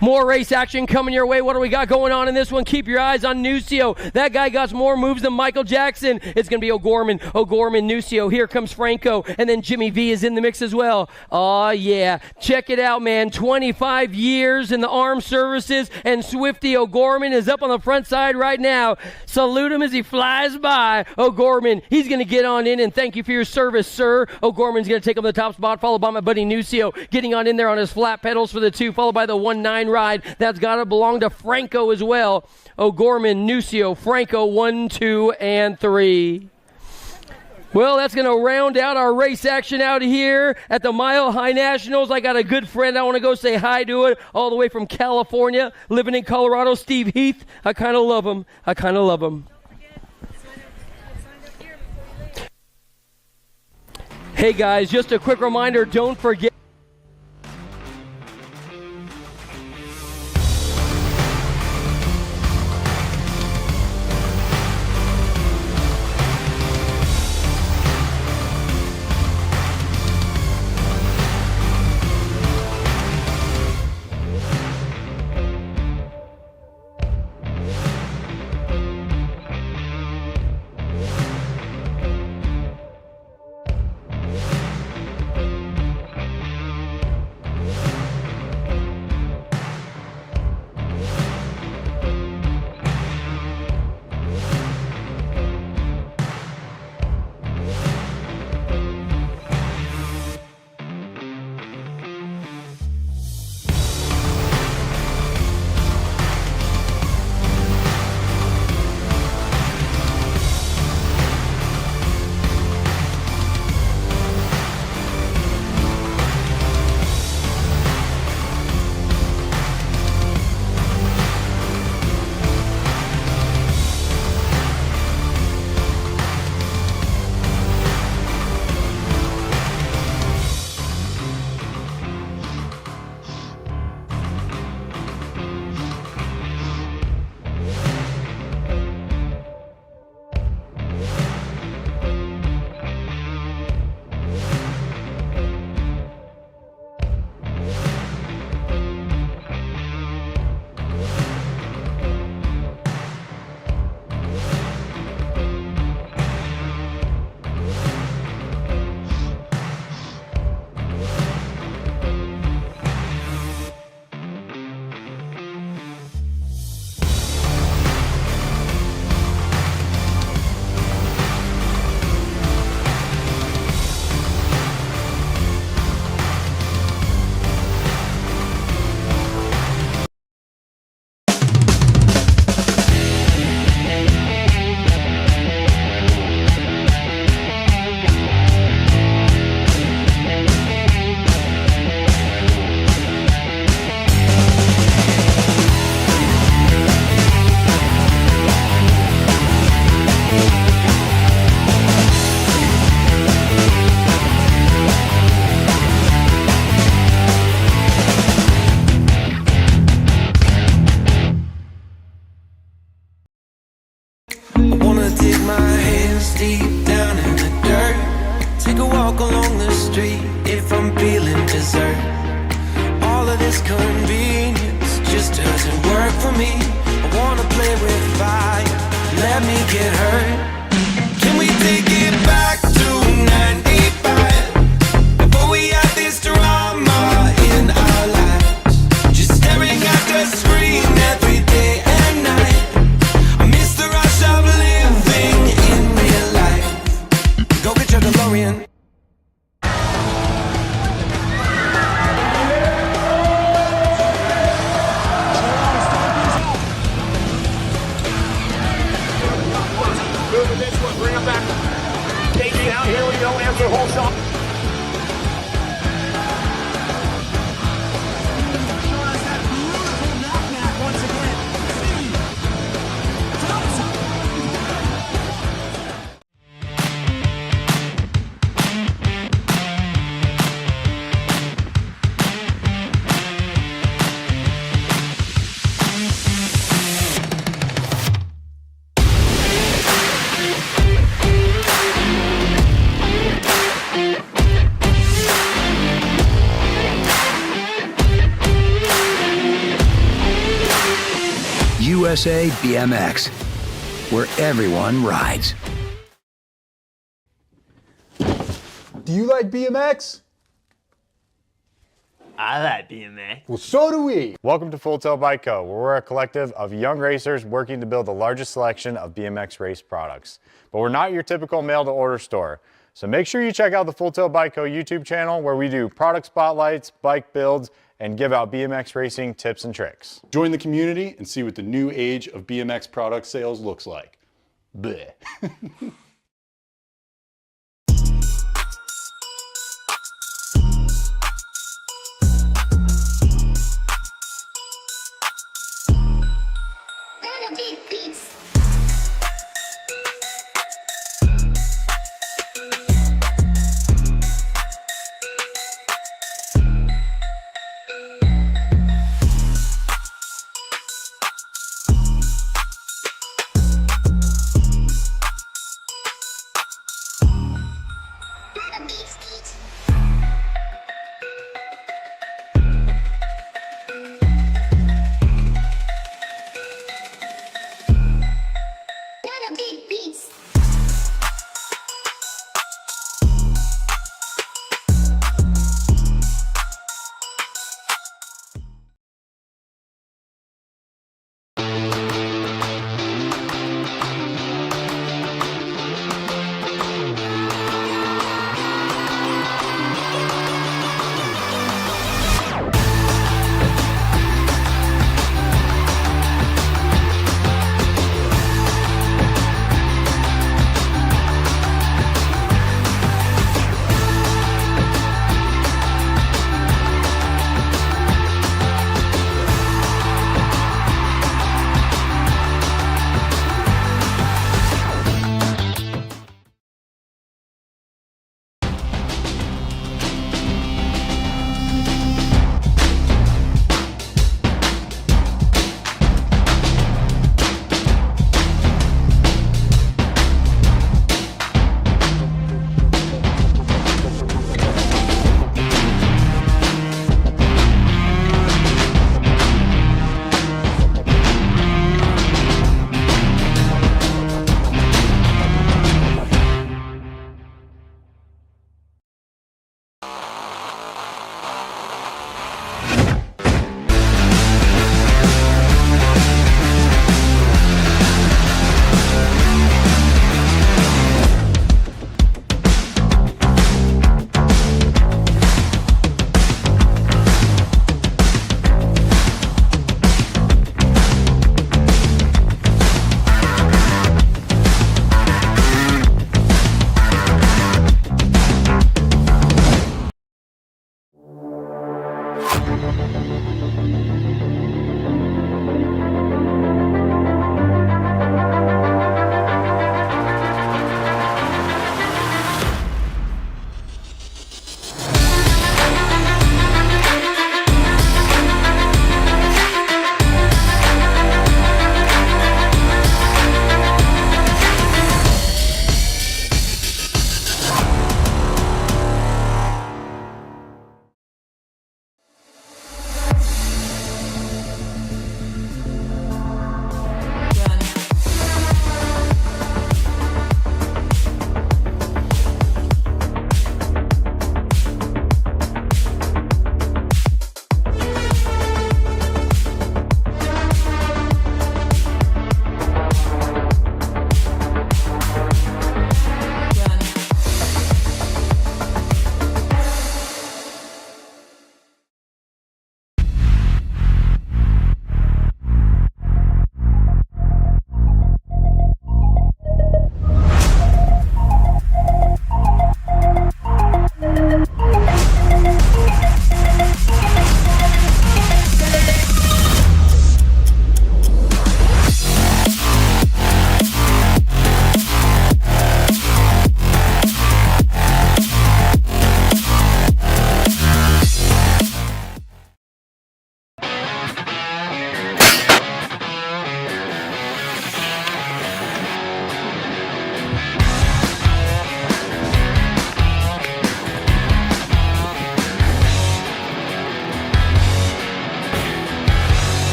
More race action coming your way. What do we got going on in this one? Keep your eyes on Nucio. That guy got more moves than Michael Jackson. It's going to be O'Gorman, Nucio. Here comes Franco, and then Jimmy V is in the mix as well. Oh, yeah. Check it out, man. 25 years in the armed services, and Swifty O'Gorman is up on the front side right now. Salute him as he flies by. O'Gorman, he's going to get on in, and thank you for your service, sir. O'Gorman's going to take up the top spot, followed by my buddy Nucio, getting on in there on his flat pedals for the 2, followed by the 1-9 ride. That's got to belong to Franco as well. O'Gorman, Nucio, Franco, 1, 2, and 3. Well, that's going to round out our race action out here at the Mile High Nationals. I got a good friend I want to go say hi to it all the way from California, living in Colorado, Steve Heath. I kind of love him. Hey, guys, just a quick reminder, don't forget. one. Bring him back. KG out. Here we go. Answer whole shot. USA BMX, where everyone rides. Do you like BMX? I like BMX. Well, so do we. Welcome to Full Tilt Bike Co., where we're a collective of young racers working to build the largest selection of BMX race products. But we're not your typical mail-to-order store. So make sure you check out the Full Tilt Bike Co. YouTube channel, where we do product spotlights, bike builds, and give out BMX racing tips and tricks. Join the community and see what the new age of BMX product sales looks like. Bleh. Beast.